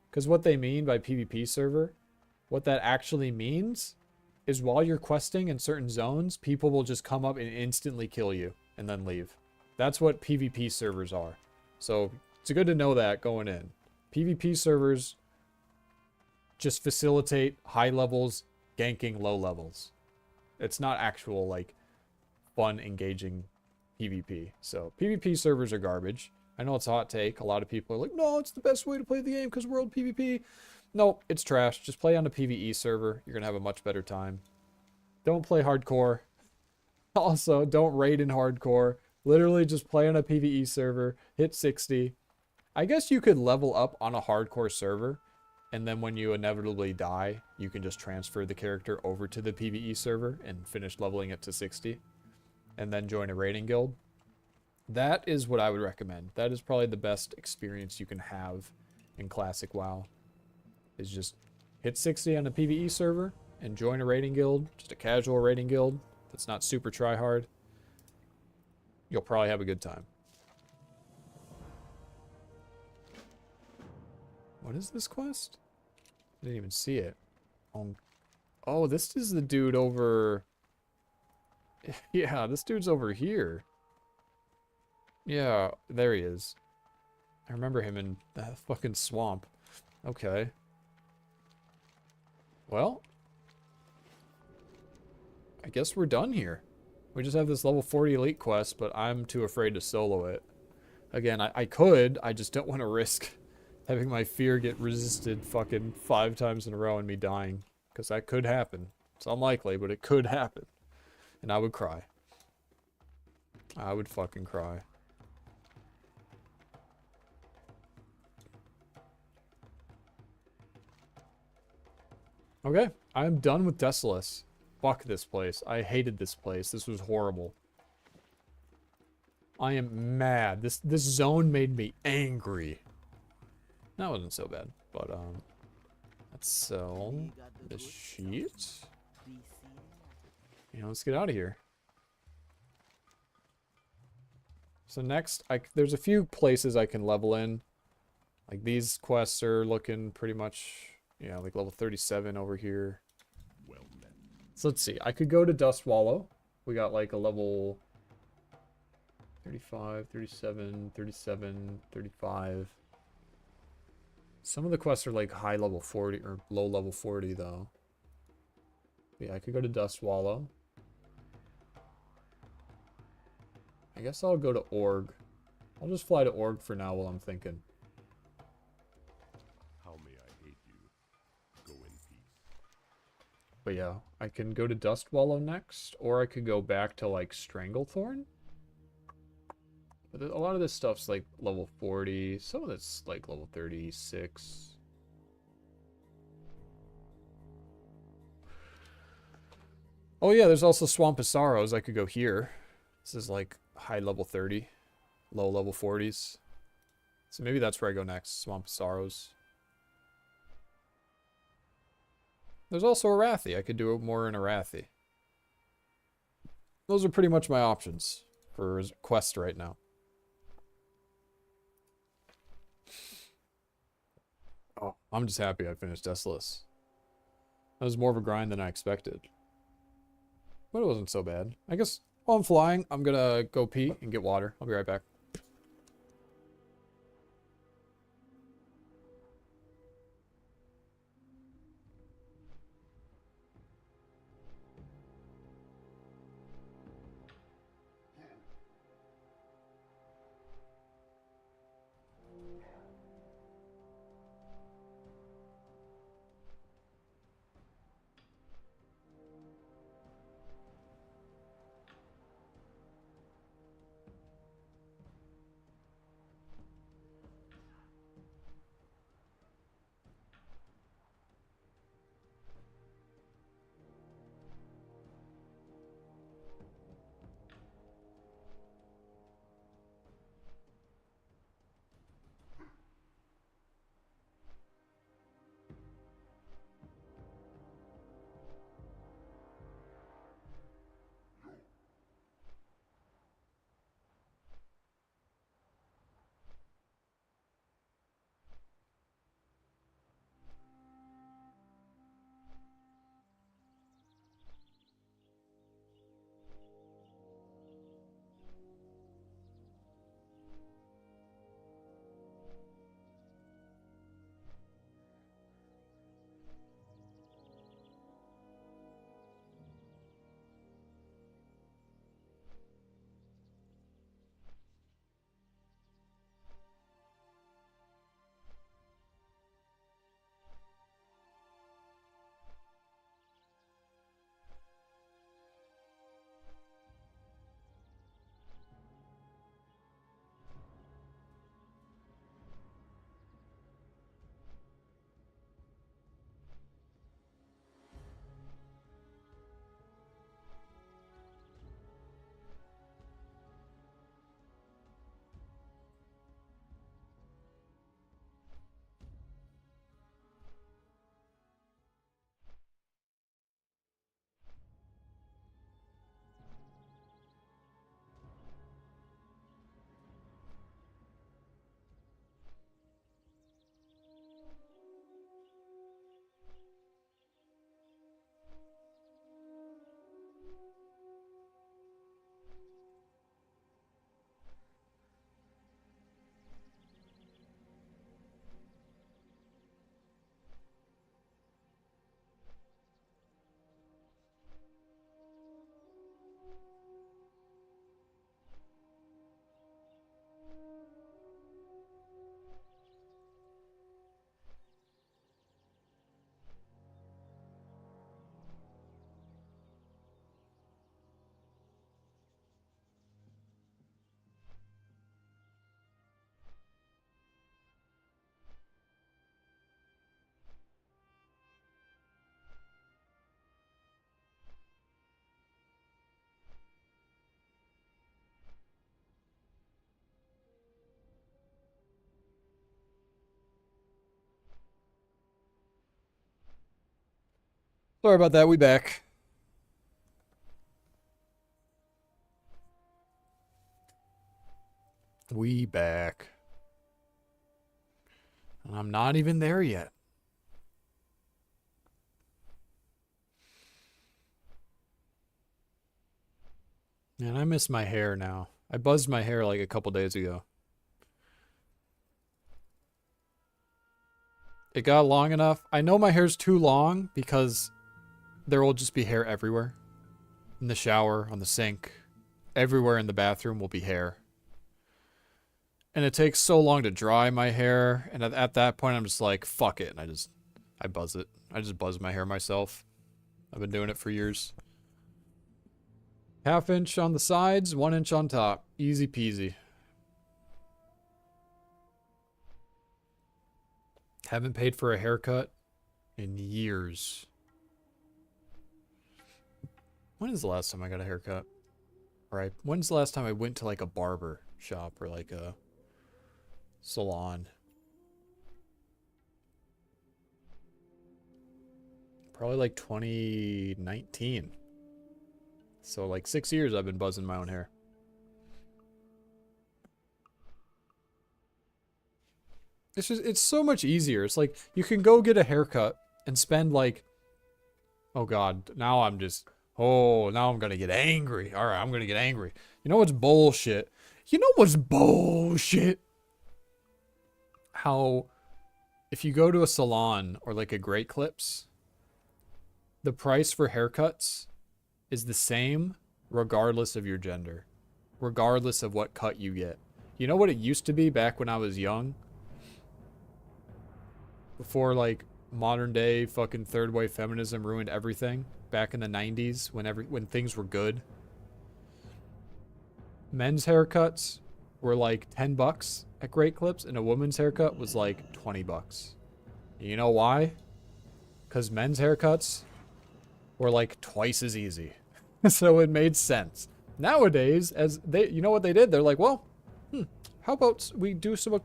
Because what they mean by PvP server, what that actually means is while you're questing in certain zones, people will just come up and instantly kill you and then leave. That's what PvP servers are. So it's good to know that going in. PvP servers just facilitate high levels ganking low levels. It's not actual, like, fun, engaging PvP. So PvP servers are garbage. I know it's a hot take. A lot of people are like, no, it's the best way to play the game because world PvP. No, it's trash. Just play on a PvE server. You're going to have a much better time. Don't play hardcore. Also, don't raid in hardcore. Literally just play on a PvE server. Hit 60. I guess you could level up on a hardcore server, and then when you inevitably die, you can just transfer the character over to the PvE server and finish leveling it to 60, and then join a raiding guild. That is what I would recommend. That is probably the best experience you can have in Classic WoW. is just hit 60 on a PvE server and join a raiding guild, just a casual raiding guild that's not super try hard. You'll probably have a good time. What is this quest? I didn't even see it. Oh, this is the dude over... Yeah, this dude's over here. Yeah, there he is. I remember him in that fucking swamp. Okay. Well, I guess we're done here. We just have this level 40 elite quest, but I'm too afraid to solo it. Again, I could, I just don't want to risk having my fear get resisted fucking 5 times in a row and me dying. Because that could happen. It's unlikely, but it could happen. And I would cry. I would fucking cry. Okay, I'm done with Desolace. Fuck this place. I hated this place. This was horrible. I am mad. This zone made me angry. That wasn't so bad, but let's sell the sheet. You know, let's get out of here. So next, there's a few places I can level in. Like these quests are looking pretty much, yeah, like level 37 over here. Well met. So let's see. I could go to Dust Wallow. We got like a level 35, 37, 37, 35. Some of the quests are like high level 40 or low level 40 though. Yeah, I could go to Dust Wallow. I guess I'll go to Org. I'll just fly to Org for now while I'm thinking. How may I aid you? Go in peace. But yeah, I can go to Dust Wallow next, or I could go back to like Stranglethorn. But a lot of this stuff's like level 40. Some of it's like level 36. Oh yeah, there's also Swamp of Sorrows. I could go here. This is like high level 30, low level 40s. So maybe that's where I go next. Swamp of Sorrows. There's also Arathi. I could do more in Arathi. Those are pretty much my options for quest right now. Oh, I'm just happy I finished Desolace. That was more of a grind than I expected. But it wasn't so bad. I guess while I'm flying, I'm gonna go pee and get water. I'll be right back. Sorry about that. We back. We back. And I'm not even there yet. Man, I miss my hair now. I buzzed my hair like a couple days ago. It got long enough. I know my hair's too long because there will just be hair everywhere. In the shower, on the sink, everywhere in the bathroom will be hair. And it takes so long to dry my hair, and at that point I'm just like, fuck it, and I buzz it. I just buzz my hair myself. I've been doing it for years. 1/2 inch on the sides, 1 inch on top. Easy peasy. Haven't paid for a haircut in years. When is the last time I got a haircut? Right. When's the last time I went to like a barber shop or like a salon? Probably like 2019. So like 6 years I've been buzzing my own hair. It's so much easier. It's like you can go get a haircut and spend like, oh God, now I'm gonna get angry. All right, I'm gonna get angry. You know what's bullshit? You know what's bullshit? How if you go to a salon or like a Great Clips, the price for haircuts is the same regardless of your gender, regardless of what cut you get. You know what it used to be back when I was young? Before like modern day fucking third wave feminism ruined everything back in the 90s when things were good. Men's haircuts were like $10 at Great Clips and a woman's haircut was like $20. You know why? Cuz men's haircuts were like twice as easy. So it made sense. Nowadays, you know what they did? They're like, well, how about we do some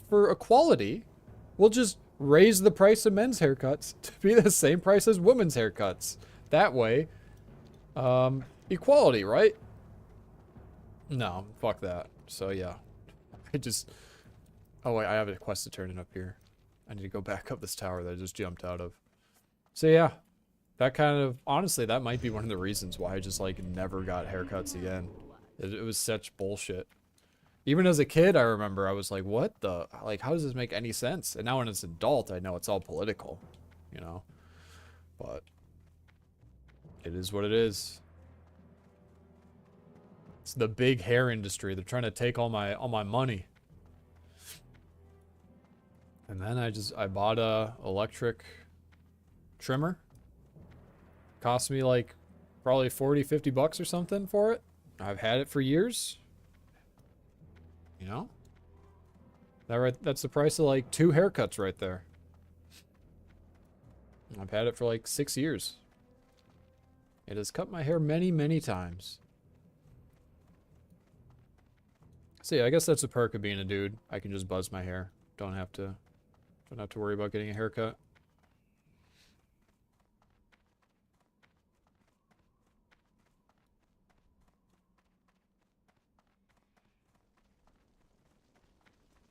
for equality? We'll just raise the price of men's haircuts to be the same price as women's haircuts. That way, equality, right? No, fuck that. So yeah, oh wait, I have a quest to turn in up here. I need to go back up this tower that I just jumped out of. So yeah, that kind of, honestly, that might be one of the reasons why I just like never got haircuts again. It was such bullshit. Even as a kid, I remember I was like, what the, like, how does this make any sense? And now when it's an adult, I know it's all political, you know, but it is what it is. It's the big hair industry. They're trying to take all my money. And then I bought a electric trimmer. Cost me like probably 40, 50 bucks or something for it. I've had it for years. You know? That's the price of like 2 haircuts right there. I've had it for like 6 years. It has cut my hair many, many times. So yeah, I guess that's a perk of being a dude. I can just buzz my hair. Don't have to worry about getting a haircut.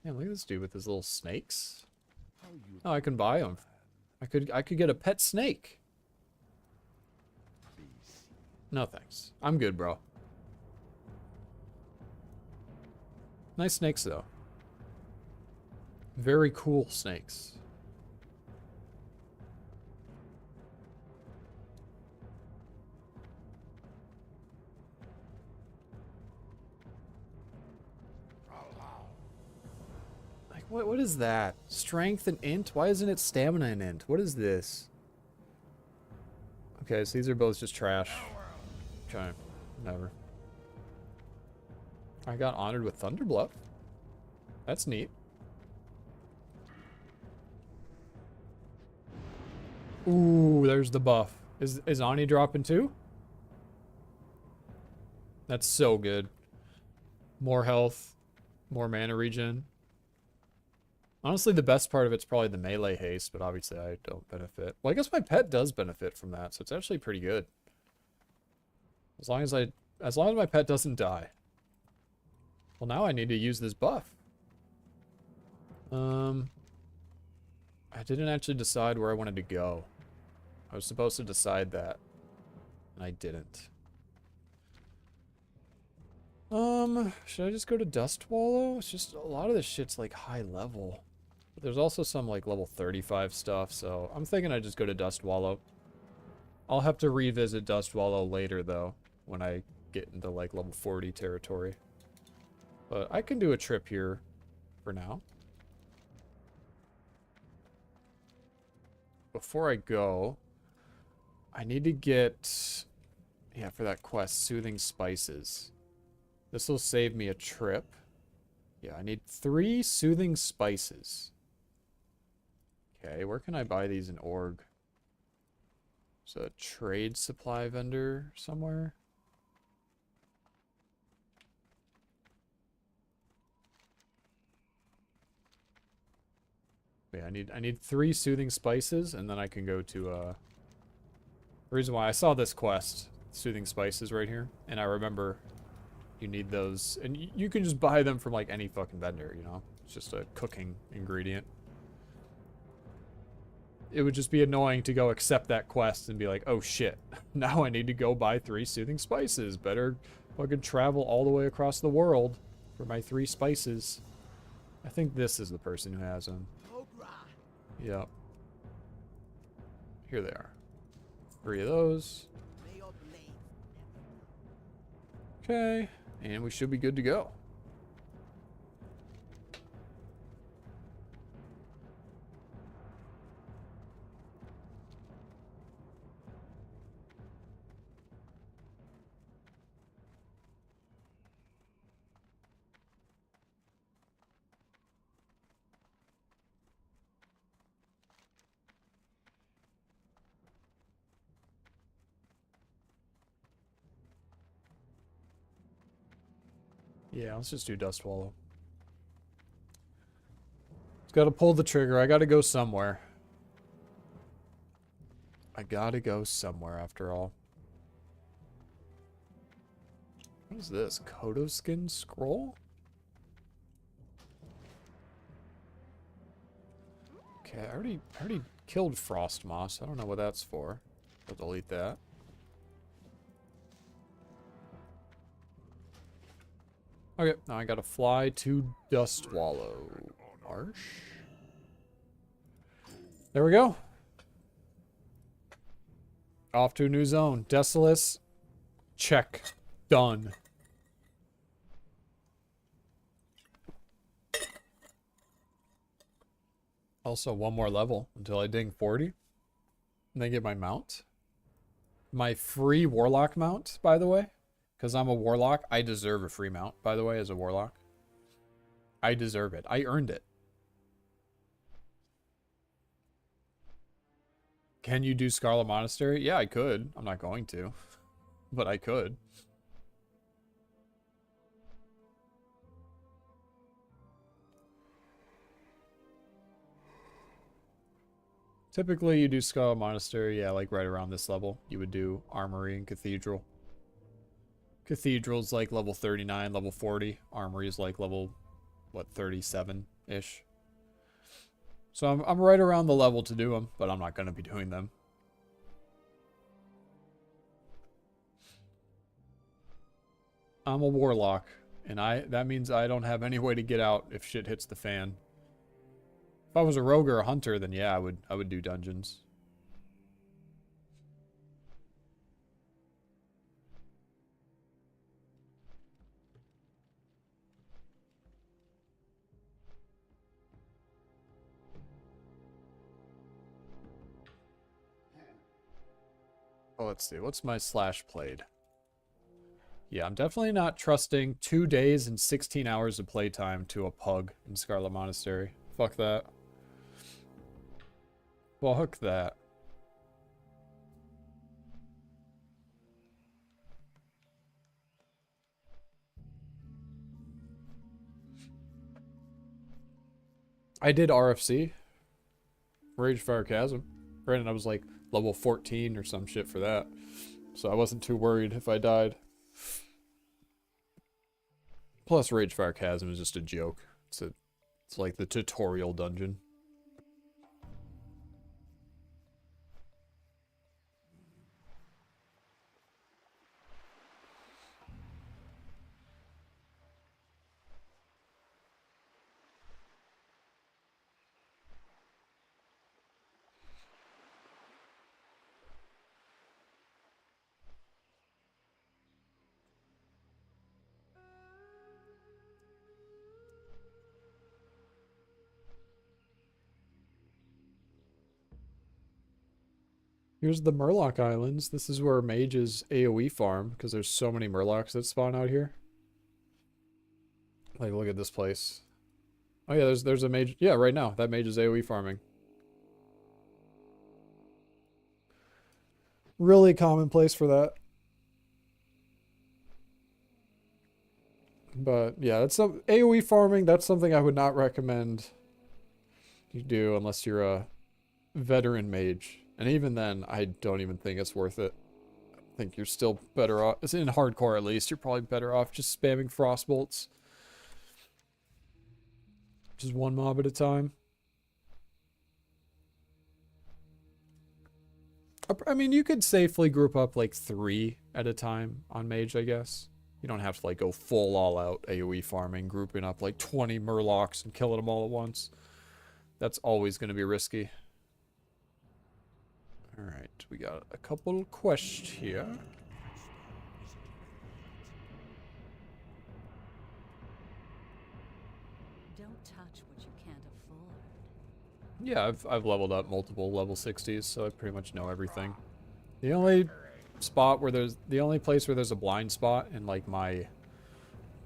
Man, look at this dude with his little snakes. Oh, I can buy them. I could get a pet snake. No thanks. I'm good, bro. Nice snakes, though. Very cool snakes. Like, what is that? Strength and int? Why isn't it stamina and int? What is this? Okay, so these are both just trash. Okay, never. I got honored with Thunderbluff. That's neat. Ooh, there's the buff. Is Ani dropping too? That's so good. More health, more mana regen. Honestly, the best part of it's probably the melee haste, but obviously I don't benefit. Well, I guess my pet does benefit from that, so it's actually pretty good. As long as my pet doesn't die. Well, now I need to use this buff. I didn't actually decide where I wanted to go. I was supposed to decide that, and I didn't. Should I just go to Dust Wallow? It's just a lot of this shit's like high level. But there's also some like level 35 stuff, so I'm thinking I just go to Dust Wallow. I'll have to revisit Dust Wallow later though, when I get into like level 40 territory. But I can do a trip here for now. Before I go, I need to get, yeah, for that quest, Soothing Spices. This will save me a trip. Yeah, I need 3 Soothing Spices. Okay, where can I buy these in Org? There's a trade supply vendor somewhere. Yeah, I need 3 Soothing Spices, and then I can go to, the reason why I saw this quest, Soothing Spices right here, and I remember you need those, and you can just buy them from like any fucking vendor, you know? It's just a cooking ingredient. It would just be annoying to go accept that quest and be like, oh shit, now I need to go buy 3 Soothing Spices. Better fucking travel all the way across the world for my 3 spices. I think this is the person who has them. Yep. Here they are. 3 of those. Okay. And we should be good to go. Yeah, let's just do Dust Wallow. Just gotta pull the trigger. I gotta go somewhere. I gotta go somewhere after all. What is this? Kodo Skin Scroll? Okay, I already killed Frost Moss. I don't know what that's for. I'll delete that. Okay, now I gotta fly to Dust Wallow Marsh. There we go. Off to a new zone. Desolace. Check. Done. Also, one more level until I ding 40. And then get my mount. My free Warlock mount, by the way. Because I'm a Warlock, I deserve a free mount, by the way, as a Warlock. I deserve it. I earned it. Can you do Scarlet Monastery? Yeah, I could. I'm not going to. But I could. Typically, you do Scarlet Monastery, yeah, like right around this level. You would do Armory and Cathedral. Cathedral's like level 39, level 40. Armory is like level, what, 37-ish. So I'm right around the level to do them, but I'm not going to be doing them. I'm a Warlock, and that means I don't have any way to get out if shit hits the fan. If I was a rogue or a hunter, then yeah, I would do dungeons. Oh, let's see. What's my slash played? Yeah, I'm definitely not trusting 2 days and 16 hours of playtime to a pug in Scarlet Monastery. Fuck that. Fuck that. I did RFC. Ragefire Chasm. Granted, I was like level 14 or some shit for that. So I wasn't too worried if I died. Plus, Ragefire Chasm is just a joke. It's like the tutorial dungeon. Here's the Murloc Islands. This is where mages AoE farm, because there's so many Murlocs that spawn out here. Like, look at this place. Oh yeah, there's a mage. Yeah, right now, that mage is AoE farming. Really common place for that. But yeah, that's some AoE farming. That's something I would not recommend you do unless you're a veteran mage. And even then, I don't even think it's worth it. I think you're still better off. It's in hardcore at least. You're probably better off just spamming frostbolts. Just one mob at a time. I mean, you could safely group up like 3 at a time on mage, I guess. You don't have to like go full all out AoE farming, grouping up like 20 Murlocs and killing them all at once. That's always going to be risky. Alright, we got a couple quests here. Don't touch what you can't afford. Yeah, I've leveled up multiple level 60s, so I pretty much know everything. The only place where there's a blind spot in like my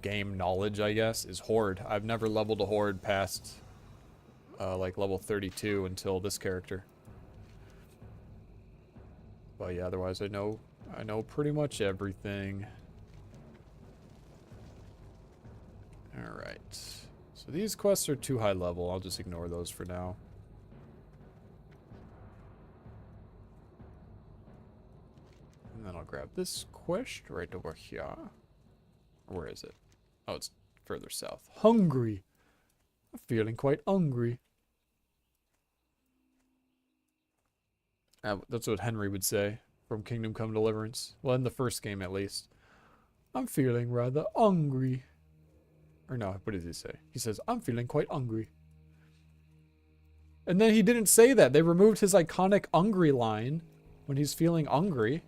game knowledge, I guess, is Horde. I've never leveled a Horde past like level 32 until this character. But yeah, otherwise I know pretty much everything. Alright. So these quests are too high level. I'll just ignore those for now. And then I'll grab this quest right over here. Where is it? Oh, it's further south. Hungry. I'm feeling quite hungry. That's what Henry would say from Kingdom Come Deliverance. Well, in the first game at least. I'm feeling rather hungry. Or no, what does he say? He says, I'm feeling quite hungry. And then he didn't say that. They removed his iconic hungry line when he's feeling hungry.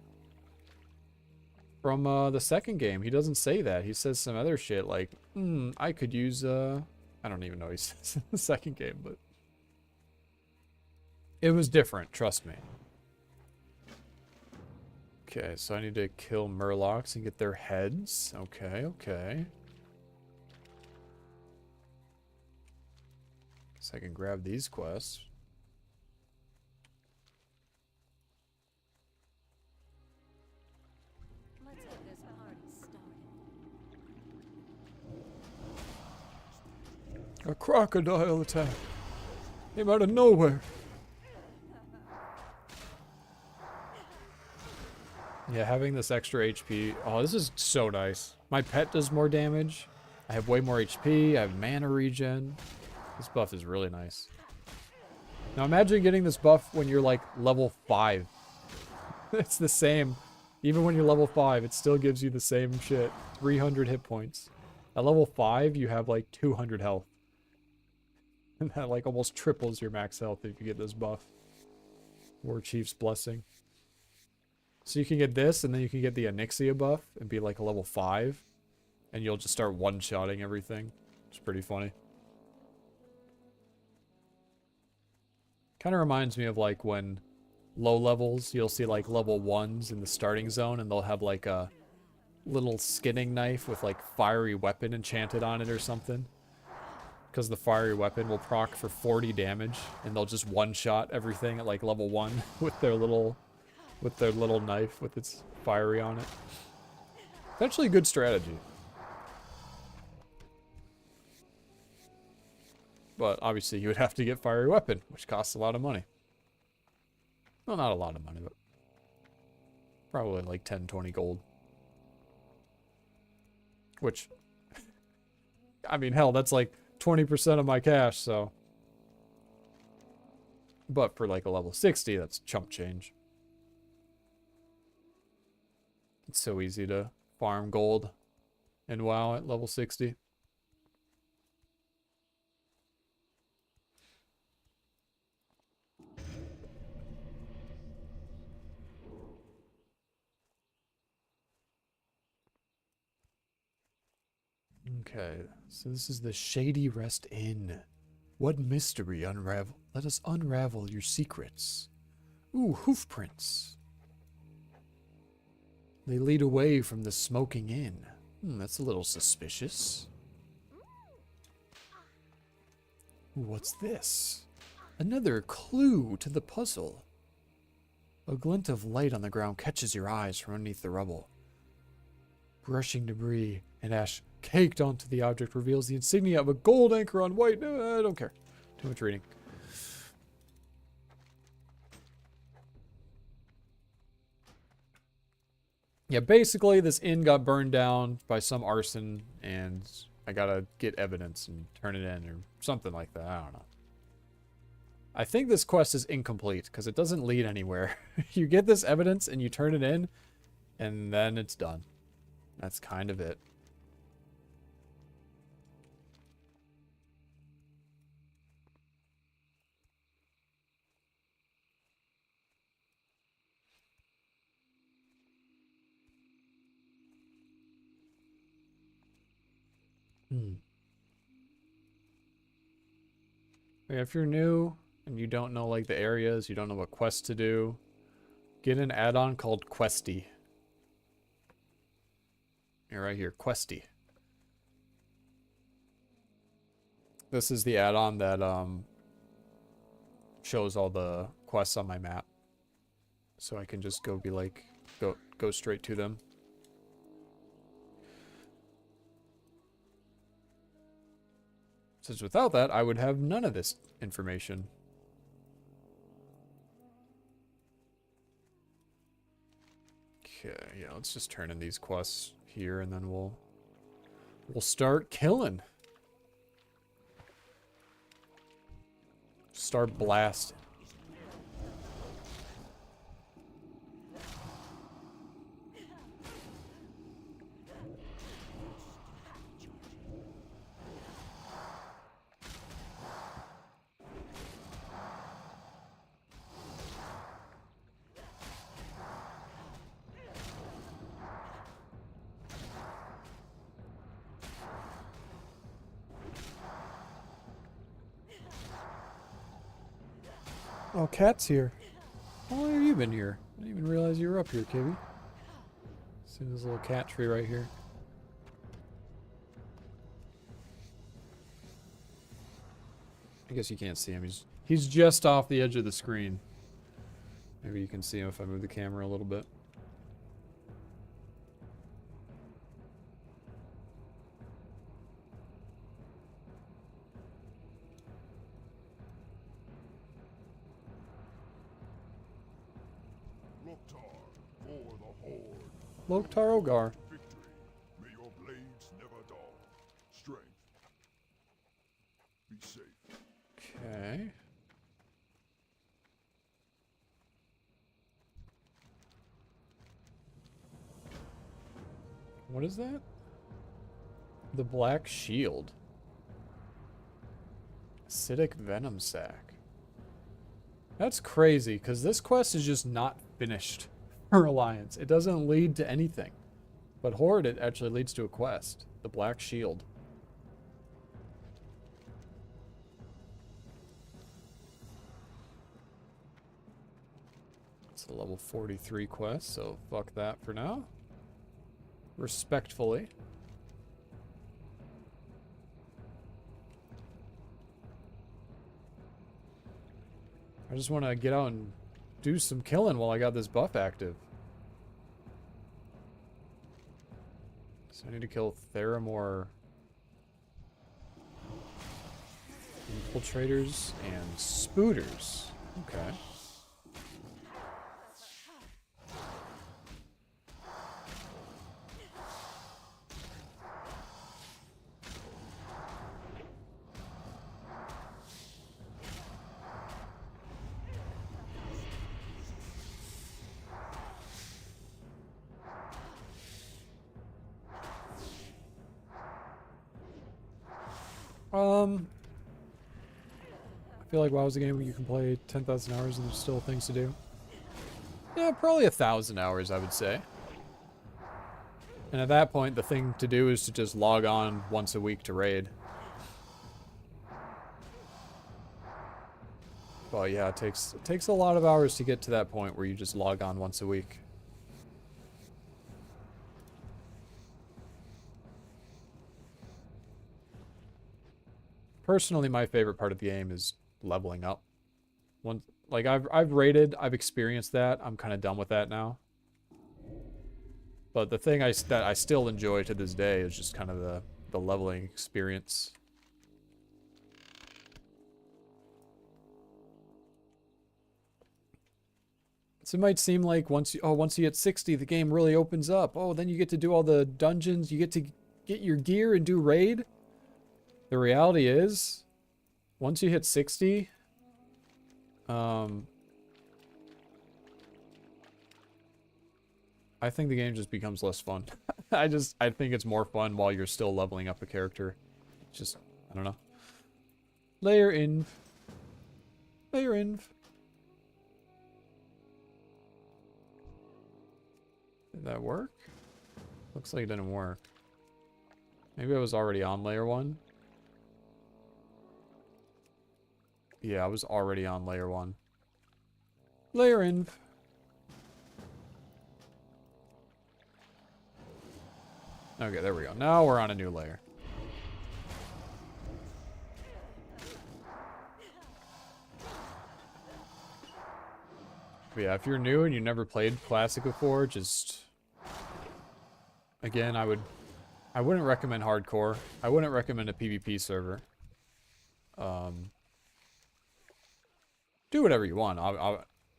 From the second game. He doesn't say that. He says some other shit like, I could use, I don't even know what he says in the second game, but it was different, trust me. Okay, so I need to kill Murlocs and get their heads. Okay, okay. So I can grab these quests. Let's get this party started. A crocodile attack. Came out of nowhere. Yeah, having this extra HP. Oh, this is so nice. My pet does more damage. I have way more HP. I have mana regen. This buff is really nice. Now imagine getting this buff when you're like level 5. It's the same. Even when you're level 5, it still gives you the same shit. 300 hit points. At level 5, you have like 200 health. And that like almost triples your max health if you get this buff. War Chief's Blessing. So you can get this, and then you can get the Anixia buff and be like a level 5. And you'll just start one-shotting everything. It's pretty funny. Kind of reminds me of like when low levels, you'll see like level 1s in the starting zone, and they'll have like a little skinning knife with like fiery weapon enchanted on it or something. Because the fiery weapon will proc for 40 damage, and they'll just one-shot everything at like level 1 with their little knife with its fiery on it. It's actually a good strategy. But obviously you would have to get fiery weapon, which costs a lot of money. Well, not a lot of money, but probably like 10, 20 gold. Which, I mean, hell, that's like 20% of my cash, so. But for like a level 60, that's chump change. It's so easy to farm gold in WoW at level 60. Okay, so this is the Shady Rest Inn. What mystery unravel? Let us unravel your secrets. Ooh, hoof prints. They lead away from the smoking inn. That's a little suspicious. Ooh, what's this? Another clue to the puzzle. A glint of light on the ground catches your eyes from underneath the rubble. Brushing debris and ash caked onto the object reveals the insignia of a gold anchor on white. I don't care. Too much reading. Yeah, basically this inn got burned down by some arson and I gotta get evidence and turn it in or something like that. I don't know. I think this quest is incomplete because it doesn't lead anywhere. You get this evidence and you turn it in and then it's done. That's kind of it. If you're new and you don't know like the areas, you don't know what quests to do, get an add-on called Questy. You're right here, Questy. This is the add-on that shows all the quests on my map. So I can just go be like, go straight to them. Since without that, I would have none of this information. Okay, yeah, let's just turn in these quests here and then we'll start killing. Start blasting. Oh, Cat's here. How long have you been here? I didn't even realize you were up here, Kibby. See this little cat tree right here. I guess you can't see him. He's just off the edge of the screen. Maybe you can see him if I move the camera a little bit. For the Horde. Loktar Ogar. Victory. May your blades never dull. Strength. Be safe. Okay. What is that? The Black Shield. Acidic Venom Sac. That's crazy, because this quest is just not finished for Alliance. It doesn't lead to anything. But Horde, it actually leads to a quest. The Black Shield. It's a level 43 quest, so fuck that for now. Respectfully. I just want to get out and do some killing while I got this buff active. So I need to kill Theramore infiltrators and spooters. Okay. I feel like WoW is a game where you can play 10,000 hours and there's still things to do. Yeah, probably 1,000 hours, I would say. And at that point, the thing to do is to just log on once a week to raid. Well, yeah, it takes a lot of hours to get to that point where you just log on once a week. Personally, my favorite part of the game is leveling up. Like I've raided, I've experienced that. I'm kind of done with that now. But the thing that I still enjoy to this day is just kind of the leveling experience. So it might seem like once you hit 60, the game really opens up. Oh, then you get to do all the dungeons, you get to get your gear and do raid. The reality is, once you hit 60, I think the game just becomes less fun. I think it's more fun while you're still leveling up a character. It's just, I don't know. Layer inv. Layer inv. Did that work? Looks like it didn't work. Maybe I was already on layer 1. Yeah, I was already on layer 1. Layer inv. Okay, there we go. Now we're on a new layer. But yeah, if you're new and you never played Classic before, just... Again, I wouldn't recommend hardcore. I wouldn't recommend a PvP server. Do whatever you want.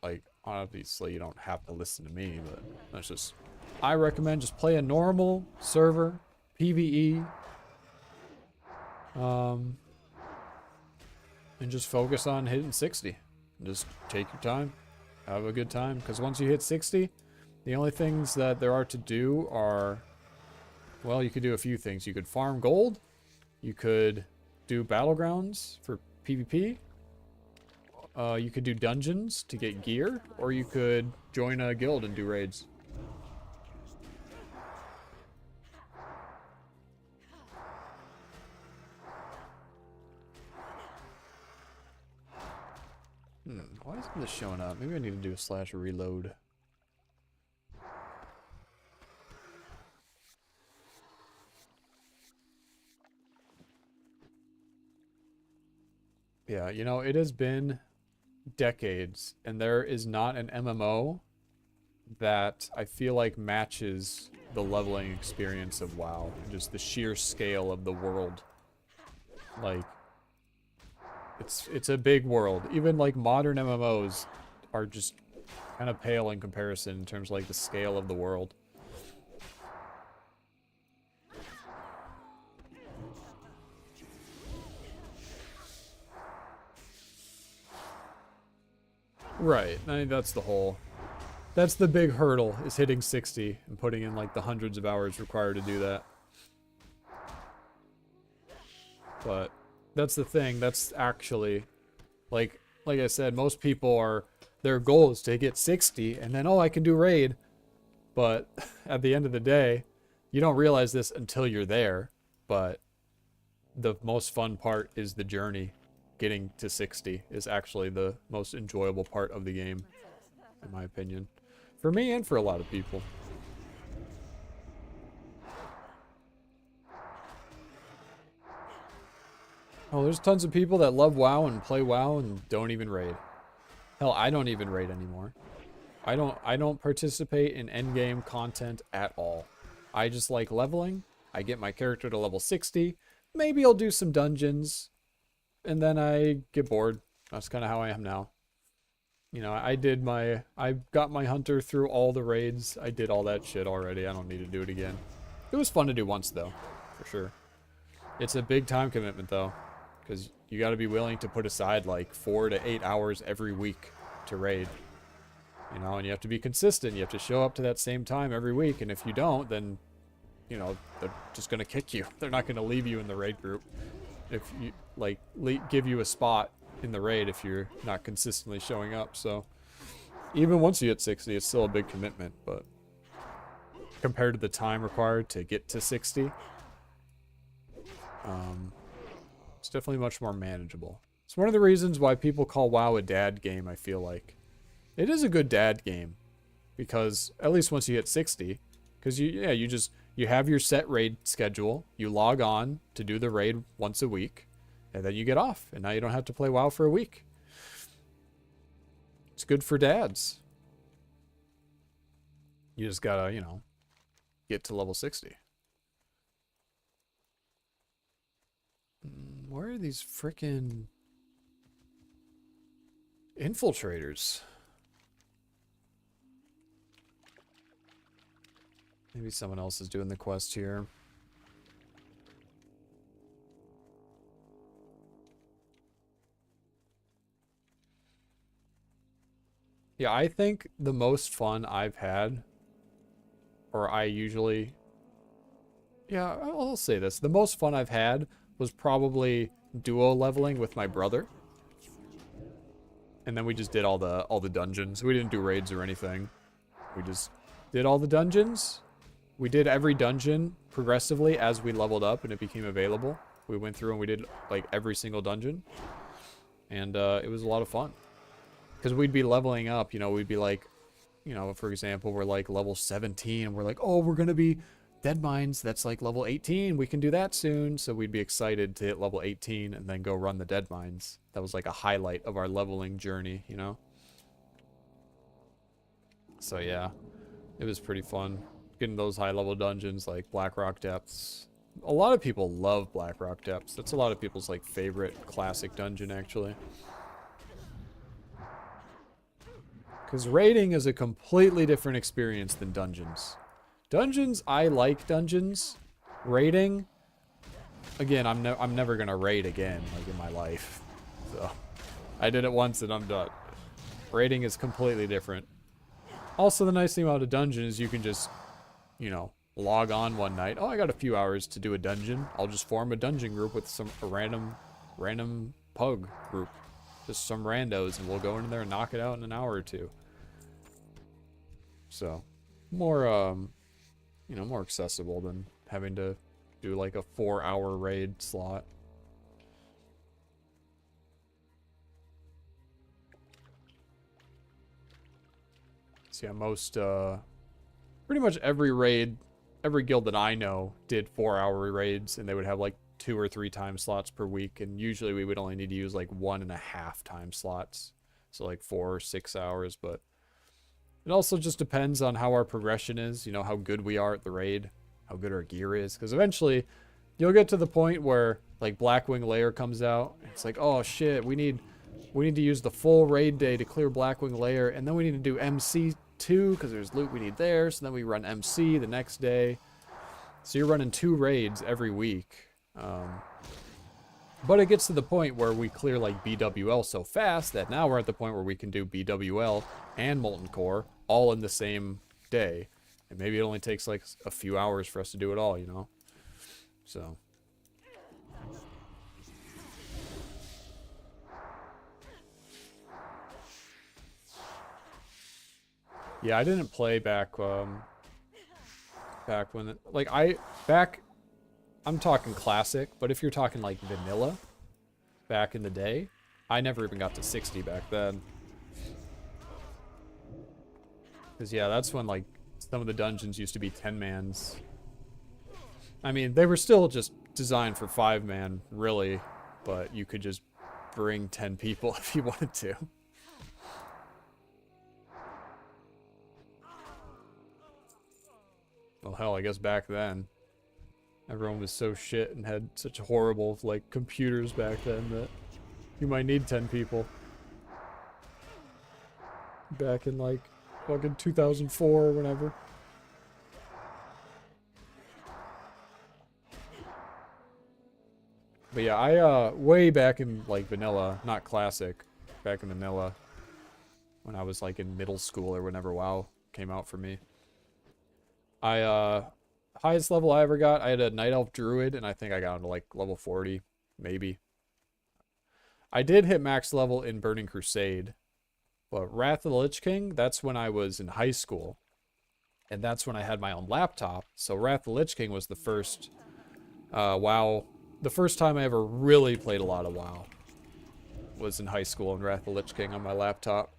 Like, obviously, you don't have to listen to me, but that's just... I recommend just play a normal server, PvE, and just focus on hitting 60. Just take your time, have a good time, because once you hit 60, the only things that there are to do are, well, you could do a few things. You could farm gold, you could do battlegrounds for PvP, you could do dungeons to get gear, or you could join a guild and do raids. Why isn't this showing up? Maybe I need to do a slash reload. Yeah, you know, it has been decades, and there is not an MMO that I feel like matches the leveling experience of WoW. Just the sheer scale of the world. Like, it's a big world. Even like modern MMOs are just kind of pale in comparison in terms of like the scale of the world. Right. I mean, that's the big hurdle, is hitting 60 and putting in like the hundreds of hours required to do that. But that's the thing. That's actually, like I said, most people their goal is to get 60 and then, oh, I can do raid. But at the end of the day, you don't realize this until you're there. But the most fun part is the journey. Getting to 60 is actually the most enjoyable part of the game, in my opinion. For me and for a lot of people. Oh, there's tons of people that love WoW and play WoW and don't even raid. Hell, I don't even raid anymore. I don't participate in endgame content at all. I just like leveling. I get my character to level 60. Maybe I'll do some dungeons. and then I get bored. That's kind of how I am now. You know, I got my hunter through all the raids. I did all that shit already. I don't need to do it again. It was fun to do once though, for sure. It's a big time commitment though, because you got to be willing to put aside like 4 to 8 hours every week to raid. You know, and you have to be consistent. You have to show up to that same time every week, and if you don't, then, you know, they're just gonna kick you. They're not gonna leave you in the raid group if you like give you a spot in the raid if you're not consistently showing up. So even once you hit 60, it's still a big commitment, but compared to the time required to get to 60, it's definitely much more manageable. It's one of the reasons why people call WoW a dad game. I feel like it is a good dad game, because at least once you hit 60, because you have your set raid schedule, you log on to do the raid once a week, and then you get off, and now you don't have to play WoW for a week. It's good for dads. You just gotta, you know, get to level 60. Where are these frickin' infiltrators? Maybe someone else is doing the quest here. Yeah, I think the most fun I've had, or I usually... Yeah, I'll say this. The most fun I've had was probably duo leveling with my brother. And then we just did all the dungeons. We didn't do raids or anything. We just did all the dungeons. We did every dungeon progressively as we leveled up and it became available. We went through and we did like every single dungeon. And it was a lot of fun. Because we'd be leveling up, you know, we'd be like, you know, for example, we're like level 17 and we're like, oh, we're going to be Dead Mines. That's like level 18. We can do that soon. So we'd be excited to hit level 18 and then go run the Dead Mines. That was like a highlight of our leveling journey, you know? So yeah, it was pretty fun. Getting those high level dungeons like Blackrock Depths. A lot of people love Blackrock Depths. That's a lot of people's like favorite classic dungeon actually. Because raiding is a completely different experience than dungeons. Dungeons, I like dungeons. Raiding, again, I'm never gonna raid again like in my life. So I did it once and I'm done. Raiding is completely different. Also, the nice thing about a dungeon is you can just, you know, log on one night. Oh, I got a few hours to do a dungeon. I'll just form a dungeon group with a random pug group. Just some randos, and we'll go in there and knock it out in an hour or two. So, more, you know, more accessible than having to do like a 4-hour raid slot. So yeah, most, pretty much every raid, every guild that I know did 4-hour raids, and they would have like 2 or 3 time slots per week, and usually we would only need to use like 1.5 time slots, so like 4 or 6 hours. But it also just depends on how our progression is, you know, how good we are at the raid, how good our gear is, because eventually you'll get to the point where like Blackwing Lair comes out, it's like, oh shit, we need to use the full raid day to clear Blackwing Lair, and then we need to do MC2 because there's loot we need there, so then we run MC the next day. So you're running 2 raids every week. But it gets to the point where we clear like BWL so fast that now we're at the point where we can do BWL and Molten Core all in the same day. And maybe it only takes like a few hours for us to do it all, you know? So. Yeah, I didn't play back when, I'm talking classic, but if you're talking like vanilla, back in the day, I never even got to 60 back then. Because yeah, that's when like some of the dungeons used to be 10-mans. I mean, they were still just designed for 5-man, really, but you could just bring 10 people if you wanted to. Well, hell, I guess back then, everyone was so shit and had such horrible, like, computers back then that You might need 10 people. Back in like fucking 2004 or whenever. But yeah, I way back in like vanilla, not classic, back in vanilla, when I was like in middle school or whenever WoW came out for me. Highest level I ever got, I had a Night Elf Druid, and I think I got to like level 40, maybe. I did hit max level in Burning Crusade, but Wrath of the Lich King, that's when I was in high school. And that's when I had my own laptop. So Wrath of the Lich King was the first WoW. The first time I ever really played a lot of WoW was in high school and Wrath of the Lich King on my laptop.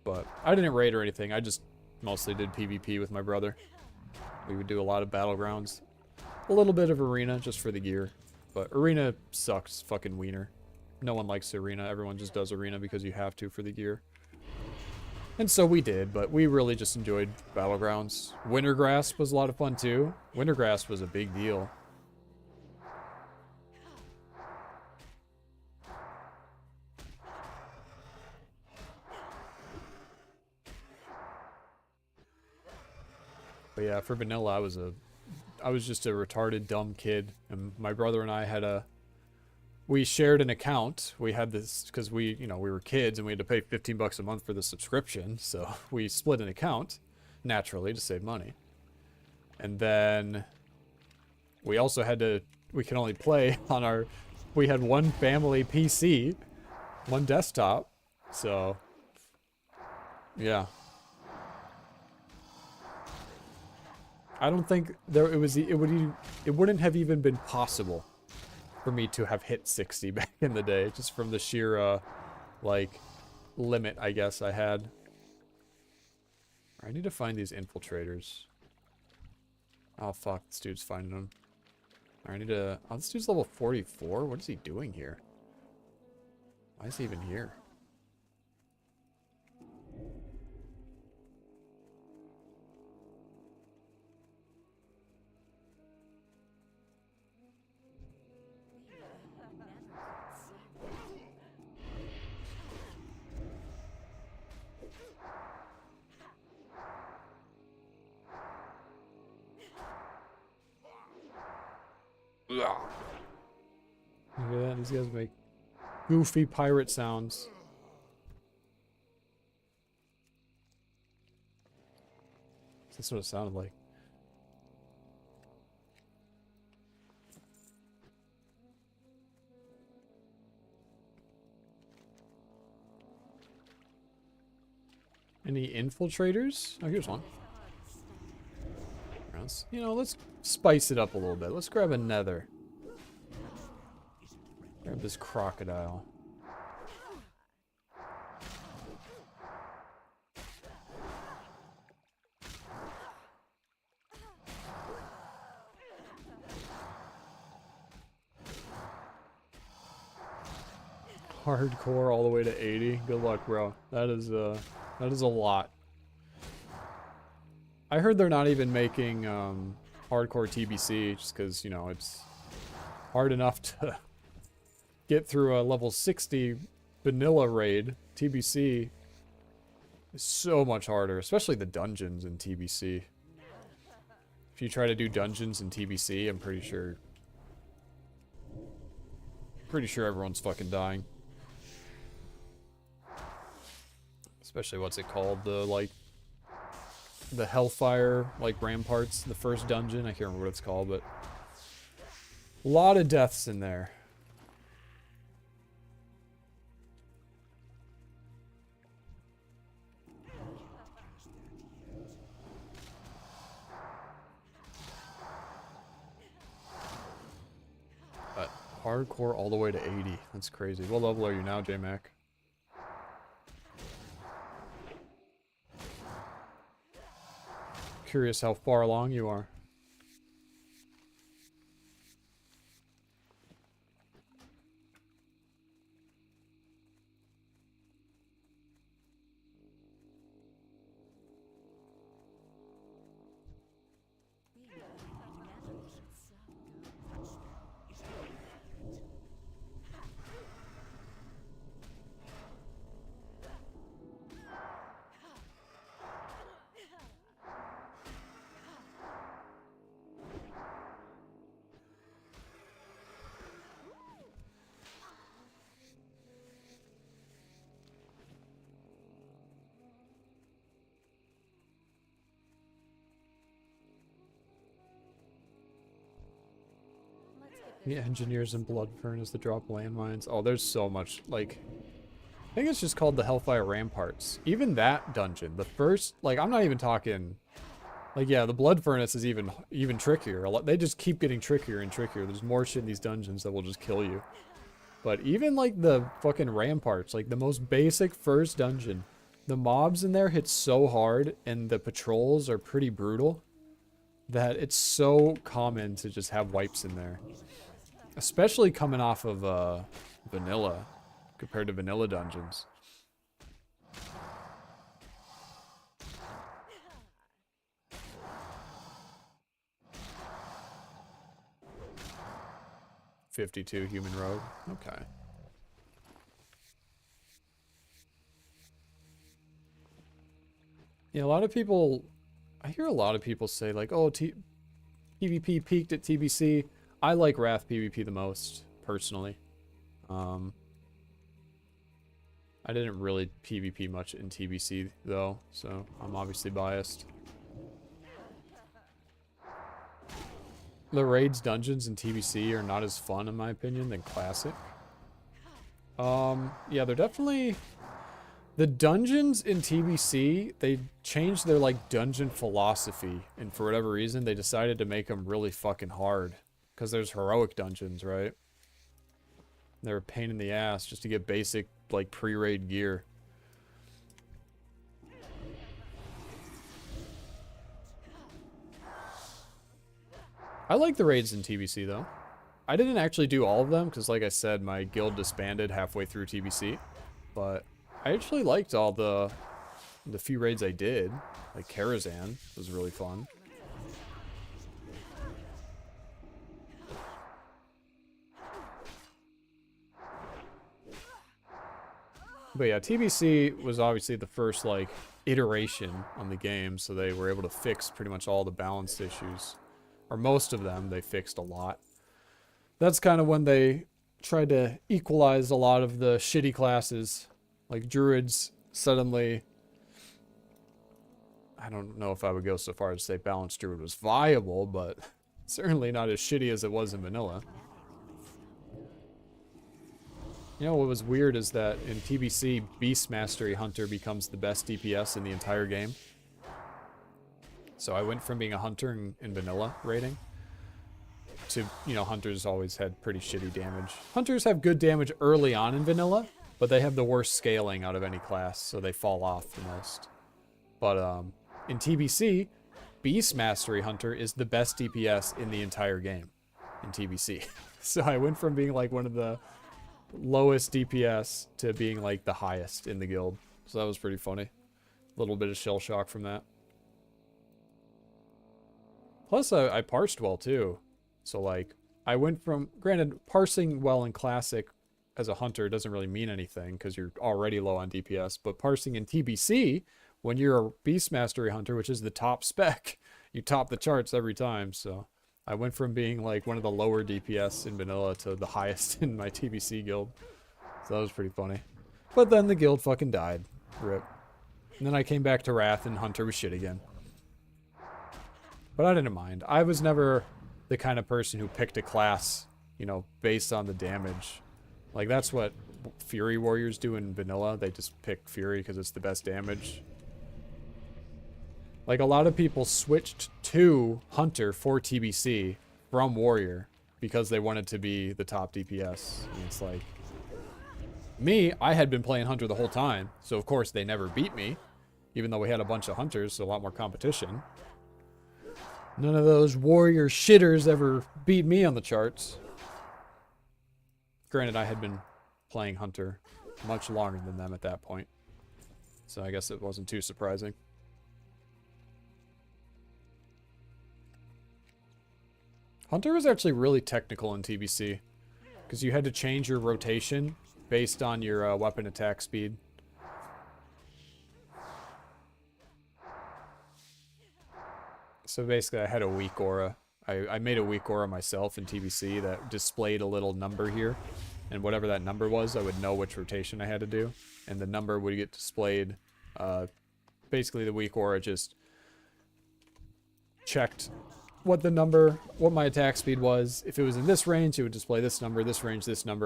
But I didn't raid or anything. I just mostly did PvP with my brother. We would do a lot of battlegrounds. A little bit of arena just for the gear. But arena sucks fucking wiener. No one likes arena. Everyone just does arena because you have to for the gear. And so we did, but we really just enjoyed battlegrounds. Wintergrasp was a lot of fun too. Wintergrasp was a big deal. But yeah, for vanilla, I was just a retarded, dumb kid, and my brother and I we shared an account. We had this because we were kids and we had to pay $15 a month for the subscription, so we split an account naturally to save money. And then we also we can only play on we had one family PC, one desktop, so yeah. I don't think it wouldn't have even been possible for me to have hit 60 back in the day, just from the sheer like limit I guess I had. I need to find these infiltrators. Oh fuck, this dude's finding them. I need to. Oh, this dude's level 44. What is he doing here? Why is he even here? Look at that, these guys make goofy pirate sounds. That's what it sounded like. Any infiltrators? Oh, here's one. Let's spice it up a little bit. Let's grab a nether. Grab this crocodile. Hardcore all the way to 80. Good luck, bro. That is a lot. I heard they're not even making hardcore TBC just because, it's hard enough to get through a level 60 vanilla raid. TBC is so much harder, especially the dungeons in TBC. If you try to do dungeons in TBC, I'm pretty sure everyone's fucking dying. Especially what's it called? The Hellfire, Ramparts, the first dungeon. I can't remember what it's called, but a lot of deaths in there. But hardcore all the way to 80. That's crazy. What level are you now, J-Mac? Curious how far along you are. The engineers in Blood Furnace that drop landmines. Oh, there's so much. Like, I think it's just called the Hellfire Ramparts. Even that dungeon, the first, like, I'm not even talking. Like, yeah, the Blood Furnace is even trickier. They just keep getting trickier and trickier. There's more shit in these dungeons that will just kill you. But even, like, the fucking Ramparts, like, the most basic first dungeon, the mobs in there hit so hard, and the patrols are pretty brutal, that it's so common to just have wipes in there. Especially coming off of, vanilla, compared to vanilla dungeons. .52 human rogue. Okay. Yeah, a lot of people... I hear a lot of people say, like, oh, PvP peaked at TBC. I like Wrath PvP the most, personally. I didn't really PvP much in TBC, though, so I'm obviously biased. The raids dungeons in TBC are not as fun, in my opinion, than Classic. Yeah, they're definitely... The dungeons in TBC, they changed their, like, dungeon philosophy, and for whatever reason, they decided to make them really fucking hard. Because there's heroic dungeons, right? They're a pain in the ass just to get basic, like, pre-raid gear. I like the raids in TBC, though. I didn't actually do all of them, because like I said, my guild disbanded halfway through TBC. But I actually liked all the few raids I did. Like Karazhan was really fun. But yeah, TBC was obviously the first, like, iteration on the game, so they were able to fix pretty much all the balance issues. Or most of them, they fixed a lot. That's kind of when they tried to equalize a lot of the shitty classes. Like Druids suddenly... I don't know if I would go so far as to say Balanced Druid was viable, but certainly not as shitty as it was in vanilla. You know, what was weird is that in TBC, Beast Mastery Hunter becomes the best DPS in the entire game. So I went from being a hunter in vanilla rating to, you know, hunters always had pretty shitty damage. Hunters have good damage early on in vanilla, but they have the worst scaling out of any class, so they fall off the most. But in TBC, Beast Mastery Hunter is the best DPS in the entire game in TBC. So I went from being like one of the lowest DPS to being like the highest in the guild. So that was pretty funny. A little bit of shell shock from that. Plus, I parsed well, too. So, like, I went from... Granted, parsing well in Classic as a hunter doesn't really mean anything, because you're already low on DPS. But parsing in TBC, when you're a Beast Mastery Hunter, which is the top spec, you top the charts every time. So, I went from being, like, one of the lower DPS in vanilla to the highest in my TBC guild. So, that was pretty funny. But then the guild fucking died. RIP. And then I came back to Wrath, and Hunter was shit again. But I didn't mind. I was never the kind of person who picked a class, you know, based on the damage. Like, that's what Fury Warriors do in vanilla. They just pick Fury because it's the best damage. Like, a lot of people switched to Hunter for TBC from Warrior because they wanted to be the top DPS. And it's like... Me, I had been playing Hunter the whole time, so of course they never beat me. Even though we had a bunch of Hunters, so a lot more competition. None of those warrior shitters ever beat me on the charts. Granted, I had been playing Hunter much longer than them at that point. So I guess it wasn't too surprising. Hunter was actually really technical in TBC. Because you had to change your rotation based on your weapon attack speed. So basically, I had a weak aura. I made a weak aura myself in TBC that displayed a little number here. And whatever that number was, I would know which rotation I had to do. And the number would get displayed. Basically, the weak aura just checked what my attack speed was. If it was in this range, it would display this number,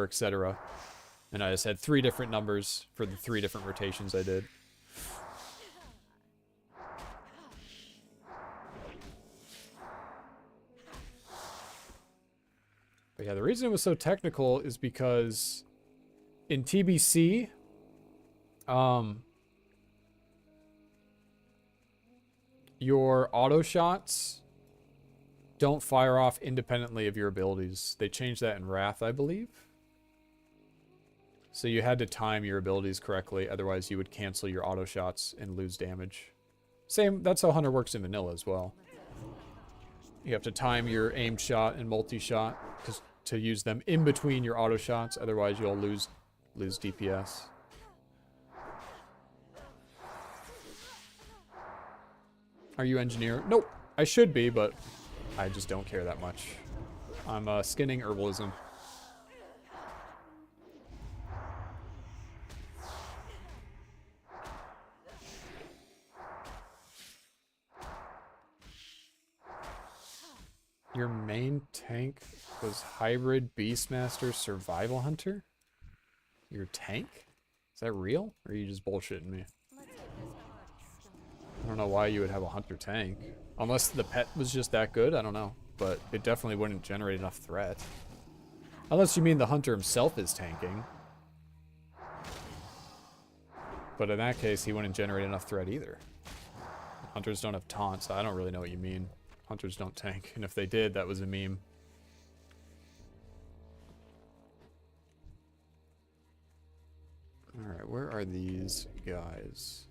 etc. And I just had 3 different numbers for the 3 different rotations I did. But yeah, the reason it was so technical is because in TBC, your auto shots don't fire off independently of your abilities. They changed that in Wrath, I believe. So you had to time your abilities correctly, otherwise you would cancel your auto shots and lose damage. That's how Hunter works in vanilla as well. You have to time your aimed shot and multi-shot to use them in between your auto shots, otherwise you'll lose DPS. Are you engineer? Nope. I should be, but I just don't care that much. I'm skinning herbalism. Your main tank was Hybrid Beastmaster Survival Hunter? Your tank? Is that real? Or are you just bullshitting me? I don't know why you would have a hunter tank. Unless the pet was just that good, I don't know. But it definitely wouldn't generate enough threat. Unless you mean the hunter himself is tanking. But in that case, he wouldn't generate enough threat either. Hunters don't have taunts, so I don't really know what you mean. Hunters don't tank, and if they did, that was a meme. Alright, where are these guys?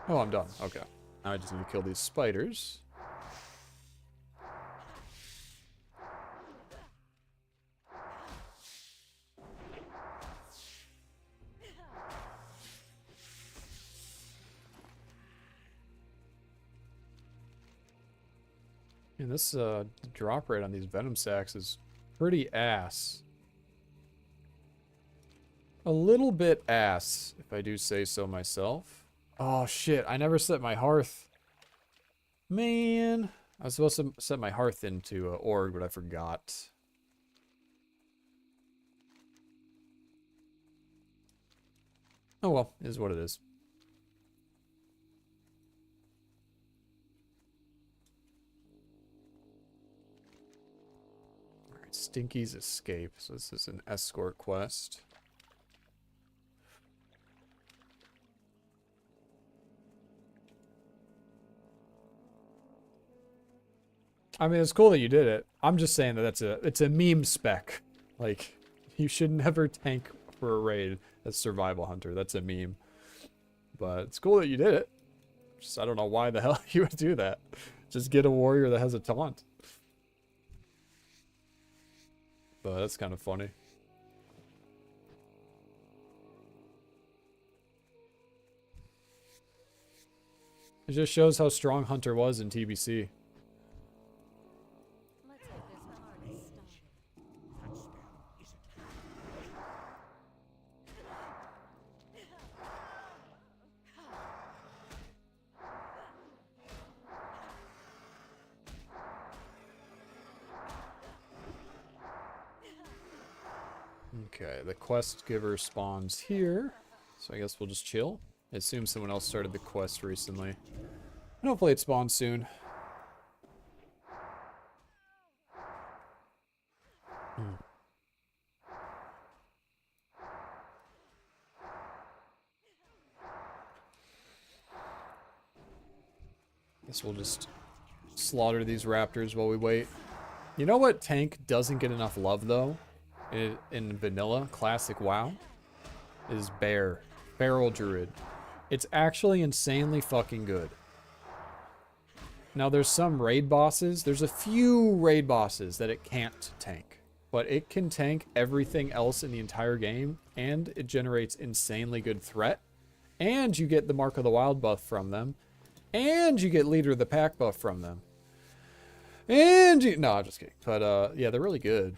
Oh, I'm done. Okay. Now I just need to kill these spiders. And this drop rate on these venom sacks is pretty ass. A little bit ass, if I do say so myself. Oh shit, I never set my hearth. Man, I was supposed to set my hearth into org, but I forgot. Oh well, it is what it is. Alright, Stinky's Escape. So this is an escort quest. I mean, it's cool that you did it. I'm just saying that it's a meme spec. Like, you should never tank for a raid as Survival Hunter. That's a meme. But it's cool that you did it. Just, I don't know why the hell you would do that. Just get a warrior that has a taunt. But that's kind of funny. It just shows how strong Hunter was in TBC. Okay, the quest giver spawns here, so I guess we'll just chill. I assume someone else started the quest recently. And hopefully it spawns soon. Guess we'll just slaughter these raptors while we wait. You know what tank doesn't get enough love, though? In vanilla, classic WoW, is Bear. Feral Druid. It's actually insanely fucking good. Now there's some raid bosses, there's a few raid bosses that it can't tank. But it can tank everything else in the entire game, and it generates insanely good threat. And you get the Mark of the Wild buff from them. And you get Leader of the Pack buff from them. And you... No, I'm just kidding. But, yeah, they're really good.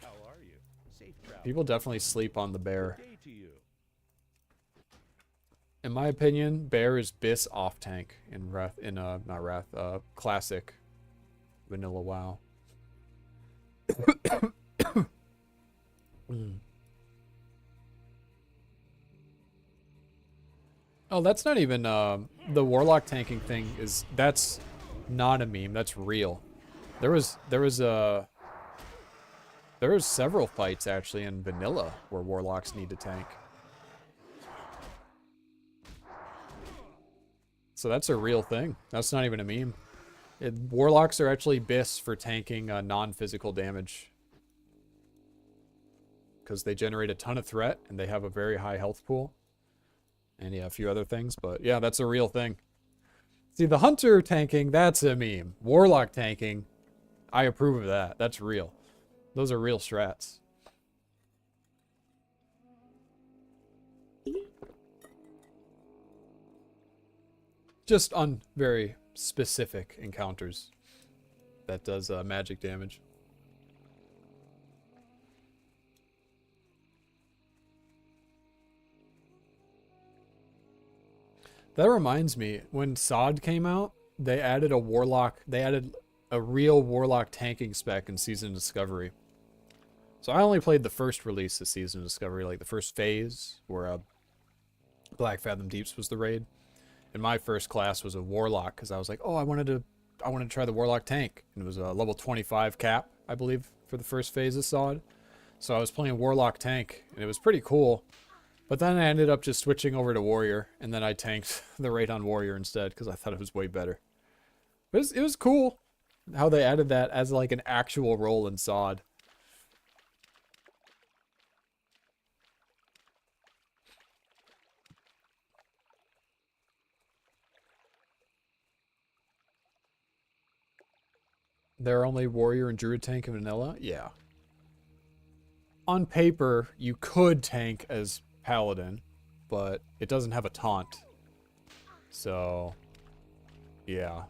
People definitely sleep on the Bear. In my opinion, Bear is Biss off tank in classic vanilla WoW. Oh, that's not even the Warlock tanking thing that's not a meme, that's real. There was several fights actually in vanilla where Warlocks need to tank. So that's a real thing. That's not even a meme. Warlocks are actually Biss for tanking non-physical damage. Because they generate a ton of threat and they have a very high health pool. And yeah, a few other things, but yeah, that's a real thing. See, the Hunter tanking, that's a meme. Warlock tanking, I approve of that. That's real. Those are real strats. Just on very specific encounters that does magic damage. That reminds me, when SOD came out, they added a Warlock, they added a real Warlock tanking spec in Season of Discovery. So I only played the first release of Season of Discovery, like the first phase, where Black Fathom Deeps was the raid. And my first class was a Warlock, because I was like, oh, I wanted to try the Warlock tank. And it was a level 25 cap, I believe, for the first phase of SOD. So I was playing Warlock tank, and it was pretty cool. But then I ended up just switching over to Warrior, and then I tanked the raid on Warrior instead, because I thought it was way better. But it was cool how they added that as like an actual role in SOD. There are only Warrior and Druid tank in vanilla? Yeah. On paper, you could tank as Paladin, but it doesn't have a taunt. So, yeah.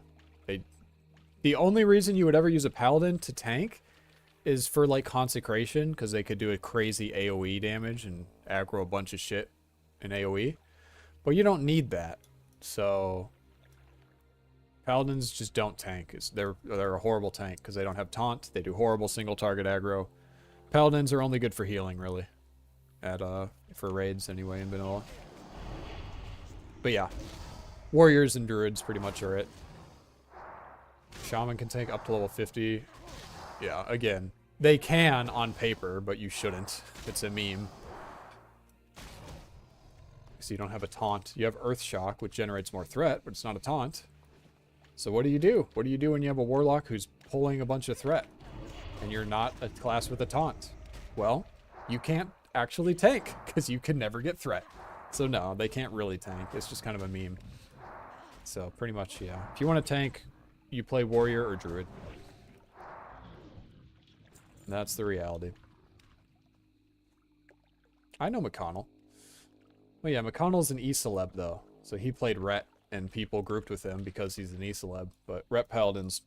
The only reason you would ever use a Paladin to tank is for, like, Consecration, because they could do a crazy AoE damage and aggro a bunch of shit in AoE. But you don't need that. So, Paladins just don't tank. They're a horrible tank, because they don't have taunt. They do horrible single-target aggro. Paladins are only good for healing, really. For raids, anyway, in vanilla. But yeah. Warriors and Druids pretty much are it. Shaman can tank up to level 50. Yeah, again. They can on paper, but you shouldn't. It's a meme. So you don't have a taunt. You have Earth Shock, which generates more threat, but it's not a taunt. So what do you do? What do you do when you have a Warlock who's pulling a bunch of threat? And you're not a class with a taunt? Well, you can't actually tank, because you can never get threat. So no, they can't really tank. It's just kind of a meme. So pretty much, yeah. If you want to tank, you play Warrior or Druid. That's the reality. I know McConnell. Well, yeah, McConnell's an E-celeb, though. So he played Ret, and people grouped with him because he's an E-celeb. But Ret Paladin's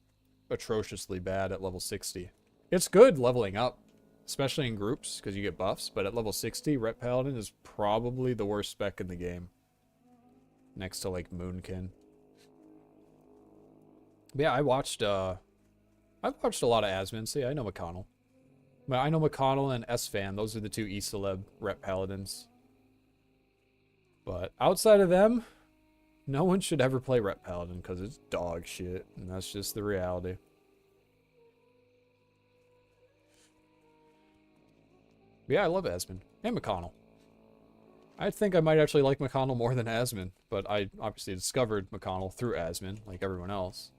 atrociously bad at level 60. It's good leveling up, especially in groups, because you get buffs. But at level 60, Ret Paladin is probably the worst spec in the game. Next to, like, Moonkin. But yeah, I've watched a lot of Asmin. See, I know McConnell. But I know McConnell and S-Fan. Those are the two E-celeb Ret Paladins. But outside of them, no one should ever play Ret Paladin because it's dog shit. And that's just the reality. But yeah, I love Asmin. And McConnell. I think I might actually like McConnell more than Asmin. But I obviously discovered McConnell through Asmin, like everyone else.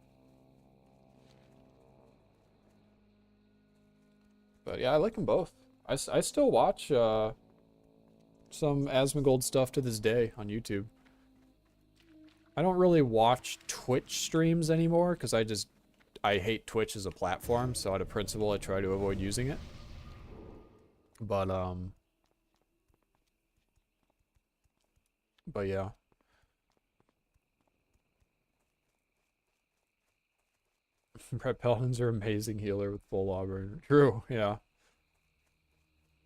But yeah, I like them both. I still watch some Asmongold stuff to this day on YouTube. I don't really watch Twitch streams anymore because I hate Twitch as a platform, so out of principle I try to avoid using it. But yeah. Ret Paladins are amazing healer with full auburn. True, yeah.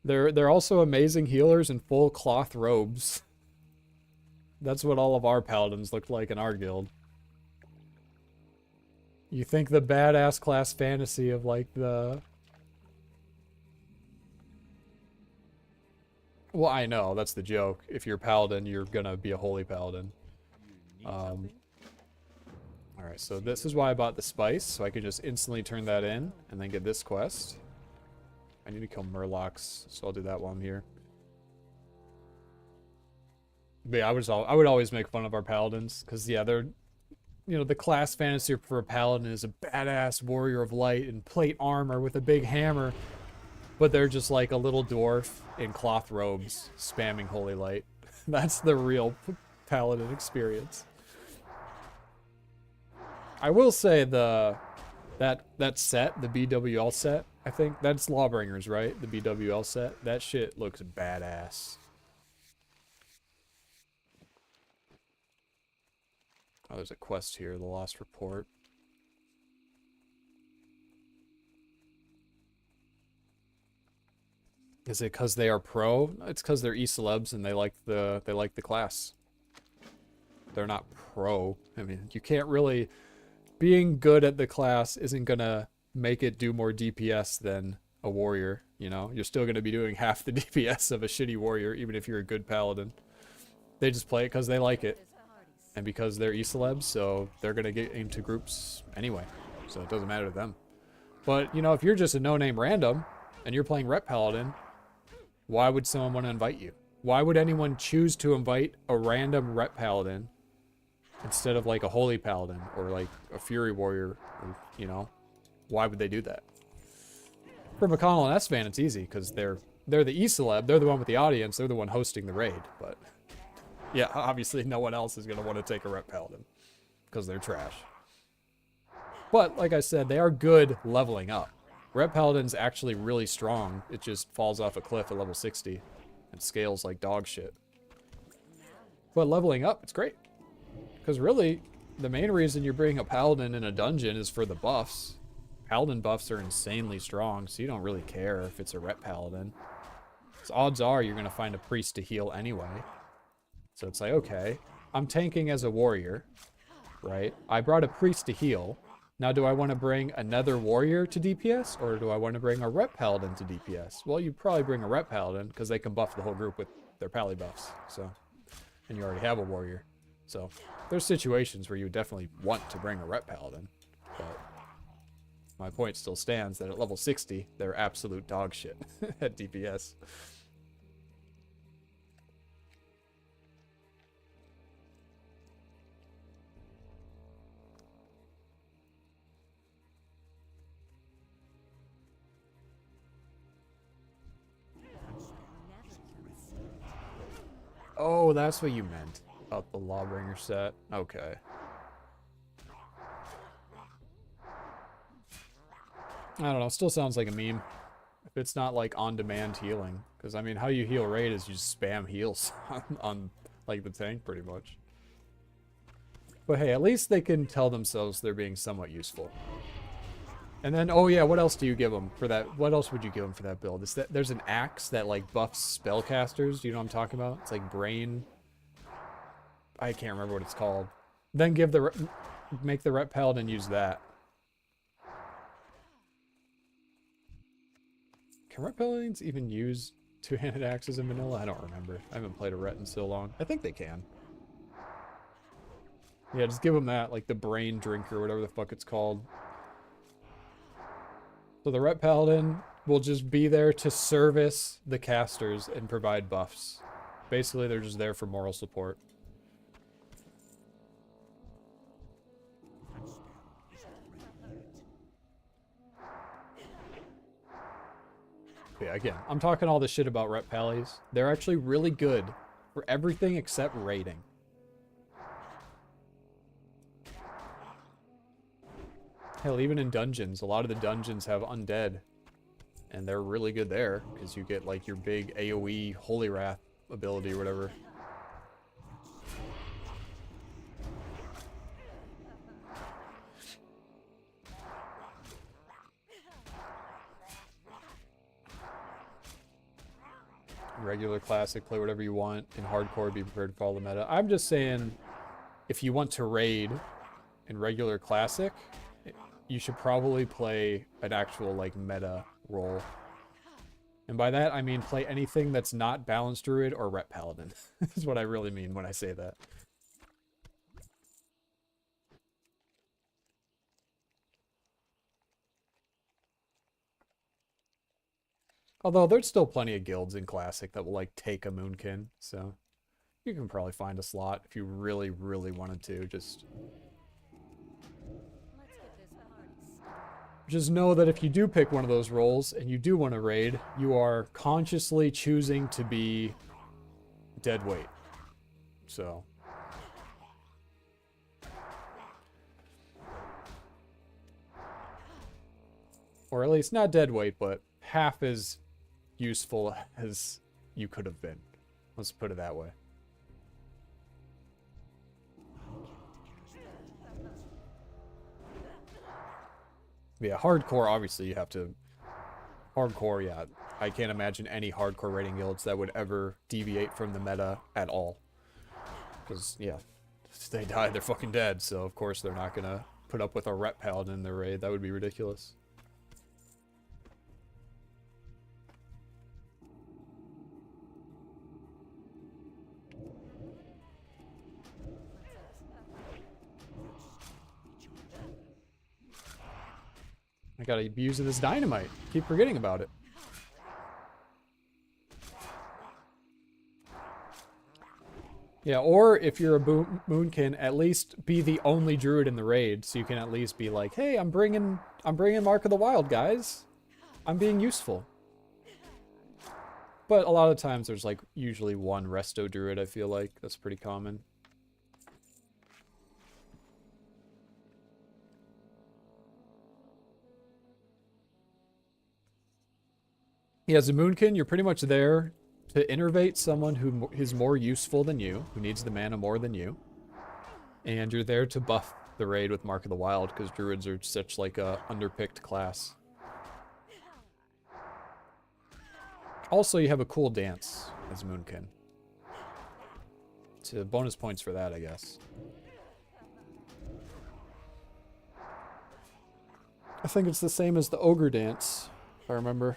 They're also amazing healers in full cloth robes. That's what all of our paladins looked like in our guild. You think the badass class fantasy of like the... Well, I know, that's the joke. If you're paladin, you're gonna be a holy paladin. Alright, so this is why I bought the spice, so I could just instantly turn that in, and then get this quest. I need to kill murlocs, so I'll do that while I'm here. But yeah, I would always make fun of our paladins, because yeah, they're... You know, the class fantasy for a paladin is a badass warrior of light in plate armor with a big hammer. But they're just like a little dwarf in cloth robes spamming holy light. That's the real paladin experience. I will say that set, the BWL set, I think that's Lawbringers, right? The BWL set. That shit looks badass. Oh, there's a quest here, the Lost Report. Is it because they are pro? It's because they're e-celebs and they like the class. They're not pro. I mean, you can't really... Being good at the class isn't gonna make it do more DPS than a warrior, you know? You're still gonna be doing half the DPS of a shitty warrior, even if you're a good paladin. They just play it because they like it. And because they're e-celebs, so they're gonna get into groups anyway. So it doesn't matter to them. But, you know, if you're just a no-name random, and you're playing Rep Paladin, why would someone want to invite you? Why would anyone choose to invite a random Rep Paladin instead of like a Holy Paladin or like a Fury Warrior? Or, you know, why would they do that? For McConnell and S-Van, it's easy because they're the e-celeb, they're the one with the audience, they're the one hosting the raid. But yeah, obviously no one else is going to want to take a Rep Paladin because they're trash. But like I said, they are good leveling up. Rep Paladin's actually really strong. It just falls off a cliff at level 60 and scales like dog shit. But leveling up, it's great. Because really, the main reason you're bringing a Paladin in a dungeon is for the buffs. Paladin buffs are insanely strong, so you don't really care if it's a Rep Paladin. So odds are you're going to find a priest to heal anyway. So it's like, okay, I'm tanking as a warrior, right? I brought a priest to heal. Now, do I want to bring another warrior to DPS, or do I want to bring a Rep Paladin to DPS? Well, you'd probably bring a Rep Paladin, because they can buff the whole group with their pally buffs, so... And you already have a warrior. So, there's situations where you would definitely want to bring a Rep Paladin, but... My point still stands that at level 60, they're absolute dog shit at DPS. Oh, that's what you meant about the Lawbringer set. Okay. I don't know, still sounds like a meme. If it's not like on-demand healing. Because, I mean, how you heal raid is you just spam heals on, like, the tank, pretty much. But hey, at least they can tell themselves they're being somewhat useful. And then, oh yeah, what else do you give them for that? What else would you give them for that build? Is that there's an axe that like buffs spellcasters? Do you know what I'm talking about? It's like brain. I can't remember what it's called. Then make the Rep Paladin use that. Can Rep Paladins even use two-handed axes in vanilla? I don't remember. I haven't played a Ret in so long. I think they can. Yeah, just give them that, like the brain drinker, whatever the fuck it's called. So the Rep Paladin will just be there to service the casters and provide buffs. Basically, they're just there for moral support. Yeah, again, I'm talking all this shit about Rep Pallies. They're actually really good for everything except raiding. Hell, even in dungeons, a lot of the dungeons have undead. And they're really good there, because you get like your big AoE Holy Wrath ability or whatever. regular classic, play whatever you want. In hardcore, be prepared to follow the meta. I'm just saying, if you want to raid in regular classic, you should probably play an actual like meta role. And by that I mean play anything that's not balanced druid or rep paladin. That's what I really mean when I say that. Although there's still plenty of guilds in classic that will like take a moonkin, so you can probably find a slot if you really, really wanted to. Just know that if you do pick one of those roles and you do want to raid, you are consciously choosing to be dead weight. So. Or at least not dead weight, but half as useful as you could have been. Let's put it that way. Yeah, hardcore, obviously you have to... Hardcore, yeah. I can't imagine any hardcore raiding guilds that would ever deviate from the meta at all. Because, yeah, if they die, they're fucking dead. So, of course, they're not going to put up with a rep paladin in their raid. That would be ridiculous. I gotta be using this dynamite. Keep forgetting about it. Yeah, or if you're a moonkin, at least be the only druid in the raid, so you can at least be like, "Hey, I'm bringing Mark of the Wild, guys. I'm being useful." But a lot of times there's like usually one resto druid. I feel like that's pretty common. Yeah, as a moonkin, you're pretty much there to innervate someone who is more useful than you, who needs the mana more than you. And you're there to buff the raid with Mark of the Wild, because druids are such like a underpicked class. Also, you have a cool dance as moonkin. So bonus points for that, I guess. I think it's the same as the ogre dance, if I remember.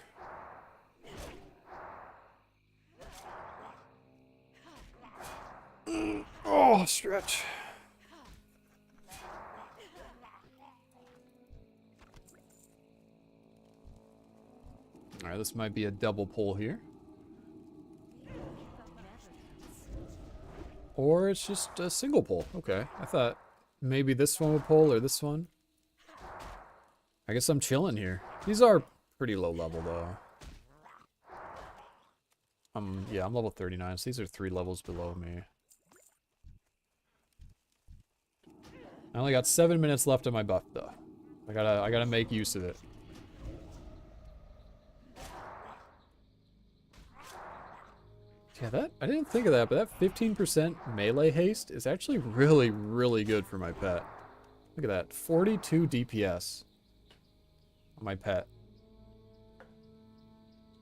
Oh, stretch. Alright, this might be a double pull here. Or it's just a single pull. Okay, I thought maybe this one would pull or this one. I guess I'm chilling here. These are pretty low level though. Yeah, I'm level 39, so these are 3 levels below me. I only got 7 minutes left of my buff though. I gotta make use of it. Yeah, that I didn't think of that, but that 15% melee haste is actually really, really good for my pet. Look at that, 42 DPS on my pet.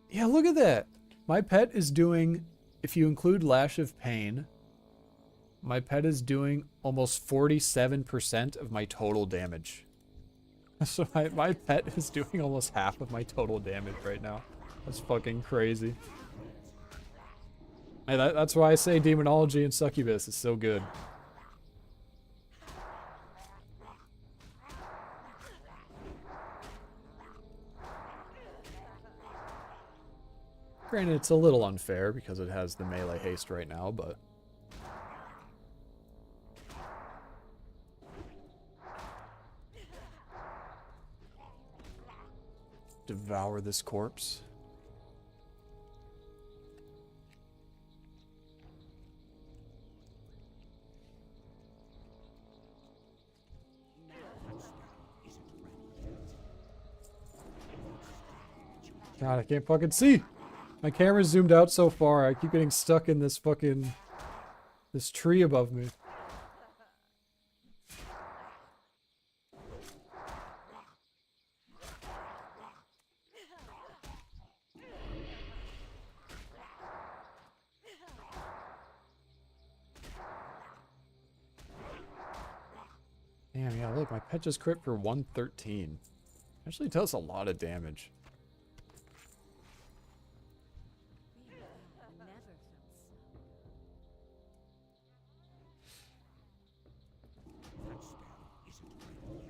Yeah, look at that. My pet is doing, if you include Lash of Pain, my pet is doing almost 47% of my total damage. So my pet is doing almost half of my total damage right now. That's fucking crazy. Hey, that's why I say Demonology and Succubus is so good. Granted, it's a little unfair because it has the melee haste right now, but... Devour this corpse. God, I can't fucking see. My camera's zoomed out so far. I keep getting stuck in this fucking... this tree above me. Damn, yeah, look, my pet just crit for 113. Actually does a lot of damage. Never felt so.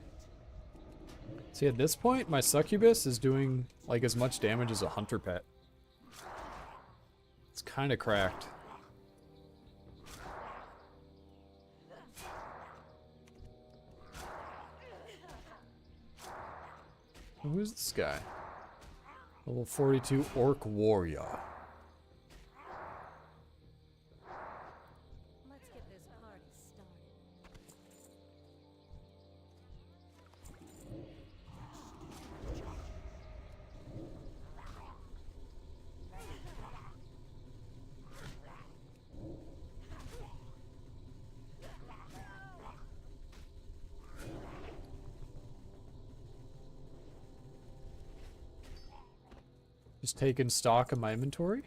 See, at this point, my succubus is doing like as much damage as a hunter pet. It's kind of cracked. Who's this guy? Level 42 Orc Warrior. Let's get this party started. Just taking stock of my inventory.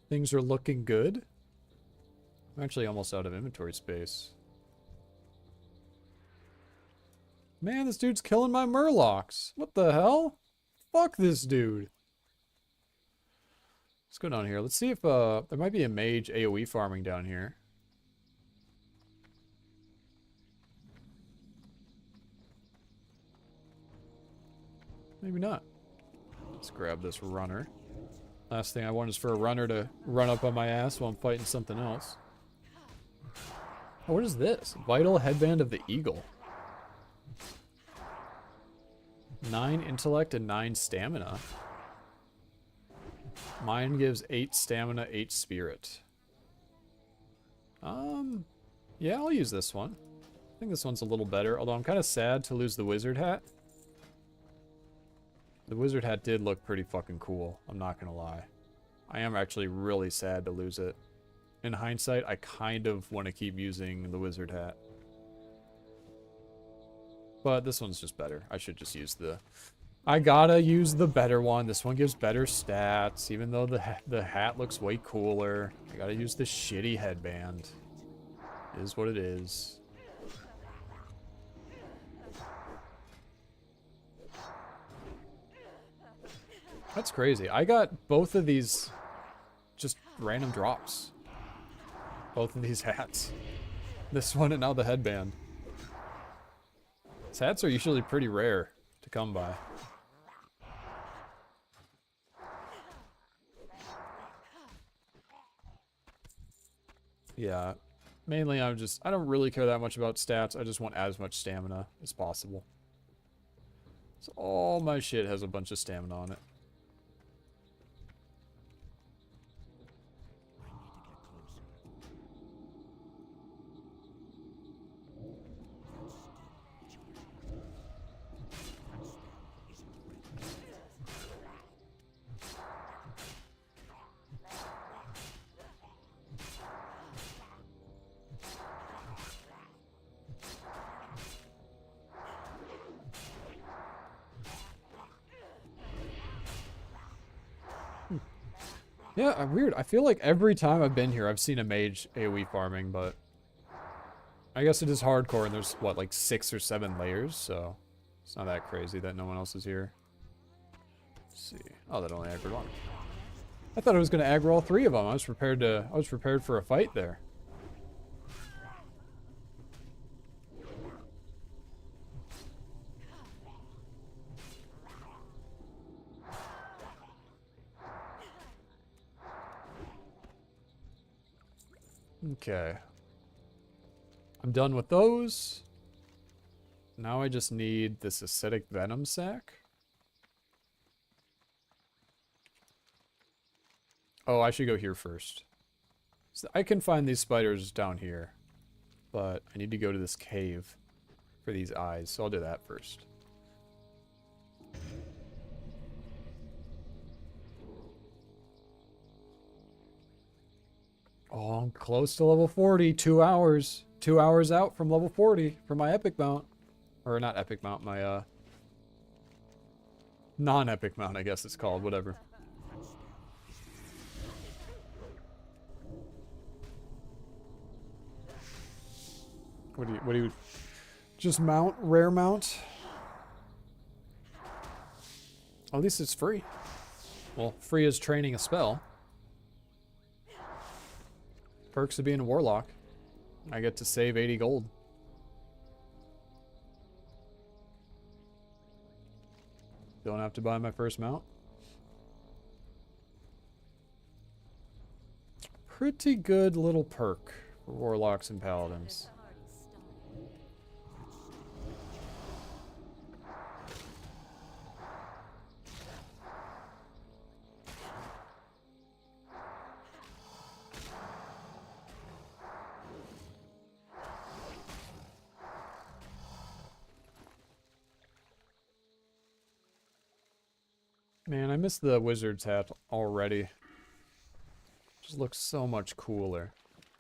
Things are looking good. I'm actually almost out of inventory space. Man, this dude's killing my murlocs. What the hell? Fuck this dude. Let's go down here. Let's see if there might be a mage AoE farming down here. Maybe not. Let's grab this runner. Last thing I want is for a runner to run up on my ass while I'm fighting something else. Oh, what is this? Vital Headband of the Eagle. 9 intellect and 9 stamina. Mine gives 8 stamina, 8 spirit. Yeah, I'll use this one. I think this one's a little better, although I'm kind of sad to lose the wizard hat. The wizard hat did look pretty fucking cool, I'm not gonna lie. I am actually really sad to lose it. In hindsight, I kind of want to keep using the wizard hat. But this one's just better. I should just use the... I gotta use the better one. This one gives better stats, even though the hat looks way cooler. I gotta use the shitty headband. It is what it is. That's crazy. I got both of these just random drops. Both of these hats. This one and now the headband. These hats are usually pretty rare to come by. Yeah. Mainly I don't really care that much about stats. I just want as much stamina as possible. So all my shit has a bunch of stamina on it. Yeah, weird. I feel like every time I've been here, I've seen a mage AoE farming, but I guess it is hardcore, and there's, what, like 6 or 7 layers, so it's not that crazy that no one else is here. Let's see. Oh, that only aggroed one. I thought I was going to aggro all 3 of them. I was prepared for a fight there. Okay. I'm done with those. Now I just need this acidic venom sac. Oh, I should go here first. So I can find these spiders down here, but I need to go to this cave for these eyes, so I'll do that first. Oh, I'm close to level 40. 2 hours. 2 hours out from level 40 for my epic mount. Or not epic mount, my non-epic mount, I guess it's called. Whatever. What do you... Just mount, rare mount. At least it's free. Well, free as training a spell. Perks of being a warlock. I get to save 80 gold. Don't have to buy my first mount. Pretty good little perk for warlocks and paladins. Man, I miss the wizard's hat already. Just looks so much cooler.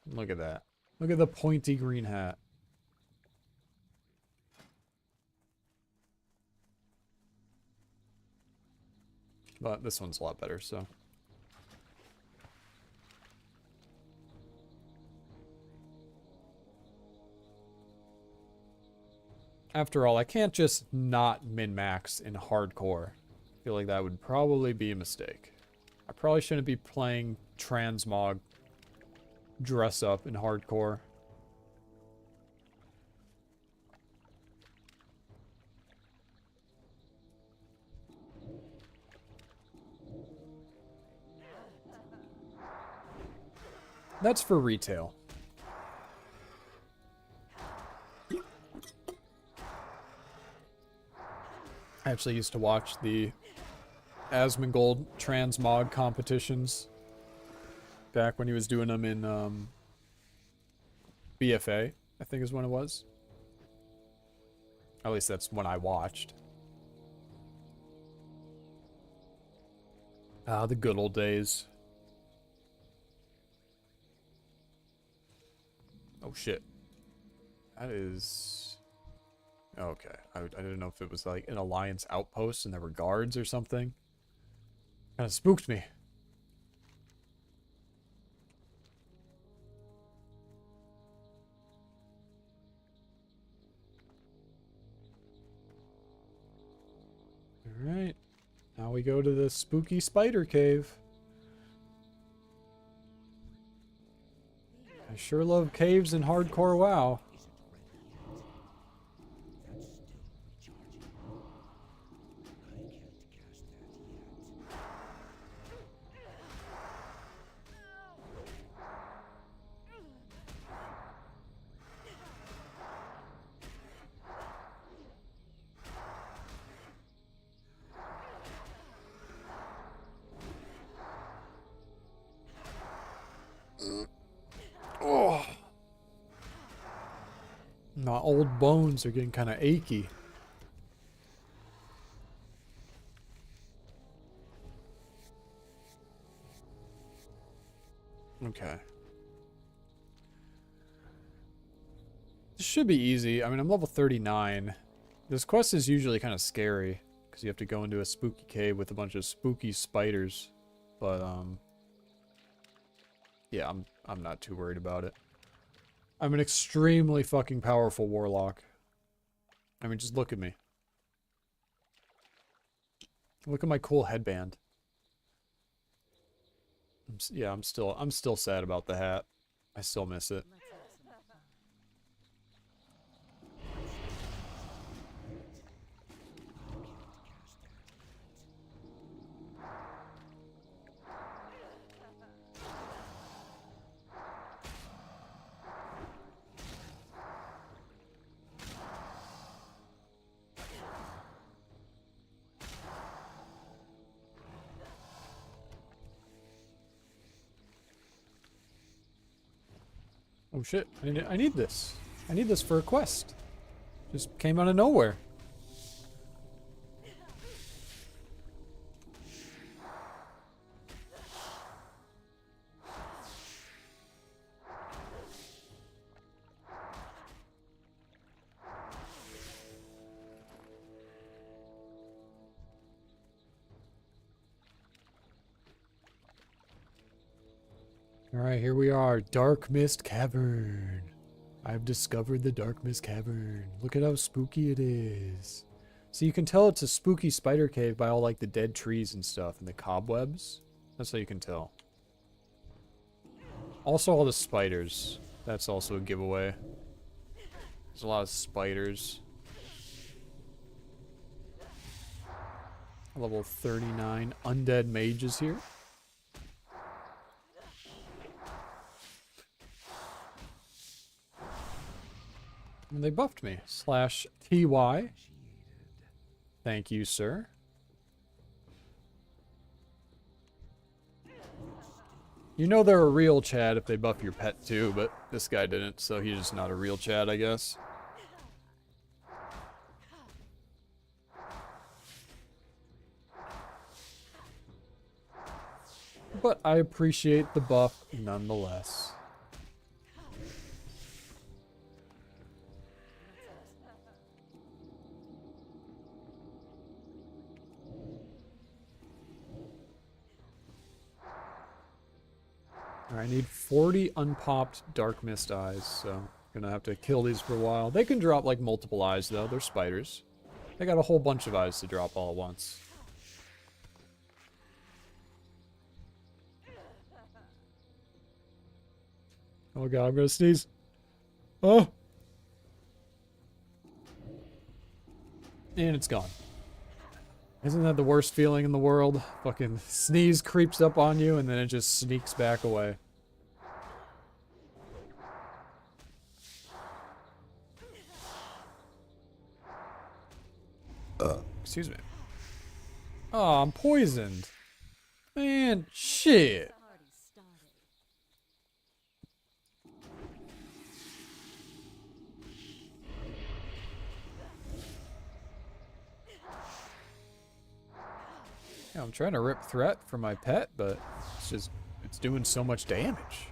Look at that. Look at the pointy green hat. But this one's a lot better, so. After all, I can't just not min-max in hardcore. I feel like that would probably be a mistake. I probably shouldn't be playing transmog dress up in hardcore. That's for retail. I actually used to watch the Asmongold transmog competitions back when he was doing them in BFA, I think is when it was. At least that's when I watched. Ah, the good old days. Oh shit. That is... Okay. I didn't know if it was like an Alliance outpost and there were guards or something. Kind of spooked me. Alright. Now we go to the spooky spider cave. I sure love caves in hardcore WoW. Oh. My old bones are getting kind of achy. Okay. This should be easy. I mean, I'm level 39. This quest is usually kind of scary because you have to go into a spooky cave with a bunch of spooky spiders. But yeah, I'm not too worried about it. I'm an extremely fucking powerful warlock. I mean, just look at me. Look at my cool headband. Yeah, I'm still sad about the hat. I still miss it. Oh shit, I need this. I need this for a quest. Just came out of nowhere. Alright, here we are. Dark Mist Cavern. I've discovered the Dark Mist Cavern. Look at how spooky it is. So you can tell it's a spooky spider cave by all like the dead trees and stuff and the cobwebs. That's how you can tell. Also all the spiders. That's also a giveaway. There's a lot of spiders. Level 39 undead mages here. And they buffed me. /TY. Thank you, sir. You know they're a real Chad if they buff your pet too, but this guy didn't, so he's just not a real Chad, I guess. But I appreciate the buff nonetheless. Alright, I need 40 unpopped Dark Mist eyes, so I'm gonna have to kill these for a while. They can drop like multiple eyes though, they're spiders. They got a whole bunch of eyes to drop all at once. Oh god, I'm gonna sneeze. Oh! And it's gone. Isn't that the worst feeling in the world? Fucking sneeze creeps up on you and then it just sneaks back away. Excuse me. Oh, I'm poisoned. Man, shit. Party started. Yeah, I'm trying to rip threat for my pet, but it's doing so much damage.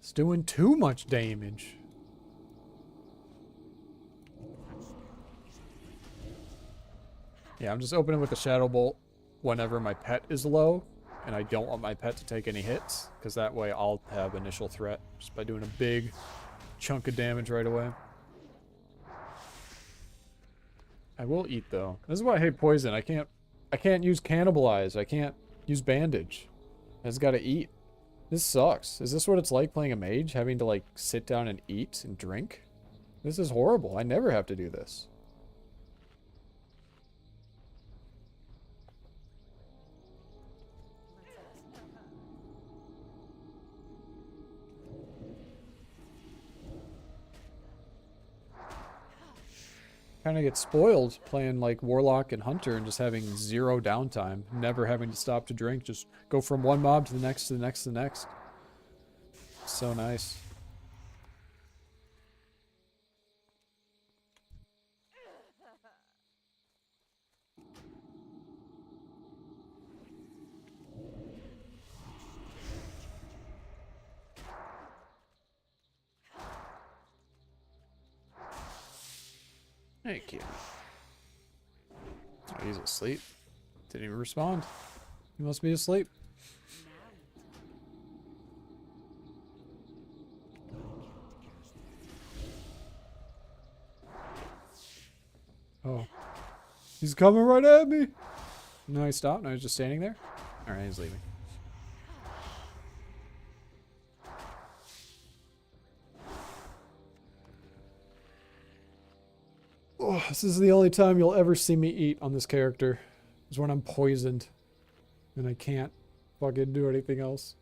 It's doing too much damage. Yeah, I'm just opening with a Shadow Bolt whenever my pet is low, and I don't want my pet to take any hits, because that way I'll have initial threat just by doing a big chunk of damage right away. I will eat though. This is why I hate poison. I can't use cannibalize. I can't use bandage. I just gotta eat. This sucks. Is this what it's like playing a mage? Having to like sit down and eat and drink? This is horrible. I never have to do this. Kind of get spoiled playing like Warlock and Hunter and just having zero downtime, never having to stop to drink, just go from one mob to the next, to the next, to the next. So nice. Thank you. Oh, he's asleep. Didn't even respond. He must be asleep. Oh. He's coming right at me. No, he stopped. No, he's just standing there. Alright, he's leaving. Oh, this is the only time you'll ever see me eat on this character. Is when I'm poisoned. And I can't fucking do anything else.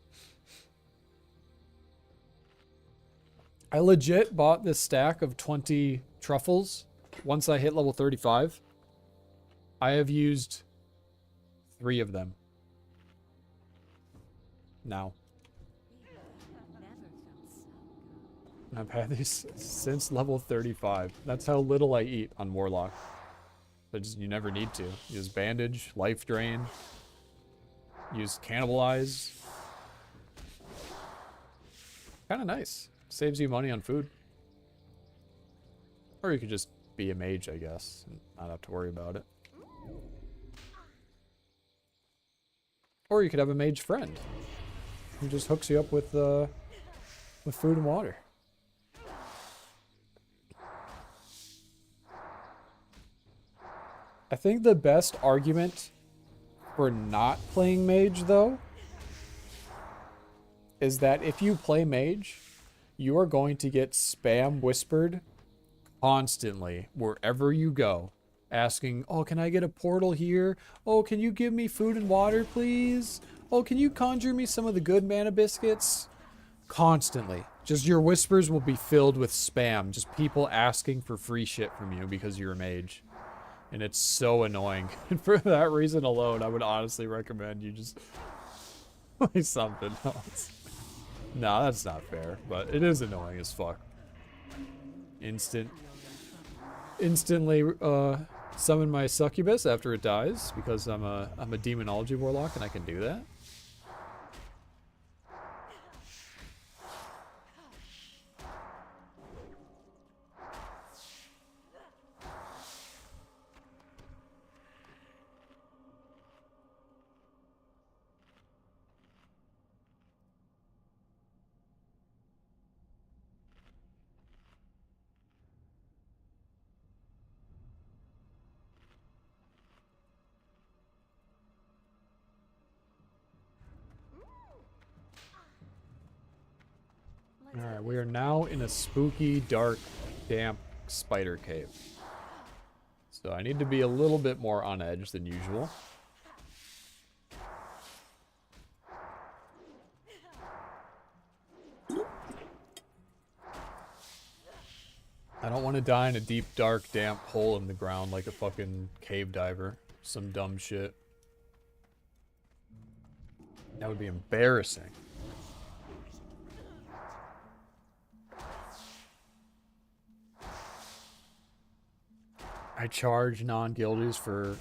I legit bought this stack of 20 truffles once I hit level 35. I have used 3 of them. Now. I've had these since level 35. That's how little I eat on Warlock. But just, you never need to. Use bandage, life drain, use cannibalize. Kind of nice. Saves you money on food. Or you could just be a mage, I guess, and not have to worry about it. Or you could have a mage friend who just hooks you up with food and water. I think the best argument for not playing mage, though, is that if you play mage, you are going to get spam whispered constantly wherever you go, asking, oh, can I get a portal here? Oh, can you give me food and water, please? Oh, can you conjure me some of the good mana biscuits? Constantly. Just your whispers will be filled with spam. Just people asking for free shit from you because you're a mage. And it's so annoying. And for that reason alone, I would honestly recommend you just play something else. No, that's not fair, but it is annoying as fuck. Instantly summon my succubus after it dies because I'm a demonology warlock and I can do that. Alright, we are now in a spooky, dark, damp spider cave. So I need to be a little bit more on edge than usual. I don't want to die in a deep, dark, damp hole in the ground like a fucking cave diver. Some dumb shit. That would be embarrassing. I charge non-guildies for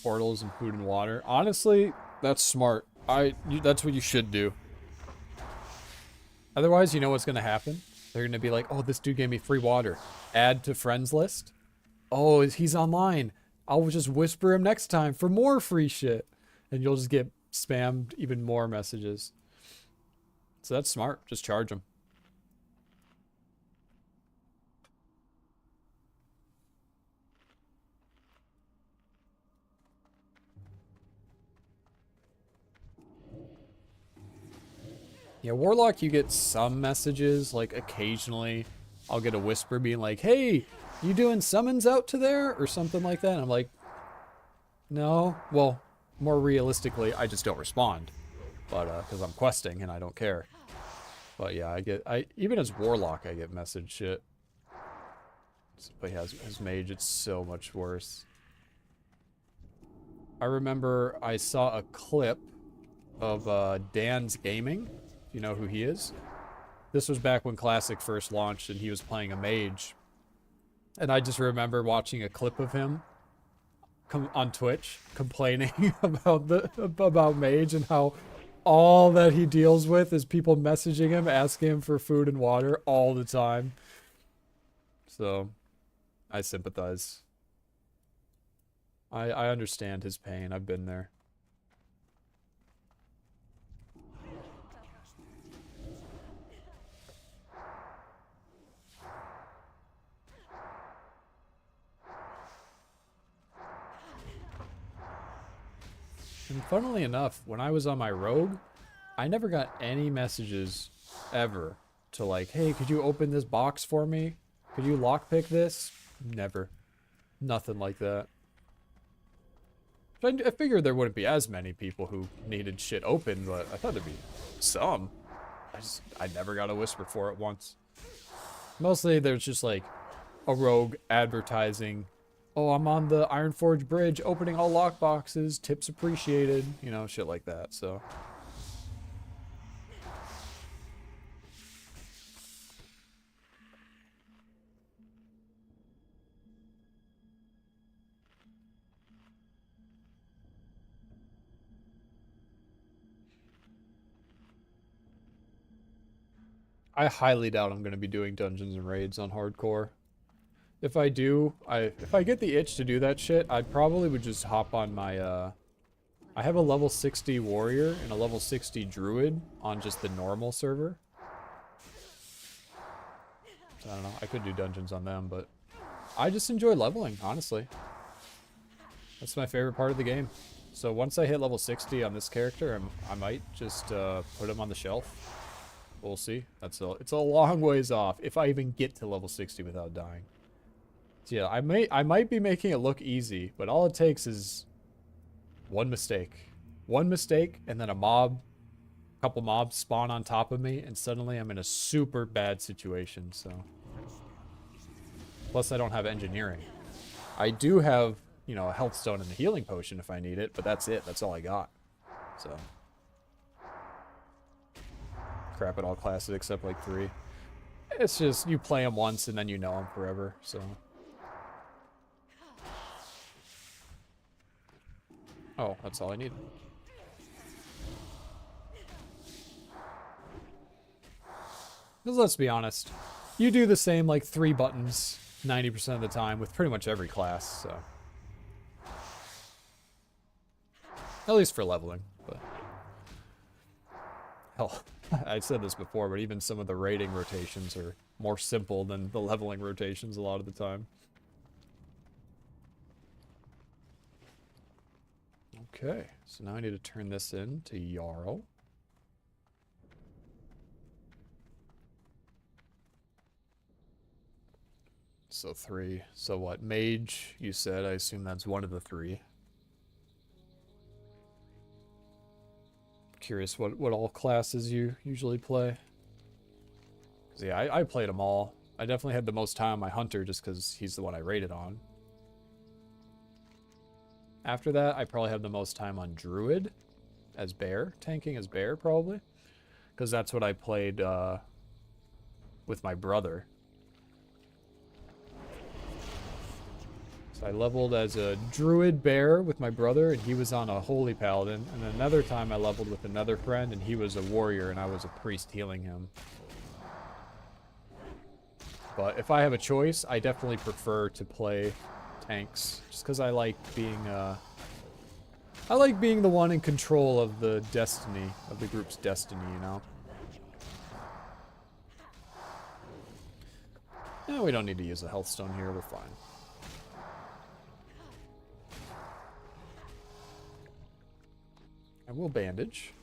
portals and food and water. Honestly, that's smart. That's what you should do. Otherwise, you know what's going to happen? They're going to be like, oh, this dude gave me free water. Add to friends list. Oh, he's online. I'll just whisper him next time for more free shit. And you'll just get spammed even more messages. So that's smart. Just charge them. Yeah, Warlock, you get some messages, like occasionally I'll get a whisper being like, hey, you doing summons out to there? Or something like that. And I'm like, no. Well, more realistically, I just don't respond. But, because I'm questing and I don't care. But yeah, even as Warlock, I get message shit. But yeah, as Mage, it's so much worse. I remember I saw a clip of Dan's Gaming. You know who he is? This was back when Classic first launched and he was playing a mage. And I just remember watching a clip of him on Twitch complaining about mage and how all that he deals with is people messaging him, asking him for food and water all the time. So, I sympathize. I understand his pain. I've been there. And funnily enough, when I was on my rogue, I never got any messages ever to like, hey, could you open this box for me? Could you lockpick this? Never. Nothing like that. I figured there wouldn't be as many people who needed shit open, but I thought there'd be some. I never got a whisper for it once. Mostly there's just like a rogue advertising, oh, I'm on the Ironforge Bridge opening all lockboxes, tips appreciated, you know, shit like that, so. I highly doubt I'm going to be doing dungeons and raids on hardcore. If I do, if I get the itch to do that shit, I probably would just hop on my I have a level 60 warrior and a level 60 druid on just the normal server. So I don't know. I could do dungeons on them, but I just enjoy leveling, honestly. That's my favorite part of the game. So once I hit level 60 on this character, I might just put him on the shelf. We'll see. It's a long ways off if I even get to level 60 without dying. So yeah, I might be making it look easy, but all it takes is one mistake. One mistake, and then a couple mobs spawn on top of me, and suddenly I'm in a super bad situation, so. Plus I don't have engineering. I do have, you know, a health stone and a healing potion if I need it, but that's it. That's all I got. So. Crap at all classes except like 3. It's just, you play them once and then you know them forever, so. Oh, that's all I need. Because let's be honest, you do the same like 3 buttons 90% of the time with pretty much every class, so. At least for leveling, but. Hell, I said this before, but even some of the raiding rotations are more simple than the leveling rotations a lot of the time. Okay, so now I need to turn this in to Jarl. So 3. So what? Mage, you said. I assume that's one of the 3. Curious what all classes you usually play. 'Cause yeah, I played them all. I definitely had the most time on my hunter just because he's the one I rated on. After that, I probably have the most time on druid as bear, tanking as bear probably. Because that's what I played with my brother. So I leveled as a druid bear with my brother, and he was on a holy paladin. And then another time I leveled with another friend, and he was a warrior, and I was a priest healing him. But if I have a choice, I definitely prefer to play tanks, just because I like being the one in control of the destiny, of the group's destiny, you know? Yeah, we don't need to use a health stone here, we're fine. And we'll bandage.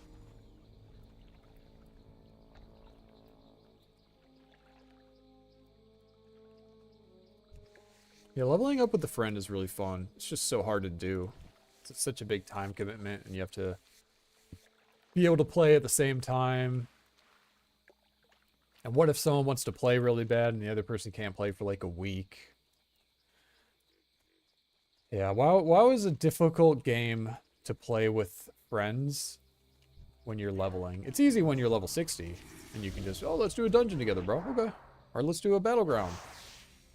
Yeah, leveling up with a friend is really fun. It's just so hard to do. It's such a big time commitment, and you have to be able to play at the same time. And what if someone wants to play really bad and the other person can't play for like a week? Yeah, WoW is a difficult game to play with friends when you're leveling. It's easy when you're level 60, and you can just, oh, let's do a dungeon together, bro. Okay. Or let's do a battleground.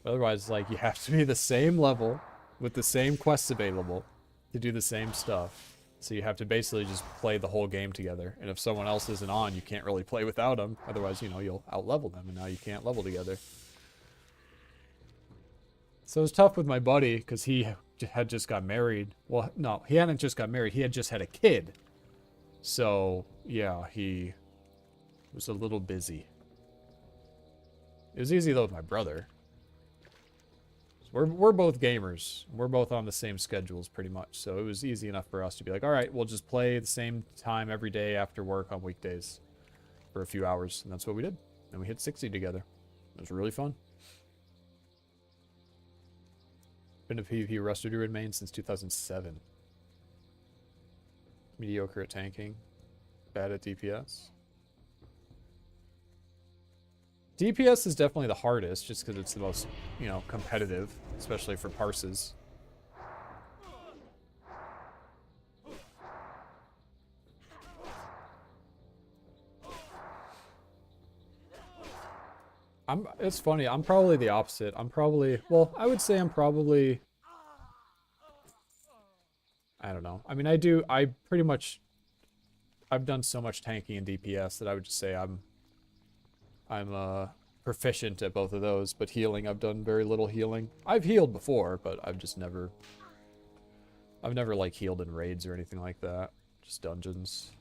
Otherwise, like, you have to be the same level with the same quests available to do the same stuff. So you have to basically just play the whole game together. And if someone else isn't on, you can't really play without them. Otherwise, you know, you'll out-level them, and now you can't level together. So it was tough with my buddy, because he had just got married. Well, no, he hadn't just got married. He had just had a kid. So, yeah, he was a little busy. It was easy, though, with my brother. We're both gamers. We're both on the same schedules, pretty much. So it was easy enough for us to be like, all right, we'll just play the same time every day after work on weekdays for a few hours. And that's what we did. And we hit 60 together. It was really fun. Been a PvP Rusted Druid main since 2007. Mediocre at tanking. Bad at DPS. DPS is definitely the hardest, just because it's the most, you know, competitive, especially for parses. It's funny, I'm probably the opposite. Well, I would say I'm probably, I don't know. I mean, I've done so much tanking and DPS that I would just say I'm proficient at both of those, but healing, I've done very little healing. I've healed before, but I've I've never like healed in raids or anything like that. Just dungeons.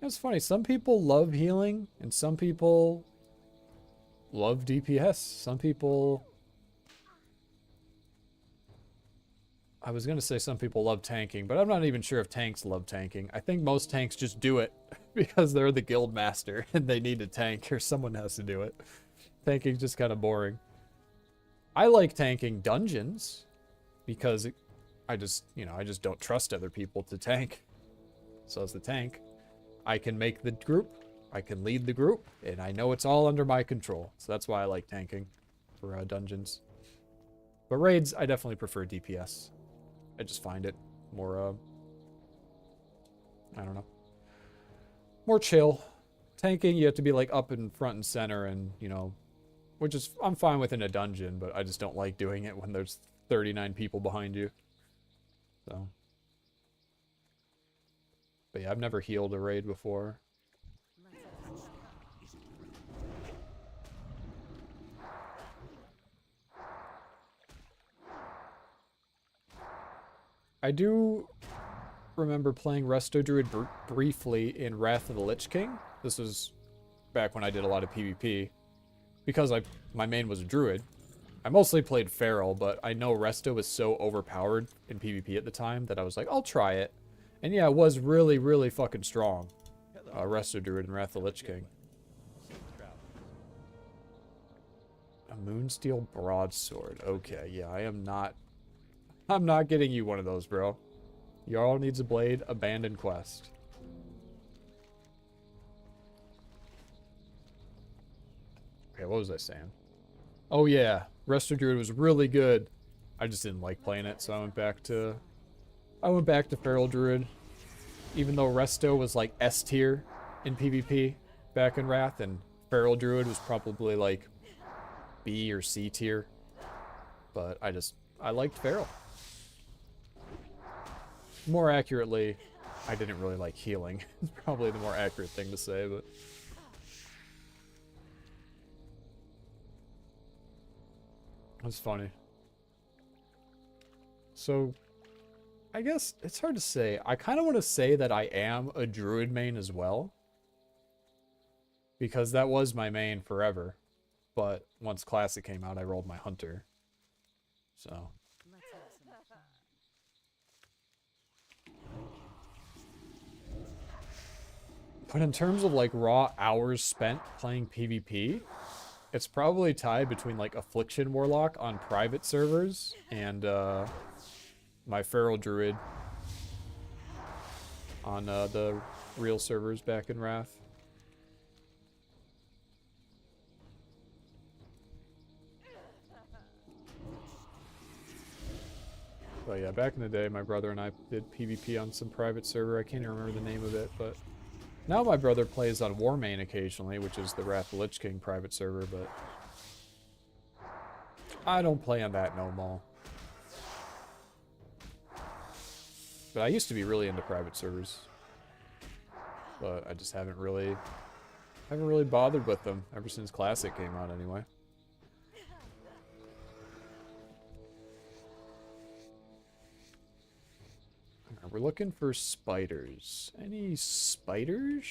It's funny, some people love healing, and some people love DPS. Some people... I was going to say some people love tanking, but I'm not even sure if tanks love tanking. I think most tanks just do it because they're the guild master and they need to tank, or someone has to do it. Tanking's just kind of boring. I like tanking dungeons because I just don't trust other people to tank. So as the tank, I can make the group, I can lead the group, and I know it's all under my control. So that's why I like tanking for dungeons. But raids, I definitely prefer DPS. I just find it more, I don't know, more chill. Tanking, you have to be like up in front and center, and you know, which is, I'm fine with in a dungeon, but I just don't like doing it when there's 39 people behind you. So. But yeah, I've never healed a raid before. I do remember playing Resto Druid briefly in Wrath of the Lich King. This was back when I did a lot of PvP. Because my main was a Druid. I mostly played Feral, but I know Resto was so overpowered in PvP at the time that I was like, I'll try it. And yeah, it was really, really fucking strong. Resto Druid and Wrath of the Lich King. A Moonsteel Broadsword. Okay, yeah, I'm not getting you one of those, bro. Jarl needs a blade. Abandoned quest. Okay, what was I saying? Oh yeah, Resto Druid was really good. I just didn't like playing it, so I went back to Feral Druid. Even though Resto was like S tier in PvP back in Wrath, and Feral Druid was probably like B or C tier. But I liked Feral. More accurately, I didn't really like healing. It's probably the more accurate thing to say, but... That's funny. So, I guess it's hard to say. I kind of want to say that I am a Druid main as well. Because that was my main forever. But once Classic came out, I rolled my Hunter. So... But in terms of like raw hours spent playing PvP, it's probably tied between like Affliction Warlock on private servers and my Feral Druid on the real servers back in Wrath. But yeah, back in the day, my brother and I did PvP on some private server. I can't even remember the name of it, but... Now my brother plays on Warmain occasionally, which is the Wrath of the Lich King private server, but... I don't play on that no more. But I used to be really into private servers. But I just haven't really bothered with them ever since Classic came out anyway. We're looking for spiders. Any spiders?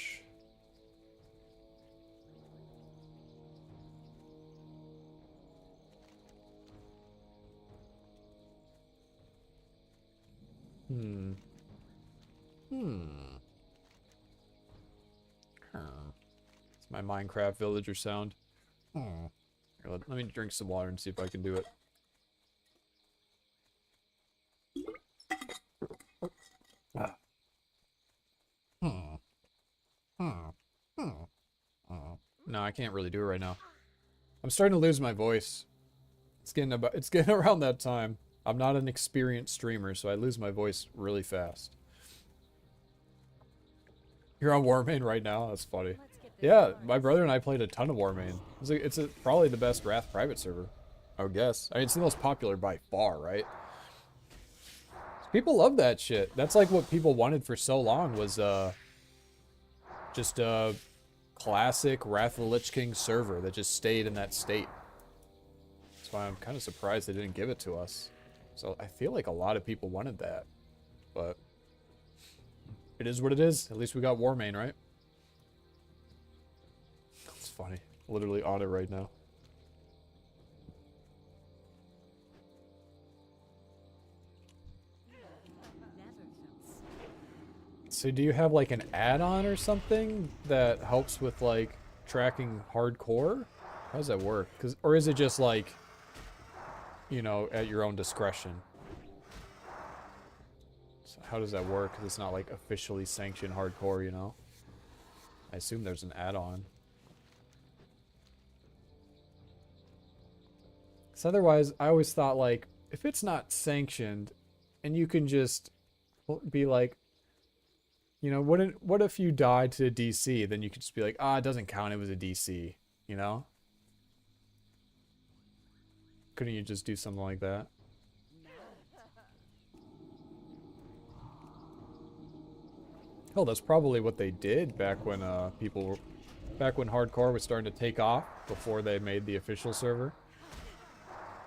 It's my Minecraft villager sound. Here, let me drink some water and see if I can do it. No, I can't really do it right now. I'm starting to lose my voice. It's getting around that time. I'm not an experienced streamer, so I lose my voice really fast. You're on Warmain right now? That's funny. Yeah, my brother and I played a ton of Warmain. It's probably the best Wrath private server, I would guess. I mean, it's the most popular by far, right? People love that shit. That's like what people wanted for so long was just a classic Wrath of the Lich King server that just stayed in that state. That's That's why I'm kind of surprised they didn't give it to us. So I feel like a lot of people wanted that. But it is what it is. At least we got Warmane, right? That's funny. Literally on it right now. So do you have like an add-on or something that helps with like tracking hardcore? How does that work? Or is it just like, you know, at your own discretion? So how does that work? 'Cause it's not like officially sanctioned hardcore, you know? I assume there's an add-on. 'Cause otherwise, I always thought like, if it's not sanctioned and you can just be like, you know, what if you died to a DC? Then you could just be like, ah, it doesn't count, it was a DC, you know? Couldn't you just do something like that? Hell, that's probably what they did back when back when hardcore was starting to take off before they made the official server.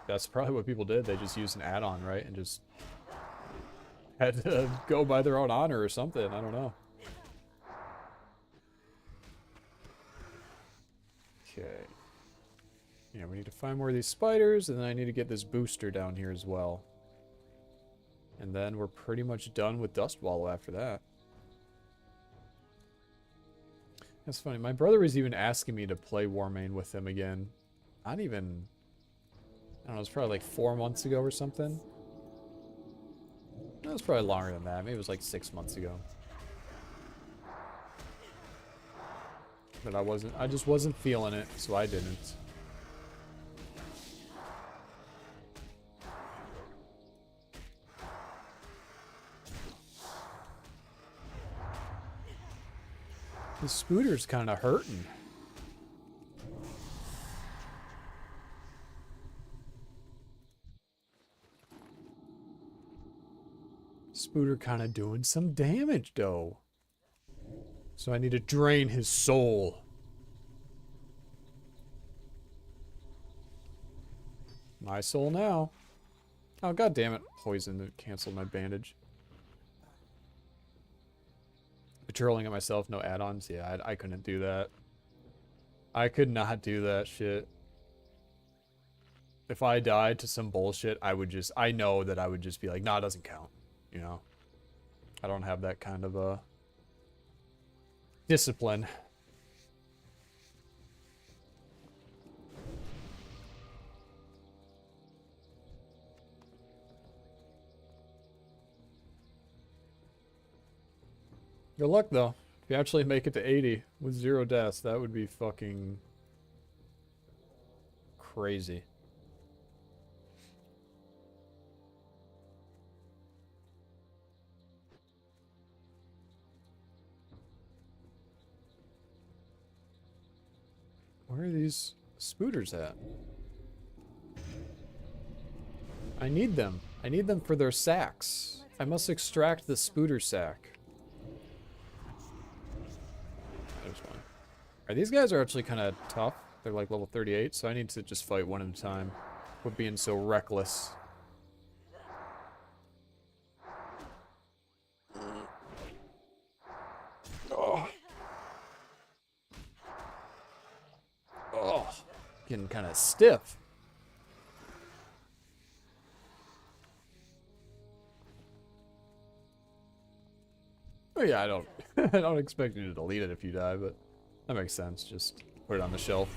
That's probably what people did. They just used an add-on, right? And just had to go by their own honor or something. I don't know. Okay. Yeah, we need to find more of these spiders, and then I need to get this booster down here as well. And then we're pretty much done with Dust Wallow after that. That's funny. My brother was even asking me to play Warmane with him again. Not even... I don't know, it was probably like 4 months ago or something. It was probably longer than that. Maybe it was like 6 months ago. But I just wasn't feeling it, so I didn't. The Spooter's kind of hurting. Spooter kind of doing some damage, though. So I need to drain his soul. My soul now. Oh, god damn it. Poison that canceled my bandage. Patrolling it myself, no add-ons. Yeah, I couldn't do that. I could not do that shit. If I died to some bullshit, I know that I would just be like, nah, it doesn't count. You know? I don't have that kind of, discipline. Good luck, though. If you actually make it to 80 with 0 deaths, that would be fucking crazy. Where are these spooters at? I need them. I need them for their sacks. I must extract the spooter sack. There's one. These guys are actually kind of tough. They're like level 38, so I need to just fight one at a time. Quit being so reckless. Oh. Oh. Getting kind of stiff. Oh yeah, I don't I don't expect you to delete it if you die, but that makes sense. Just put it on the shelf.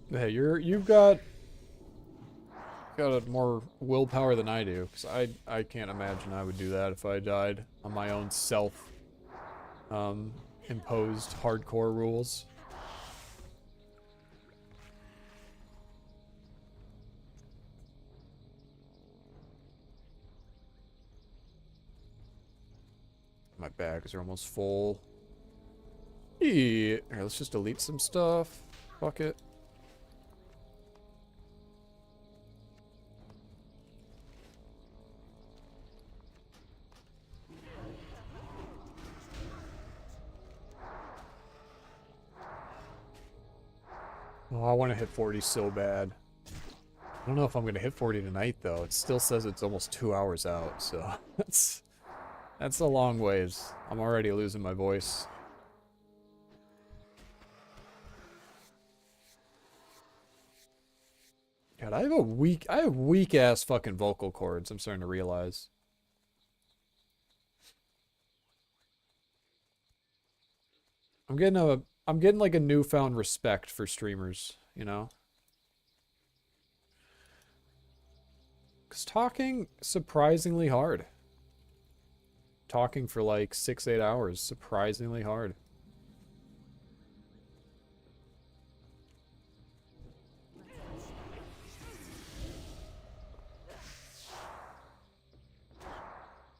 Hey, you've got more willpower than I do, because I can't imagine I would do that if I died on my own self imposed hardcore rules. My bags are almost full. Yeah. Here, let's just delete some stuff. Fuck it. Oh, I want to hit 40 so bad. I don't know if I'm going to hit 40 tonight, though. It still says it's almost 2 hours out, so that's a long ways. I'm already losing my voice. God, I have weak ass fucking vocal cords, I'm starting to realize. I'm getting like a newfound respect for streamers, you know? Cause talking surprisingly hard. Talking for like 6-8 hours, surprisingly hard.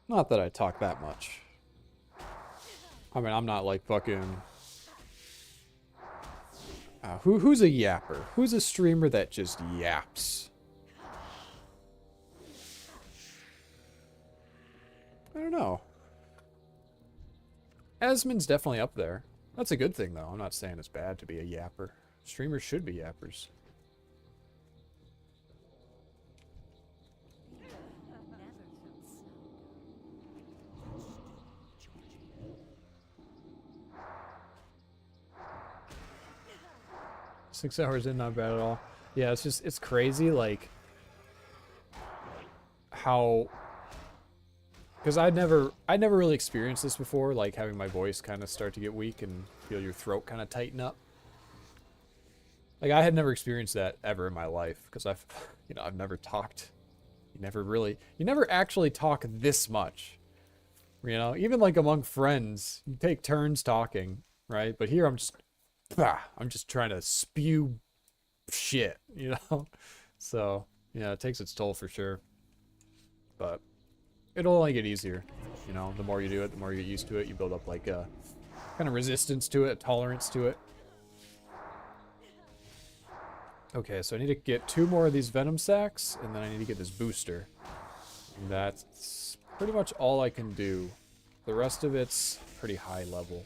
Not that I talk that much. I mean, I'm not like fucking... who's a yapper? Who's a streamer that just yaps? I don't know. Asmon's definitely up there. That's a good thing, though. I'm not saying it's bad to be a yapper. Streamers should be yappers. Never felt so. 6 hours in, not bad at all. Yeah, it's crazy, like, how... Because I'd never really experienced this before, like having my voice kind of start to get weak and feel your throat kind of tighten up. Like, I had never experienced that ever in my life, because I've never talked. You never actually talk this much. You know, even like among friends, you take turns talking, right? But here I'm just trying to spew shit, you know? So, yeah, it takes its toll for sure. But it'll only get easier, you know? The more you do it, the more you get used to it. You build up like a kind of resistance to it, tolerance to it. Okay, so I need to get 2 more of these venom sacks, and then I need to get this booster. And that's pretty much all I can do. The rest of it's pretty high level.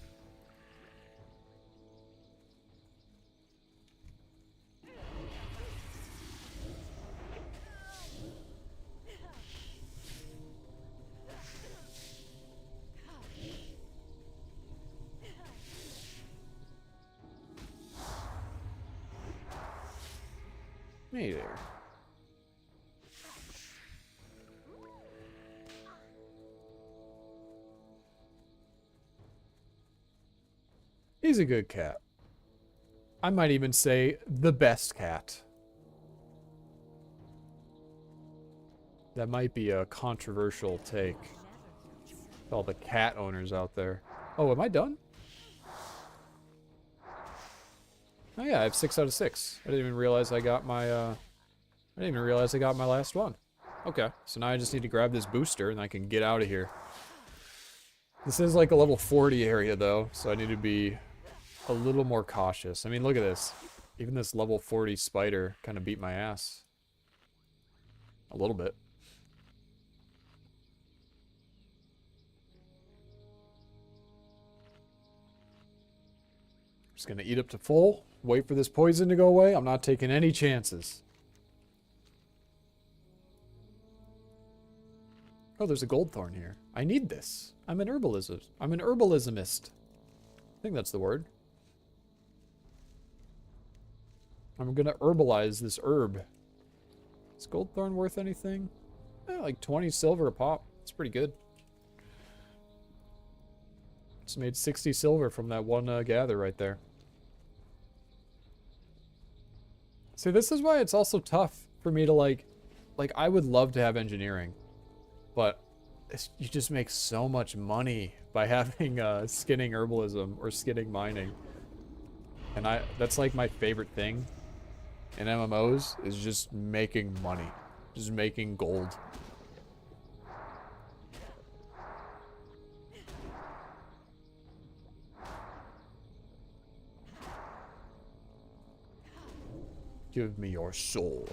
Hey there. He's a good cat. I might even say the best cat. That might be a controversial take. All the cat owners out there. Oh, am I done? Oh yeah, I have 6 out of 6. I didn't even realize I got my last one. Okay, so now I just need to grab this booster and I can get out of here. This is like a level 40 area though, so I need to be a little more cautious. I mean, look at this. Even this level 40 spider kind of beat my ass. A little bit. Just gonna eat up to full. Wait for this poison to go away. I'm not taking any chances. Oh, there's a gold thorn here. I need this. I'm an herbalismist. I think that's the word. I'm gonna herbalize this herb. Is gold thorn worth anything? Like 20 silver a pop. It's pretty good. Just made 60 silver from that one gather right there. See, this is why it's also tough for me to like I would love to have engineering, but you just make so much money by having skinning herbalism or skinning mining. And that's like my favorite thing in MMOs is just making money, just making gold. Give me your soul.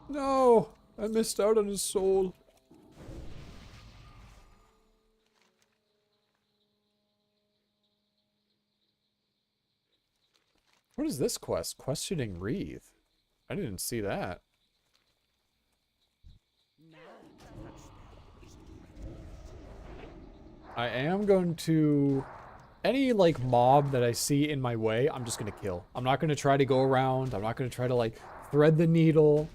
No! I missed out on his soul. What is this quest? Questioning Wreath. I didn't see that. I am going to... Any, like, mob that I see in my way, I'm just going to kill. I'm not going to try to go around. I'm not going to try to, like, thread the needle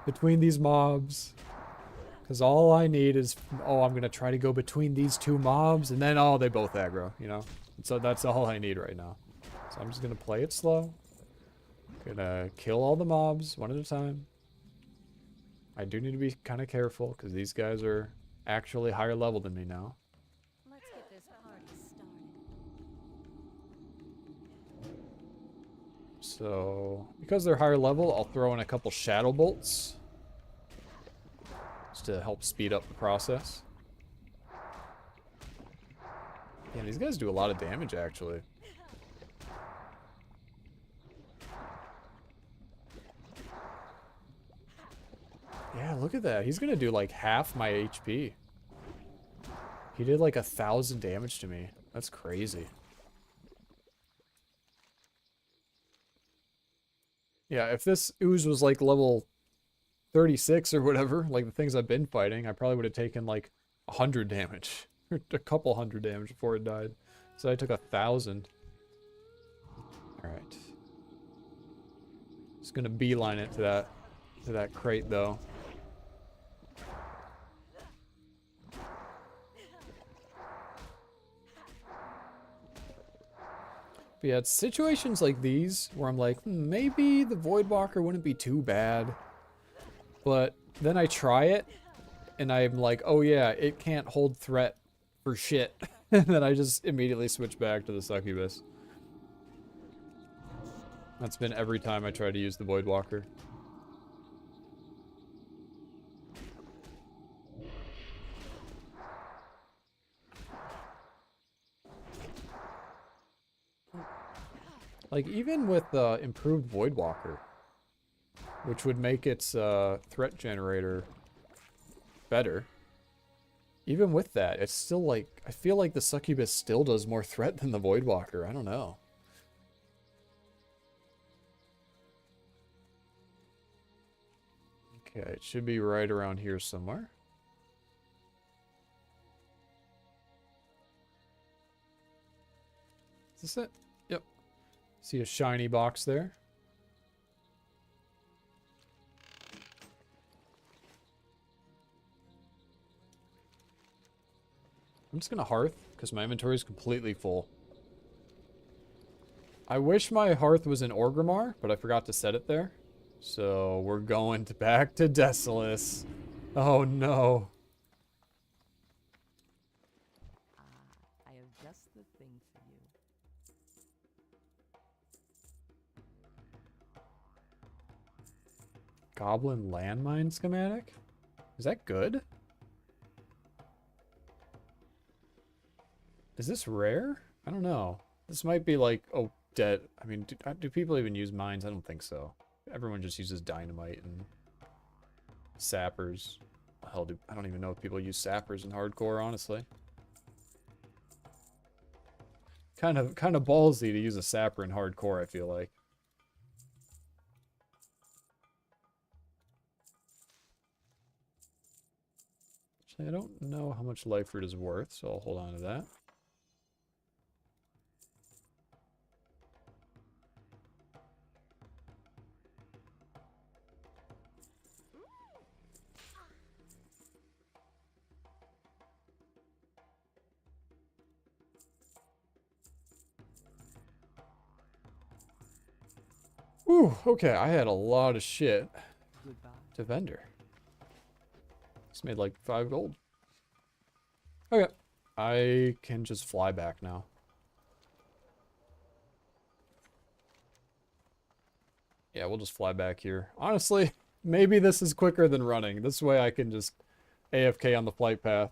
between these mobs. Because all I need is... Oh, I'm going to try to go between these two mobs. And then, oh, they both aggro, you know? And so that's all I need right now. So I'm just going to play it slow. Gonna kill all the mobs one at a time. I do need to be kind of careful because these guys are actually higher level than me now. Let's get this party started. So, because they're higher level, I'll throw in a couple shadow bolts. Just to help speed up the process. Yeah, these guys do a lot of damage actually. Yeah, look at that. He's gonna do like half my HP. He did like 1,000 damage to me. That's crazy. Yeah, if this ooze was like level 36 or whatever, like the things I've been fighting, I probably would have taken like 100 damage. Or a couple hundred damage before it died. So I took 1,000. Alright. Just gonna beeline it to that crate though. But yeah, it's situations like these where I'm like, maybe the Voidwalker wouldn't be too bad. But then I try it, and I'm like, oh yeah, it can't hold threat for shit. And then I just immediately switch back to the Succubus. That's been every time I try to use the Voidwalker. Like, even with improved Voidwalker, which would make its threat generator better, even with that, it's still like, I feel like the Succubus still does more threat than the Voidwalker. I don't know. Okay, it should be right around here somewhere. Is this it? Yep. See a shiny box there. I'm just gonna hearth because my inventory is completely full. I wish my hearth was in Orgrimmar, but I forgot to set it there. So we're going back to Desolace. Oh no. I have just the thing for you. Goblin landmine schematic? Is that good? Is this rare? I don't know. This might be like, oh, dead. I mean, do people even use mines? I don't think so. Everyone just uses dynamite and sappers. Hell, I don't even know if people use sappers in hardcore, honestly. Kind of ballsy to use a sapper in hardcore, I feel like. Actually, I don't know how much life root is worth, so I'll hold on to that. Ooh, okay, I had a lot of shit Goodbye. to vendor. Just made like 5 gold. Okay, I can just fly back now. Yeah, we'll just fly back here. Honestly, maybe this is quicker than running. This way I can just AFK on the flight path.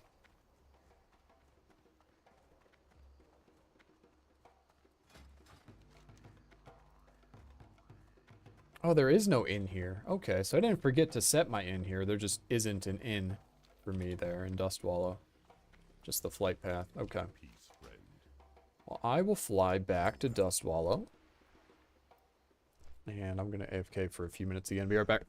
Oh, there is no inn here. Okay, so I didn't forget to set my inn here. There just isn't an inn for me there in Dustwallow. Just the flight path. Okay. Peace, friend. Well, I will fly back to Dustwallow. And I'm gonna AFK for a few minutes again. Be right back.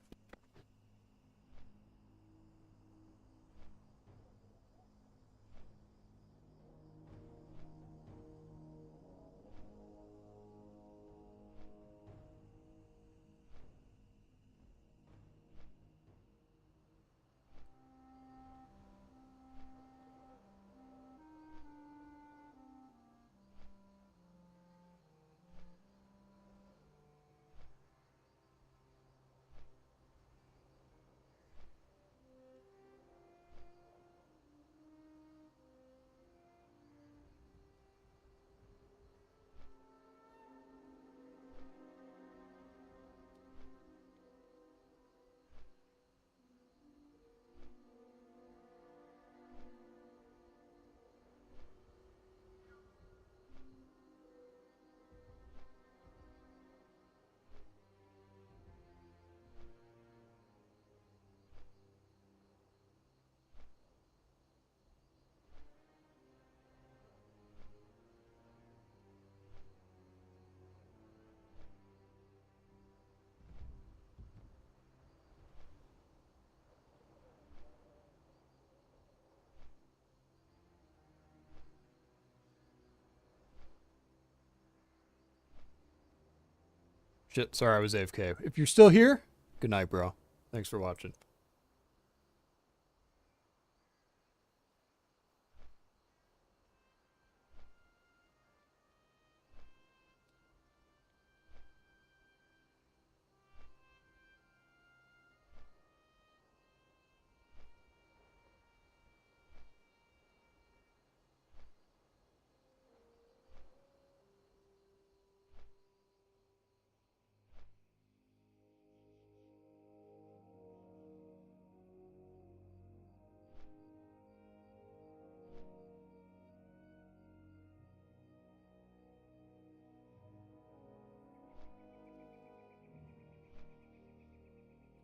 Shit, sorry I was AFK. If you're still here, good night, bro. Thanks for watching.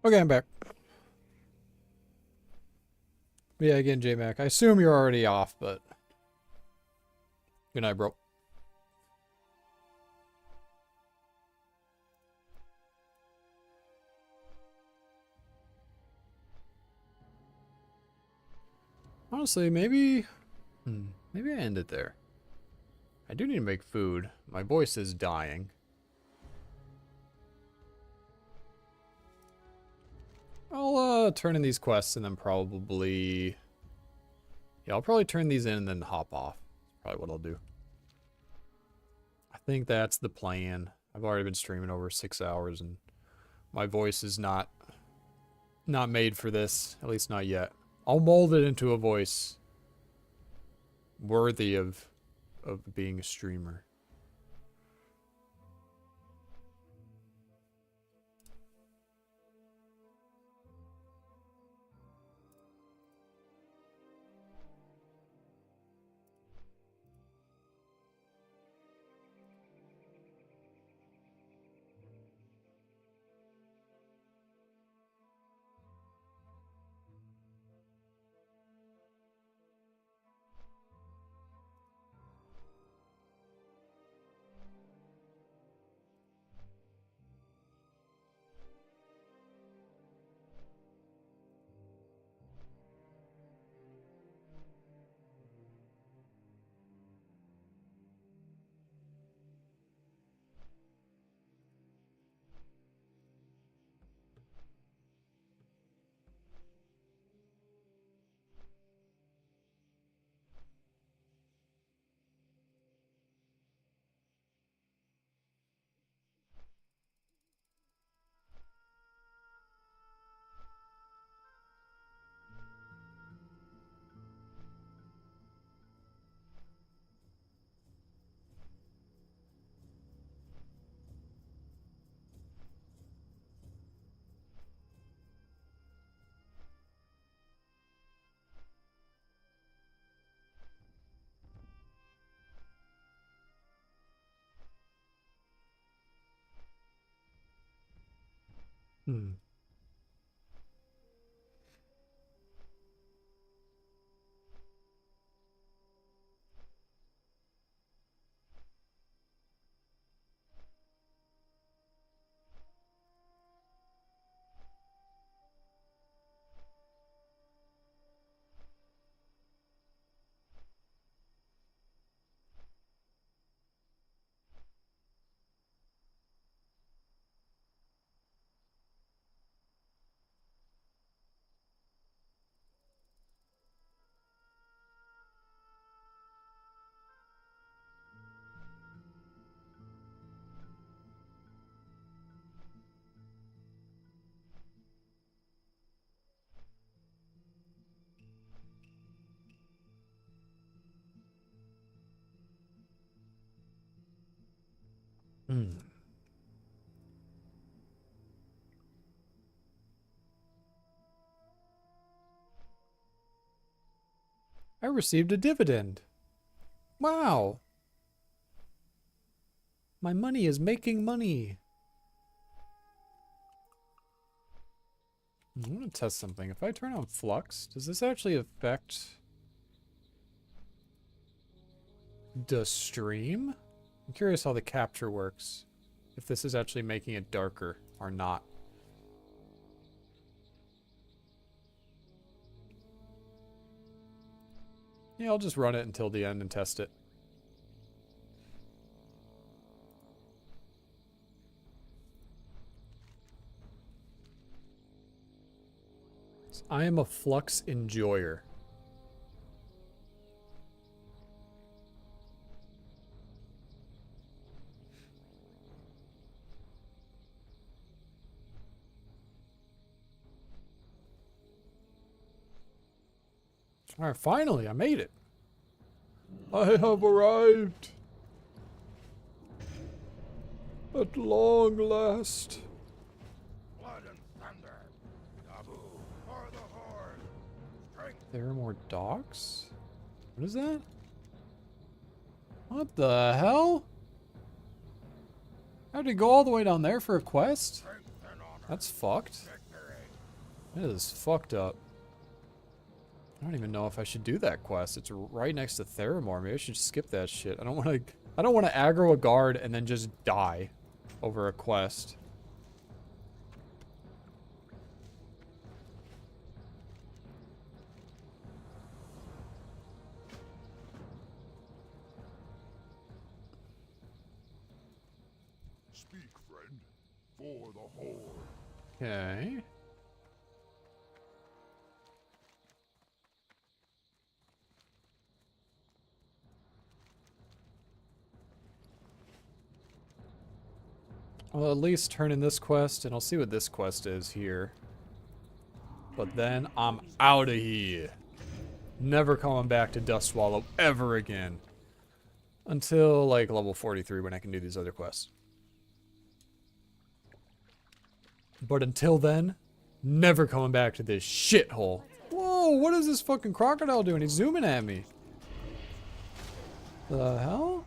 Okay, I'm back. Yeah, again, J-Mac. I assume you're already off, but... Good night, bro. Honestly, maybe... maybe I end it there. I do need to make food. My voice is dying. I'll turn in these quests and then probably... Yeah, I'll probably turn these in and then hop off. That's probably what I'll do. I think that's the plan. I've already been streaming over 6 hours and my voice is not made for this. At least not yet. I'll mold it into a voice worthy of being a streamer. Hmm. Hmm. I received a dividend. Wow. My money is making money. I'm going to test something. If I turn on flux, does this actually affect the stream? I'm curious how the capture works. If this is actually making it darker or not. Yeah, I'll just run it until the end and test it. I am a flux enjoyer. Alright, finally, I made it. I have arrived. At long last. Blood and thunder. Taboo for the Horde. Strength. There are more dogs? What is that? What the hell? I had to go all the way down there for a quest? Strength and honor. That's fucked. Victory. That is fucked up. I don't even know if I should do that quest. It's right next to Theramore. Maybe I should skip that shit. I don't want to aggro a guard and then just die over a quest. Speak, friend. For the Horde. Okay. I'll at least turn in this quest, and I'll see what this quest is here. But then I'm out of here. Never coming back to Dust Swallow ever again. Until, like, level 43 when I can do these other quests. But until then, never coming back to this shithole. Whoa, what is this fucking crocodile doing? He's zooming at me. The hell?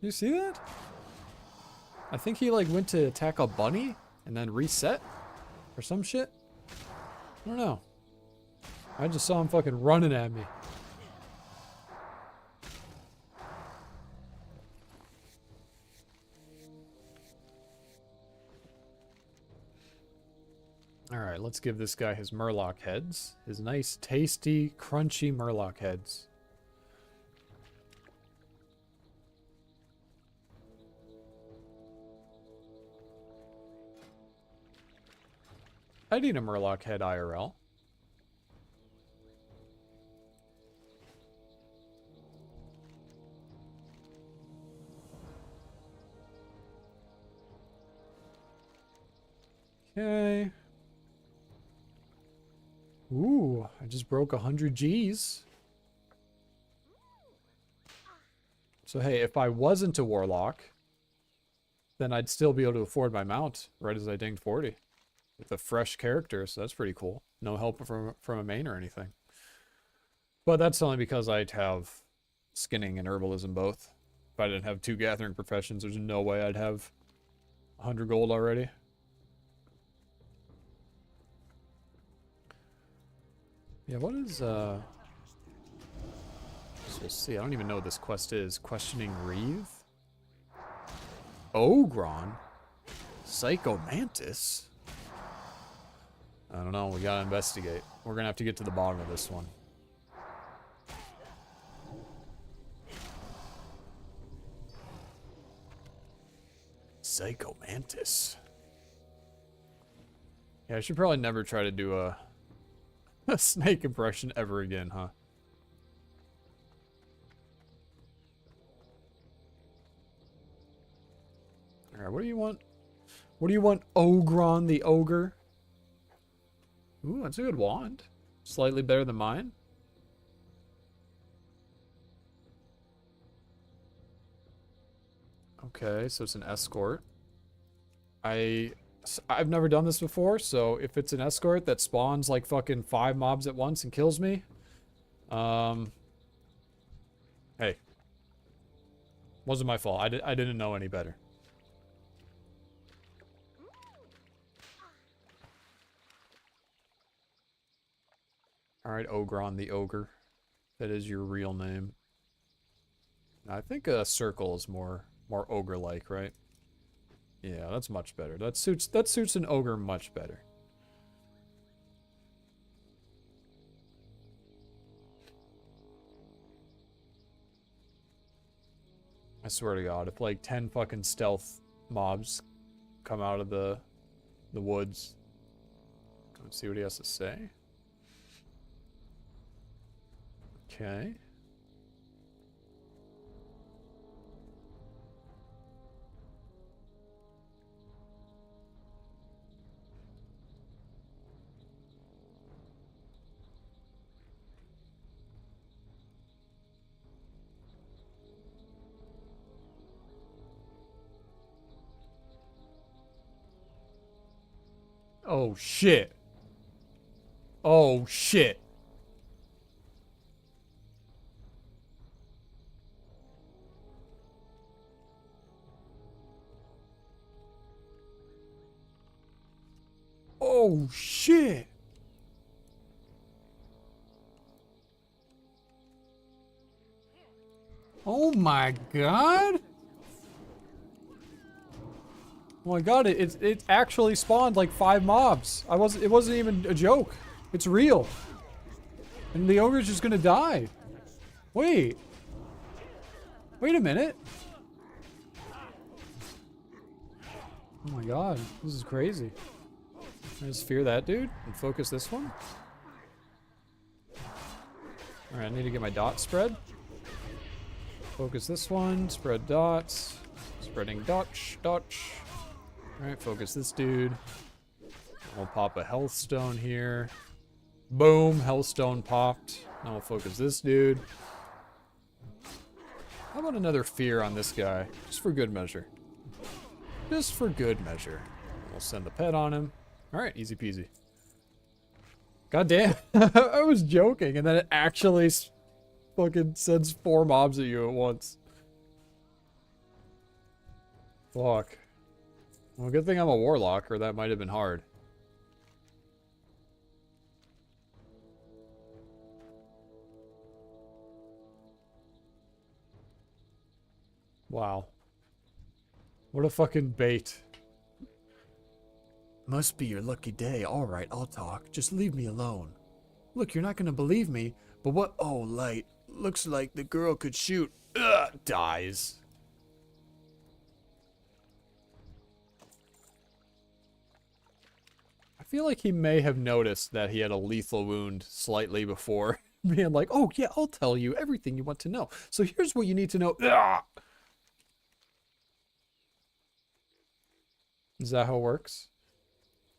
You see that? I think he like went to attack a bunny and then reset or some shit. I don't know. I just saw him fucking running at me. Alright, let's give this guy his murloc heads. His nice, tasty, crunchy murloc heads. I need a murloc head IRL. Okay. Ooh, I just broke 100 G's. So hey, if I wasn't a Warlock, then I'd still be able to afford my mount right as I dinged 40. With a fresh character, so that's pretty cool. No help from a main or anything. But that's only because I'd have skinning and herbalism both. If I didn't have 2 gathering professions, there's no way I'd have 100 gold already. Yeah, what is, let's just see. I don't even know what this quest is. Questioning Reeve? Ogron? Psycho Mantis? I don't know. We gotta investigate. We're gonna have to get to the bottom of this one. Psycho Mantis. Yeah, I should probably never try to do a snake impression ever again, huh? Alright, what do you want? What do you want, Ogron the Ogre? Ooh, that's a good wand. Slightly better than mine. Okay, so it's an escort. I've never done this before, so if it's an escort that spawns like fucking 5 mobs at once and kills me, hey, wasn't my fault. I didn't know any better. All right, Ogron the Ogre. That is your real name. I think a circle is more ogre-like, right? Yeah, that's much better. That suits an ogre much better. I swear to God, if like 10 fucking stealth mobs come out of the woods, let's see what he has to say. Okay. Oh shit. Oh shit. Oh shit. Oh my god. Oh my god, it actually spawned like 5 mobs. It wasn't even a joke. It's real. And the ogre's just gonna die. Wait. Wait a minute. Oh my god, this is crazy. I just fear that dude and focus this one. Alright, I need to get my dot spread. Focus this one, spread dots. Spreading dotch. Alright, focus this dude. We'll pop a health stone here. Boom, health stone popped. Now we'll focus this dude. How about another fear on this guy? Just for good measure. Just for good measure. We'll send the pet on him. Alright, easy peasy. God damn. I was joking, and then it actually fucking sends 4 mobs at you at once. Fuck. Well, good thing I'm a warlock, or that might have been hard. Wow. What a fucking bait. Must be your lucky day. Alright, I'll talk. Just leave me alone. Look, you're not gonna believe me, but what? Oh, light. Looks like the girl could shoot. Ugh, dies. I feel like he may have noticed that he had a lethal wound slightly before. Being like, oh yeah, I'll tell you everything you want to know. So here's what you need to know. Ugh! Is that how it works?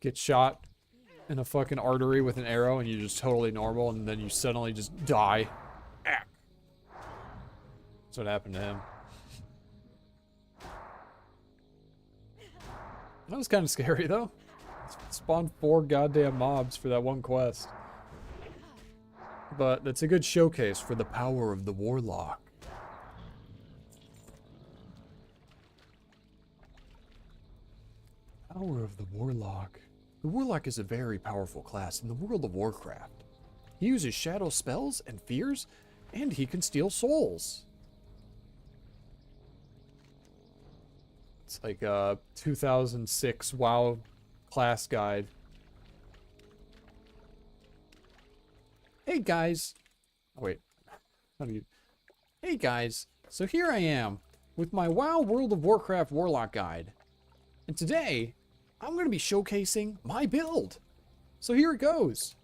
Get shot in a fucking artery with an arrow and you're just totally normal and then you suddenly just die. Ah. That's what happened to him. That was kind of scary though. Spawned 4 goddamn mobs for that one quest. But that's a good showcase for the power of the Warlock. Power of the Warlock. The Warlock is a very powerful class in the world of Warcraft. He uses shadow spells and fears, and he can steal souls. It's like a 2006 WoW class guide. Hey guys. Oh wait. How do you... Hey guys. So here I am with my WoW World of Warcraft Warlock guide. And today, I'm going to be showcasing my build. So here it goes.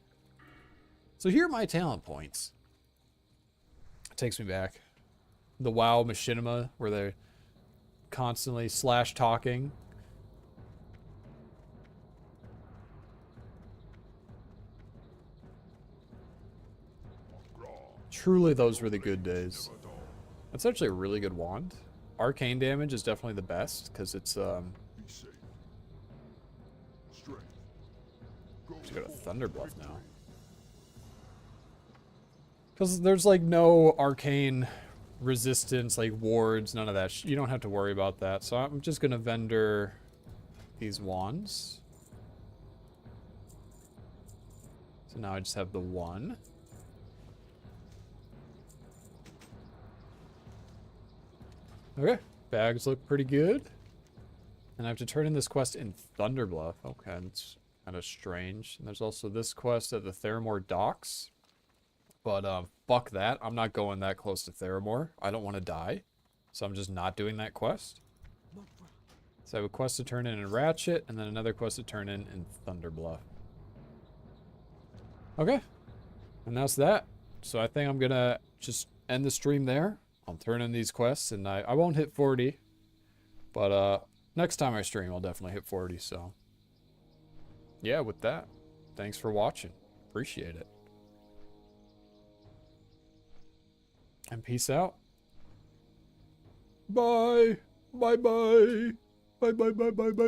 So here are my talent points. It takes me back. The WoW machinima where they're constantly slash talking. Truly, those were the good days. That's actually a really good wand. arcane damage is definitely the best because it's Be safe. Strength. Go just go to forth Thunder to Bluff now. victory. Because there's like no arcane resistance, like wards, none of that. You don't have to worry about that. So I'm just gonna vendor these wands. So now I just have the one. Okay, bags look pretty good. And I have to turn in this quest in Thunderbluff. Okay, that's kind of strange. And there's also this quest at the Theramore docks. But fuck that. I'm not going that close to Theramore. I don't want to die. So I'm just not doing that quest. So I have a quest to turn in Ratchet, and then another quest to turn in Thunderbluff. Okay. And that's that. So I think I'm going to just end the stream there. I'll turn in these quests, and I won't hit 40. But next time I stream, I'll definitely hit 40. So yeah, with that, thanks for watching. Appreciate it. And peace out. Bye. Bye-bye. Bye-bye-bye-bye-bye.